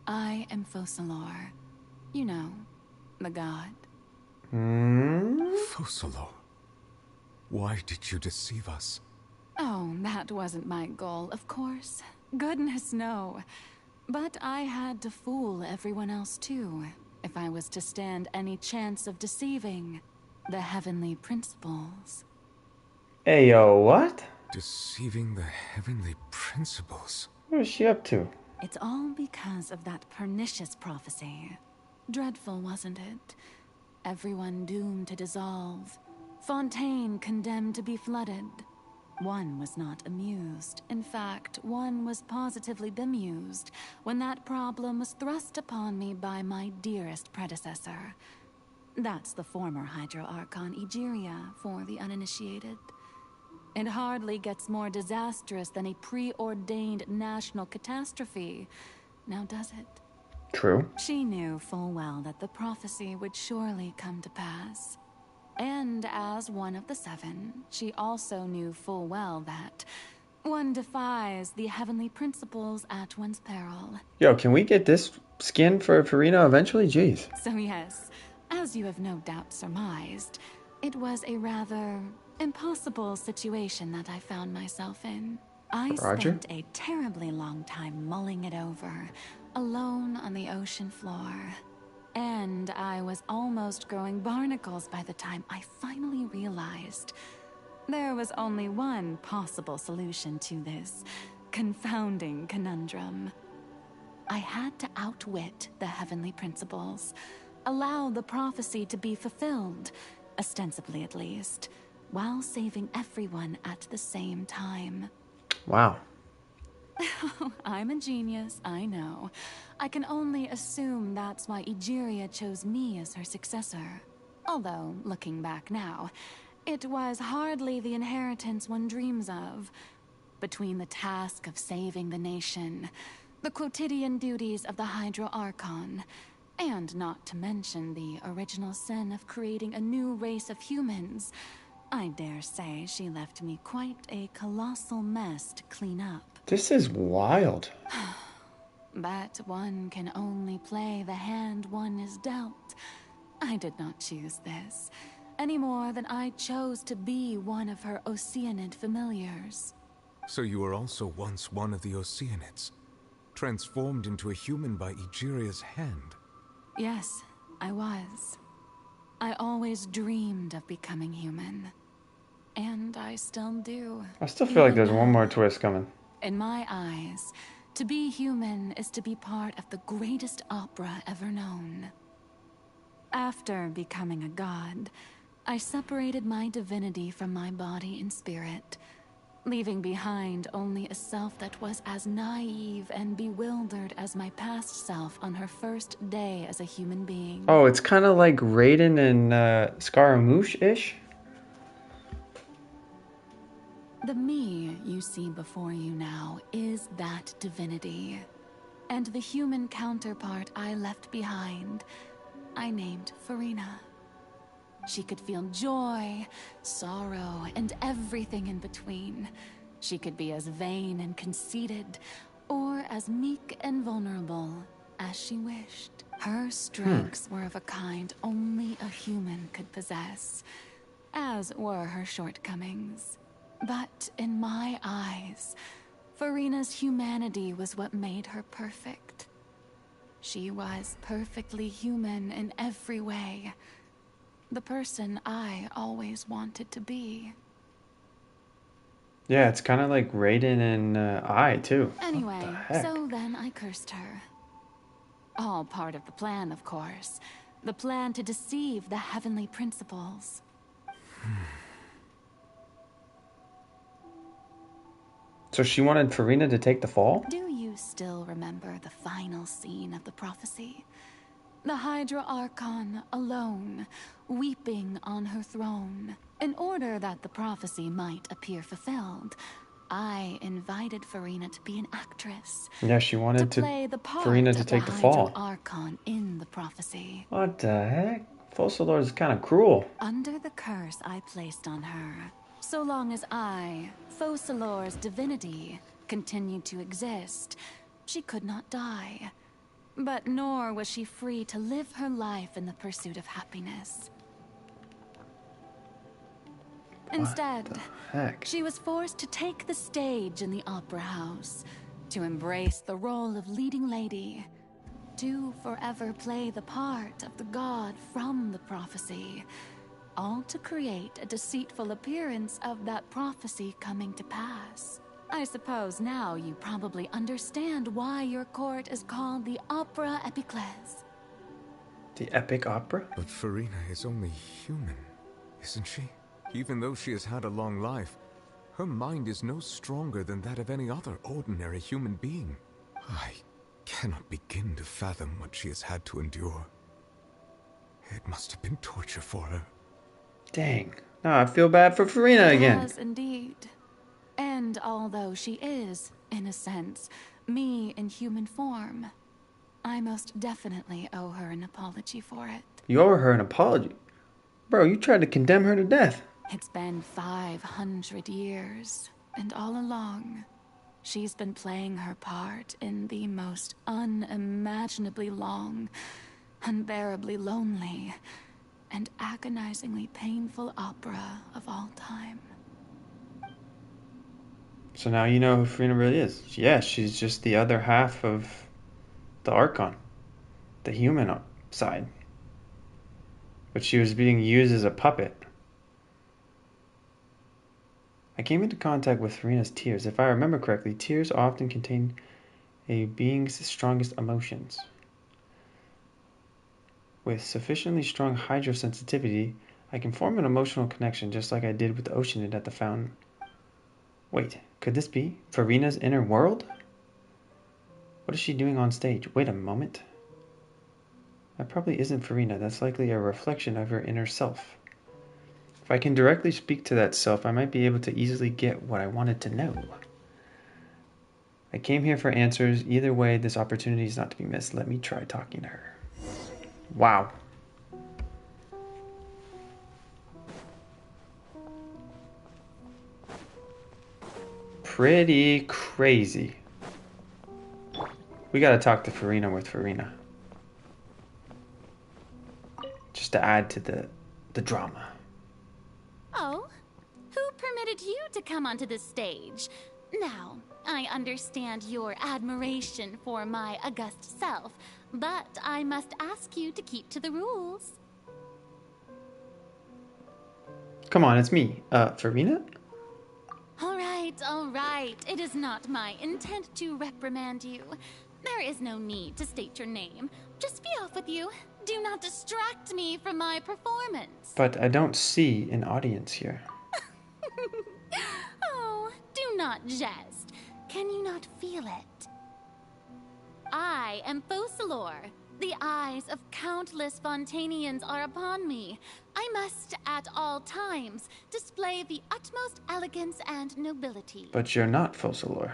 [SPEAKER 3] I am Focalor. You know, the god.
[SPEAKER 7] Focalor. Why did you deceive us?
[SPEAKER 3] Oh, that wasn't my goal, of course. Goodness, no. But I had to fool everyone else too, if I was to stand any chance of deceiving the heavenly principles.
[SPEAKER 1] Hey, yo, what?
[SPEAKER 7] Deceiving the heavenly principles.
[SPEAKER 1] What is she up to?
[SPEAKER 12] It's all because of that pernicious prophecy. Dreadful, wasn't it? Everyone doomed to dissolve. Fontaine condemned to be flooded. One was not amused. In fact, one was positively bemused when that problem was thrust upon me by my dearest predecessor. That's the former Hydro Archon Egeria for the uninitiated. It hardly gets more disastrous than a preordained national catastrophe, now does it?
[SPEAKER 1] True.
[SPEAKER 12] She knew full well that the prophecy would surely come to pass. And as one of the seven, she also knew full well that one defies the heavenly principles at one's peril.
[SPEAKER 1] Yo, can we get this skin for Farina eventually? Jeez.
[SPEAKER 12] So yes, as you have no doubt surmised, it was a rather impossible situation that I found myself in. I spent a terribly long time mulling it over, alone on the ocean floor. And I was almost growing barnacles by the time I finally realized there was only one possible solution to this confounding conundrum. I had to outwit the heavenly principles, allow the prophecy to be fulfilled, ostensibly at least, while saving everyone at the same time.
[SPEAKER 1] Wow.
[SPEAKER 12] I'm a genius, I know. I can only assume that's why Egeria chose me as her successor. Although, looking back now, it was hardly the inheritance one dreams of. Between the task of saving the nation, the quotidian duties of the Hydro Archon, and not to mention the original sin of creating a new race of humans, I dare say she left me quite a colossal mess to clean up.
[SPEAKER 1] This is wild.
[SPEAKER 12] But one can only play the hand one is dealt. I did not choose this, any more than I chose to be one of her Oceanid familiars.
[SPEAKER 7] So you were also once one of the Oceanids, transformed into a human by Egeria's hand?
[SPEAKER 12] Yes, I was. I always dreamed of becoming human. And I still do.
[SPEAKER 1] I still feel like there's one more twist coming.
[SPEAKER 12] In my eyes, to be human is to be part of the greatest opera ever known. After becoming a god, I separated my divinity from my body and spirit, leaving behind only a self that was as naive and bewildered as my past self on her first day as a human being.
[SPEAKER 1] Oh, it's kind of like Raiden and Scaramouche-ish?
[SPEAKER 12] The me you see before you now is that divinity. And the human counterpart I left behind, I named Farina. She could feel joy, sorrow, and everything in between. She could be as vain and conceited, or as meek and vulnerable as she wished. Her strengths were of a kind only a human could possess, as were her shortcomings. But in my eyes, Farina's humanity was what made her perfect. She was perfectly human in every way. The person I always wanted to be.
[SPEAKER 1] Yeah, it's kind of like Raiden and I, too.
[SPEAKER 12] Anyway, so then I cursed her. All part of the plan, of course. The plan to deceive the heavenly principles.
[SPEAKER 1] So she wanted Farina to take the fall?
[SPEAKER 12] Do you still remember the final scene of the prophecy? The Hydra Archon alone, weeping on her throne. In order that the prophecy might appear fulfilled, I invited Farina to be an actress.
[SPEAKER 1] Yeah, she wanted
[SPEAKER 12] to play the part
[SPEAKER 1] Farina
[SPEAKER 12] of
[SPEAKER 1] to take the
[SPEAKER 12] Hydra
[SPEAKER 1] fall.
[SPEAKER 12] Archon in the prophecy.
[SPEAKER 1] What the heck? Focalor is kind of cruel.
[SPEAKER 12] Under the curse I placed on her, so long as I, Focalor's divinity, continued to exist, she could not die. But nor was she free to live her life in the pursuit of happiness. Instead, she was forced to take the stage in the opera house, to embrace the role of leading lady, to forever play the part of the god from the prophecy, all to create a deceitful appearance of that prophecy coming to pass. I suppose now you probably understand why your court is called the Opera Epiclese.
[SPEAKER 1] The epic opera?
[SPEAKER 7] But Farina is only human, isn't she? Even though she has had a long life, her mind is no stronger than that of any other ordinary human being. I cannot begin to fathom what she has had to endure. It must have been torture for her.
[SPEAKER 1] Dang. Now I feel bad for Farina again.
[SPEAKER 12] Yes, indeed. And although she is, in a sense, me in human form, I most definitely owe her an apology for it.
[SPEAKER 1] You owe her an apology? Bro, you tried to condemn her to death.
[SPEAKER 12] It's been 500 years, and all along, she's been playing her part in the most unimaginably long, unbearably lonely, and agonizingly painful opera of all time.
[SPEAKER 1] So now you know who Farina really is. Yeah, she's just the other half of the Archon. The human side. But she was being used as a puppet. I came into contact with Farina's tears. If I remember correctly, tears often contain a being's strongest emotions. With sufficiently strong hydrosensitivity, I can form an emotional connection just like I did with the oceanid at the fountain. Wait, could this be Farina's inner world? What is she doing on stage? Wait a moment. That probably isn't Farina. That's likely a reflection of her inner self. If I can directly speak to that self, I might be able to easily get what I wanted to know. I came here for answers. Either way, this opportunity is not to be missed. Let me try talking to her. Wow. Pretty crazy. We gotta talk to Farina with Farina. Just to add to the drama.
[SPEAKER 3] Oh, who permitted you to come onto this stage? Now, I understand your admiration for my august self, but I must ask you to keep to the rules.
[SPEAKER 1] Come on, it's me. Farina?
[SPEAKER 3] All right. It is not my intent to reprimand you. There is no need to state your name. Just be off with you. Do not distract me from my performance.
[SPEAKER 1] But I don't see an audience here.
[SPEAKER 3] Oh, do not jest. Can you not feel it? I am Focalor. The eyes of countless Fontanians are upon me. I must, at all times, display the utmost elegance and nobility.
[SPEAKER 1] But you're not Focalor.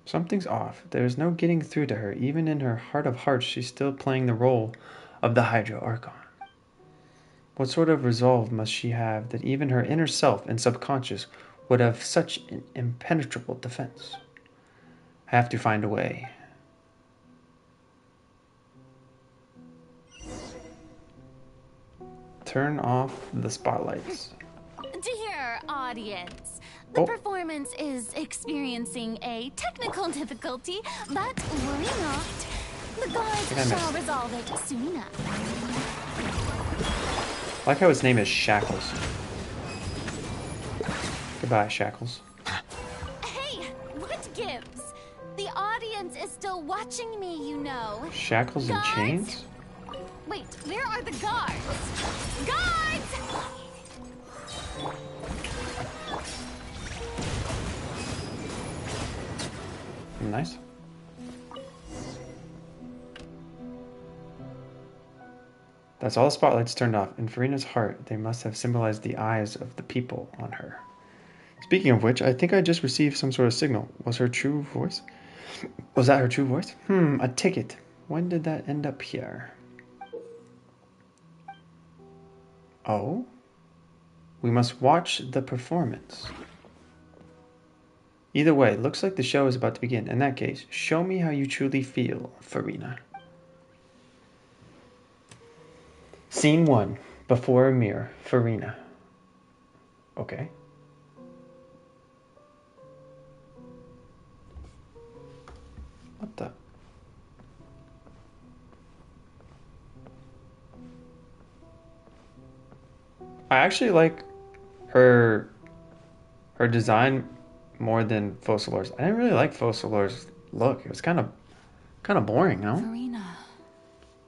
[SPEAKER 1] Something's off. There's no getting through to her. Even in her heart of hearts, she's still playing the role of the Hydro Archon. What sort of resolve must she have that even her inner self and subconscious would have such an impenetrable defense? I have to find a way. Turn off the spotlights.
[SPEAKER 3] Dear audience, the performance is experiencing a technical difficulty, but worry not. The gods shall resolve it soon enough.
[SPEAKER 1] I like how his name is Shackles. Goodbye, Shackles.
[SPEAKER 3] Hey, what gives? The audience is still watching me, you know.
[SPEAKER 1] Shackles and chains?
[SPEAKER 3] Wait, where are the guards? Guards!
[SPEAKER 1] Nice. That's all the spotlights turned off. In Farina's heart, they must have symbolized the eyes of the people on her. Speaking of which, I think I just received some sort of signal. Was her true voice? Was that her true voice? A ticket. When did that end up here? Oh? We must watch the performance. Either way, looks like the show is about to begin. In that case, show me how you truly feel, Farina. Scene 1. Before a mirror. Farina. Okay. What the? I actually like her design more than Focalors. I didn't really like Focalors' look. It was kind of boring, no?
[SPEAKER 12] Farina.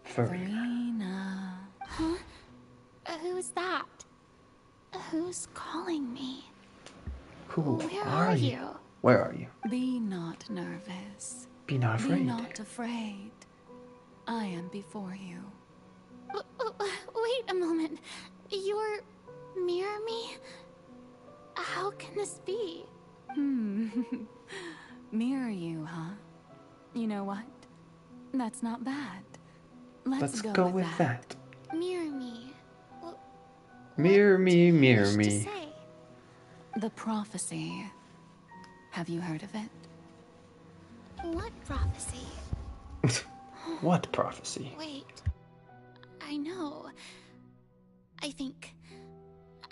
[SPEAKER 1] Farina.
[SPEAKER 19] Huh? Who's that? Who's calling me?
[SPEAKER 1] Who
[SPEAKER 19] Where
[SPEAKER 1] are you? Where are you?
[SPEAKER 12] Be not nervous.
[SPEAKER 1] Be not afraid.
[SPEAKER 12] Be not afraid. I am before you.
[SPEAKER 19] Wait a moment. You're mirror me? How can this be?
[SPEAKER 12] Mirror you, huh? You know what? That's not bad. Let's
[SPEAKER 1] go with that.
[SPEAKER 19] Mirror me.
[SPEAKER 1] Mirror me, mirror me.
[SPEAKER 12] The prophecy. Have you heard of it?
[SPEAKER 19] What prophecy?
[SPEAKER 1] What prophecy?
[SPEAKER 19] Wait. I know. I think.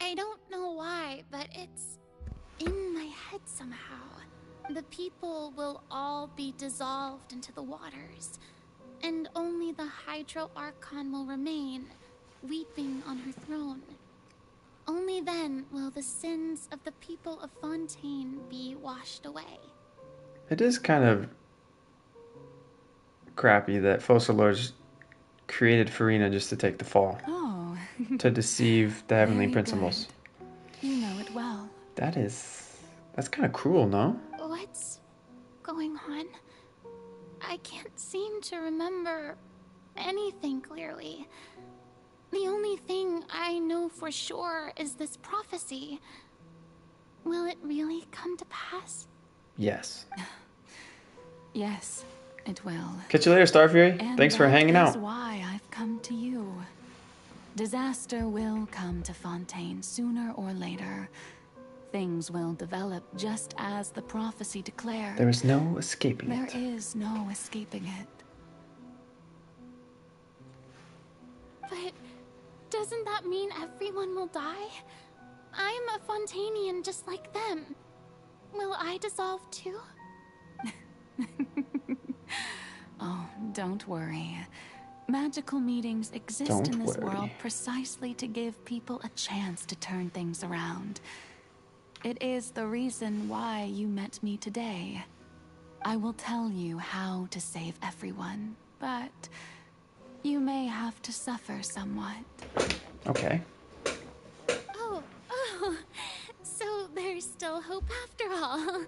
[SPEAKER 19] I don't know why, but it's in my head somehow. The people will all be dissolved into the waters, and only the Hydro Archon will remain, weeping on her throne. Only then will the sins of the people of Fontaine be washed away.
[SPEAKER 1] It is kind of crappy that Focalors created Farina just to take the fall.
[SPEAKER 12] Oh.
[SPEAKER 1] To deceive the Heavenly
[SPEAKER 12] Very
[SPEAKER 1] Principles.
[SPEAKER 12] good. You know it well.
[SPEAKER 1] That's kind of cruel, no?
[SPEAKER 19] What's going on? I can't seem to remember anything clearly. The only thing I know for sure is this prophecy. Will it really come to pass?
[SPEAKER 1] Yes.
[SPEAKER 12] Yes, it will.
[SPEAKER 1] Catch you later, Starfury.
[SPEAKER 12] And
[SPEAKER 1] Thanks for hanging
[SPEAKER 12] That's
[SPEAKER 1] out.
[SPEAKER 12] why I've come to you. Disaster will come to Fontaine sooner or later. Things will develop just as the prophecy declared.
[SPEAKER 1] There is no escaping
[SPEAKER 12] There
[SPEAKER 1] it.
[SPEAKER 12] is no escaping it.
[SPEAKER 19] But doesn't that mean everyone will die? I'm a Fontainian just like them. Will I dissolve too?
[SPEAKER 12] Oh, don't worry. Magical meetings exist in this world precisely to give people a chance to turn things around. It is the reason why you met me today. I will tell you how to save everyone, but you may have to suffer somewhat.
[SPEAKER 1] Okay.
[SPEAKER 19] Oh, so there's still hope after all.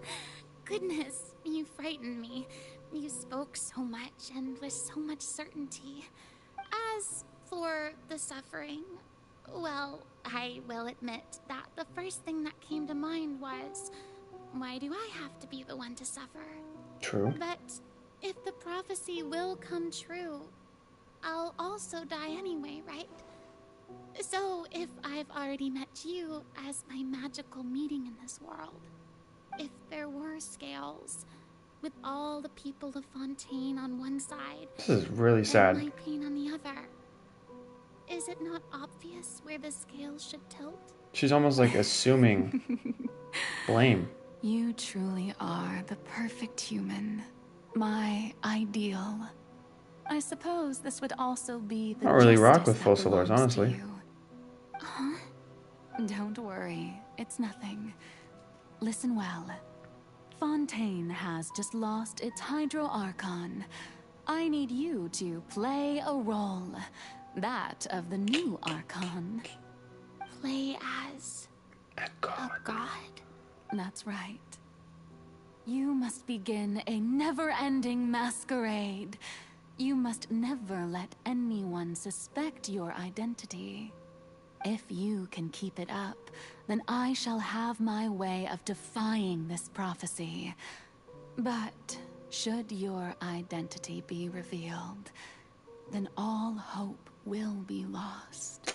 [SPEAKER 19] Goodness, you frightened me. You spoke so much and with so much certainty. As for the suffering, well, I will admit that the first thing that came to mind was, why do I have to be the one to suffer?
[SPEAKER 1] True.
[SPEAKER 19] But if the prophecy will come true, I'll also die anyway, right? So if I've already met you as my magical meeting in this world, if there were scales, with all the people of Fontaine on one side,
[SPEAKER 1] This is really sad.
[SPEAKER 19] and my pain on the other, is it not obvious where the scales should tilt?
[SPEAKER 1] She's almost like assuming blame.
[SPEAKER 12] You truly are the perfect human. My ideal. I suppose this would also be the
[SPEAKER 1] I don't really rock
[SPEAKER 12] justice
[SPEAKER 1] with
[SPEAKER 12] that
[SPEAKER 1] Focalors,
[SPEAKER 12] belongs to
[SPEAKER 1] honestly.
[SPEAKER 12] you. Huh? Don't worry, it's nothing. Listen well. Fontaine has just lost its Hydro Archon. I need you to play a role. That of the new Archon.
[SPEAKER 19] Play as a god?
[SPEAKER 12] That's right. You must begin a never-ending masquerade. You must never let anyone suspect your identity. If you can keep it up, then I shall have my way of defying this prophecy. But should your identity be revealed, then all hope will be lost.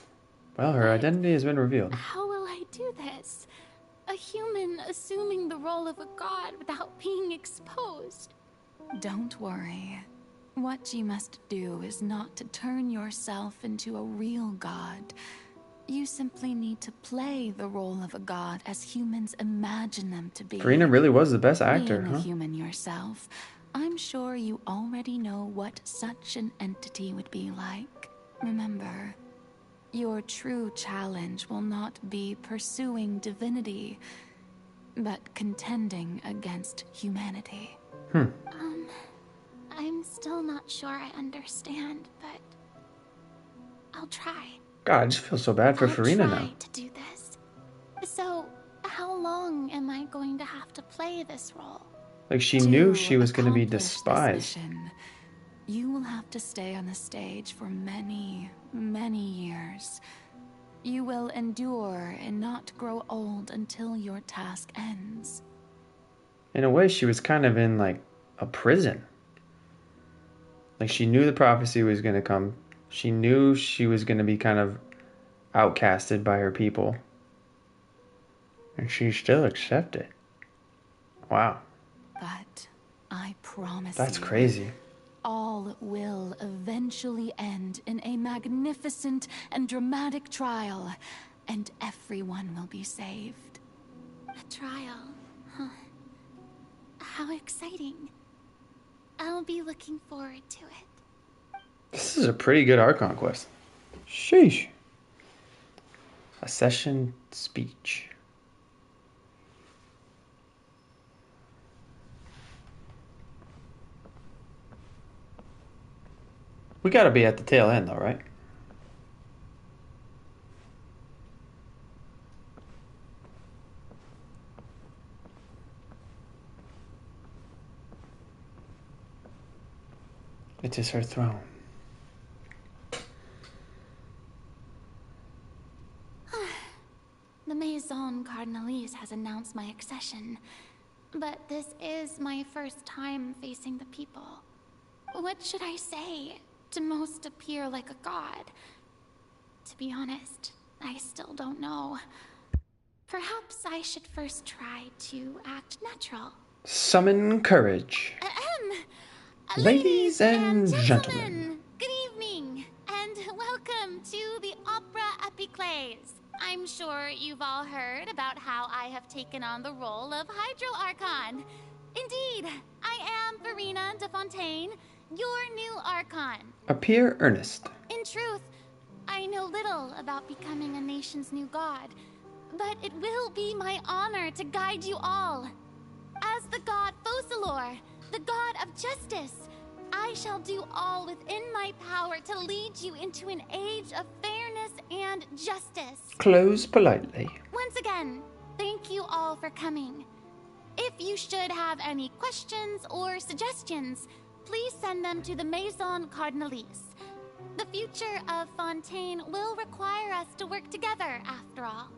[SPEAKER 1] Well, her identity has been revealed.
[SPEAKER 19] How will I do this? A human assuming the role of a god without being exposed.
[SPEAKER 12] Don't worry. What you must do is not to turn yourself into a real god. You simply need to play the role of a god as humans imagine them to be.
[SPEAKER 1] Farina really was the best actor,
[SPEAKER 12] Being
[SPEAKER 1] huh?
[SPEAKER 12] a human yourself, I'm sure you already know what such an entity would be like. Remember, your true challenge will not be pursuing divinity. but contending against humanity.
[SPEAKER 19] I'm still not sure I understand, but I'll try.
[SPEAKER 1] God, I just feel so bad for Farina
[SPEAKER 19] I'll
[SPEAKER 1] now.
[SPEAKER 19] try to do this. So, how long am I going to have to play this role?
[SPEAKER 1] Like, she knew
[SPEAKER 12] To
[SPEAKER 1] she was going to be
[SPEAKER 12] accomplish this
[SPEAKER 1] despised.
[SPEAKER 12] mission, you will have to stay on the stage for many, many years. You will endure and not grow old until your task ends.
[SPEAKER 1] In a way, she was kind of in, like, a prison. Like, she knew the prophecy was going to come. She knew she was going to be kind of outcasted by her people. And she still accepted. Wow.
[SPEAKER 12] But I promise
[SPEAKER 1] That's
[SPEAKER 12] you,
[SPEAKER 1] crazy.
[SPEAKER 12] all will eventually end in a magnificent and dramatic trial, and everyone will be saved.
[SPEAKER 19] A trial, huh? How exciting. I'll be looking forward to it.
[SPEAKER 1] This is a pretty good Archon quest. Sheesh. A session speech. We gotta be at the tail end though, right? It is her throne.
[SPEAKER 19] The Maison Cardinalise has announced my accession, but this is my first time facing the people. What should I say to most appear like a god? To be honest, I still don't know. Perhaps I should first try to act natural.
[SPEAKER 1] Summon courage. Ladies and gentlemen.
[SPEAKER 19] Good evening, and welcome to the Opera Epiclese. I'm sure you've all heard about how I have taken on the role of Hydro Archon. Indeed, I am Farina de Fontaine, your new Archon.
[SPEAKER 1] Appear earnest.
[SPEAKER 19] In truth, I know little about becoming a nation's new god, but it will be my honor to guide you all. As the god Focalor, the god of justice, I shall do all within my power to lead you into an age of fairness and justice.
[SPEAKER 1] Close politely.
[SPEAKER 19] Once again, thank you all for coming. If you should have any questions or suggestions, please send them to the Maison Cardinalise. The future of Fontaine will require us to work together, after all.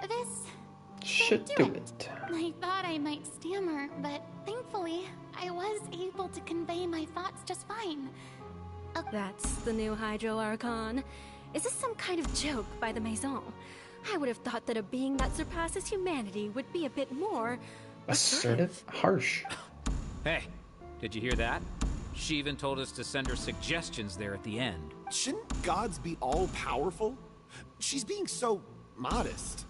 [SPEAKER 19] This
[SPEAKER 1] should do it.
[SPEAKER 19] I thought I might stammer, but thankfully, I was able to convey my thoughts just fine.
[SPEAKER 23] That's the new Hydro Archon. Is this some kind of joke by the Maison? I would have thought that a being that surpasses humanity would be a bit more
[SPEAKER 1] assertive, harsh.
[SPEAKER 4] Hey, did you hear that? She even told us to send her suggestions there at the end.
[SPEAKER 21] Shouldn't gods be all-powerful? She's being so modest.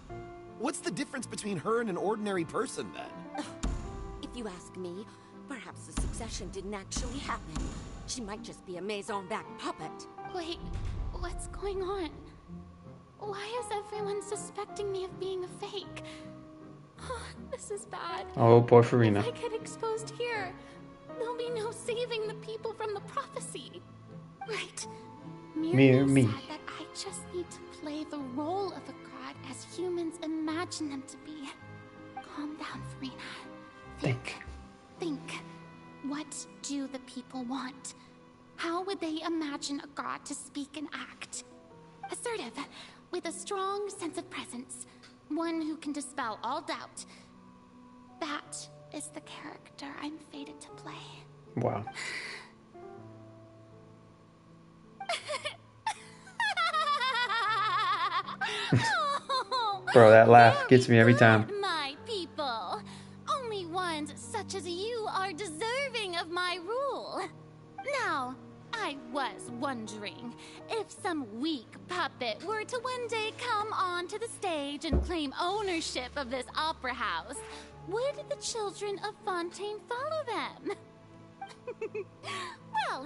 [SPEAKER 21] What's the difference between her and an ordinary person, then?
[SPEAKER 22] If you ask me, perhaps the succession didn't actually happen. She might just be a Maison-backed puppet.
[SPEAKER 19] Wait, what's going on? Why is everyone suspecting me of being a fake? Oh, this is bad.
[SPEAKER 1] Oh, poor Farina.
[SPEAKER 19] If I get exposed here, there'll be no saving the people from the prophecy. Right.
[SPEAKER 1] Mere me.
[SPEAKER 19] Said that I just need to play the role of a god as humans imagine them to be. Calm down, Farina. Think. What do the people want? How would they imagine a god to speak and act? Assertive, with a strong sense of presence. One who can dispel all doubt. That is the character I'm fated to play.
[SPEAKER 1] Wow. Bro, that laugh gets me every time.
[SPEAKER 19] My people, only ones such as you are deserving of my rule. Now, I was wondering if some weak puppet were to one day come onto the stage and claim ownership of this opera house, would the children of Fontaine follow them? Well,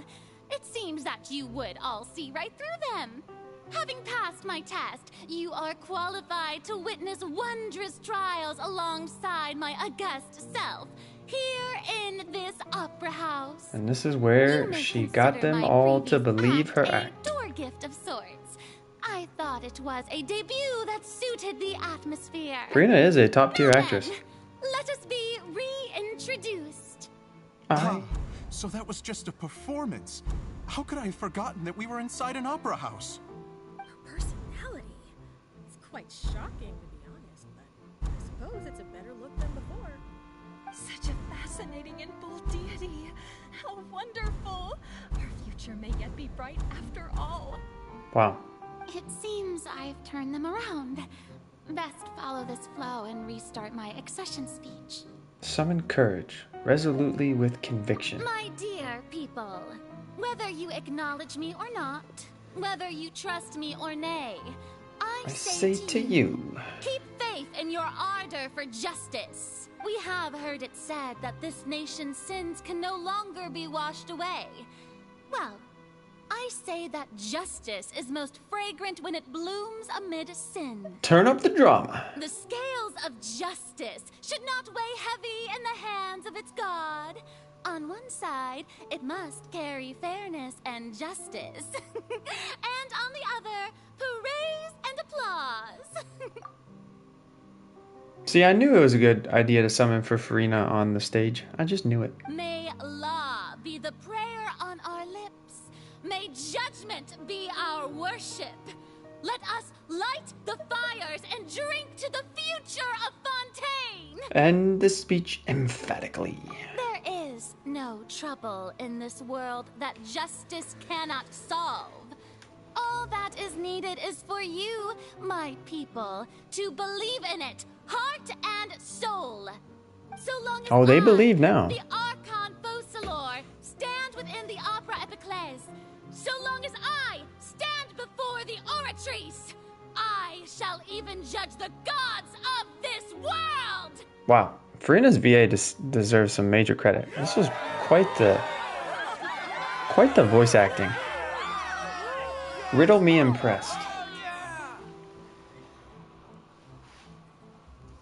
[SPEAKER 19] it seems that you would all see right through them.
[SPEAKER 3] Having passed my test, you are qualified to witness wondrous trials alongside my august self, here in this opera house.
[SPEAKER 1] And this is where she got them all to believe her act.
[SPEAKER 3] Door gift of sorts. I thought it was a debut that suited the atmosphere.
[SPEAKER 1] Furina is a top-tier actress.
[SPEAKER 3] Let us be reintroduced.
[SPEAKER 8] So that was just a performance. How could I have forgotten that we were inside an opera house?
[SPEAKER 23] Personality. It's quite shocking, to be honest, but I suppose it's a better look than before. Such a fascinating and bold deity. How wonderful. Our future may yet be bright after all.
[SPEAKER 1] Wow.
[SPEAKER 3] It seems I've turned them around. Best follow this flow and restart my accession speech.
[SPEAKER 1] Summon courage, resolutely with conviction.
[SPEAKER 3] My dear people, whether you acknowledge me or not, whether you trust me or nay, I say to you, keep faith in your ardor for justice. We have heard it said that this nation's sins can no longer be washed away. Well, I say that justice is most fragrant when it blooms amid sin.
[SPEAKER 1] Turn up the drama.
[SPEAKER 3] The scales of justice should not weigh heavy in the hands of its God. On one side, it must carry fairness and justice. And on the other, praise and applause.
[SPEAKER 1] See, I knew it was a good idea to summon for Furina on the stage. I just knew it.
[SPEAKER 3] May law be the prayer on our lips. May judgment be our worship. Let us light the fires and drink to the future of Fontaine.
[SPEAKER 1] End the speech emphatically.
[SPEAKER 3] There is no trouble in this world that justice cannot solve. All that is needed is for you, my people, to believe in it, heart and soul. So long as
[SPEAKER 1] they believe now.
[SPEAKER 3] The Archon Focalor, stand within the Opera Epiclese. So long as I stand before the oratrice, I shall even judge the gods of this world!
[SPEAKER 1] Wow, Furina's VA deserves some major credit. This was quite the voice acting. Riddle me impressed.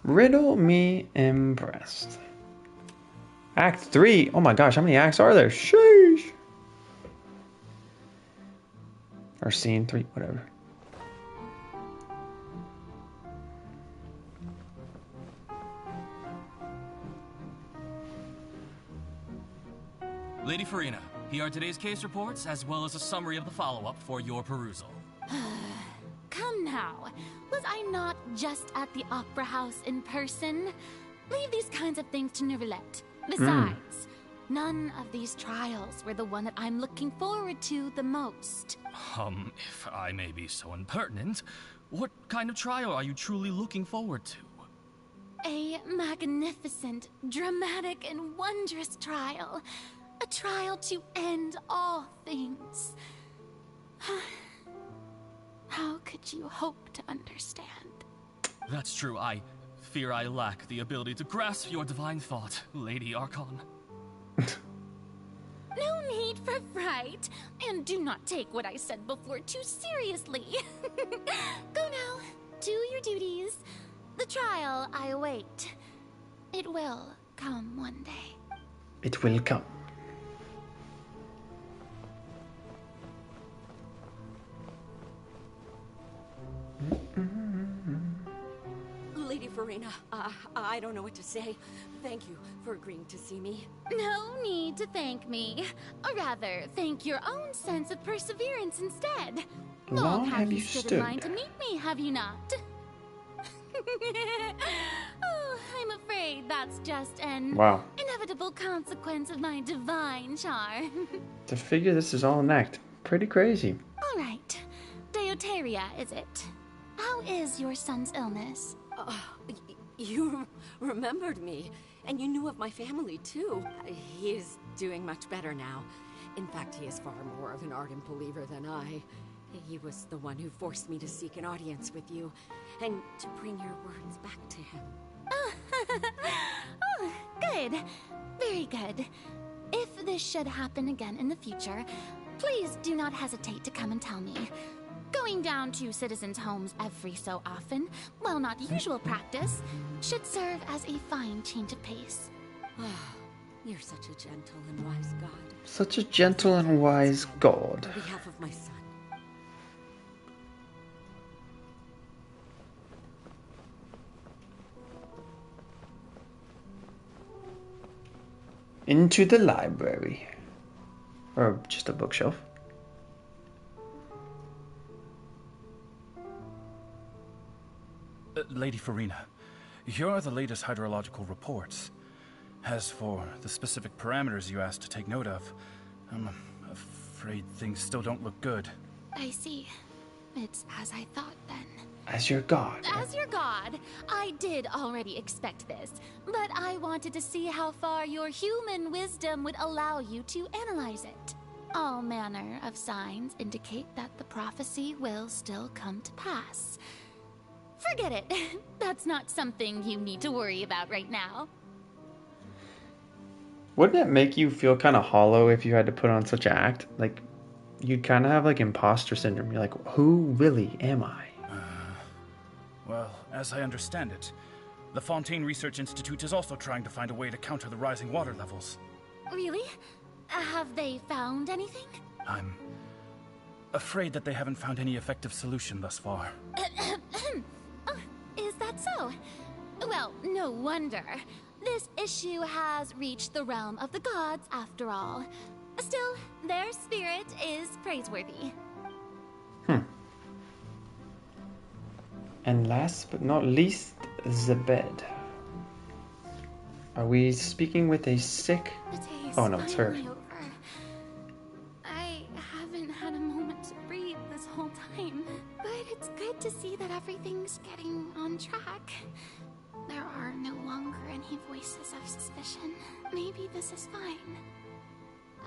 [SPEAKER 1] Riddle me impressed. Act 3. Oh my gosh, how many acts are there? Sheesh. Or scene 3, whatever.
[SPEAKER 17] Lady Furina, here are today's case reports, as well as a summary of the follow-up for your perusal.
[SPEAKER 3] Come now, was I not just at the Opera House in person? Leave these kinds of things to Neuvillette. Besides, none of these trials were the one that I'm looking forward to the most.
[SPEAKER 17] If I may be so impertinent, what kind of trial are you truly looking forward to?
[SPEAKER 3] A magnificent, dramatic, and wondrous trial. A trial to end all things. How could you hope to understand?
[SPEAKER 17] That's true. I fear I lack the ability to grasp your divine thought, Lady Archon.
[SPEAKER 3] No need for fright, and do not take what I said before too seriously. Go now, do your duties. The trial I await. It will come one day.
[SPEAKER 1] It will come.
[SPEAKER 22] Lady Furina, I don't know what to say. Thank you for agreeing to see me.
[SPEAKER 3] No need to thank me. Or rather, thank your own sense of perseverance instead.
[SPEAKER 1] Long have you
[SPEAKER 3] stood
[SPEAKER 1] stood
[SPEAKER 3] in line to meet me, have you not? Oh, I'm afraid that's just an inevitable consequence of my divine charm.
[SPEAKER 1] To figure this is all an act. Pretty crazy.
[SPEAKER 3] All right. Deoteria, is it? How is your son's illness?
[SPEAKER 22] You remembered me, and you knew of my family, too. He is doing much better now. In fact, he is far more of an ardent believer than I. He was the one who forced me to seek an audience with you, and to bring your words back to him.
[SPEAKER 3] Oh, good. Very good. If this should happen again in the future, please do not hesitate to come and tell me. Go
[SPEAKER 19] Going down to citizens' homes every so often, while not usual practice, should serve as a fine change of pace.
[SPEAKER 22] You're such a gentle and wise god.
[SPEAKER 1] Such a gentle and wise god.
[SPEAKER 22] On behalf of my son.
[SPEAKER 1] Into the library. Or just a bookshelf.
[SPEAKER 9] Lady Farina, here are the latest hydrological reports. As for the specific parameters you asked to take note of, I'm afraid things still don't look good.
[SPEAKER 19] I see. It's as I thought then.
[SPEAKER 1] As your god.
[SPEAKER 19] As your god, I did already expect this, but I wanted to see how far your human wisdom would allow you to analyze it. All manner of signs indicate that the prophecy will still come to pass. Forget it. That's not something you need to worry about right now.
[SPEAKER 1] Wouldn't it make you feel kind of hollow if you had to put on such an act? Like, you'd kind of have like imposter syndrome. You're like, who really am I?
[SPEAKER 9] Well, as I understand it, the Fontaine Research Institute is also trying to find a way to counter the rising water levels.
[SPEAKER 19] Really? Have they found anything?
[SPEAKER 9] I'm afraid that they haven't found any effective solution thus far.
[SPEAKER 19] Is that so? Well, no wonder. This issue has reached the realm of the gods, after all. Still, their spirit is praiseworthy.
[SPEAKER 1] And last but not least, the bed. Are we speaking with a sick... Oh no, it's her.
[SPEAKER 19] I haven't had a moment to breathe this whole time, but it's good to see that everything's getting on track. There are no longer any voices of suspicion. Maybe this is fine.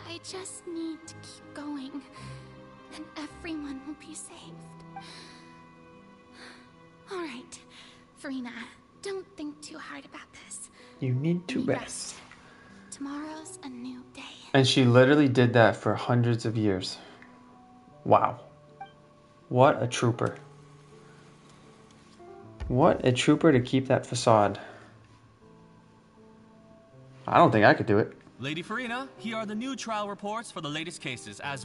[SPEAKER 19] I just need to keep going, and everyone will be saved. All right, Farina, don't think too hard about this.
[SPEAKER 1] You need to rest.
[SPEAKER 19] Tomorrow's a new day.
[SPEAKER 1] And she literally did that for hundreds of years. Wow. What a trooper. What a trooper to keep that facade. I don't think I could do it.
[SPEAKER 13] Lady Farina, here are the new trial reports for the latest cases as...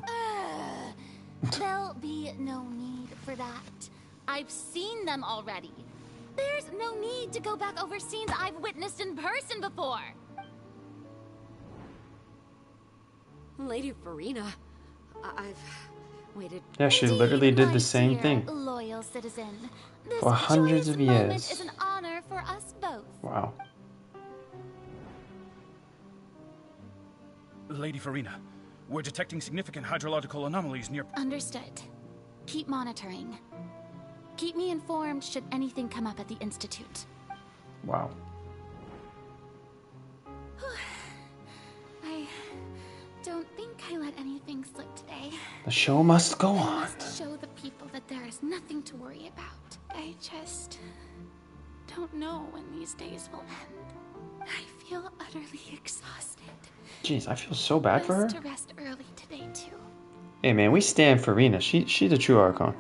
[SPEAKER 19] There'll be no need for that. I've seen them already. There's no need to go back over scenes I've witnessed in person before.
[SPEAKER 22] Lady Farina, I've waited...
[SPEAKER 1] Yeah, she literally did the same
[SPEAKER 19] Dear
[SPEAKER 1] thing.
[SPEAKER 19] loyal citizen, this
[SPEAKER 1] For hundreds of
[SPEAKER 19] joyous moment
[SPEAKER 1] years.
[SPEAKER 19] is an honor for us both.
[SPEAKER 1] Wow.
[SPEAKER 9] Lady Farina, we're detecting significant hydrological anomalies near...
[SPEAKER 19] Understood. Keep monitoring. Keep me informed should anything come up at the Institute.
[SPEAKER 1] Wow.
[SPEAKER 19] I don't think I let anything slip today.
[SPEAKER 1] The show must go
[SPEAKER 19] I
[SPEAKER 1] on.
[SPEAKER 19] must show the people that there is nothing to worry about. I just don't know when these days will end. I feel utterly exhausted.
[SPEAKER 1] Jeez, I feel so bad for her.
[SPEAKER 19] To rest early today too.
[SPEAKER 1] Hey man, we stand Farina. She's a true Archon.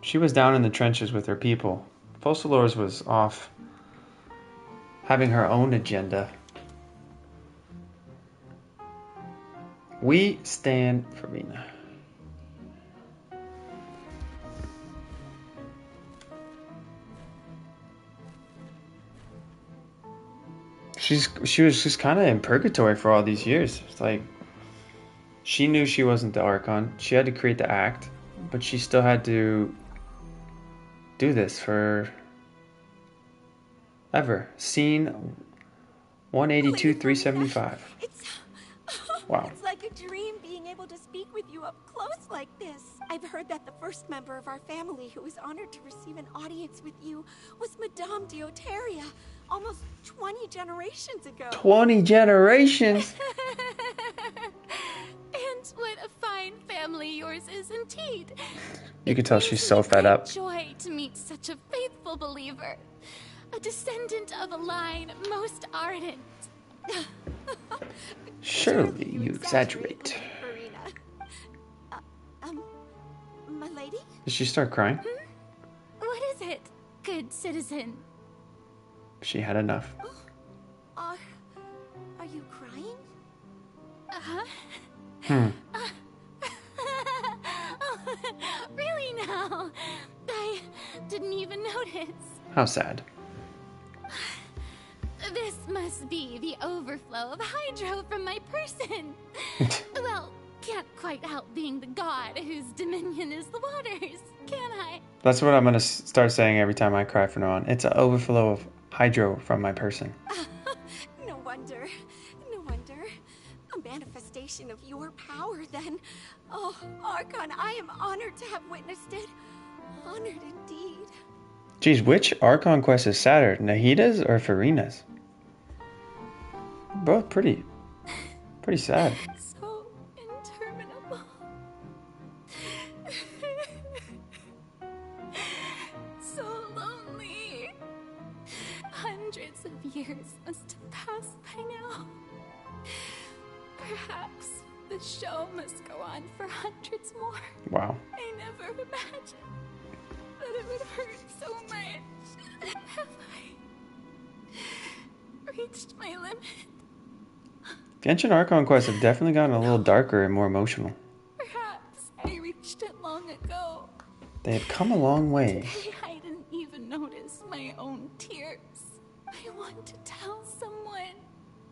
[SPEAKER 1] She was down in the trenches with her people. Focalors was off having her own agenda. We stand Farina. She was just kind of in purgatory for all these years. It's like she knew she wasn't the Archon. She had to create the act, but she still had to do this for ever. Scene 182, 375. Wow.
[SPEAKER 15] It's like a dream being able to speak with you up close like this. I've heard that the first member of our family who was honored to receive an audience with you was Madame Deoteria, almost 20 generations ago.
[SPEAKER 1] 20 generations?
[SPEAKER 19] And what a fine family yours is indeed.
[SPEAKER 1] You can tell she's so fed up.
[SPEAKER 19] Joy to meet such a faithful believer. A descendant of a line most ardent.
[SPEAKER 1] Surely you exaggerate.
[SPEAKER 15] My lady?
[SPEAKER 1] Did she start crying?
[SPEAKER 3] What is it, good citizen?
[SPEAKER 1] She had enough.
[SPEAKER 15] Are you crying?
[SPEAKER 1] Hmm.
[SPEAKER 3] Really now? I didn't even notice.
[SPEAKER 1] How sad.
[SPEAKER 3] This must be the overflow of hydro from my person. Well, can't quite help being the god whose dominion is the waters, can I?
[SPEAKER 1] That's what I'm gonna start saying every time I cry from now on. It's an overflow of hydro from my person.
[SPEAKER 15] No wonder. No wonder. A manifestation of your power, then. Oh, Archon, I am honored to have witnessed it. Honored indeed.
[SPEAKER 1] Geez, which Archon quest is sadder, Nahida's or Furina's? Both pretty sad.
[SPEAKER 3] So interminable. So lonely. Hundreds of years must have passed by now. Perhaps the show must go on for hundreds more.
[SPEAKER 1] Wow.
[SPEAKER 3] I never imagined that it would hurt so much. Have I reached my limit?
[SPEAKER 1] Genshin Archon quests have definitely gotten a little darker and more emotional.
[SPEAKER 3] Perhaps I reached it long ago.
[SPEAKER 1] They have come a long way.
[SPEAKER 3] Today I didn't even notice my own tears. I want to tell someone,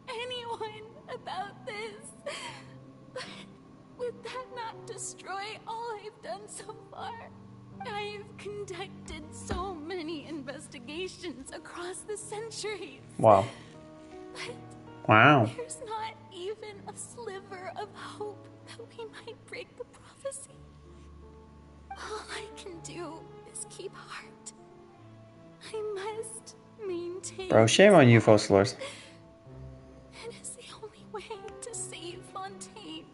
[SPEAKER 3] anyone, about this. But would that not destroy all I've done so far? I've conducted so many investigations across the centuries.
[SPEAKER 1] Wow.
[SPEAKER 3] But
[SPEAKER 1] Wow.
[SPEAKER 3] there's not even a sliver of hope that we might break the prophecy. All I can do is keep heart. I must maintain.
[SPEAKER 1] Bro, shame on you, Fossilors.
[SPEAKER 3] It is the only way to save Fontaine.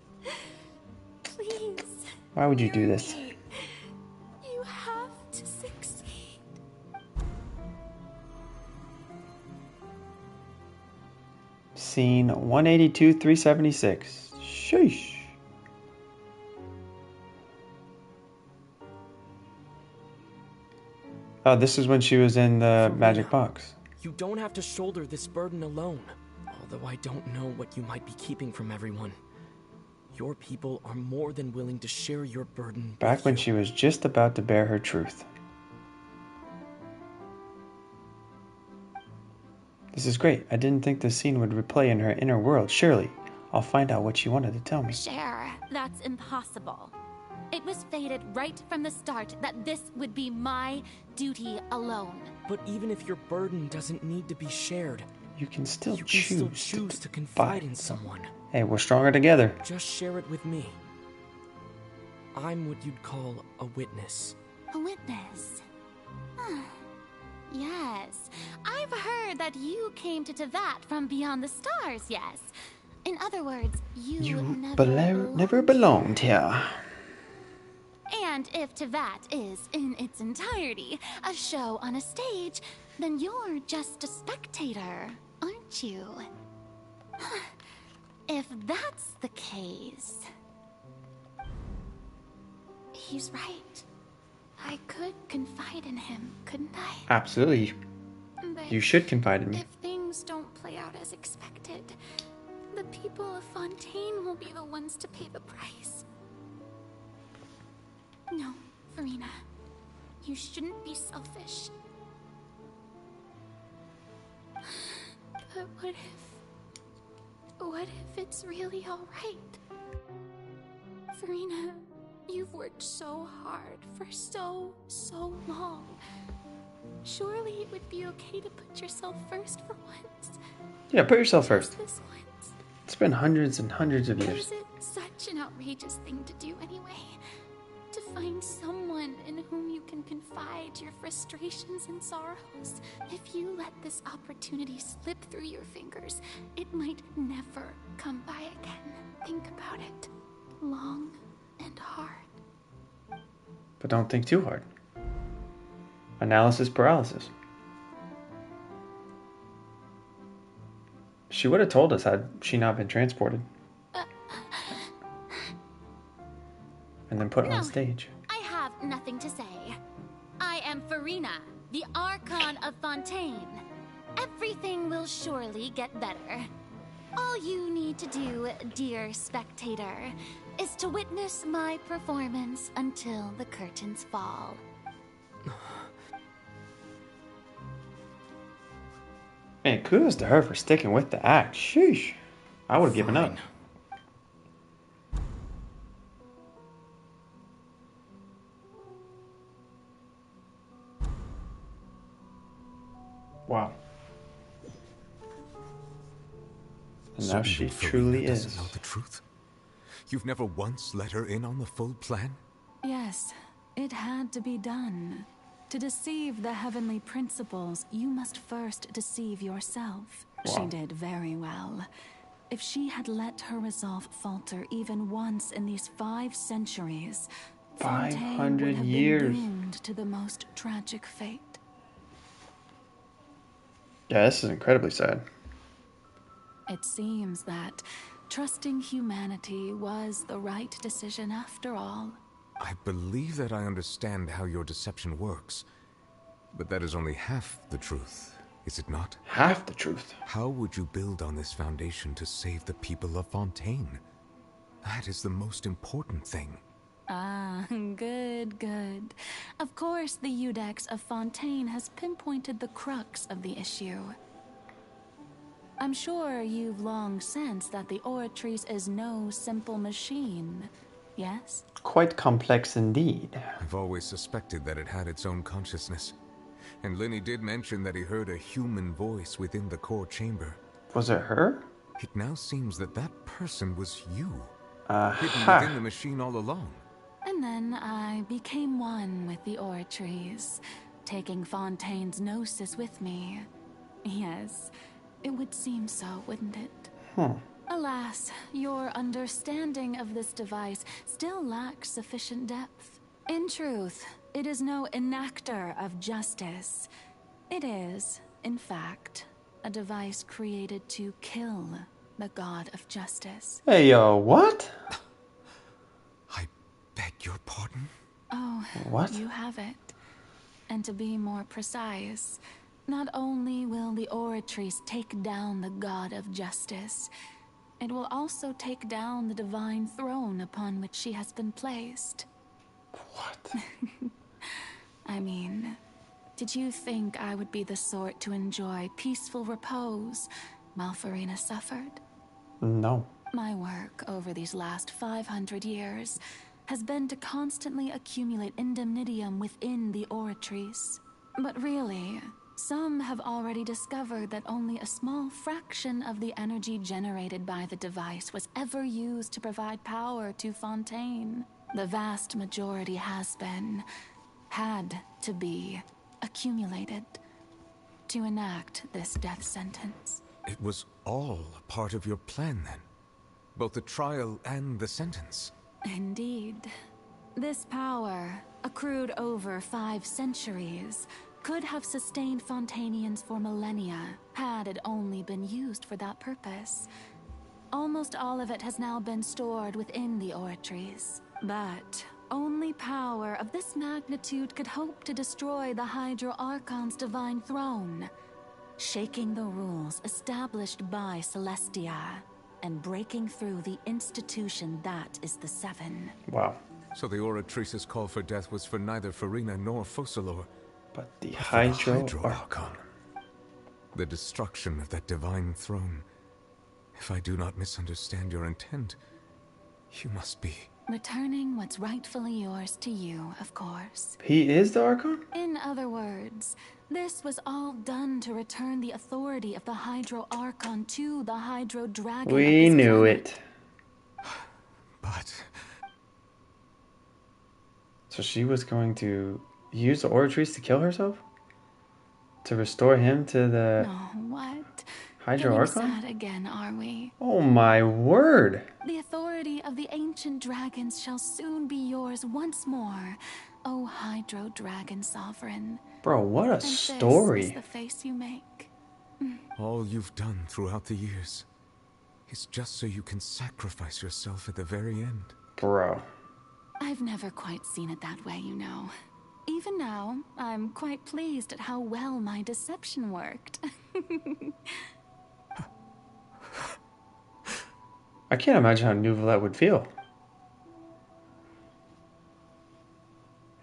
[SPEAKER 3] Please.
[SPEAKER 1] Why would you do this?
[SPEAKER 3] You have to succeed.
[SPEAKER 1] Scene 182-376. Sheesh. Oh, this is when she was in the magic box.
[SPEAKER 17] You don't have to shoulder this burden alone. Although I don't know what you might be keeping from everyone. Your people are more than willing to share your burden.
[SPEAKER 1] Back when she was just about to bear her truth. This is great. I didn't think this scene would replay in her inner world. Surely, I'll find out what she wanted to tell me.
[SPEAKER 3] Share. That's impossible. It was fated right from the start that this would be my duty alone.
[SPEAKER 17] But even if your burden doesn't need to be shared,
[SPEAKER 1] you can still
[SPEAKER 17] choose to confide in someone.
[SPEAKER 1] Hey, we're stronger together.
[SPEAKER 17] Just share it with me. I'm what you'd call a witness.
[SPEAKER 3] A witness? Yes. I've heard that you came to Tevat from beyond the stars, yes. In other words, you
[SPEAKER 1] never belonged here.
[SPEAKER 3] And if Tevat is, in its entirety, a show on a stage, then you're just a spectator, aren't you? If that's the case... He's right. I could confide in him, couldn't I?
[SPEAKER 1] Absolutely.
[SPEAKER 3] But
[SPEAKER 1] you should confide in me.
[SPEAKER 3] If things don't play out as expected, the people of Fontaine will be the ones to pay the price. No, Furina. You shouldn't be selfish. But what if it's really alright? Furina, you've worked so hard for so long. Surely it would be okay to put yourself first for once.
[SPEAKER 1] Yeah, put yourself first.
[SPEAKER 3] Just this once.
[SPEAKER 1] It's been hundreds and hundreds of
[SPEAKER 3] Or
[SPEAKER 1] years.
[SPEAKER 3] is it such an outrageous thing to do anyway? To find someone in whom you can confide your frustrations and sorrows. If you let this opportunity slip through your fingers, it might never come by again. Think about it. Long and hard.
[SPEAKER 1] But don't think too hard. Analysis paralysis. She would have told us had she not been transported. And then put on stage.
[SPEAKER 3] I have nothing to say. I am Farina, the Archon of Fontaine. Everything will surely get better. All you need to do, dear spectator, is to witness my performance until the curtains fall.
[SPEAKER 1] Man, kudos to her for sticking with the act. Sheesh. I would have given up. Wow. And
[SPEAKER 7] So
[SPEAKER 1] now
[SPEAKER 7] even
[SPEAKER 1] she
[SPEAKER 7] Farina
[SPEAKER 1] truly
[SPEAKER 7] doesn't
[SPEAKER 1] is.
[SPEAKER 7] know the truth? You've never once let her in on the full plan?
[SPEAKER 12] Yes, it had to be done. To deceive the heavenly principles, you must first deceive yourself. She did very well. If she had let her resolve falter even once in these 5 centuries, Fontaine
[SPEAKER 1] 500
[SPEAKER 12] would have
[SPEAKER 1] years.
[SPEAKER 12] been doomed to the most tragic fate.
[SPEAKER 1] Yeah, this is incredibly sad.
[SPEAKER 12] It seems that trusting humanity was the right decision after all.
[SPEAKER 7] I believe that I understand how your deception works. But that is only half the truth, is it not?
[SPEAKER 1] Half the truth?
[SPEAKER 7] How would you build on this foundation to save the people of Fontaine? That is the most important thing.
[SPEAKER 12] Ah, good, good. Of course, the Iudex of Fontaine has pinpointed the crux of the issue. I'm sure you've long sensed that the Oratrice is no simple machine, yes?
[SPEAKER 1] Quite complex indeed.
[SPEAKER 7] I've always suspected that it had its own consciousness. And Lenny did mention that he heard a human voice within the core chamber.
[SPEAKER 1] Was it her?
[SPEAKER 7] It now seems that that person was you.
[SPEAKER 1] Aha.
[SPEAKER 7] Hidden within the machine all along.
[SPEAKER 12] And then I became one with the Oratrice, taking Fontaine's gnosis with me. Yes, it would seem so, wouldn't it? Alas, your understanding of this device still lacks sufficient depth. In truth, it is no enactor of justice. It is, in fact, a device created to kill the god of justice.
[SPEAKER 1] Hey, yo, what?
[SPEAKER 7] Beg your pardon?
[SPEAKER 12] Oh,
[SPEAKER 1] what?
[SPEAKER 12] You have it. And to be more precise, not only will the Oratrice take down the god of justice, it will also take down the divine throne upon which she has been placed.
[SPEAKER 1] What?
[SPEAKER 12] I mean, did you think I would be the sort to enjoy peaceful repose while Farina suffered?
[SPEAKER 1] No.
[SPEAKER 12] My work over these last 500 years has been to constantly accumulate indemnitium within the Oratrice. But really, some have already discovered that only a small fraction of the energy generated by the device was ever used to provide power to Fontaine. The vast majority had to be, accumulated to enact this death sentence.
[SPEAKER 7] It was all part of your plan then? Both the trial and the sentence?
[SPEAKER 12] Indeed. This power, accrued over 5 centuries, could have sustained Fontainians for millennia, had it only been used for that purpose. Almost all of it has now been stored within the Oratrice. But only power of this magnitude could hope to destroy the Hydro Archon's divine throne, shaking the rules established by Celestia, and breaking through the institution that is the Seven.
[SPEAKER 1] Wow.
[SPEAKER 7] So the Oratrice's call for death was for neither Farina nor Focalor,
[SPEAKER 1] but the Hydro
[SPEAKER 7] Archon. The destruction of that divine throne. If I do not misunderstand your intent, you must be...
[SPEAKER 12] Returning what's rightfully yours to you, of course.
[SPEAKER 1] He is the Archon?
[SPEAKER 12] In other words, this was all done to return the authority of the Hydro Archon to the Hydro Dragon.
[SPEAKER 1] We knew it.
[SPEAKER 7] But...
[SPEAKER 1] So she was going to use the Oratrice to kill herself? To restore him to the...
[SPEAKER 12] No, what?
[SPEAKER 1] Hydro
[SPEAKER 12] Getting
[SPEAKER 1] Archon?
[SPEAKER 12] sad again, are we?
[SPEAKER 1] Oh my word!
[SPEAKER 12] The authority of the ancient dragons shall soon be yours once more, O Hydro Dragon Sovereign.
[SPEAKER 1] Bro, what a
[SPEAKER 12] and
[SPEAKER 1] story.
[SPEAKER 12] This is the face you make.
[SPEAKER 7] All you've done throughout the years is just so you can sacrifice yourself at the very end.
[SPEAKER 1] Bro.
[SPEAKER 12] I've never quite seen it that way, you know. Even now, I'm quite pleased at how well my deception worked.
[SPEAKER 1] I can't imagine how Neuvillette would feel.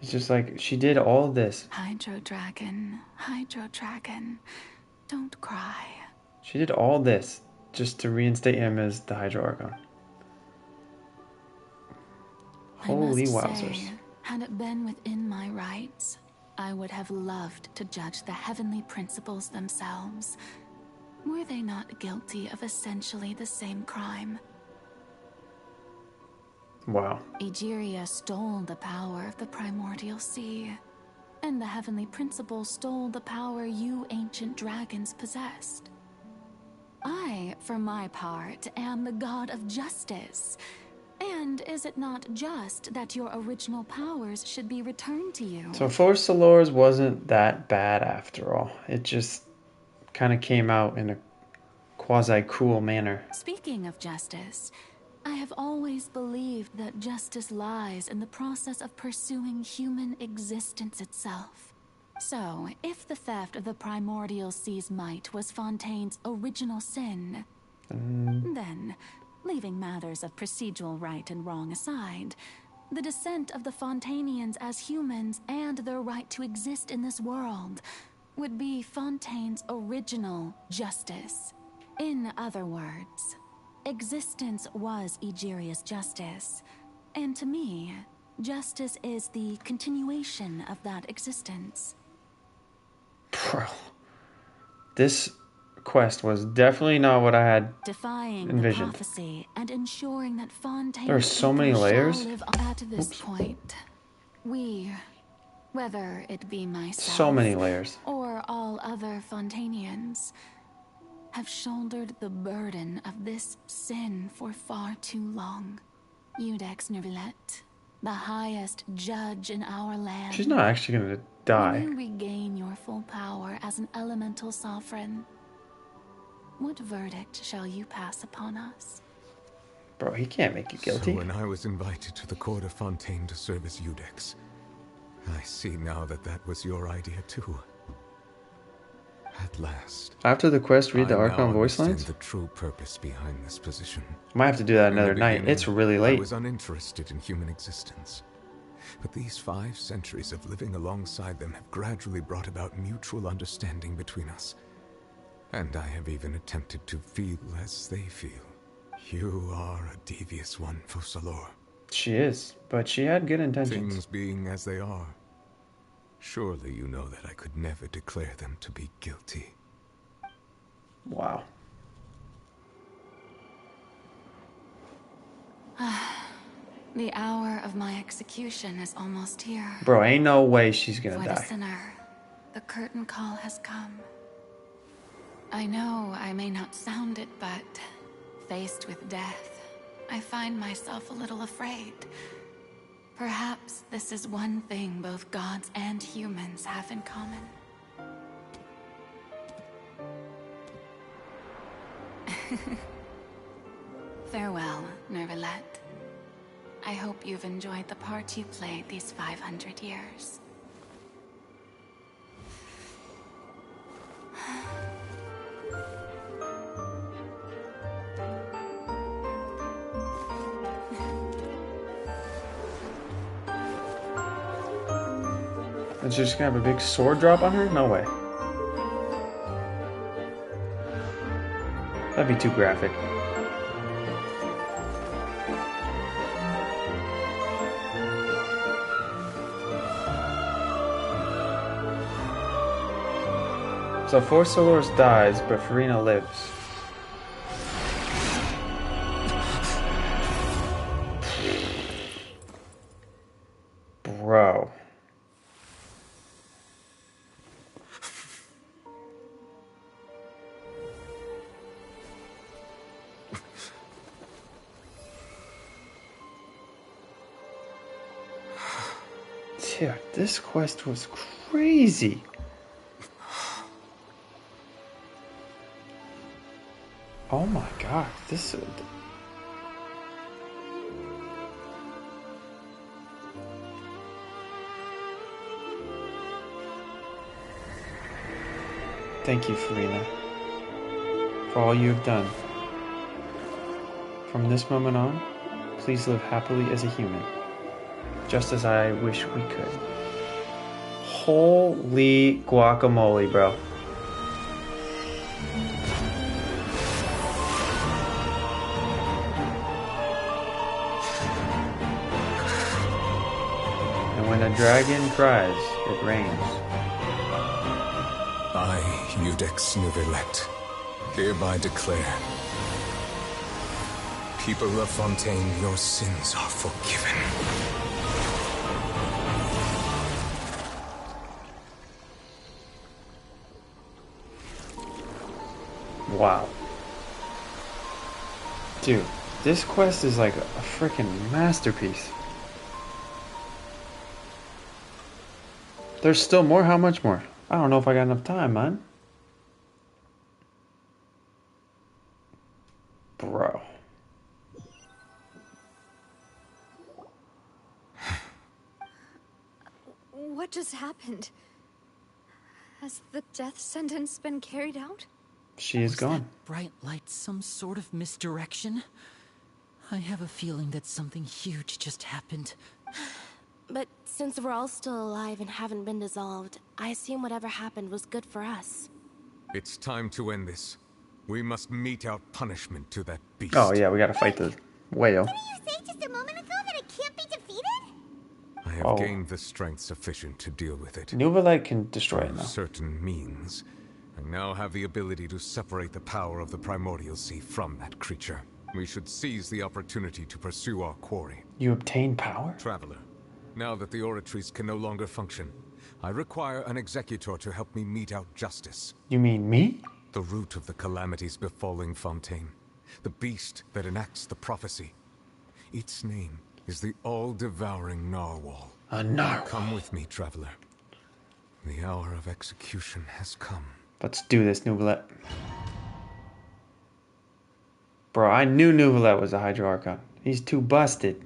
[SPEAKER 1] It's just like, she did all this.
[SPEAKER 12] Hydro Dragon, don't cry.
[SPEAKER 1] She did all this just to reinstate him as the Hydro Archon. Holy wowzers.
[SPEAKER 12] Say, had it been within my rights, I would have loved to judge the heavenly principles themselves. Were they not guilty of essentially the same crime?
[SPEAKER 1] Wow.
[SPEAKER 12] Egeria stole the power of the primordial sea, and the heavenly principles stole the power you ancient dragons possessed. I, for my part, am the god of justice. And is it not just that your original powers should be returned to you?
[SPEAKER 1] So Force Allures wasn't that bad after all. It just kind of came out in a quasi-cruel manner.
[SPEAKER 12] Speaking of justice, I have always believed that justice lies in the process of pursuing human existence itself. So, if the theft of the primordial sea's might was Fontaine's original sin, then, leaving matters of procedural right and wrong aside, the descent of the Fontanians as humans and their right to exist in this world would be Fontaine's original justice. In other words, existence was Egeria's justice, and to me, justice is the continuation of that existence.
[SPEAKER 1] Bro, this quest was definitely not what I had
[SPEAKER 12] Defying
[SPEAKER 1] envisioned.
[SPEAKER 12] the prophecy and ensuring that Fontaine
[SPEAKER 1] There are so many layers.
[SPEAKER 12] live at this point. We, whether it be myself,
[SPEAKER 1] So many layers.
[SPEAKER 12] or all other Fontanians, have shouldered the burden of this sin for far too long. Iudex Neuvillette, the highest judge in our land.
[SPEAKER 1] She's not actually gonna die.
[SPEAKER 12] When you regain your full power as an elemental sovereign, what verdict shall you pass upon us?
[SPEAKER 1] Bro, he can't make you guilty.
[SPEAKER 7] So when I was invited to the court of Fontaine to serve as Iudex, I see now that that was your idea too. At last.
[SPEAKER 1] After the quest, read the
[SPEAKER 7] I
[SPEAKER 1] Archon
[SPEAKER 7] now
[SPEAKER 1] voice
[SPEAKER 7] understand
[SPEAKER 1] lines?
[SPEAKER 7] the true purpose behind this position.
[SPEAKER 1] Might have to do that
[SPEAKER 7] In the
[SPEAKER 1] another night.
[SPEAKER 7] beginning,
[SPEAKER 1] It's really
[SPEAKER 7] I
[SPEAKER 1] late.
[SPEAKER 7] was uninterested in human existence. But these 5 centuries of living alongside them have gradually brought about mutual understanding between us. And I have even attempted to feel as they feel. You are a devious one, Focalors.
[SPEAKER 1] She is, but she had good intentions.
[SPEAKER 7] Things being as they are, surely you know that I could never declare them to be guilty.
[SPEAKER 1] Wow.
[SPEAKER 12] The hour of my execution is almost here.
[SPEAKER 1] Bro, ain't no way she's gonna
[SPEAKER 12] For the
[SPEAKER 1] die.
[SPEAKER 12] sinner, the curtain call has come. I know I may not sound it, but faced with death, I find myself a little afraid. Perhaps this is one thing both gods and humans have in common. Farewell, Neuvillette. I hope you've enjoyed the part you played these 500 years.
[SPEAKER 1] And she's just gonna have a big sword drop on her? No way. That'd be too graphic. So Focalors dies, but Furina lives. Bro. Dude, this quest was crazy. Oh my god, this is... Thank you, Farina, for all you have done. From this moment on, please live happily as a human, just as I wish we could. Holy guacamole, bro. And when a dragon cries, it rains.
[SPEAKER 7] I, Iudex Nouvelet, hereby declare, people of Fontaine, your sins are forgiven.
[SPEAKER 1] Wow. Dude, this quest is like a freaking masterpiece. There's still more? How much more? I don't know if I got enough time, man. Bro.
[SPEAKER 6] What just happened? Has the death sentence been carried out?
[SPEAKER 1] She is gone.
[SPEAKER 20] That bright light some sort of misdirection? I have a feeling that something huge just happened.
[SPEAKER 11] But since we're all still alive and haven't been dissolved, I assume whatever happened was good for us.
[SPEAKER 7] It's time to end this. We must mete out punishment to that beast.
[SPEAKER 1] Oh yeah, we gotta fight the whale.
[SPEAKER 2] Didn't you say just a moment ago that it can't be defeated?
[SPEAKER 7] I have gained the strength sufficient to deal with it.
[SPEAKER 1] Nouvelet can destroy it now.
[SPEAKER 7] Certain means. I now have the ability to separate the power of the Primordial Sea from that creature. We should seize the opportunity to pursue our quarry.
[SPEAKER 1] You obtain power?
[SPEAKER 7] Traveler, now that the oratories can no longer function, I require an executor to help me mete out justice.
[SPEAKER 1] You mean me?
[SPEAKER 7] The root of the calamities befalling Fontaine. The beast that enacts the prophecy. Its name is the all-devouring Narwhal.
[SPEAKER 1] A narwhal.
[SPEAKER 7] Come with me, traveler. The hour of execution has come.
[SPEAKER 1] Let's do this, Nouvelet. Bro, I knew Nouvelet was a Hydro Archon. He's too busted.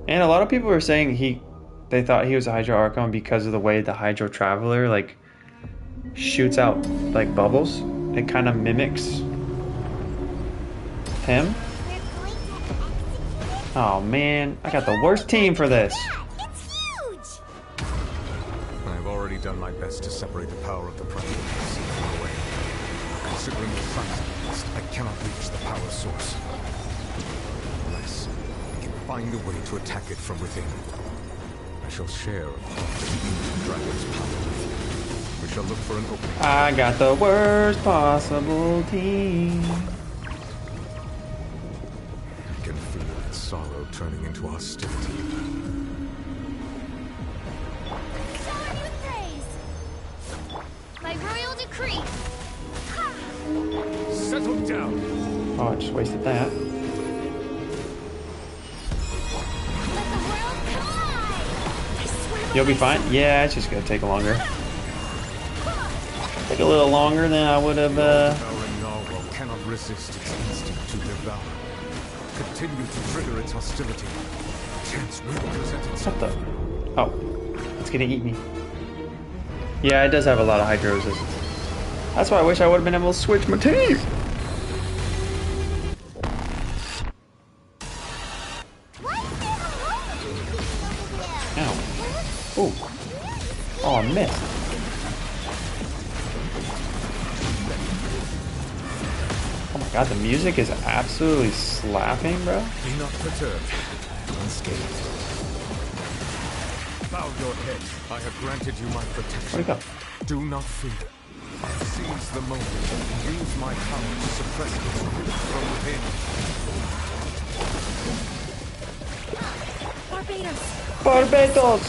[SPEAKER 1] And a lot of people were saying they thought he was a Hydro Archon because of the way the Hydro Traveler like shoots out like bubbles. It kind of mimics him. Oh man, I got the worst team for this.
[SPEAKER 7] I've already done my best to separate the power of the Primordial Sea from the way. Considering the size of the beast, I cannot reach the power source. Unless I can find a way to attack it from within. I shall share a part of the ancient dragon's power with you. We shall look for an opening.
[SPEAKER 1] I got the worst possible team.
[SPEAKER 7] I can feel its sorrow turning into hostility.
[SPEAKER 2] By royal decree.
[SPEAKER 7] Settle down.
[SPEAKER 1] Oh, I just wasted that. You'll be fine? Yeah, it's just gonna take longer. Take a little longer than I would have.
[SPEAKER 7] Devouring narwhal cannot resist its instinct to devour. Continue to trigger its hostility. Chance will present itself.
[SPEAKER 1] What the? Oh, it's gonna eat me. Yeah, it does have a lot of hydro resistance. That's why I wish I would have been able to switch my team. Ow. Ooh. Oh, I missed. Oh my god, the music is absolutely slapping, bro.
[SPEAKER 7] Be not perturbed. Unscathed. Bow your head. I have granted you my protection.
[SPEAKER 1] Where'd it go?
[SPEAKER 7] Do not fear. Seize the moment and use my power to suppress the truth from within.
[SPEAKER 1] Barbados!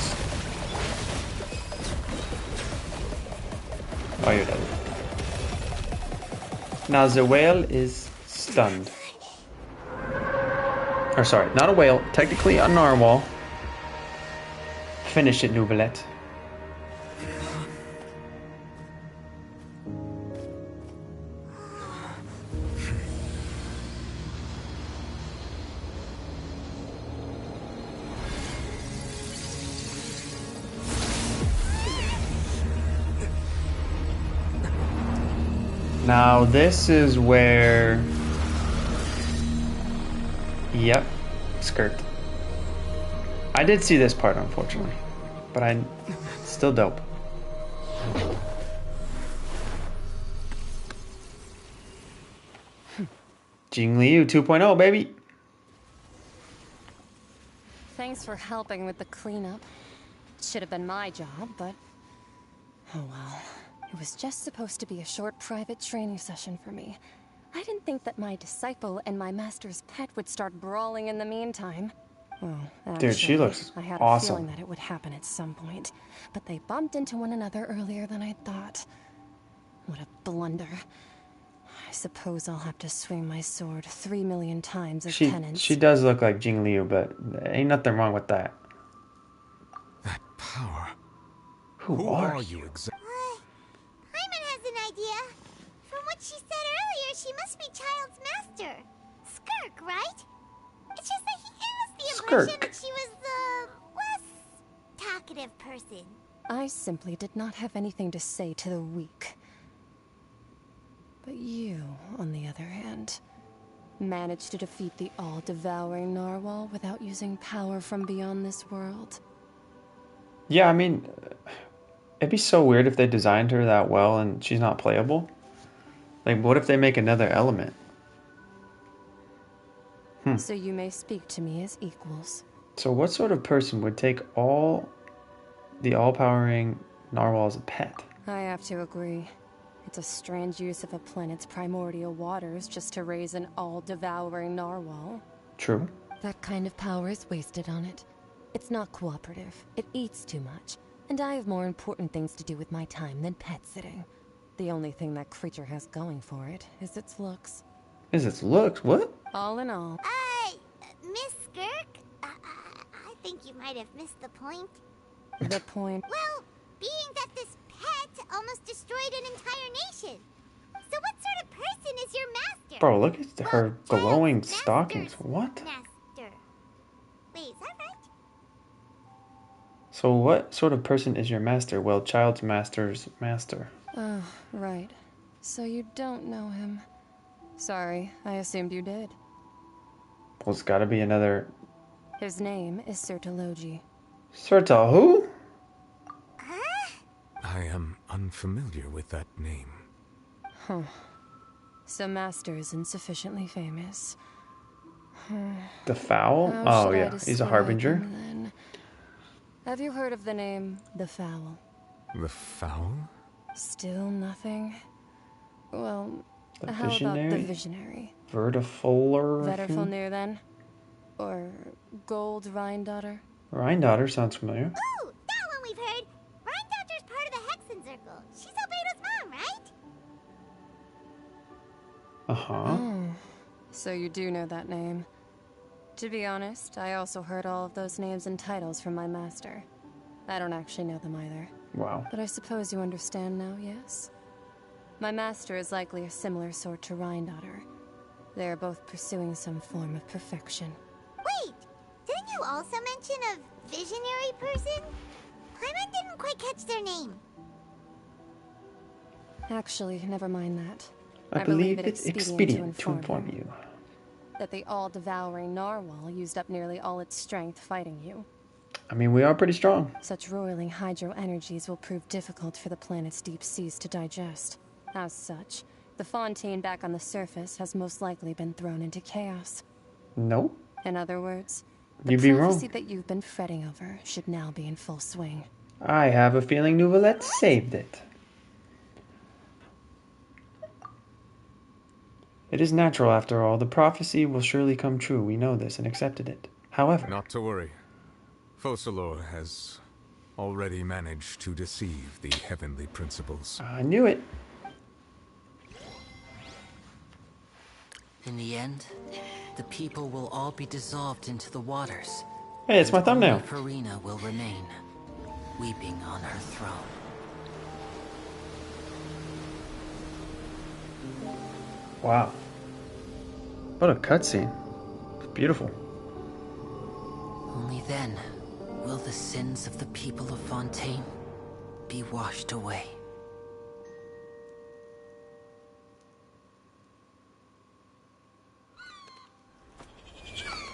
[SPEAKER 1] Oh, you're dead. Now the whale is stunned. Or sorry, not a whale, technically a narwhal. Finish it, Nouvelet. Now this is where... Yep, skirt. I did see this part, unfortunately, but still dope. Jing Liu 2.0, baby.
[SPEAKER 10] Thanks for helping with the cleanup. Should have been my job, but... oh well. It was just supposed to be a short private training session for me. I didn't think that my disciple and my master's pet would start brawling in the meantime. Well, actually,
[SPEAKER 1] dude, she looks
[SPEAKER 10] I had
[SPEAKER 1] awesome.
[SPEAKER 10] a feeling that it would happen at some point, but they bumped into one another earlier than I thought. What a blunder. I suppose I'll have to swing my sword 3 million times as penance.
[SPEAKER 1] She does look like Jing Liu, but ain't nothing wrong with that.
[SPEAKER 7] That power.
[SPEAKER 1] Who are you
[SPEAKER 7] exactly?
[SPEAKER 2] Paimon has an idea. From what she said earlier, she must be Child's master. Skirk, right? It's just that he gave us the impression that she was the less talkative person.
[SPEAKER 10] I simply did not have anything to say to the weak. But you, on the other hand, managed to defeat the all-devouring narwhal without using power from beyond this world.
[SPEAKER 1] Yeah, I mean, it'd be so weird if they designed her that well and she's not playable. Like, what if they make another element?
[SPEAKER 10] So you may speak to me as equals.
[SPEAKER 1] So what sort of person would take the all-powering narwhal as a pet?
[SPEAKER 10] I have to agree. It's a strange use of a planet's primordial waters just to raise an all-devouring narwhal.
[SPEAKER 1] True.
[SPEAKER 10] That kind of power is wasted on it. It's not cooperative. It eats too much. And I have more important things to do with my time than pet sitting. The only thing that creature has going for it is its looks.
[SPEAKER 1] Is its looks? What?
[SPEAKER 10] All in all.
[SPEAKER 2] Miss Skirk? I think you might have missed the point.
[SPEAKER 10] The point?
[SPEAKER 2] Well, being that this pet almost destroyed an entire nation. So what sort of person is your master?
[SPEAKER 1] Bro, look at her glowing stockings. What?
[SPEAKER 2] Master. Wait, is that right?
[SPEAKER 1] So what sort of person is your master? Well, Child's master's master.
[SPEAKER 10] Oh, right. So you don't know him. Sorry, I assumed you did.
[SPEAKER 1] Well, it's gotta be another...
[SPEAKER 10] His name is Sertologi.
[SPEAKER 1] Serta who?
[SPEAKER 7] I am unfamiliar with that name.
[SPEAKER 10] Huh. So Master isn't sufficiently famous.
[SPEAKER 1] The Fowl?
[SPEAKER 10] How
[SPEAKER 1] Oh
[SPEAKER 10] should I
[SPEAKER 1] yeah, he's a
[SPEAKER 10] describe
[SPEAKER 1] harbinger.
[SPEAKER 10] him, then? Have you heard of the name the Fowl?
[SPEAKER 7] The Fowl?
[SPEAKER 10] Still nothing? Well,
[SPEAKER 1] The
[SPEAKER 10] how about the
[SPEAKER 1] Visionary?
[SPEAKER 10] Visionary?
[SPEAKER 1] Vertifuller?
[SPEAKER 10] Vetterfulnir, then? Or Gold Rhine-daughter?
[SPEAKER 1] Rhine-daughter sounds familiar.
[SPEAKER 2] Ooh, that one we've heard. Rhine-daughter's part of the Hexen Circle. She's Albedo's mom, right?
[SPEAKER 1] Uh-huh.
[SPEAKER 10] Oh, so you do know that name. To be honest, I also heard all of those names and titles from my master. I don't actually know them either.
[SPEAKER 1] Wow.
[SPEAKER 10] But I suppose you understand now, yes? My master is likely a similar sort to Rhine-daughter. They are both pursuing some form of perfection.
[SPEAKER 2] Wait, didn't you also mention a visionary person? Paimon didn't quite catch their name.
[SPEAKER 10] Actually, never mind that.
[SPEAKER 1] I believe it's expedient to inform you
[SPEAKER 10] that the all-devouring narwhal used up nearly all its strength fighting you.
[SPEAKER 1] I mean, we are pretty strong.
[SPEAKER 10] Such roiling hydro energies will prove difficult for the planet's deep seas to digest. As such, the Fontaine back on the surface has most likely been thrown into chaos.
[SPEAKER 1] No.
[SPEAKER 10] In other words, the
[SPEAKER 1] You'd be
[SPEAKER 10] prophecy
[SPEAKER 1] wrong.
[SPEAKER 10] that you've been fretting over should now be in full swing.
[SPEAKER 1] I have a feeling Nouvellette saved it. It is natural, after all. The prophecy will surely come true. We know this and accepted it. However...
[SPEAKER 7] Not to worry. Focalor has already managed to deceive the heavenly principles.
[SPEAKER 1] I knew it.
[SPEAKER 16] In the end, the people will all be dissolved into the waters.
[SPEAKER 1] Hey, it's my thumbnail.
[SPEAKER 16] Only Furina will remain, weeping on her throne.
[SPEAKER 1] Wow. What a cutscene. It's beautiful.
[SPEAKER 16] Only then will the sins of the people of Fontaine be washed away.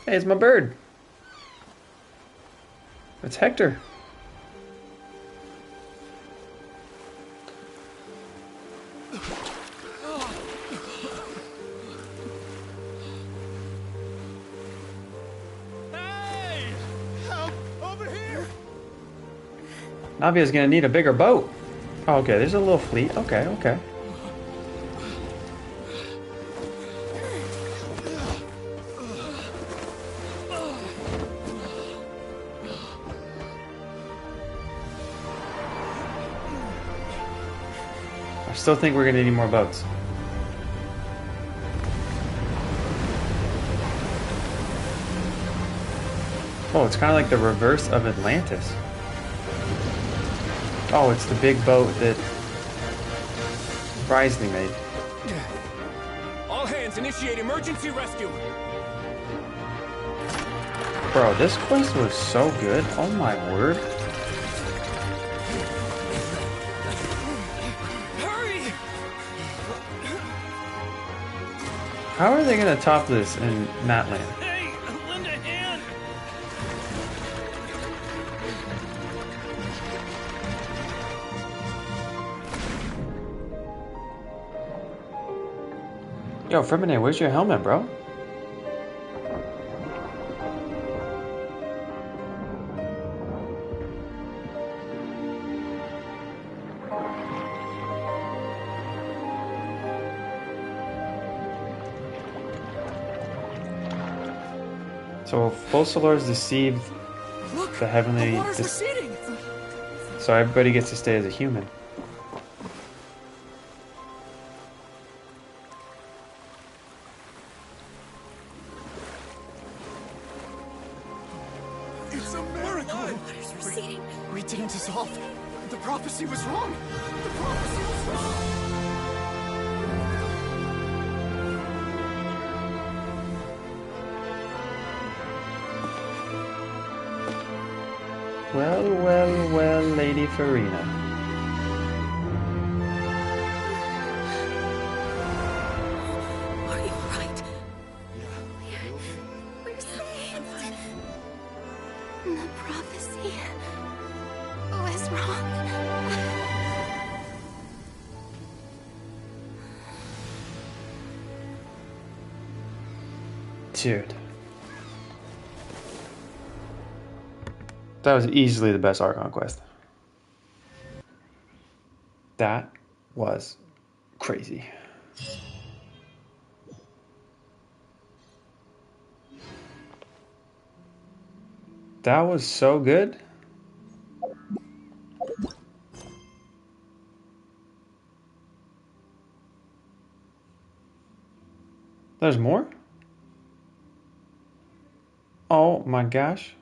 [SPEAKER 1] Hey, it's my bird. It's Hector.
[SPEAKER 8] Hey! Help! Over here!
[SPEAKER 1] Navia's gonna need a bigger boat. Oh, okay, there's a little fleet. Okay, okay. I still think we're gonna need more boats. Oh, it's kind of like the reverse of Atlantis. Oh, it's the big boat that Risley made.
[SPEAKER 8] All hands, initiate emergency rescue!
[SPEAKER 1] Bro, this quest was so good. Oh my word.
[SPEAKER 8] Hurry!
[SPEAKER 1] How are they gonna top this in Natland?
[SPEAKER 8] Hey, lend a hand!
[SPEAKER 1] Yo, Fribine, where's your helmet, bro? So Focalors deceived
[SPEAKER 8] Look,
[SPEAKER 1] the heavenly.
[SPEAKER 8] the water's receding.
[SPEAKER 1] So everybody gets to stay as a human.
[SPEAKER 8] It's a miracle! We didn't dissolve. The prophecy was wrong. The prophecy was wrong.
[SPEAKER 1] Well, well, well, Lady Farina.
[SPEAKER 23] Are you alright?
[SPEAKER 2] We're saved. The prophecy was wrong.
[SPEAKER 1] Dude. That was easily the best Archon quest. That was crazy. That was so good. There's more? Oh my gosh.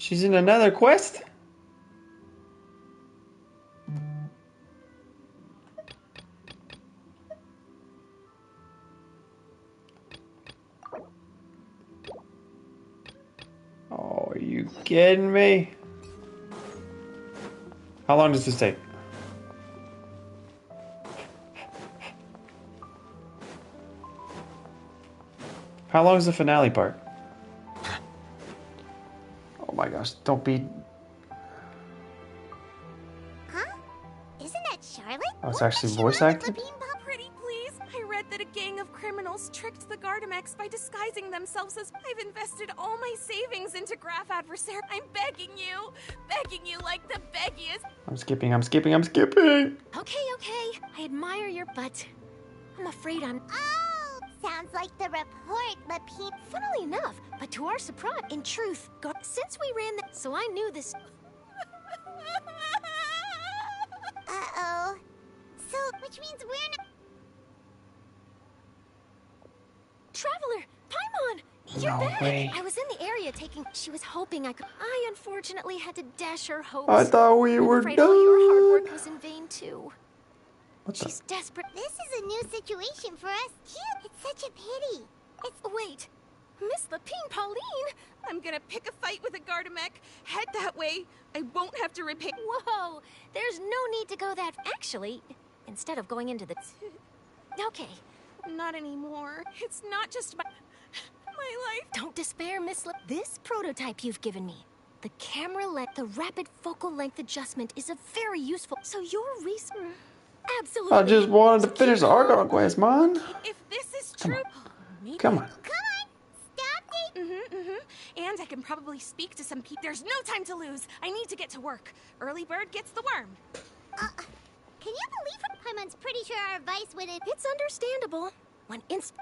[SPEAKER 1] She's in another quest? Oh, are you kidding me? How long does this take? How long is the finale part? Oh my gosh, don't be...
[SPEAKER 2] Huh? Isn't that Charlotte?
[SPEAKER 1] Oh, it's actually voice acted?
[SPEAKER 15] Pretty please. I read that a gang of criminals tricked the Gardamex by disguising themselves as... I've invested all my savings into Graph Adversary. I'm begging you like the beggiest.
[SPEAKER 1] I'm skipping, I'm skipping, I'm skipping!
[SPEAKER 15] Okay, okay. I admire your butt. I'm afraid I'm...
[SPEAKER 2] Oh, sounds like the report, Lapine.
[SPEAKER 15] Funnily enough, but to our surprise, in truth, since we ran that, so I knew this.
[SPEAKER 2] Uh-oh. So, which means we're not...
[SPEAKER 15] Traveler, Paimon, you're
[SPEAKER 1] No
[SPEAKER 15] back.
[SPEAKER 1] way.
[SPEAKER 15] I was in the area taking. She was hoping I could. I unfortunately had to dash her hopes.
[SPEAKER 1] I thought we
[SPEAKER 15] I'm
[SPEAKER 1] were
[SPEAKER 15] afraid all your hard
[SPEAKER 1] done.
[SPEAKER 15] work was in vain too.
[SPEAKER 1] What the?
[SPEAKER 15] She's desperate.
[SPEAKER 2] This is a new situation for us, too. It's such a pity.
[SPEAKER 15] Wait, Miss Lapine, Pauline. I'm gonna pick a fight with a Gardamek. Head that way. I won't have to repay. Whoa, there's no need to go that. Actually, instead of going into the. Okay. Not anymore. It's not just my.
[SPEAKER 5] despair, Miss This prototype you've given me, the camera length, the rapid focal length adjustment is a very useful. So your research. Absolutely.
[SPEAKER 1] I just wanted to finish the Archon quest, man.
[SPEAKER 15] If this is
[SPEAKER 1] Come
[SPEAKER 15] true,
[SPEAKER 1] on. Come on.
[SPEAKER 15] And I can probably speak to some people. There's no time to lose. I need to get to work. Early bird gets the worm.
[SPEAKER 2] Can you believe Paimon's pretty sure our advice wouldn't...
[SPEAKER 5] It's understandable.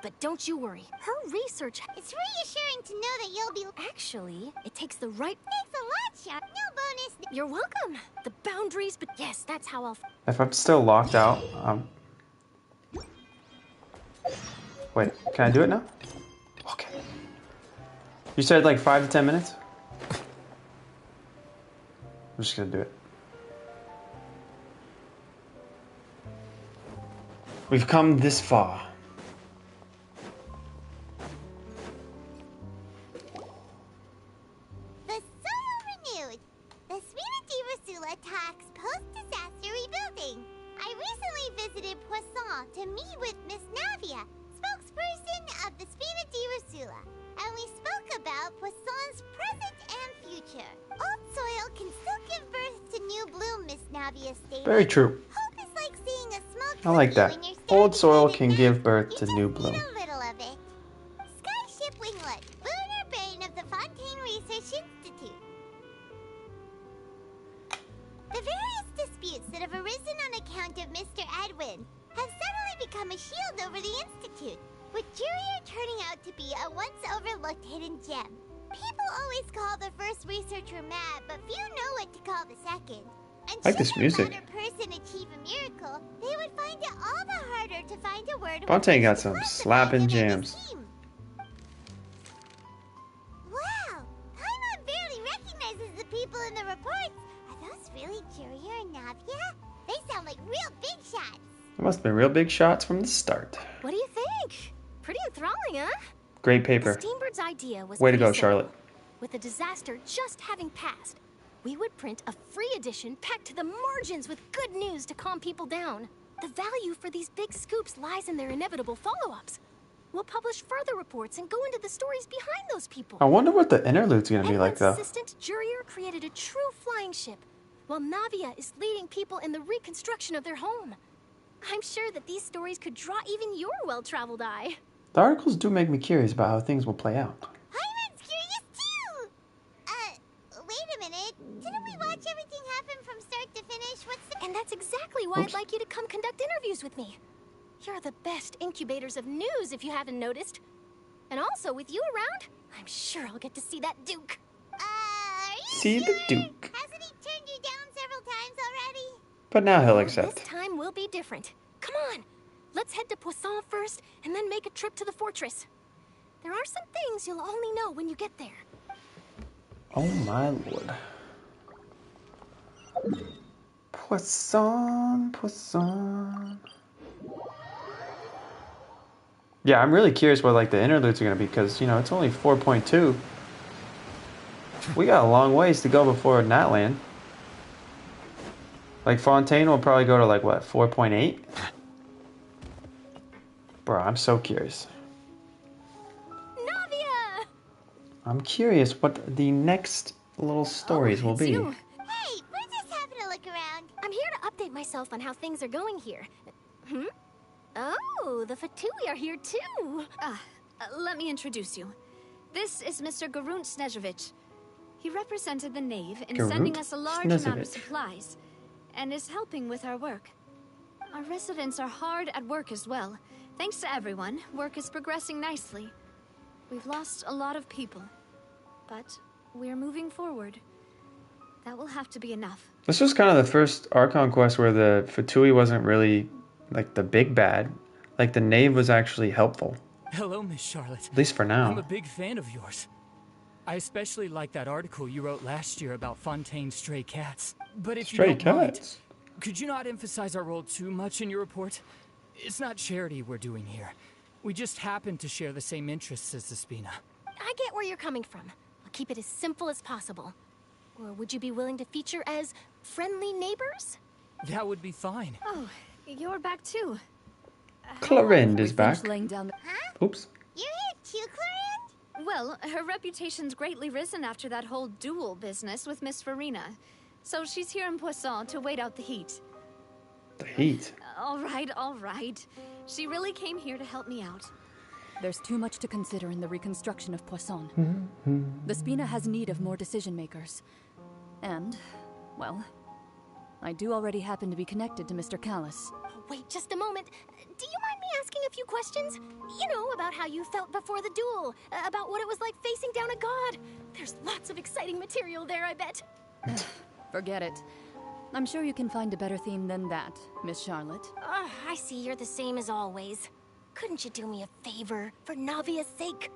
[SPEAKER 5] But don't you worry. Her research...
[SPEAKER 2] It's reassuring to know that you'll be...
[SPEAKER 5] Actually, it takes the right...
[SPEAKER 2] Thanks a lot, Shark. No bonus...
[SPEAKER 5] You're welcome. The boundaries, but yes, that's how I'll...
[SPEAKER 1] If I'm still locked out, wait, can I do it now? Okay. You said like 5 to 10 minutes? I'm just gonna do it. We've come this far.
[SPEAKER 2] The soil renewed. The Spina di Rosula talks post-disaster rebuilding. I recently visited Poisson to meet with Miss Navia, spokesperson of the Spina di Rosula, and we spoke about Poisson's present and future. Old soil can still give birth to new bloom, Miss Navia stated.
[SPEAKER 1] Very true.
[SPEAKER 2] Hope is like seeing a small
[SPEAKER 1] I like that. Old soil can give birth to new bloom.
[SPEAKER 2] a little of it. Skyship Winglet, lunar brain of the Fontaine Research Institute. The various disputes that have arisen on account of Mr. Edwin have suddenly become a shield over the Institute, with Jurier turning out to be a once overlooked hidden gem. People always call the first researcher mad, but few know what to call the second. And
[SPEAKER 1] I like this
[SPEAKER 2] should a
[SPEAKER 1] music.
[SPEAKER 2] better person achieve a miracle, they would find it all the harder to find a word.
[SPEAKER 1] Fontaine got some slapping jams.
[SPEAKER 2] Wow! Paimon barely recognizes the people in the reports. Are those really Jurier and Navia? They sound like real big shots.
[SPEAKER 1] It must have been real big shots from the start.
[SPEAKER 5] What do you think? Pretty enthralling, huh?
[SPEAKER 1] Great paper.
[SPEAKER 5] The Steambird's idea was
[SPEAKER 1] Way to go,
[SPEAKER 5] pretty simple.
[SPEAKER 1] Charlotte.
[SPEAKER 5] With the disaster just having passed, we would print a free edition packed to the margins with good news to calm people down. The value for these big scoops lies in their inevitable follow-ups. We'll publish further reports and go into the stories behind those people.
[SPEAKER 1] I wonder what the interlude's gonna be like, though.
[SPEAKER 5] Assistant Jurier created a true flying ship, while Navia is leading people in the reconstruction of their home. I'm sure that these stories could draw even your well-traveled eye.
[SPEAKER 1] The articles do make me curious about how things will play out.
[SPEAKER 2] Paimon's curious too! Wait a minute. Didn't we watch everything happen from start to finish?
[SPEAKER 5] And that's exactly why I'd like you to come conduct interviews with me. You're the best incubators of news, if you haven't noticed. And also, with you around, I'm sure I'll get to see that Duke.
[SPEAKER 1] See the Duke.
[SPEAKER 2] Hasn't he turned you down several times already?
[SPEAKER 1] But now he'll accept.
[SPEAKER 5] This time will be different. Come on, let's head to Poisson first, and then make a trip to the fortress. There are some things you'll only know when you get there.
[SPEAKER 1] Oh my lord. Poisson, Poisson. Yeah, I'm really curious what like the interludes are gonna be, because you know it's only 4.2. We got a long ways to go before Natland. Like Fontaine will probably go to like what, 4.8? Bro, I'm so curious.
[SPEAKER 5] Navia!
[SPEAKER 1] I'm curious what the next little stories will be.
[SPEAKER 2] Hey, we're just having a look around.
[SPEAKER 5] I'm here to update myself on how things are going here. Oh, the Fatui are here too.
[SPEAKER 14] Let me introduce you. This is Mr. Garunt Snežević. He represented the Knave in sending us a large amount of supplies, and is helping with our work. Our residents are hard at work as well. Thanks to everyone, work is progressing nicely. We've lost a lot of people, but we're moving forward. That will have to be enough.
[SPEAKER 1] This was kind of the first Archon quest where the Fatui wasn't really like the big bad. Like the Knave was actually helpful.
[SPEAKER 18] Hello, Miss Charlotte.
[SPEAKER 1] At least for now.
[SPEAKER 18] I'm a big fan of yours. I especially like that article you wrote last year about Fontaine's stray cats. But if you don't mind, could you not emphasize our role too much in your report? It's not charity we're doing here. We just happen to share the same interests as the Spina.
[SPEAKER 5] I get where you're coming from. I'll keep it as simple as possible. Or would you be willing to feature as friendly neighbors?
[SPEAKER 18] That would be fine.
[SPEAKER 14] Oh, you're back too.
[SPEAKER 1] Clarend is back.
[SPEAKER 14] Laying down
[SPEAKER 1] Oops.
[SPEAKER 2] You're here too, Clarend?
[SPEAKER 14] Well, her reputation's greatly risen after that whole duel business with Miss Farina. So she's here in Poisson to wait out the heat.
[SPEAKER 1] The heat?
[SPEAKER 14] All right. She really came here to help me out.
[SPEAKER 4] There's too much to consider in the reconstruction of Poisson. The Spina has need of more decision makers. And, well, I do already happen to be connected to Mr. Callis.
[SPEAKER 5] Oh, wait just a moment. Do you mind me asking a few questions? You know, about how you felt before the duel, about what it was like facing down a god. There's lots of exciting material there, I bet.
[SPEAKER 4] Forget it. I'm sure you can find a better theme than that, Miss Charlotte.
[SPEAKER 5] I see you're the same as always. Couldn't you do me a favor, for Navia's sake?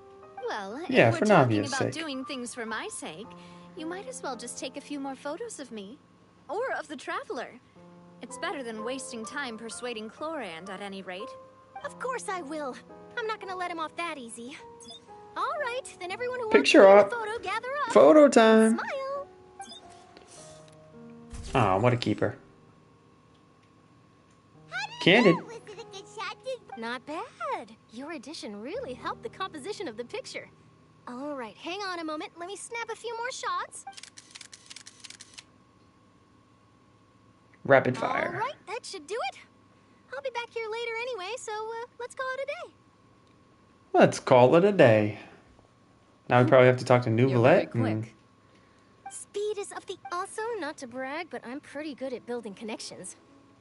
[SPEAKER 14] Well,
[SPEAKER 1] yeah,
[SPEAKER 14] if
[SPEAKER 1] for
[SPEAKER 14] we're talking
[SPEAKER 1] Navia's
[SPEAKER 14] about
[SPEAKER 1] sake.
[SPEAKER 14] doing things for my sake, you might as well just take a few more photos of me. Or of the Traveler. It's better than wasting time persuading Chlorand at any rate.
[SPEAKER 5] Of course I will. I'm not gonna let him off that easy. All right, then everyone who
[SPEAKER 1] Picture
[SPEAKER 5] wants to
[SPEAKER 1] op.
[SPEAKER 5] take a photo, gather up.
[SPEAKER 1] Photo time.
[SPEAKER 5] Smile.
[SPEAKER 1] Aw, what a keeper. Candid.
[SPEAKER 5] Not bad. Your addition really helped the composition of the picture. All right, hang on a moment. Let me snap a few more shots.
[SPEAKER 1] Rapid fire.
[SPEAKER 5] All right, that should do it. I'll be back here later anyway, so let's call it a day.
[SPEAKER 1] Let's call it a day. Now we probably have to talk to Nouvellette.
[SPEAKER 5] Speed is of the also, not to brag, but I'm pretty good at building connections.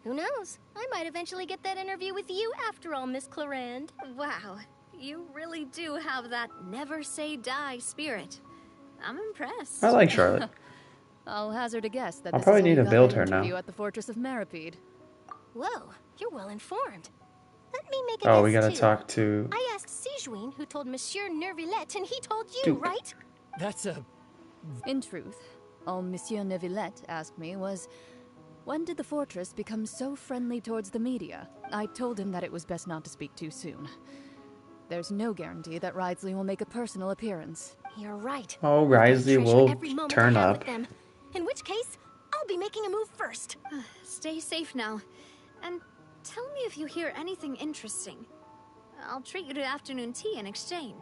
[SPEAKER 5] Who knows? I might eventually get that interview with you after all, Miss Chlorand.
[SPEAKER 14] Wow, you really do have that never say die spirit. I'm impressed.
[SPEAKER 1] I like Charlotte.
[SPEAKER 4] I'll hazard a guess that
[SPEAKER 1] I'll
[SPEAKER 4] this
[SPEAKER 1] probably
[SPEAKER 4] is
[SPEAKER 1] need
[SPEAKER 4] how
[SPEAKER 1] to
[SPEAKER 4] you got
[SPEAKER 1] build
[SPEAKER 4] that
[SPEAKER 1] her now.
[SPEAKER 4] interview at the Fortress of Maripede.
[SPEAKER 5] Whoa, you're well informed. Let me make a
[SPEAKER 1] Oh,
[SPEAKER 5] guess
[SPEAKER 1] we gotta
[SPEAKER 5] too.
[SPEAKER 1] talk to...
[SPEAKER 5] I asked Sijuin, who told Monsieur Neuvillette, and he told you,
[SPEAKER 1] Duke.
[SPEAKER 5] right?
[SPEAKER 4] That's a... In truth, all Monsieur Neuvillette asked me was, when did the fortress become so friendly towards the media? I told him that it was best not to speak too soon. There's no guarantee that Ridesley will make a personal appearance.
[SPEAKER 5] You're right.
[SPEAKER 1] Oh, Ridesley
[SPEAKER 5] Treasure
[SPEAKER 1] will
[SPEAKER 5] every moment
[SPEAKER 1] turn
[SPEAKER 5] I have
[SPEAKER 1] up.
[SPEAKER 5] with them. In which case, I'll be making a move first.
[SPEAKER 14] Stay safe now. And tell me if you hear anything interesting. I'll treat you to afternoon tea in exchange.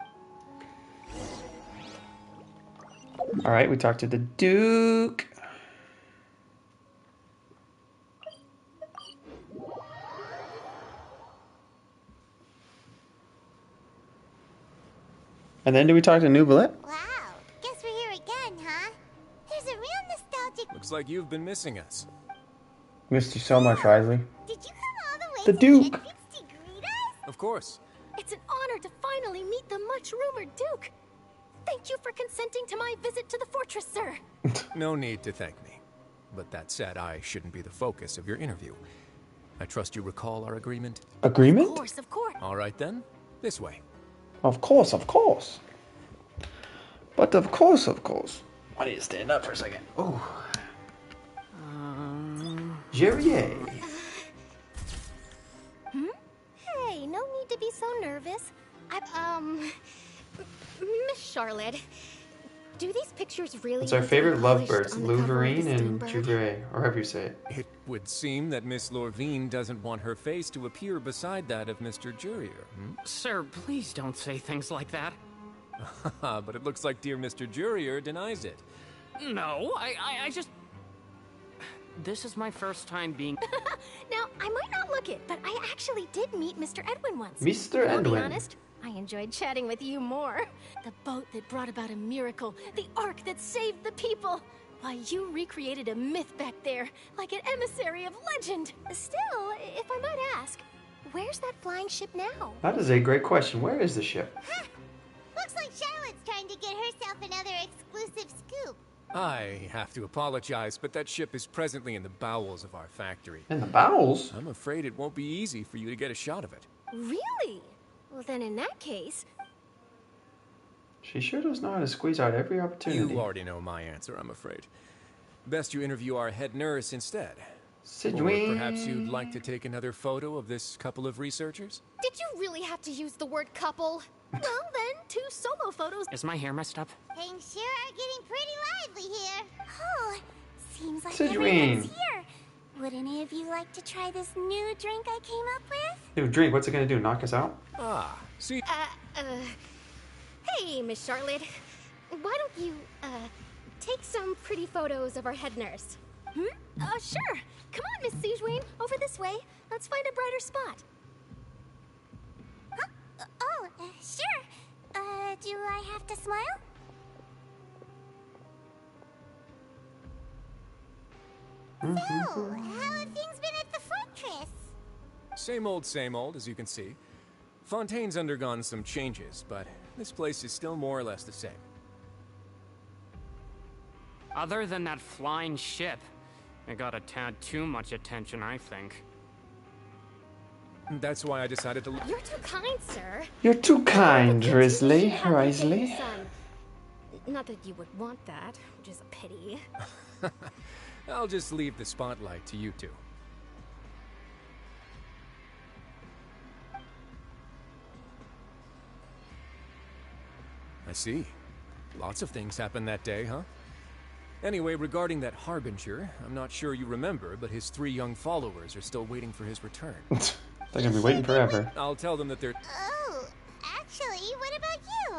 [SPEAKER 1] Alright, we talked to the Duke. And then do we talk to Nouvellette?
[SPEAKER 2] Wow, guess we're here again, huh? There's a real nostalgic...
[SPEAKER 8] Looks like you've been missing us.
[SPEAKER 1] Missed you so much, Ridesley.
[SPEAKER 2] Did you come all the way
[SPEAKER 1] The
[SPEAKER 2] from
[SPEAKER 1] Duke.
[SPEAKER 2] Edfix to greet us?
[SPEAKER 8] Of course.
[SPEAKER 5] It's an honor to finally meet the much-rumored Duke. Thank you for consenting to my visit to the fortress, sir.
[SPEAKER 8] No need to thank me. But that said, I shouldn't be the focus of your interview. I trust you recall our agreement?
[SPEAKER 1] Agreement?
[SPEAKER 5] Of course, of course.
[SPEAKER 8] All right then, this way.
[SPEAKER 1] Of course, of course. But of course, of course. I need to stand up for a second. Oh. Jerrier.
[SPEAKER 5] Hey, no need to be so nervous. Miss Charlotte, do these pictures really
[SPEAKER 1] It's our
[SPEAKER 5] need to be
[SPEAKER 1] favorite
[SPEAKER 5] published
[SPEAKER 1] lovebirds,
[SPEAKER 5] on the cover of
[SPEAKER 1] Louverine
[SPEAKER 5] the
[SPEAKER 1] and
[SPEAKER 5] Steamboat?
[SPEAKER 1] Jerrier, or however you say it.
[SPEAKER 8] It would seem that Miss Lorvine doesn't want her face to appear beside that of Mr. Jurier.
[SPEAKER 13] Sir, please don't say things like that.
[SPEAKER 8] But it looks like dear Mr. Jurier denies it.
[SPEAKER 13] No, I just... This is my first time being...
[SPEAKER 5] Now, I might not look it, but I actually did meet Mr. Edwin once.
[SPEAKER 1] Mr.
[SPEAKER 5] I'll be
[SPEAKER 1] Edwin.
[SPEAKER 5] honest, I enjoyed chatting with you more. The boat that brought about a miracle, the ark that saved the people. Why, you recreated a myth back there, like an emissary of legend. Still, if I might ask, where's that flying ship now?
[SPEAKER 1] That is a great question. Where is the ship?
[SPEAKER 2] Looks like Charlotte's trying to get herself another exclusive scoop.
[SPEAKER 8] I have to apologize, but that ship is presently in the bowels of our factory.
[SPEAKER 1] In the bowels?
[SPEAKER 8] I'm afraid it won't be easy for you to get a shot of it.
[SPEAKER 5] Really? Well, then in that case...
[SPEAKER 1] She sure does know how to squeeze out every opportunity.
[SPEAKER 8] You already know my answer, I'm afraid. Best you interview our head nurse instead.
[SPEAKER 1] Sijuin.
[SPEAKER 8] Or perhaps you'd like to take another photo of this couple of researchers?
[SPEAKER 5] Did you really have to use the word couple? Well, then, 2 solo photos.
[SPEAKER 13] Is my hair messed up?
[SPEAKER 2] Things sure are getting pretty lively here. Oh, seems like
[SPEAKER 1] Sijuin.
[SPEAKER 2] everyone's here. Would any of you like to try this new drink I came up with?
[SPEAKER 1] New drink, what's it gonna do? Knock us out?
[SPEAKER 8] Ah, see...
[SPEAKER 5] Hey, Miss Charlotte. Why don't you, take some pretty photos of our head nurse? Sure. Come on, Miss Sijuane. Over this way. Let's find a brighter spot.
[SPEAKER 2] Huh? Sure. Do I have to smile? So, how have things been at the fortress?
[SPEAKER 8] Same old, as you can see. Fontaine's undergone some changes, but this place is still more or less the same.
[SPEAKER 13] Other than that flying ship, it got a tad too much attention, I think.
[SPEAKER 8] That's why I decided to...
[SPEAKER 5] You're too kind, sir.
[SPEAKER 1] You're too kind, Risley.
[SPEAKER 5] Not that you would want that, which is a pity.
[SPEAKER 8] I'll just leave the spotlight to you two. I see. Lots of things happened that day, huh? Anyway, regarding that Harbinger, I'm not sure you remember, but his 3 young followers are still waiting for his return.
[SPEAKER 1] They're gonna be waiting forever.
[SPEAKER 8] I'll tell them that they're...
[SPEAKER 2] Oh, actually, what about you?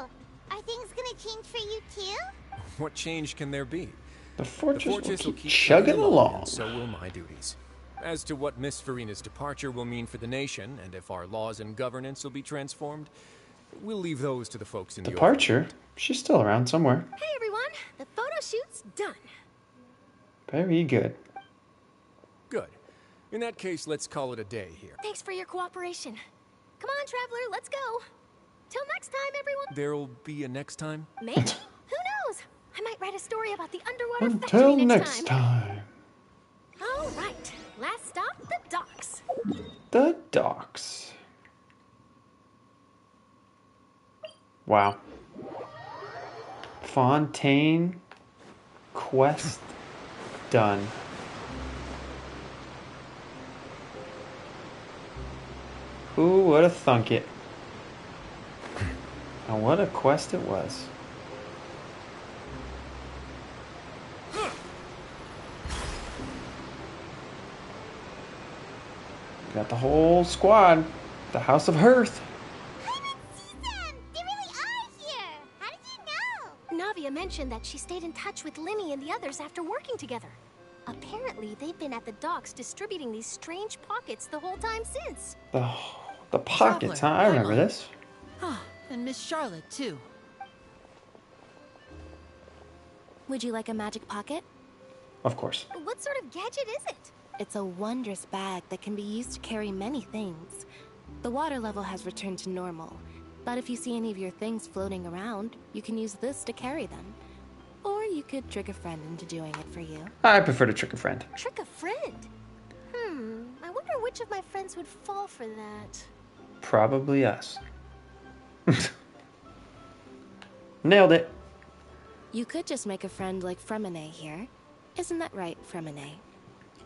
[SPEAKER 2] Are things gonna change for you too?
[SPEAKER 8] What change can there be?
[SPEAKER 1] The fortress will keep chugging along.
[SPEAKER 8] And so will my duties. As to what Miss Furina's departure will mean for the nation, and if our laws and governance will be transformed, we'll leave those to the folks in the
[SPEAKER 1] departure? She's still around somewhere.
[SPEAKER 5] Hey everyone, the photo shoot's done.
[SPEAKER 1] Very good.
[SPEAKER 8] Good. In that case, let's call it a day here.
[SPEAKER 5] Thanks for your cooperation. Come on, Traveler, let's go. Till next time, everyone.
[SPEAKER 8] There'll be a next time?
[SPEAKER 5] Maybe. Who knows? I might write a story about the underwater
[SPEAKER 1] Until
[SPEAKER 5] factory
[SPEAKER 1] next time.
[SPEAKER 5] All right. Last stop, the docks.
[SPEAKER 1] The docks. Wow. Fontaine quest done. Who would have thunk it? And what a quest it was. Got the whole squad. The House of Hearth.
[SPEAKER 5] Navia mentioned that she stayed in touch with Linny and the others after working together. Apparently, they've been at the docks distributing these strange pockets the whole time since.
[SPEAKER 1] The pockets, huh? I remember this.
[SPEAKER 20] Oh, and Miss Charlotte, too.
[SPEAKER 11] Would you like a magic pocket?
[SPEAKER 1] Of course.
[SPEAKER 5] What sort of gadget is it?
[SPEAKER 11] It's a wondrous bag that can be used to carry many things. The water level has returned to normal, but if you see any of your things floating around, you can use this to carry them. Or you could trick a friend into doing it for you.
[SPEAKER 1] I prefer to trick a friend.
[SPEAKER 5] Trick a friend? I wonder which of my friends would fall for that.
[SPEAKER 1] Probably us. Nailed it.
[SPEAKER 11] You could just make a friend like Fremine here. Isn't that right, Fremine?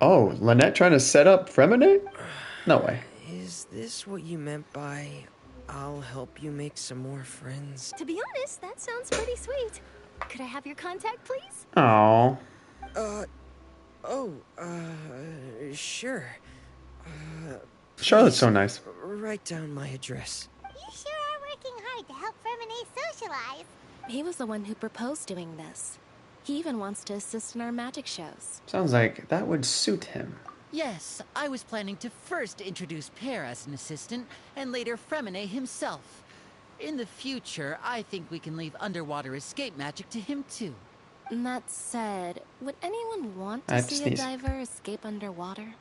[SPEAKER 1] Oh, Lynette trying to set up Fremine? No way.
[SPEAKER 9] Is this what you meant by I'll help you make some more friends?
[SPEAKER 5] To be honest, that sounds pretty sweet. Could I have your contact, please?
[SPEAKER 1] Oh.
[SPEAKER 9] Sure.
[SPEAKER 1] Charlotte's so nice.
[SPEAKER 9] Write down my address.
[SPEAKER 2] You sure are working hard to help Fremine socialize.
[SPEAKER 11] He was the one who proposed doing this. He even wants to assist in our magic shows.
[SPEAKER 1] Sounds like that would suit him.
[SPEAKER 20] Yes, I was planning to first introduce Pear as an assistant, and later Fremine himself. In the future, I think we can leave underwater escape magic to him too.
[SPEAKER 11] That said, would anyone want to see a diver escape underwater?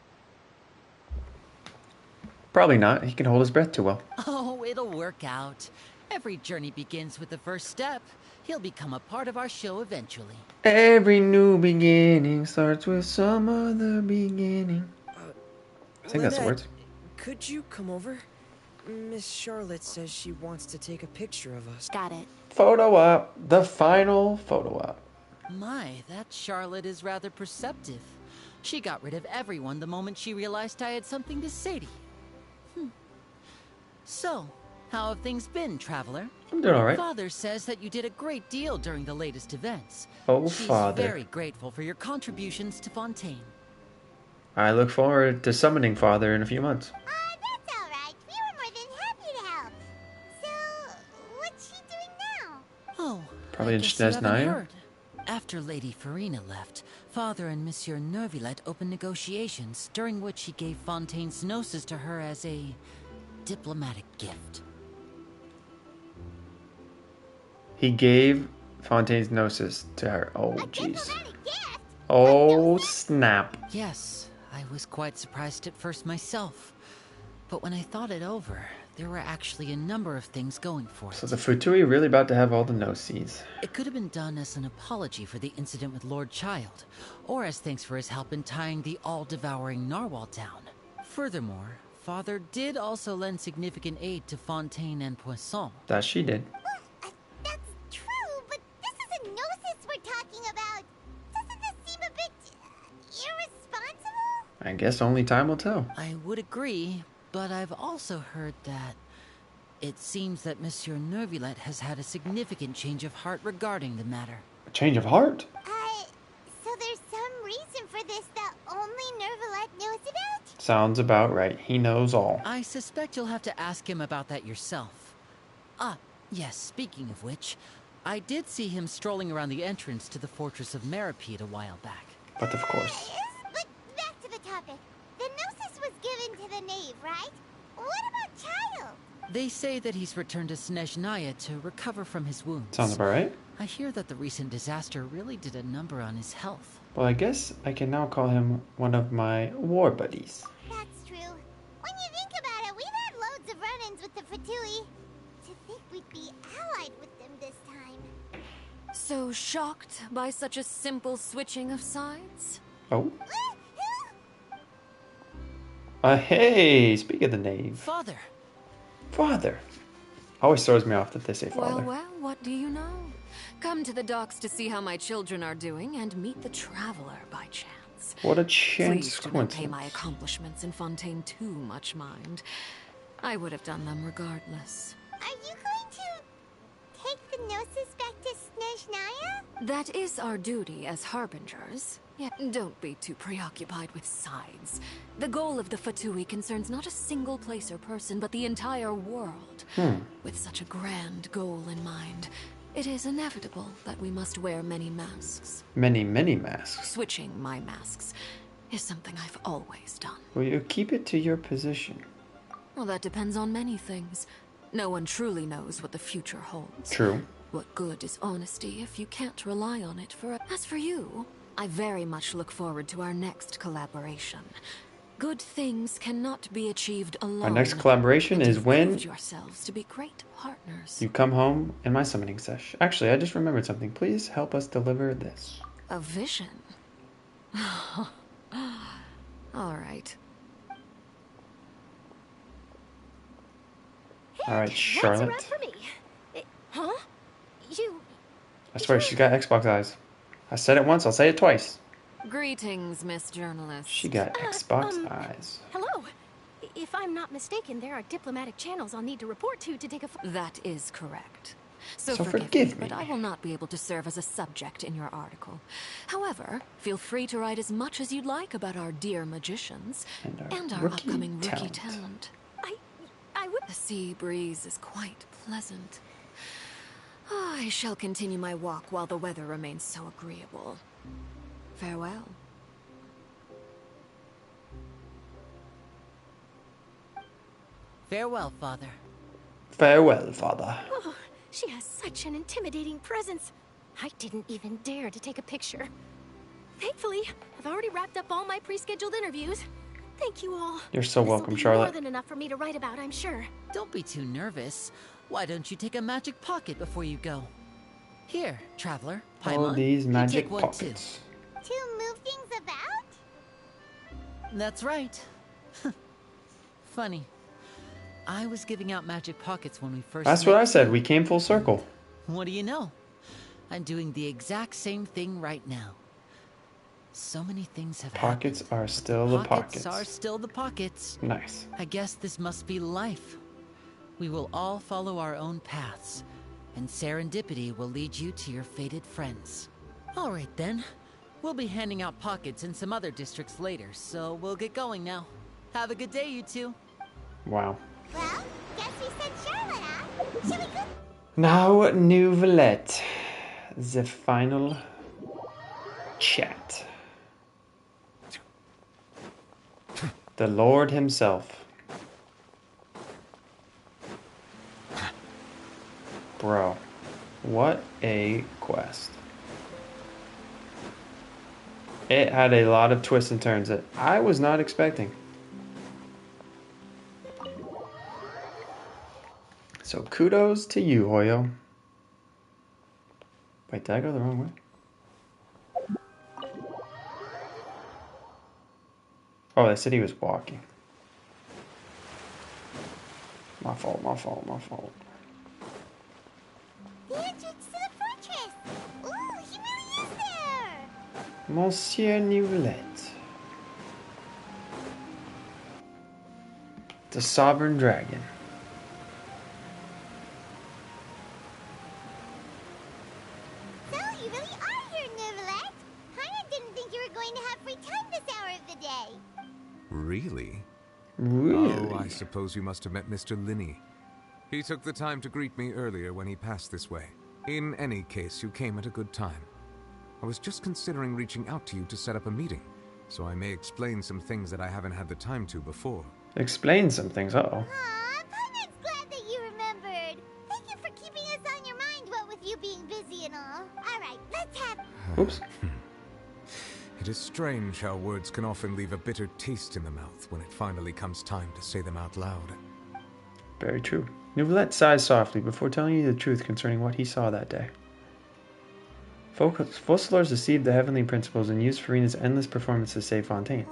[SPEAKER 1] Probably not. He can hold his breath too well.
[SPEAKER 20] Oh, it'll work out. Every journey begins with the first step. He'll become a part of our show eventually.
[SPEAKER 1] Every new beginning starts with some other beginning. I think that's the words.
[SPEAKER 9] Could you come over? Miss Charlotte says she wants to take a picture of us.
[SPEAKER 11] Got it.
[SPEAKER 1] Photo op. The final photo op.
[SPEAKER 20] My, that Charlotte is rather perceptive. She got rid of everyone the moment she realized I had something to say to you. So, how have things been, Traveler?
[SPEAKER 1] I'm doing all right.
[SPEAKER 20] Father says that you did a great deal during the latest events.
[SPEAKER 1] Oh,
[SPEAKER 20] She's
[SPEAKER 1] Father.
[SPEAKER 20] very grateful for your contributions to Fontaine.
[SPEAKER 1] I look forward to summoning Father in a few months.
[SPEAKER 2] That's all right. We were more than happy to help. So, what's she doing now?
[SPEAKER 1] Probably in
[SPEAKER 20] Guess you haven't
[SPEAKER 1] Snezhnaya.
[SPEAKER 20] heard. After Lady Farina left, Father and Monsieur Nervillet opened negotiations, during which he gave Fontaine's Gnosis to her as a diplomatic gift.
[SPEAKER 1] He gave Fontaine's Gnosis to her. Oh, jeez. Oh, snap.
[SPEAKER 20] Yes, I was quite surprised at first myself. But when I thought it over, there were actually a number of things going for it.
[SPEAKER 1] So the Futui really about to have all the Gnosis.
[SPEAKER 20] It could have been done as an apology for the incident with Lord Child, or as thanks for his help in tying the all-devouring narwhal down. Furthermore, Father did also lend significant aid to Fontaine and Poisson.
[SPEAKER 1] That she did.
[SPEAKER 2] That's true, but this is a Gnosis we're talking about. Doesn't this seem a bit irresponsible?
[SPEAKER 1] I guess only time will tell.
[SPEAKER 20] I would agree, but I've also heard that it seems that Monsieur Nervillet has had a significant change of heart regarding the matter.
[SPEAKER 1] A change of heart?
[SPEAKER 2] So there's some reason for this that only Nervillet knows about?
[SPEAKER 1] Sounds about right. He knows all.
[SPEAKER 20] I suspect you'll have to ask him about that yourself. Ah, yes, speaking of which, I did see him strolling around the entrance to the Fortress of Meripede a while back.
[SPEAKER 1] But of course.
[SPEAKER 2] But back to the topic. The Gnosis was given to the knave, right? What about Child?
[SPEAKER 20] They say that he's returned to Snezhnaya to recover from his wounds.
[SPEAKER 1] Sounds about right.
[SPEAKER 20] I hear that the recent disaster really did a number on his health.
[SPEAKER 1] Well, I guess I can now call him one of my war buddies.
[SPEAKER 2] That's true. When you think about it, we've had loads of run-ins with the Fatui. To think we'd be allied with them this time.
[SPEAKER 3] So shocked by such a simple switching of sides?
[SPEAKER 1] Oh? Hey, speak of the knave.
[SPEAKER 20] Father.
[SPEAKER 1] Father. Always throws me off that they say father.
[SPEAKER 3] Well, what do you know? Come to the docks to see how my children are doing and meet the traveler by chance.
[SPEAKER 1] What a chance
[SPEAKER 3] Please do not pay my accomplishments in Fontaine too much mind. I would have done them regardless.
[SPEAKER 2] Are you going to take the Gnosis back to Snezhnaya?
[SPEAKER 3] That is our duty as harbingers. Yeah, don't be too preoccupied with sides. The goal of the Fatui concerns not a single place or person, but the entire world. With such a grand goal in mind, it is inevitable that we must wear many masks.
[SPEAKER 1] Many masks.
[SPEAKER 3] Switching my masks is something I've always done.
[SPEAKER 1] Will you keep it to your position?
[SPEAKER 3] Well, that depends on many things. No one truly knows what the future holds.
[SPEAKER 1] True.
[SPEAKER 3] What good is honesty if you can't rely on it for... As for you, I very much look forward to our next collaboration. Good things cannot be achieved alone.
[SPEAKER 1] Our next collaboration is when
[SPEAKER 3] yourselves to be great partners.
[SPEAKER 1] you come home in my summoning sesh. Actually, I just remembered something. Please help us deliver this.
[SPEAKER 3] A vision. All right.
[SPEAKER 1] All right, Charlotte.
[SPEAKER 5] What's around for me? Huh? You...
[SPEAKER 1] I swear, she's got Xbox eyes. I said it once, I'll say it twice.
[SPEAKER 3] Greetings, Miss Journalist.
[SPEAKER 1] She got Xbox eyes.
[SPEAKER 5] Hello. If I'm not mistaken, there are diplomatic channels I'll need to report to take a...
[SPEAKER 3] That is correct. So
[SPEAKER 1] forgive me.
[SPEAKER 3] But I will not be able to serve as a subject in your article. However, feel free to write as much as you'd like about our dear magicians and our upcoming rookie talent.
[SPEAKER 5] I would...
[SPEAKER 3] The sea breeze is quite pleasant. I shall continue my walk while the weather remains so agreeable. Farewell.
[SPEAKER 20] Farewell, Father.
[SPEAKER 1] Farewell, Father.
[SPEAKER 5] Oh, she has such an intimidating presence. I didn't even dare to take a picture. Thankfully, I've already wrapped up all my pre-scheduled interviews. Thank you all.
[SPEAKER 1] You're so welcome,
[SPEAKER 5] More
[SPEAKER 1] Charlotte.
[SPEAKER 5] than enough for me to write about, I'm sure.
[SPEAKER 20] Don't be too nervous. Why don't you take a magic pocket before you go? Here, traveler.
[SPEAKER 1] All
[SPEAKER 20] Paimon,
[SPEAKER 1] these
[SPEAKER 20] you
[SPEAKER 1] magic
[SPEAKER 20] take one
[SPEAKER 1] pockets.
[SPEAKER 2] To move things about?
[SPEAKER 20] That's right. Funny. I was giving out magic pockets when we first
[SPEAKER 1] That's
[SPEAKER 20] met.
[SPEAKER 1] what I said. We came full circle.
[SPEAKER 20] What do you know? I'm doing the exact same thing right now. So many things have
[SPEAKER 1] Pockets
[SPEAKER 20] happened.
[SPEAKER 1] are still the
[SPEAKER 20] Pockets
[SPEAKER 1] pockets.
[SPEAKER 20] are still the pockets.
[SPEAKER 1] Nice.
[SPEAKER 20] I guess this must be life. We will all follow our own paths, and serendipity will lead you to your fated friends. All right then. We'll be handing out pockets in some other districts later, so we'll get going now. Have a good day, you two.
[SPEAKER 1] Wow.
[SPEAKER 2] Well, guess we sent Charlotte off. Shall we go?
[SPEAKER 1] Now, Nouvellette. the final chat. The Lord himself. Bro, what a quest. It had a lot of twists and turns that I was not expecting. So kudos to you, Hoyo. Wait, did I go the wrong way? Oh, they said he was walking. My fault, my fault, my fault.
[SPEAKER 2] The entrance to the fortress! Ooh, he really is there!
[SPEAKER 1] Monsieur Neuvillette. The Sovereign Dragon.
[SPEAKER 2] So, you really are here, Neuvillette! Paimon didn't think you were going to have free time this hour of the day.
[SPEAKER 7] Really?
[SPEAKER 1] Really?
[SPEAKER 7] Oh, I suppose you must have met Mr. Linney. He took the time to greet me earlier when he passed this way. In any case, you came at a good time. I was just considering reaching out to you to set up a meeting, so I may explain some things that I haven't had the time to before.
[SPEAKER 1] Explain some things, uh-oh.
[SPEAKER 2] Aw, Paimon's glad that you remembered. Thank you for keeping us on your mind, what with you being busy and all. Alright, let's have...
[SPEAKER 1] Oops.
[SPEAKER 7] It is strange how words can often leave a bitter taste in the mouth when it finally comes time to say them out loud.
[SPEAKER 1] Very true. Neuvillette sighed softly before telling you the truth concerning what he saw that day. Fossilors deceived the heavenly principles and used Furina's endless performance to save Fontaine.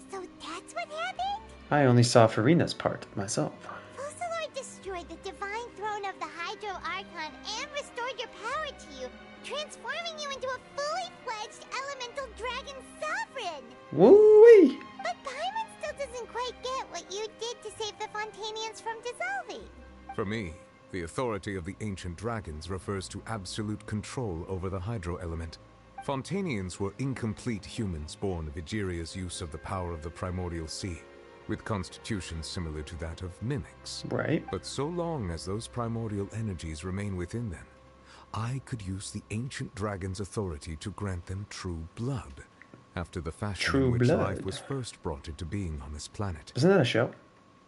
[SPEAKER 2] So that's what happened?
[SPEAKER 1] I only saw Furina's part myself.
[SPEAKER 2] Fossilor destroyed the divine throne of the Hydro Archon and restored your power to you, transforming you into a fully fledged elemental dragon sovereign!
[SPEAKER 1] Woo-wee!
[SPEAKER 2] But Paimon still doesn't quite get what you did to save the Fontanians from dissolving.
[SPEAKER 7] For me, the authority of the ancient dragons refers to absolute control over the hydro element. Fontanians were incomplete humans born of Egeria's use of the power of the primordial sea, with constitutions similar to that of mimics.
[SPEAKER 1] Right.
[SPEAKER 7] But so long as those primordial energies remain within them, I could use the ancient dragon's authority to grant them true blood, after the fashion in which life was first brought into being on this planet.
[SPEAKER 1] Isn't that a show?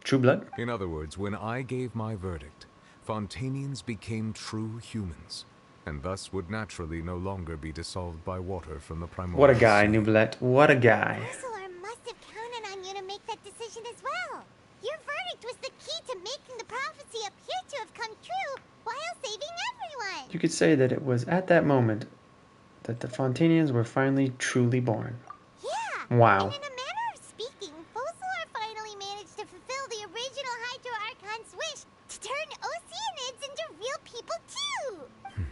[SPEAKER 1] True Blood?
[SPEAKER 7] In other words, when I gave my verdict, Fontanians became true humans, and thus would naturally no longer be dissolved by water from the primordial
[SPEAKER 1] What a guy,
[SPEAKER 7] sea.
[SPEAKER 1] Neuvillette. What a guy.
[SPEAKER 2] Fossilor must have counted on you to make that decision as well. Your verdict was the key to making the prophecy appear to have come true while saving everyone.
[SPEAKER 1] You could say that it was at that moment that the Fontanians were finally truly born.
[SPEAKER 2] Yeah.
[SPEAKER 1] Wow.
[SPEAKER 2] And in a manner of speaking, Fossilor finally managed to fulfill the original Hydro Archon's wish to turn Oceanids into real people too.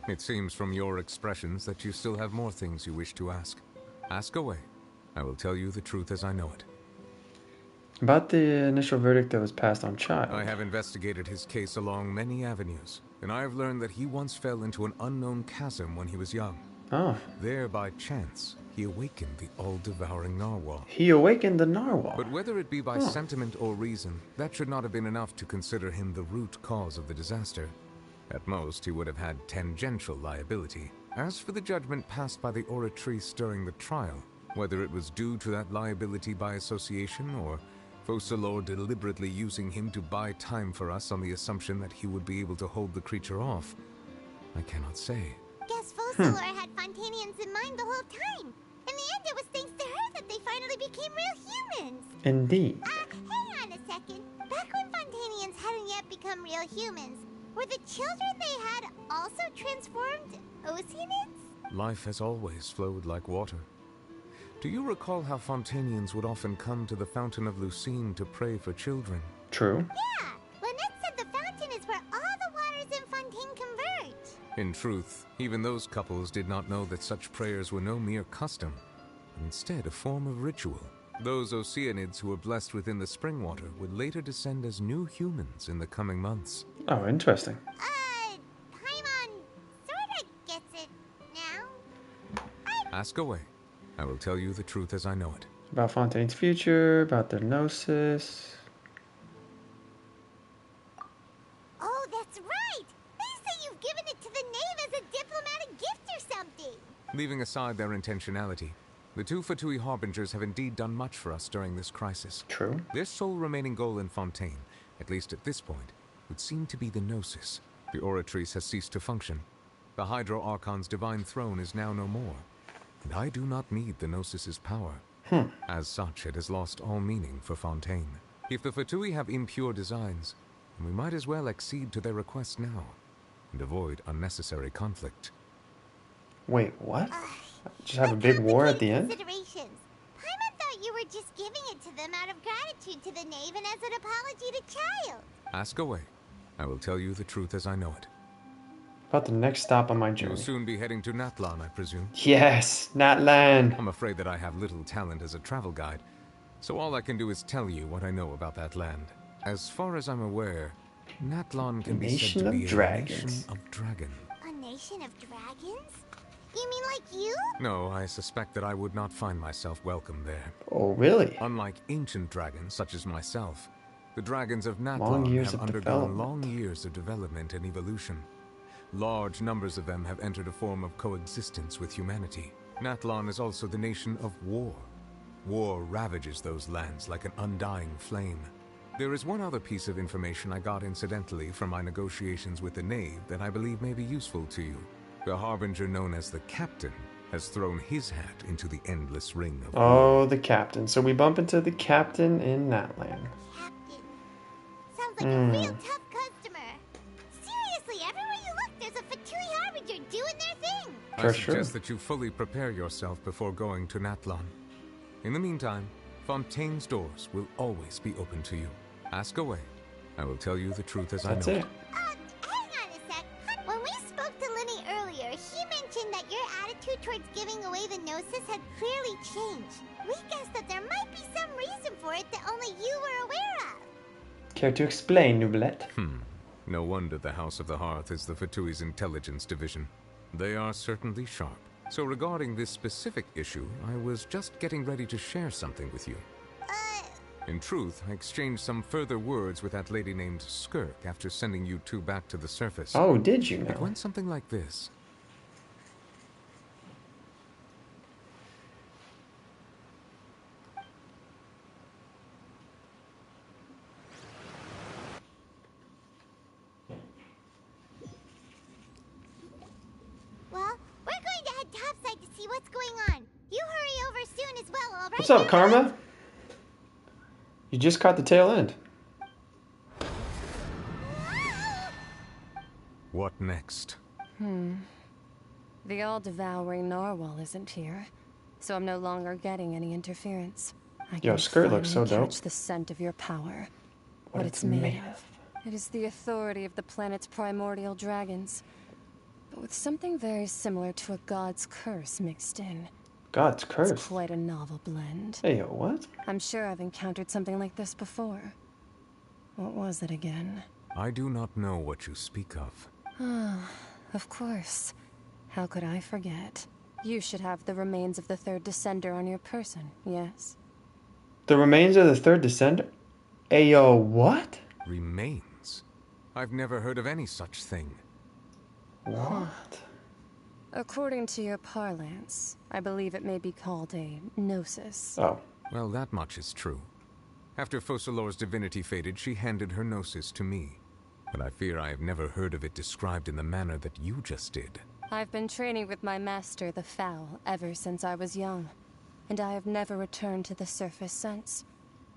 [SPEAKER 7] It seems from your expressions that you still have more things you wish to ask. Ask away. I will tell you the truth as I know it.
[SPEAKER 1] About the initial verdict that was passed on Child.
[SPEAKER 7] I have investigated his case along many avenues, and I have learned that he once fell into an unknown chasm when he was young.
[SPEAKER 1] Oh.
[SPEAKER 7] There, by chance, he awakened the all-devouring narwhal.
[SPEAKER 1] He awakened the narwhal.
[SPEAKER 7] But whether it be by sentiment or reason, that should not have been enough to consider him the root cause of the disaster. At most, he would have had tangential liability. As for the judgment passed by the oratrice during the trial, whether it was due to that liability by association or Fossilor deliberately using him to buy time for us on the assumption that he would be able to hold the creature off, I cannot say.
[SPEAKER 2] Guess Fossilor had Fontanians in mind the whole time. In the end, it was thanks to her that they finally became real humans.
[SPEAKER 1] Indeed.
[SPEAKER 2] Hang on a second. Back when Fontanians hadn't yet become real humans, were the children they had also transformed Oceanids?
[SPEAKER 7] Life has always flowed like water. Do you recall how Fontanians would often come to the Fountain of Lucine to pray for children?
[SPEAKER 1] True.
[SPEAKER 2] Yeah, Lynette said the fountain is where all the waters in Fontaine converge.
[SPEAKER 7] In truth, even those couples did not know that such prayers were no mere custom, but instead a form of ritual. Those Oceanids who were blessed within the spring water would later descend as new humans in the coming months.
[SPEAKER 1] Oh, interesting.
[SPEAKER 2] Paimon sorta gets it now.
[SPEAKER 7] Ask away. I will tell you the truth as I know it.
[SPEAKER 1] About Fontaine's future, about their gnosis.
[SPEAKER 2] Oh, that's right! They say you've given it to the
[SPEAKER 7] Leaving aside their intentionality, the two 4.2 Harbingers have indeed done much for us during this crisis.
[SPEAKER 1] True.
[SPEAKER 7] Their sole remaining goal in Fontaine, at least at this point, would seem to be the Gnosis. The Oratrice has ceased to function. The Hydro Archon's divine throne is now no more, and I do not need the Gnosis's power. As such, it has lost all meaning for Fontaine. If the 4.2 have impure designs, then we might as well accede to their request now, and avoid unnecessary conflict.
[SPEAKER 1] Wait, what? Just have a big war at the end?
[SPEAKER 2] Considerations. Paimon thought you were just giving it to them out of gratitude to the knave and as an apology to Child.
[SPEAKER 7] Ask away. I will tell you the truth as I know it.
[SPEAKER 1] About the next stop on my journey.
[SPEAKER 7] You'll soon be heading to Natlan, I presume.
[SPEAKER 1] Yes, Natlan.
[SPEAKER 7] I'm afraid that I have little talent as a travel guide, so all I can do is tell you what I know about that land. As far as I'm aware, Natlan can be said to be a nation of dragons.
[SPEAKER 2] A nation of dragons? You mean like you?
[SPEAKER 7] No, I suspect that I would not find myself welcome there.
[SPEAKER 1] Oh, really?
[SPEAKER 7] Unlike ancient dragons such as myself, the dragons of Natlan have undergone long years of development and evolution. Large numbers of them have entered a form of coexistence with humanity. Natlan is also the nation of war. War ravages those lands like an undying flame. There is one other piece of information I got incidentally from my negotiations with the knave that I believe may be useful to you. The Harbinger known as the Captain has thrown his hat into the endless ring of war.
[SPEAKER 1] The Captain. So we bump into the Captain in Natlan.
[SPEAKER 2] Captain. Sounds like a real tough customer. Seriously, everywhere you look, there's a 4.2 Harbinger doing their thing.
[SPEAKER 7] I suggest that you fully prepare yourself before going to Natlan. In the meantime, Fontaine's doors will always be open to you. Ask away. I will tell you the truth as I know it.
[SPEAKER 2] Hang on a sec. When we spoke to Linny earlier, he mentioned that your attitude towards giving away the Gnosis had clearly changed. We guessed that there might be some reason for it that only you were aware of.
[SPEAKER 1] Care to explain, Noublet?
[SPEAKER 7] No wonder the House of the Hearth is the 4.2's intelligence division. They are certainly sharp. So regarding this specific issue, I was just getting ready to share something with you. In truth, I exchanged some further words with that lady named Skirk after sending you two back to the surface.
[SPEAKER 1] Oh, did you know?
[SPEAKER 7] It went something like this.
[SPEAKER 2] Well, we're going to head topside to see what's going on. You hurry over soon as well, alright?
[SPEAKER 1] What's up, Karma? You just caught the tail end.
[SPEAKER 7] What next?
[SPEAKER 10] The all-devouring narwhal isn't here, so I'm no longer getting any interference. I
[SPEAKER 1] Yo,
[SPEAKER 10] can
[SPEAKER 1] Skirt looks so dope.
[SPEAKER 10] catch the scent of your power. What it's made of. It is the authority of the planet's primordial dragons, but with something very similar to a god's curse mixed in.
[SPEAKER 1] God's curse?
[SPEAKER 10] It's quite a novel blend.
[SPEAKER 1] Hey, yo, what?
[SPEAKER 10] I'm sure I've encountered something like this before. What was it again?
[SPEAKER 7] I do not know what you speak of.
[SPEAKER 10] Of course. How could I forget? You should have the remains of the third descender on your person, yes?
[SPEAKER 1] The remains of the third descender? Ayo, what?
[SPEAKER 7] Remains? I've never heard of any such thing.
[SPEAKER 1] What?
[SPEAKER 10] According to your parlance, I believe it may be called a gnosis.
[SPEAKER 1] Oh.
[SPEAKER 7] Well, that much is true. After Focalor's divinity faded, she handed her gnosis to me. But I fear I have never heard of it described in the manner that you just did.
[SPEAKER 10] I've been training with my master, the Foul, ever since I was young, and I have never returned to the surface since.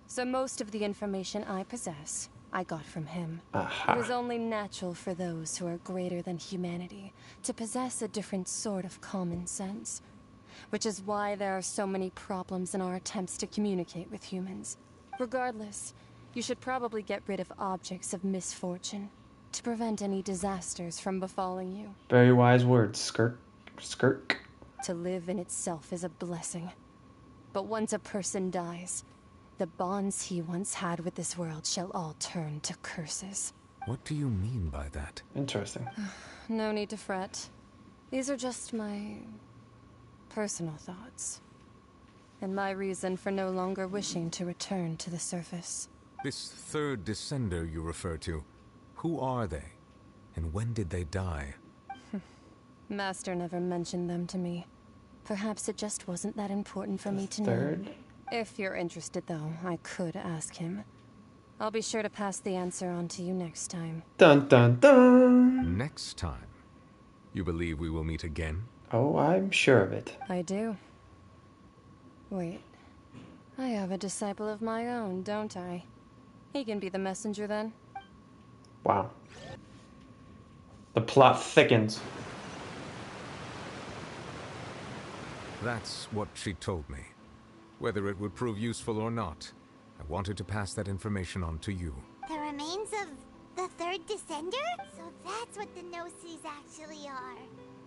[SPEAKER 10] So most of the information I possess, I got from him. It is only natural for those who are greater than humanity to possess a different sort of common sense, which is why there are so many problems in our attempts to communicate with humans. Regardless, you should probably get rid of objects of misfortune to prevent any disasters from befalling you.
[SPEAKER 1] Very wise words, Skirk.
[SPEAKER 10] To live in itself is a blessing. But once a person dies, the bonds he once had with this world shall all turn to curses.
[SPEAKER 7] What do you mean by that?
[SPEAKER 1] Interesting.
[SPEAKER 10] No need to fret. These are just my personal thoughts. And my reason for no longer wishing to return to the surface.
[SPEAKER 7] This third descender you refer to, who are they? And when did they die?
[SPEAKER 10] Master never mentioned them to me. Perhaps it just wasn't that important for me to
[SPEAKER 1] Third?
[SPEAKER 10] know. If you're interested, though, I could ask him. I'll be sure to pass the answer on to you next time.
[SPEAKER 1] Dun dun dun!
[SPEAKER 7] Next time? You believe we will meet again?
[SPEAKER 1] Oh, I'm sure of it.
[SPEAKER 10] I do. Wait. I have a disciple of my own, don't I? He can be the messenger then.
[SPEAKER 1] Wow. The plot thickens.
[SPEAKER 7] That's what she told me. Whether it would prove useful or not, I wanted to pass that information on to you.
[SPEAKER 2] The remains of the third descender? So that's what the Gnosis actually are.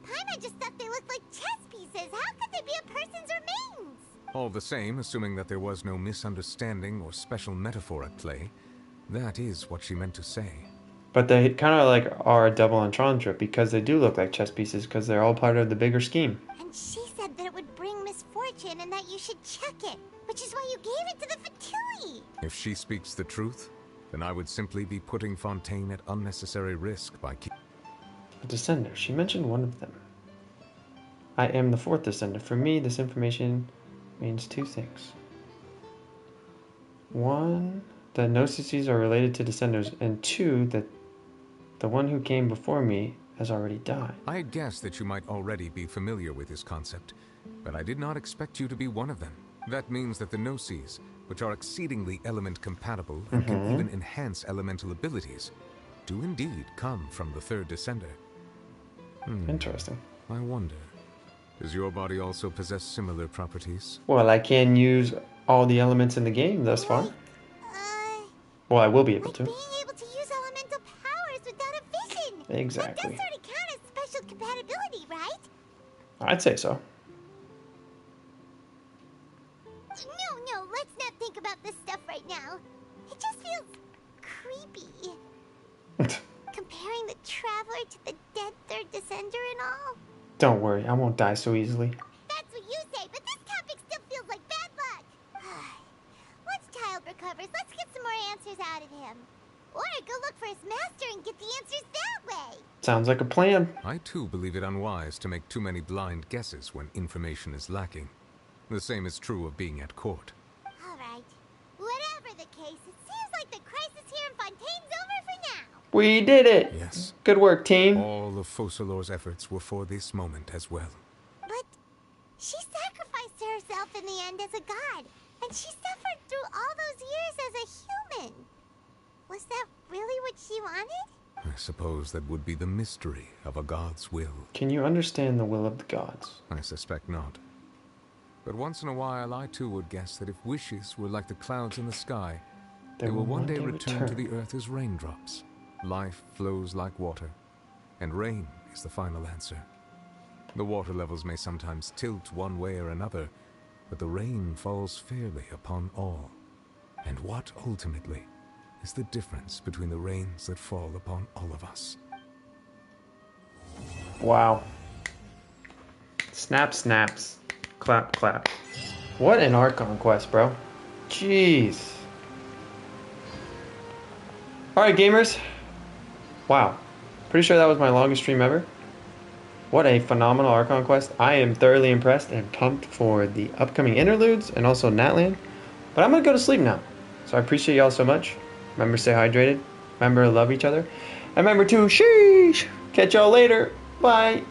[SPEAKER 2] Paimon just thought they looked like chess pieces. How could they be a person's remains?
[SPEAKER 7] All the same, assuming that there was no misunderstanding or special metaphor at play, that is what she meant to say.
[SPEAKER 1] But they kind of like are a double entendre because they do look like chess pieces because they're all part of the bigger scheme.
[SPEAKER 2] And she said that it would bring misfortune and that you should check it, which is why you gave it to the Fatui.
[SPEAKER 7] If she speaks the truth, then I would simply be putting Fontaine at unnecessary risk by
[SPEAKER 1] A descender. She mentioned one of them. I am the fourth descender. For me, this information means two things. One, that Gnosis are related to descenders, and two, that the one who came before me has already died.
[SPEAKER 7] I had guessed that you might already be familiar with this concept, but I did not expect you to be one of them. That means that the Gnosis, which are exceedingly element compatible and can even enhance elemental abilities, do indeed come from the third descender.
[SPEAKER 1] Interesting.
[SPEAKER 7] I wonder, does your body also possess similar properties?
[SPEAKER 1] Well, I can use all the elements in the game thus far. Well, I will be able to.
[SPEAKER 2] Being able to use elemental powers without a vision.
[SPEAKER 1] Exactly.
[SPEAKER 2] That does sort of count as special compatibility, right?
[SPEAKER 1] I'd say so.
[SPEAKER 2] No, let's not think about this stuff right now. It just feels creepy. Comparing the Traveler to the dead third descender and all.
[SPEAKER 1] Don't worry, I won't die so easily.
[SPEAKER 2] That's what you say, but this topic still feels like bad luck. Once Child recovers, let's get some more answers out of him. Or go look for his master and get the answers that way.
[SPEAKER 1] Sounds like a plan.
[SPEAKER 7] I too believe it unwise to make too many blind guesses when information is lacking. The same is true of being at court.
[SPEAKER 2] Alright. Whatever the case, it seems like the crisis here in Fontaine's over for now.
[SPEAKER 1] We did it!
[SPEAKER 7] Yes.
[SPEAKER 1] Good work, team.
[SPEAKER 7] All of Focalor's efforts were for this moment as well.
[SPEAKER 2] But she sacrificed herself in the end as a god, and she suffered through all those years as a human. Was that really what she wanted?
[SPEAKER 7] I suppose that would be the mystery of a god's will.
[SPEAKER 1] Can you understand the will of the gods?
[SPEAKER 7] I suspect not. But once in a while, I too would guess that if wishes were like the clouds in the sky, they will one day return to the earth as raindrops. Life flows like water, and rain is the final answer. The water levels may sometimes tilt one way or another, but the rain falls fairly upon all. And what, ultimately, is the difference between the rains that fall upon all of us?
[SPEAKER 1] Wow. Snap, snaps. Clap, clap. What an Archon quest, bro. Jeez. Alright, gamers. Wow. Pretty sure that was my longest stream ever. What a phenomenal Archon quest. I am thoroughly impressed and pumped for the upcoming interludes and also Natland. But I'm going to go to sleep now. So I appreciate y'all so much. Remember to stay hydrated. Remember to love each other. And remember to sheesh. Catch y'all later. Bye.